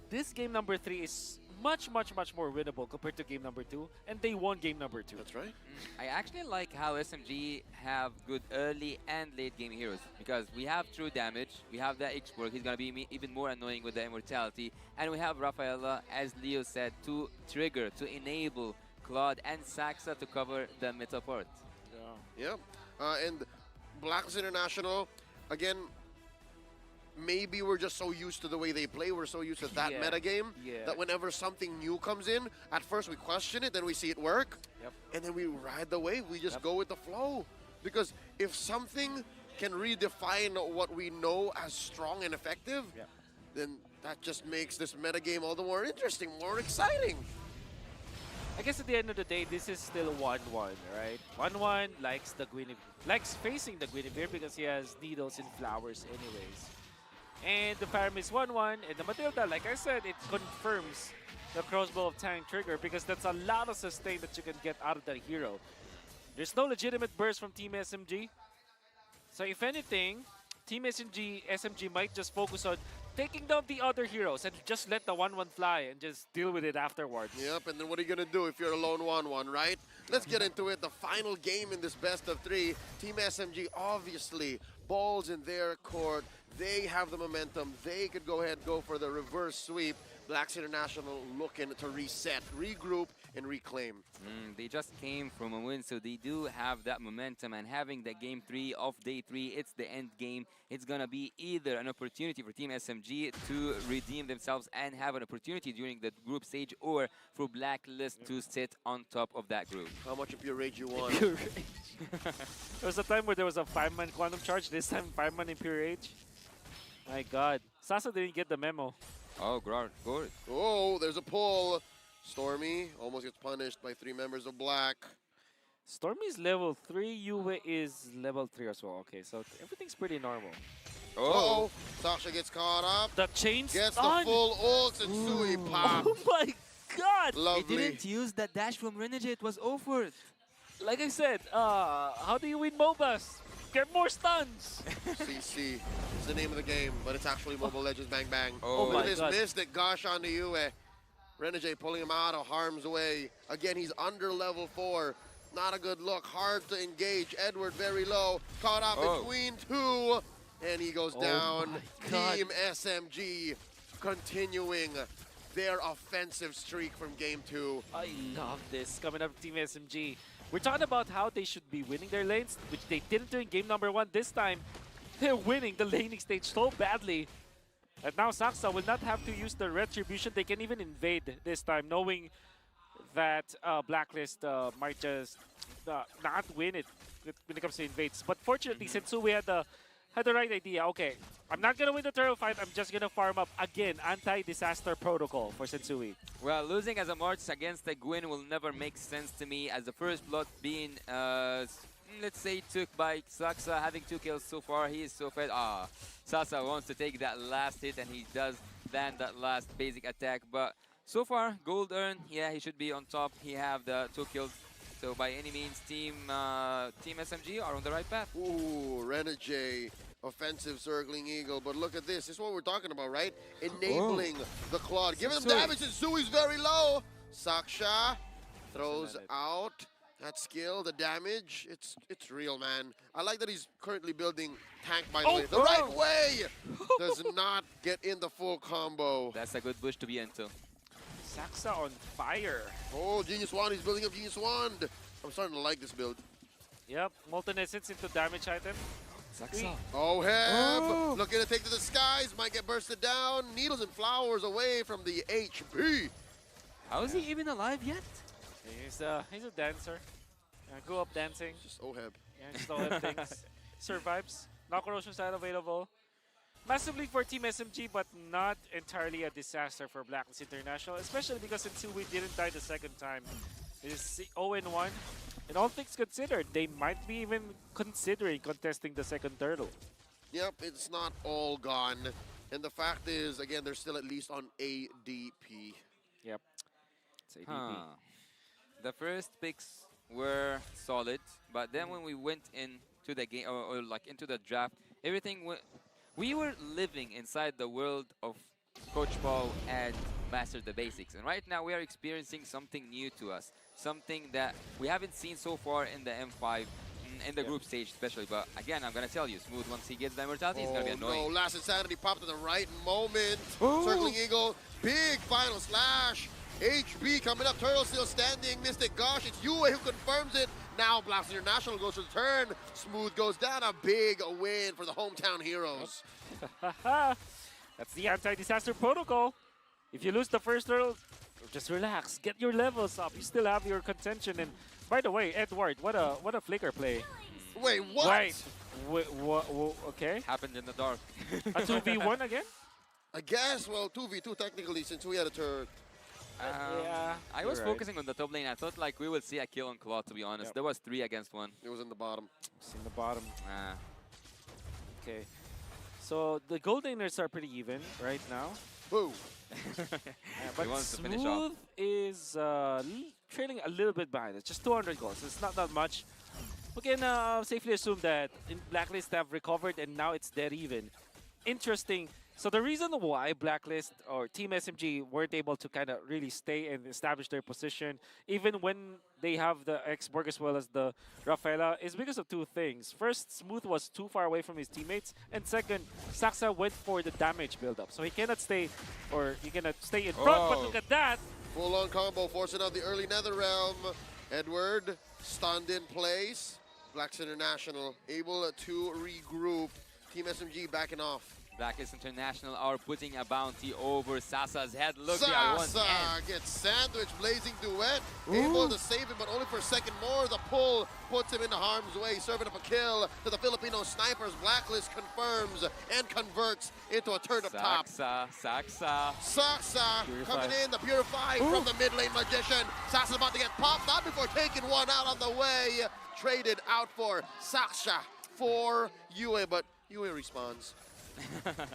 this game number 3 is much more winnable compared to game number 2, and they won game number 2. That's right. I actually like how SMG have good early and late game heroes, because we have true damage, we have the X-Borg, he's gonna be even more annoying with the immortality, and we have Rafaela, as Leo said, to trigger, to enable Claude and Saxa to cover the middle port. Yep. And Blacklist International, again, maybe we're just so used to the way they play, we're so used to that meta game, that whenever something new comes in, at first we question it, then we see it work, and then we ride the wave, we just go with the flow. Because if something can redefine what we know as strong and effective, then that just makes this meta game all the more interesting, more exciting. I guess at the end of the day, this is still 1-1, right? 1-1 likes facing the Guinevere because he has needles and flowers anyways. And the Faramis 1-1, and the Matilda, like I said, it confirms the crossbow of Tang trigger because that's a lot of sustain that you can get out of that hero. There's no legitimate burst from Team SMG. So if anything, Team SMG might just focus on taking down the other heroes and just let the 1-1 fly and just deal with it afterwards. Yep, and then what are you going to do if you're a lone 1-1, right? Let's get into it. The final game in this best of 3. Team SMG, obviously, balls in their court. They have the momentum. They could go ahead and go for the reverse sweep. Blacks International looking to reset, regroup, and reclaim. They just came from a win, so they do have that momentum. And having the game 3 of day 3, it's the end game. It's going to be either an opportunity for Team SMG to redeem themselves and have an opportunity during the group stage, or for Blacklist to sit on top of that group. How much of Pure Rage you want? Pure Rage. There was a time where there was a 5-man Quantum Charge, this time 5-man in Pure Rage. My God. Sasa didn't get the memo. Oh, good. Oh, there's a pull. Stormy almost gets punished by 3 members of Black. Stormy's level 3, Yue is level 3 as well. Okay, so everything's pretty normal. Oh, Sasha gets caught up. The chain gets stun. the full ult, and Sui pop. Oh my God! Lovely. He didn't use that dash from Renegade. It was over. Like I said, how do you win MOBAs? Get more stuns! CC is the name of the game, but it's actually Mobile Legends Bang Bang. Oh Look my at this God. Mystic gosh onto Yue. Renegade pulling him out of harm's way. Again, he's under level 4. Not a good look. Hard to engage. Edward very low. Caught up between 2. And he goes down. Team SMG continuing their offensive streak from game 2. I love this coming up Team SMG. We're talking about how they should be winning their lanes, which they didn't do in game number 1. This time, they're winning the laning stage so badly. And now Saksa will not have to use the retribution. They can even invade this time, knowing that Blacklist might just not win it when it comes to invades. But fortunately, Sensui had the right idea. Okay, I'm not going to win the turtle fight. I'm just going to farm up. Again, anti-disaster protocol for Sensui. Well, losing as a March against a Gwyn will never make sense to me, as the first blood being, let's say, took by Saksa, having 2 kills so far. He is so fed. Sasa wants to take that last hit, and he does land that last basic attack. But so far, gold earned. Yeah, he should be on top. He have the 2 kills. So by any means, Team SMG are on the right path. Ooh, Renegade, offensive circling eagle. But look at this. This is what we're talking about, right? Enabling the Claude. Giving them damage, and Sui's very low. Saksha throws out that skill, the damage. It's real, man. I like that he's currently building tank, by the way. The right way! Does not get in the full combo. That's a good bush to be into. Saksa on fire. Oh, Genius Wand. He's building up Genius Wand. I'm starting to like this build. Yep, Molten Essence into damage item. Saksa. Oh, Heb! Looking to take to the skies. Might get bursted down. Needles and flowers away from the HP. How is he even alive yet? He's a dancer. Go up dancing. Just Oheb. Yeah, just Oheb things. Survives. No corrosion side available. Massively for Team SMG, but not entirely a disaster for Blacklist International, especially because Sensui didn't die the second time. It is 0-1. And all things considered, they might be even considering contesting the second turtle. Yep, it's not all gone. And the fact is, again, they're still at least on ADP. Yep. It's ADP. The first picks were solid, but then when we went into the game, or like into the draft, everything we were living inside the world of Coach Paul and Master the Basics. And right now we are experiencing something new to us, something that we haven't seen so far in the M5, in the group stage especially. But again, I'm going to tell you, Smooth, once he gets the immortality, he's going to be annoying. No, last Insanity popped at the right moment. Circling Eagle, big final slash. HB coming up, Turtle still standing. Mystic Gosh, it's Yue who confirms it. Now Blast International goes to the turn. Smooth goes down, a big win for the hometown heroes. That's the anti-disaster protocol. If you lose the first turtle, just relax, get your levels up. You still have your contention. And by the way, Edward, what a flicker play. Wait, what? Wait, okay. Happened in the dark. A 2v1 again? I guess, well, 2v2 technically, since we had a turret. Yeah, I was focusing on the top lane. I thought like we would see a kill on Claw, to be honest. There was 3 against 1. It was in the bottom. It's in the bottom. Okay. So the gold laners are pretty even right now. Boo! But Smooth is trailing a little bit behind. It's just 200 goals. It's not that much. We can safely assume that in Blacklist have recovered and now it's dead even. Interesting So the reason why Blacklist or Team SMG weren't able to kind of really stay and establish their position, even when they have the X-Borg as well as the Rafaela, is because of two things. First, Smooth was too far away from his teammates, and second, Saxa went for the damage build-up. So he cannot stay in front, but look at that! Full-on combo, forcing out the early Netherrealm. Edward, stunned in place. Blacks International able to regroup. Team SMG backing off. Blacklist International are putting a bounty over Sasa's head. Look, Sasa gets sandwich, blazing duet. Able to save him, but only for a second more. The pull puts him into harm's way, serving up a kill to the Filipino snipers. Blacklist confirms and converts into a turn up top. Saxa coming in, the Purify from the mid lane Magician. Sasa's about to get popped, not before taking one out on the way. Traded out for Saxa for UA, but UA responds.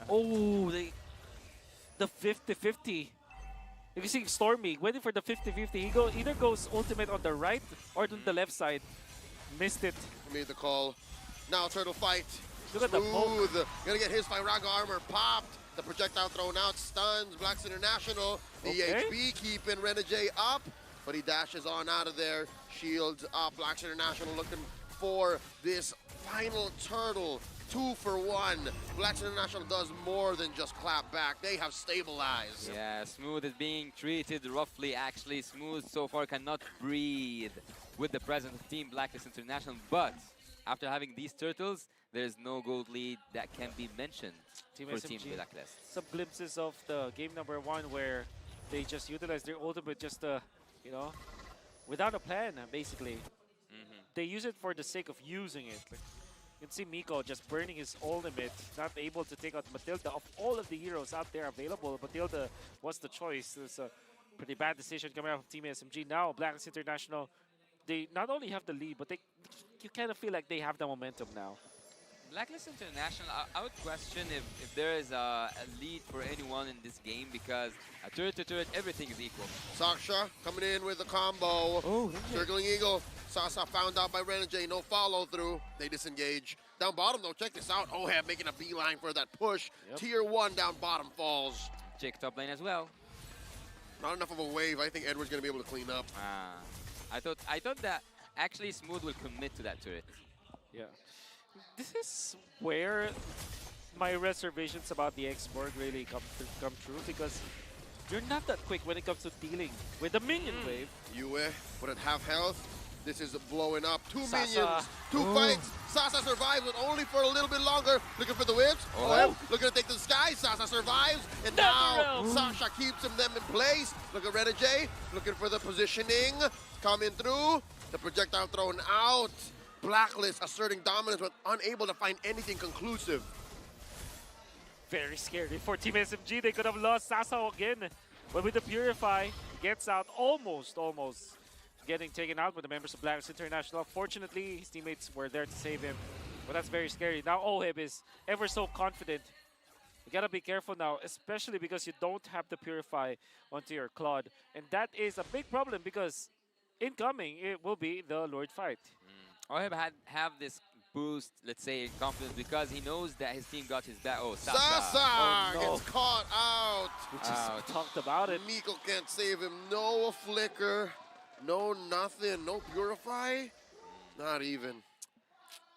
The 50-50. You can see Stormy waiting for the 50-50. He either goes ultimate on the right or on the left side. Missed it. Made the call. Now turtle fight. Look at the poke. Gonna get his Firaga armor popped. The projectile thrown out, stuns Blacks International. The HB keeping Renegade up, but he dashes on out of there. Shields up. Blacks International looking for this final turtle. 2 for 1. Blacks International does more than just clap back. They have stabilized. Yeah, Smooth is being treated roughly. Actually, Smooth so far cannot breathe with the presence of Team Blacklist International. But after having these turtles, there's no gold lead that can be mentioned for SMG. Team Blacklist. Some glimpses of the game number 1 where they just utilized their ultimate just, without a plan, basically. They use it for the sake of using it. You can see Miko just burning his ultimate, not able to take out Matilda. Of all of the heroes out there available, Matilda was the choice. It's a pretty bad decision coming out of Team SMG. Now, Blacklist International, they not only have the lead, but you kind of feel like they have the momentum now. Blacklist International, I would question if there is a lead for anyone in this game, because a turret to turret, everything is equal. Saksha coming in with the combo. Circling Eagle. Sasa found out by Renegade, no follow through. They disengage. Down bottom though, check this out. Oheb making a beeline for that push. Tier 1 down bottom falls. Jake top lane as well. Not enough of a wave. I think Edward's gonna be able to clean up. I thought that actually Smooth will commit to that turret. Yeah. This is where my reservations about the X-Borg really come true, because you're not that quick when it comes to dealing with the minion wave. Yue with half health. This is blowing up. 2 minions, 2 fights. Sasa survives, but only for a little bit longer. Looking for the whips. Looking to take the sky. Sasa survives. And now Sasha keeps them in place. Look at Renegade. Looking for the positioning. Coming through. The projectile thrown out. Blacklist asserting dominance, but unable to find anything conclusive. Very scary for Team SMG. They could have lost Sasa again. But with the Purify, gets out almost getting taken out by the members of Blacklist International. Fortunately, his teammates were there to save him. But that's very scary. Now Oheb is ever so confident. You gotta be careful now, especially because you don't have the Purify onto your Claude. And that is a big problem, because incoming, it will be the Lord fight. Oheb have this boost, let's say, in confidence, because he knows that his team got his back. Oh, Sasa gets caught out. We just talked about it. Miko can't save him. No flicker. No nothing. No Purify. Not even.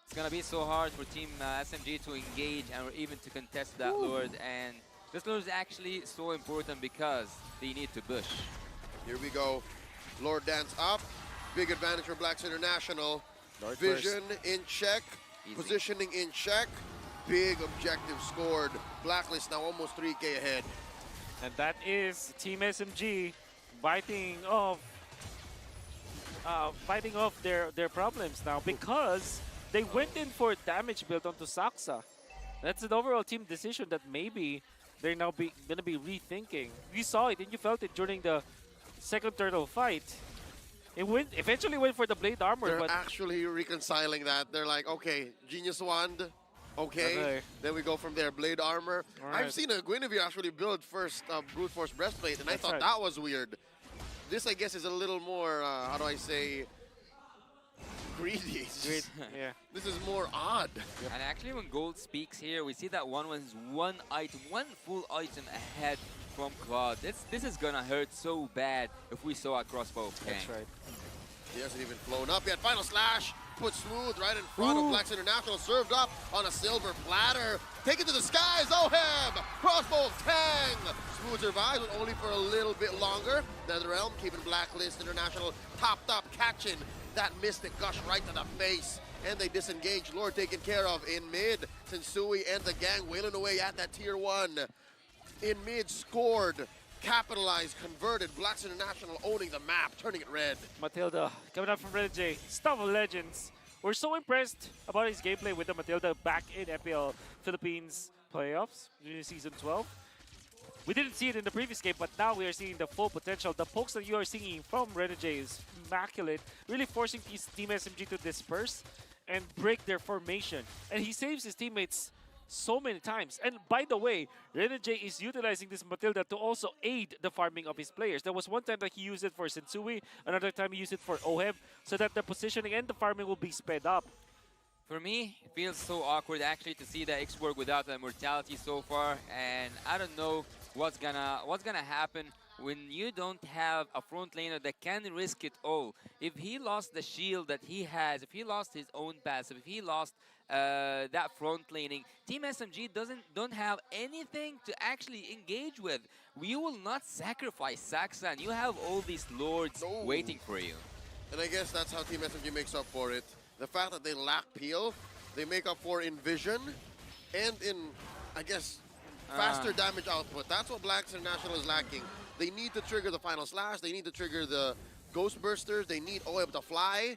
It's going to be so hard for Team SMG to engage and even to contest that Lord. And this Lord is actually so important because they need to push. Here we go. Lord dance up. Big advantage for Blacks International. Lord Vision in check. Positioning in check. Big objective scored. Blacklist now almost 3K ahead. And that is Team SMG biting off their problems now, because they went in for damage build onto Saxa. That's an overall team decision that maybe they're now gonna be rethinking. You saw it and you felt it during the second turtle fight. It eventually went for the blade armor. They're but actually reconciling that. They're like, okay, Genius Wand, okay. Then we go from there. Blade armor. I've seen a Guinevere actually build first brute force breastplate, and I thought that was weird. This, I guess, is a little more, how do I say, greedy. Yeah. This is more odd. And actually, when Gold speaks here, we see that 1-1 is one full item ahead from Claude. This is gonna hurt so bad if we saw a crossbow. That's right. He hasn't even flown up yet. Final slash, put smooth right in front of Blacks International, served up on a silver platter. Take it to the skies, Oheb! Crossbow Tang! Smooth survives, but only for a little bit longer. NetherRealm keeping Blacklist International topped up, catching that Mystic Gush right to the face. And they disengage. Lord taken care of in mid. Sensui and the gang wailing away at that tier 1. In mid, scored, capitalized, converted. Blacks International owning the map, turning it red. Matilda coming up from Renegade, Stuff of Legends. We're so impressed about his gameplay with the Matilda back in FPL Philippines playoffs during season 12. We didn't see it in the previous game, but now we are seeing the full potential. The pokes that you are seeing from Renegade is immaculate, really forcing Team SMG to disperse and break their formation. And he saves his teammates so many times. And by the way, Renegade is utilizing this Matilda to also aid the farming of his players. There was one time that he used it for Sensui, another time he used it for Oheb, so that the positioning and the farming will be sped up. For me, it feels so awkward actually to see the X-Borg without the immortality so far, and I don't know what's gonna happen when you don't have a front laner that can risk it all. If he lost the shield that he has, if he lost his own passive, if he lost that front laning, Team SMG don't have anything to actually engage with. You will not sacrifice Saxon. You have all these lords waiting for you. And I guess that's how Team SMG makes up for it. The fact that they lack peel, they make up for in vision and in, I guess, faster damage output. That's what Blacks International is lacking. They need to trigger the final slash. They need to trigger the ghost bursters. They need OEB to fly.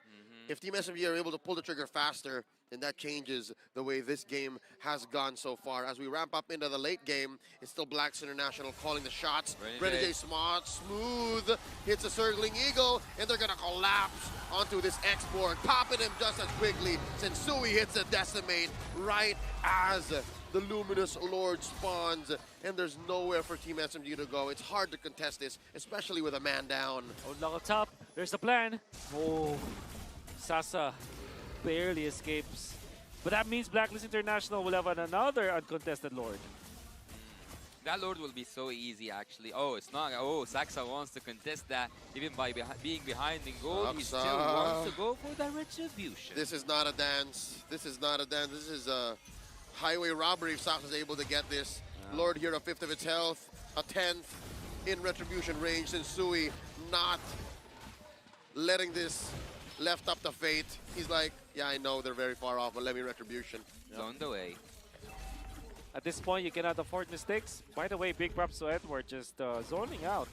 If Team SMG are able to pull the trigger faster, then that changes the way this game has gone so far. As we ramp up into the late game, it's still Blacks International calling the shots. Renegade smooth hits a circling eagle, and they're gonna collapse onto this X-Borg, popping him just as quickly. Sensui hits a decimate right as the Luminous Lord spawns, and there's nowhere for Team SMG to go. It's hard to contest this, especially with a man down. Oh, on top, there's the plan. Oh, Sasa barely escapes. But that means Blacklist International will have another uncontested Lord. That Lord will be so easy, actually. Oh, it's not. Oh, Saxa wants to contest that. Even by being behind in gold, he still wants to go for the retribution. This is not a dance. This is not a dance. This is a highway robbery if Saxa is able to get this. Lord here, a fifth of its health, a 10th in retribution range. Sensui not letting this left up to fate. He's like, yeah, I know they're very far off, but let me retribution. It's on the way. At this point, you cannot afford mistakes. By the way, big props to Edward just zoning out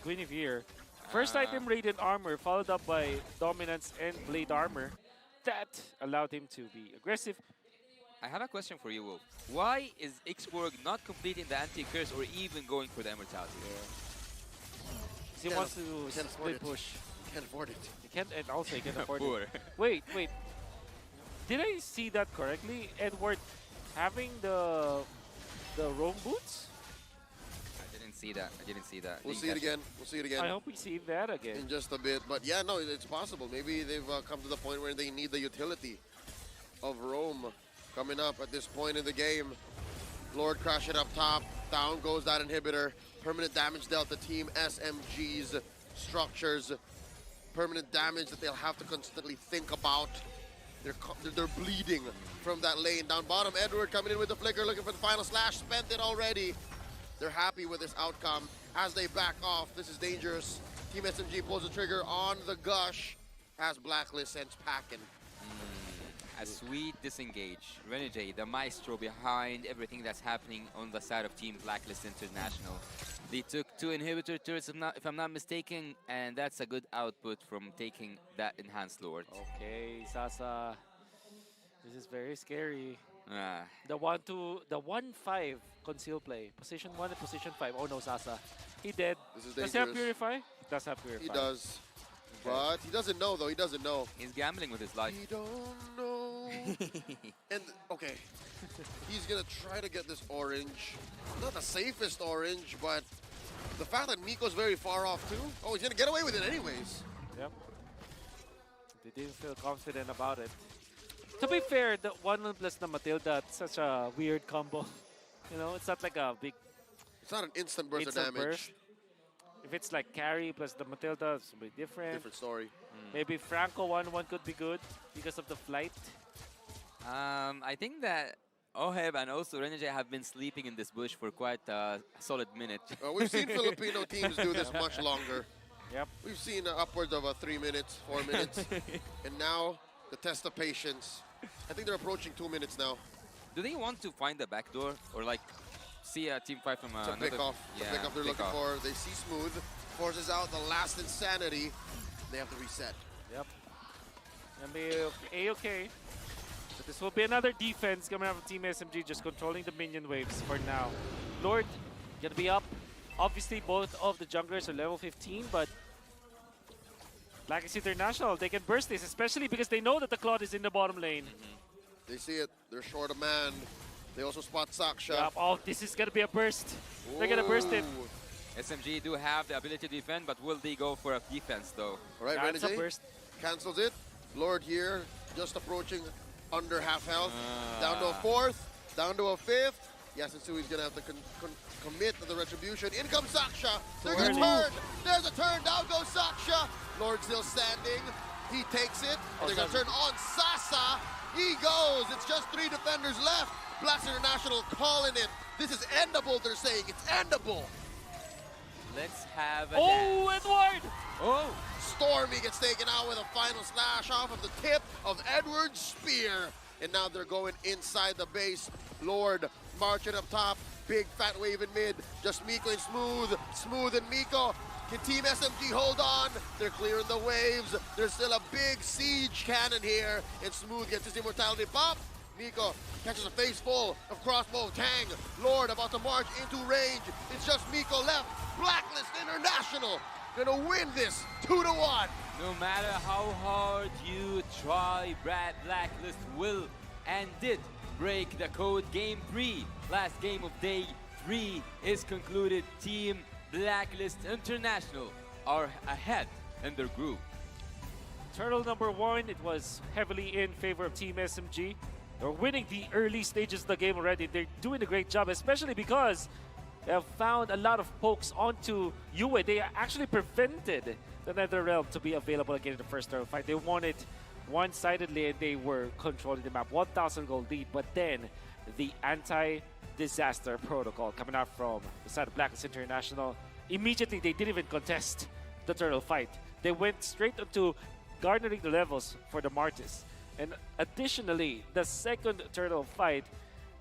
Guinevere. First item, Radiant Armor, followed up by Dominance and Blade Armor. That allowed him to be aggressive. I have a question for you, Wolf. Why is X-Borg not completing the anti-curse or even going for the immortality? He wants to split push. Can't afford it. He can't, and also he can't afford it. Wait. Did I see that correctly? Edward having the roam boots? I didn't see that. We'll see it again. We'll see it again. I hope we see that again. In just a bit. But yeah, no, it's possible. Maybe they've come to the point where they need the utility of roam coming up at this point in the game. Lord crash it up top. Down goes that inhibitor. Permanent damage dealt to Team SMG's structures. Permanent damage that they'll have to constantly think about. They're bleeding from that lane. Down bottom, Edward coming in with the flicker, looking for the final slash. Spent it already. They're happy with this outcome as they back off. This is dangerous. Team SMG pulls the trigger on the Gush as Blacklist sends packing. A sweet disengage. Renegade, the maestro behind everything that's happening on the side of Team Blacklist International. They took 2 inhibitor turrets, if I'm not mistaken, and that's a good output from taking that enhanced Lord. Okay, Sasa. This is very scary. The 1-5 conceal play. Position 1 and position 5. Oh no, Sasa. He dead. This is does he have Purify? Does have Purify. He does. But he doesn't know, though. He doesn't know. He's gambling with his life. He don't know. And, okay. He's going to try to get this orange. Not the safest orange, but the fact that Miko's very far off, too. Oh, he's going to get away with it anyways. Yep. They didn't feel confident about it. To be fair, the 1-1 plus the Matilda, it's such a weird combo. You know, it's not like a big... It's not an instant burst of damage. Burst. If it's like carry plus the Matilda, it's a bit different. Different story. Maybe Franco 1-1 could be good because of the flight. I think that Oheb and also Renege have been sleeping in this bush for quite a solid minute. We've seen Filipino teams do this much longer. Yep. We've seen upwards of 3 minutes, 4 minutes. And now, the test of patience. I think they're approaching 2 minutes now. Do they want to find the back door or like see a team fight from It's a another? pick off. Yeah, The pick off they're looking for. They see Smooth, forces out the last insanity. They have to reset. Yep. Gonna be A-okay. But this will be another defense coming out from Team SMG, just controlling the minion waves for now. Lord, gonna be up. Obviously, both of the junglers are level 15, but Blacklist International, they can burst this, especially because they know that the Claude is in the bottom lane. They see it. They're short of man. They also spot Saksha. Yep. Oh, this is gonna be a burst. They're gonna burst it. SMG do have the ability to defend, but will they go for a defense though? All right, That's a Renegade burst. cancels it. Lord here, just approaching under half health. Down to a fourth, down to a fifth. Yasusui's gonna have to commit to the retribution. In comes Saksha. They're gonna turn. There's a turn. Down goes Saksha. Lord still standing. He takes it. They're gonna turn on Sasa. He goes. It's just 3 defenders left. Blacks International calling it. This is endable, they're saying. It's endable. Let's have a Edward! Oh! Stormy gets taken out with a final slash off of the tip of Edward's spear. And now they're going inside the base. Lord marching up top. Big fat wave in mid. Just Miko and Smooth. Smooth and Miko. Can Team SMG hold on? They're clearing the waves. There's still a big siege cannon here. And Smooth gets his immortality pop. Miko catches a face full of crossbow. Tang. Lord about to march into range. It's just Miko left. Blacklist International gonna win this 2-1. No matter how hard you try, Brad Blacklist will and did break the code game 3. Last game of day 3 is concluded. Team Blacklist International are ahead in their group. Turtle number 1, it was heavily in favor of Team SMG. They're winning the early stages of the game already. They're doing a great job, especially because they have found a lot of pokes onto Yue. They actually prevented the NetherRealm to be available again in the first turtle fight. They won it one-sidedly and they were controlling the map. 1,000 gold lead, but then the anti-disaster protocol coming out from the side of Blacklist International. Immediately, they didn't even contest the turtle fight. They went straight into garnering the levels for the Martis. And additionally, the second turtle fight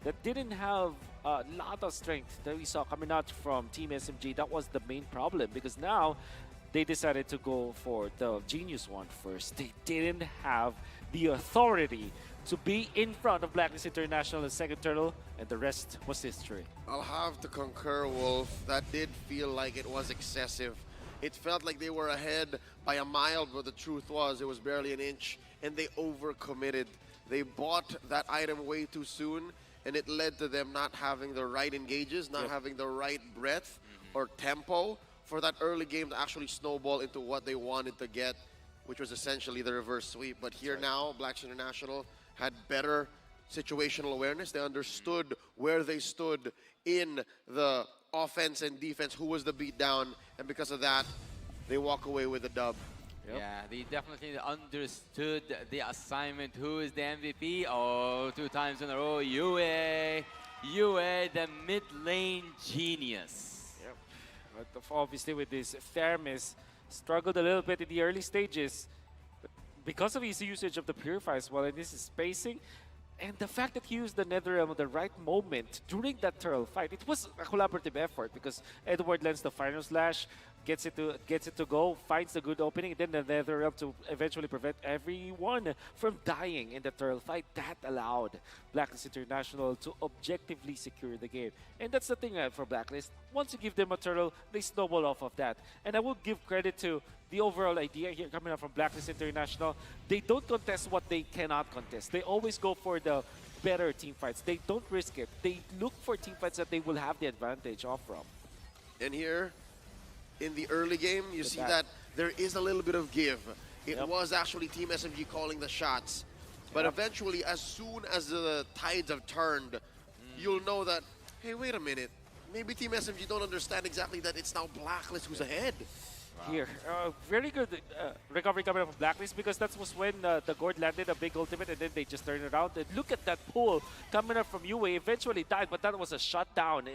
that didn't have a lot of strength that we saw coming out from Team SMG, that was the main problem because now they decided to go for the Genius one first. They didn't have the authority to be in front of Blacklist International and second turtle, and the rest was history. I'll have to concur, Wolf. That did feel like it was excessive. It felt like they were ahead by a mile, but the truth was it was barely an inch, and they overcommitted. They bought that item way too soon, and it led to them not having the right engages, not having the right breadth or tempo for that early game to actually snowball into what they wanted to get, which was essentially the reverse sweep. But here now, Blacks International had better situational awareness. They understood where they stood in the offense and defense, who was the beatdown, and because of that, they walk away with a dub. Yeah, they definitely understood the assignment. Who is the MVP? Oh, 2 times in a row, Yue. Yue, the mid lane genius. Yep. But obviously with this, Thermis struggled a little bit in the early stages. But because of his usage of the Purify as well, and this is spacing, and the fact that he used the NetherRealm at the right moment during that turtle fight, it was a collaborative effort because Edward lands the final slash, gets it to go, finds the good opening, and then the NetherRealm to eventually prevent everyone from dying in the turtle fight. That allowed Blacklist International to objectively secure the game. And that's the thing for Blacklist. Once you give them a turtle, they snowball off of that. And I will give credit to the overall idea here coming up from Blacklist International. They don't contest what they cannot contest. They always go for the better team fights. They don't risk it. They look for team fights that they will have the advantage off from. And here, in the early game, you see that there is a little bit of give. It was actually Team SMG calling the shots. But eventually, as soon as the tides have turned, you'll know that, hey, wait a minute. Maybe Team SMG don't understand exactly that it's now Blacklist who's ahead. Here, very good recovery coming up from Blacklist, because that was when the Gord landed a big ultimate and then they just turned it around. And look at that pull coming up from UA. Eventually died, but that was a shutdown.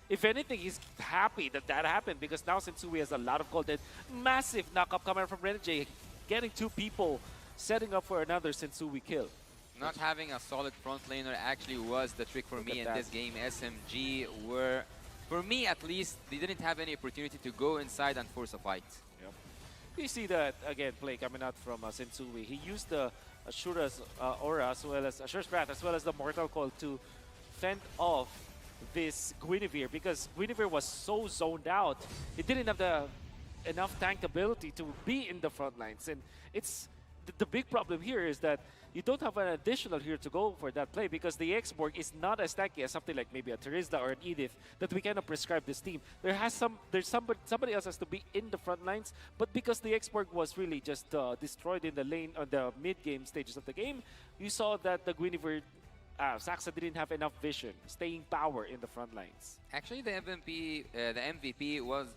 If anything, he's happy that that happened, because now Sensui has a lot of gold. And massive knockup coming from Renegade, getting 2 people, setting up for another Sensui kill. Not having a solid front laner actually was the trick for me in this game. SMG were, for me at least, they didn't have any opportunity to go inside and force a fight. Yep. You see that, again, play coming out from Sensui. He used the Ashura's aura, as well as Ashura's Wrath, as well as the Mortal Coil to fend off this Guinevere, because Guinevere was so zoned out. He didn't have enough tank ability to be in the front lines. And it's the big problem here is that you don't have an additional here to go for that play, because the X-Borg is not as tanky as something like maybe a Terizla or an Edith that we cannot prescribe this team. There's somebody else has to be in the front lines, but because the X-Borg was really just destroyed in the lane on the mid-game stages of the game, you saw that the Guinevere Saxa didn't have enough vision, staying power in the front lines. Actually, the MVP was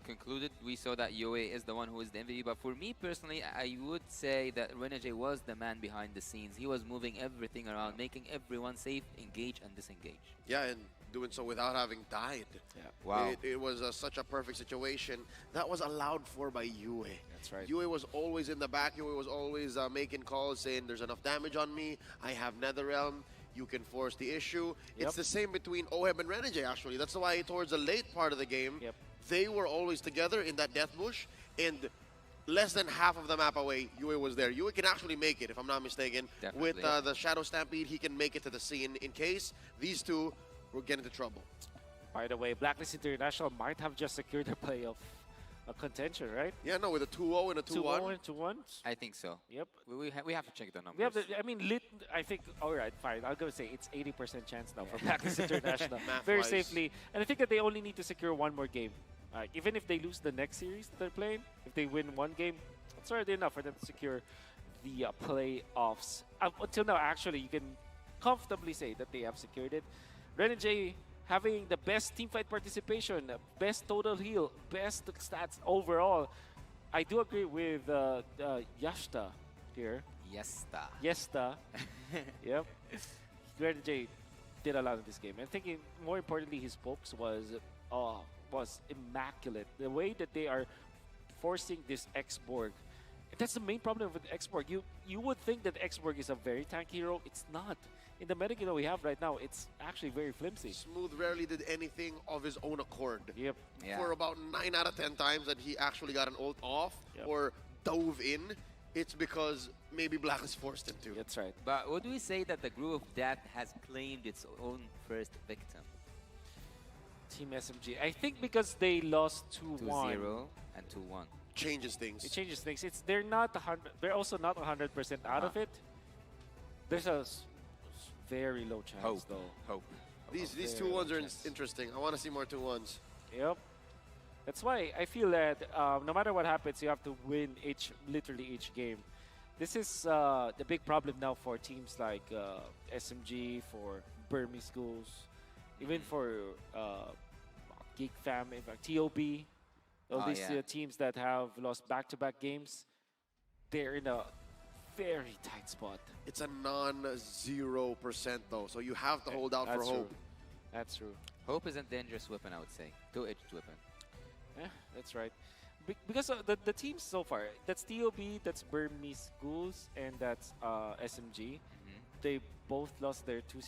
concluded. We saw that UA is the one who is the MVP. But for me personally, I would say that Renegade was the man behind the scenes. He was moving everything around, making everyone safe, engage, and disengage. Yeah, and doing so without having died. Yeah. Wow. It was such a perfect situation. That was allowed for by UA. That's right. UA was always in the back. UA was always making calls saying, there's enough damage on me. I have Netherrealm. You can force the issue. It's the same between Oheb and Renegade, actually. That's why towards the late part of the game, they were always together in that death bush. And less than half of the map away, UA was there. UA can actually make it, if I'm not mistaken. Definitely, with the Shadow Stampede, he can make it to the scene in case these two will get into trouble. By the way, Blacklist International might have just secured a playoff contention, right? Yeah, no, with a 2-0 and a 2-1. 2-0 and 2-1? I think so. Yep. We have to check the numbers. We have I mean, I think, all right, fine. I'll go say it's 80% chance now for Blacklist International. Very safely. And I think that they only need to secure one more game. Even if they lose the next series that they're playing, if they win one game, it's already enough for them to secure the playoffs. Until now, actually, you can comfortably say that they have secured it. Renegade having the best teamfight participation, best total heal, best stats overall. I do agree with Yashta here. Yesta. Yep. Renegade did a lot in this game. And thinking more importantly, his pokes was immaculate. The way that they are forcing this X-Borg. That's the main problem with X-Borg. You would think that X-Borg is a very tanky hero. It's not. In the meta we have right now, it's actually very flimsy. Smooth rarely did anything of his own accord. Yep. Yeah. For about 9 out of 10 times that he actually got an ult off or dove in, it's because maybe Blacklist forced him to. That's right. But would we say that the Groove of Death has claimed its own first victim? Team SMG. I think because they lost 2-1. 2-0 and 2-1. Changes things. It changes things. They're not 100. They're also not 100% out of it. There's a very low chance though. Hope. These 2-1s are interesting. I want to see more 2-1s. Yep. That's why I feel that no matter what happens, you have to win literally each game. This is the big problem now for teams like SMG, for Burmese Schools, even for Geek Fam, in fact, TOB. All these teams that have lost back-to-back games, they're in a very tight spot. It's a non-0% though, so you have to hold out for hope. That's true. Hope is a dangerous weapon, I would say. Two-edged weapon. Yeah, that's right. Because the teams so far, that's TOB, that's Burmese Schools, and that's SMG. They both lost their 2 series.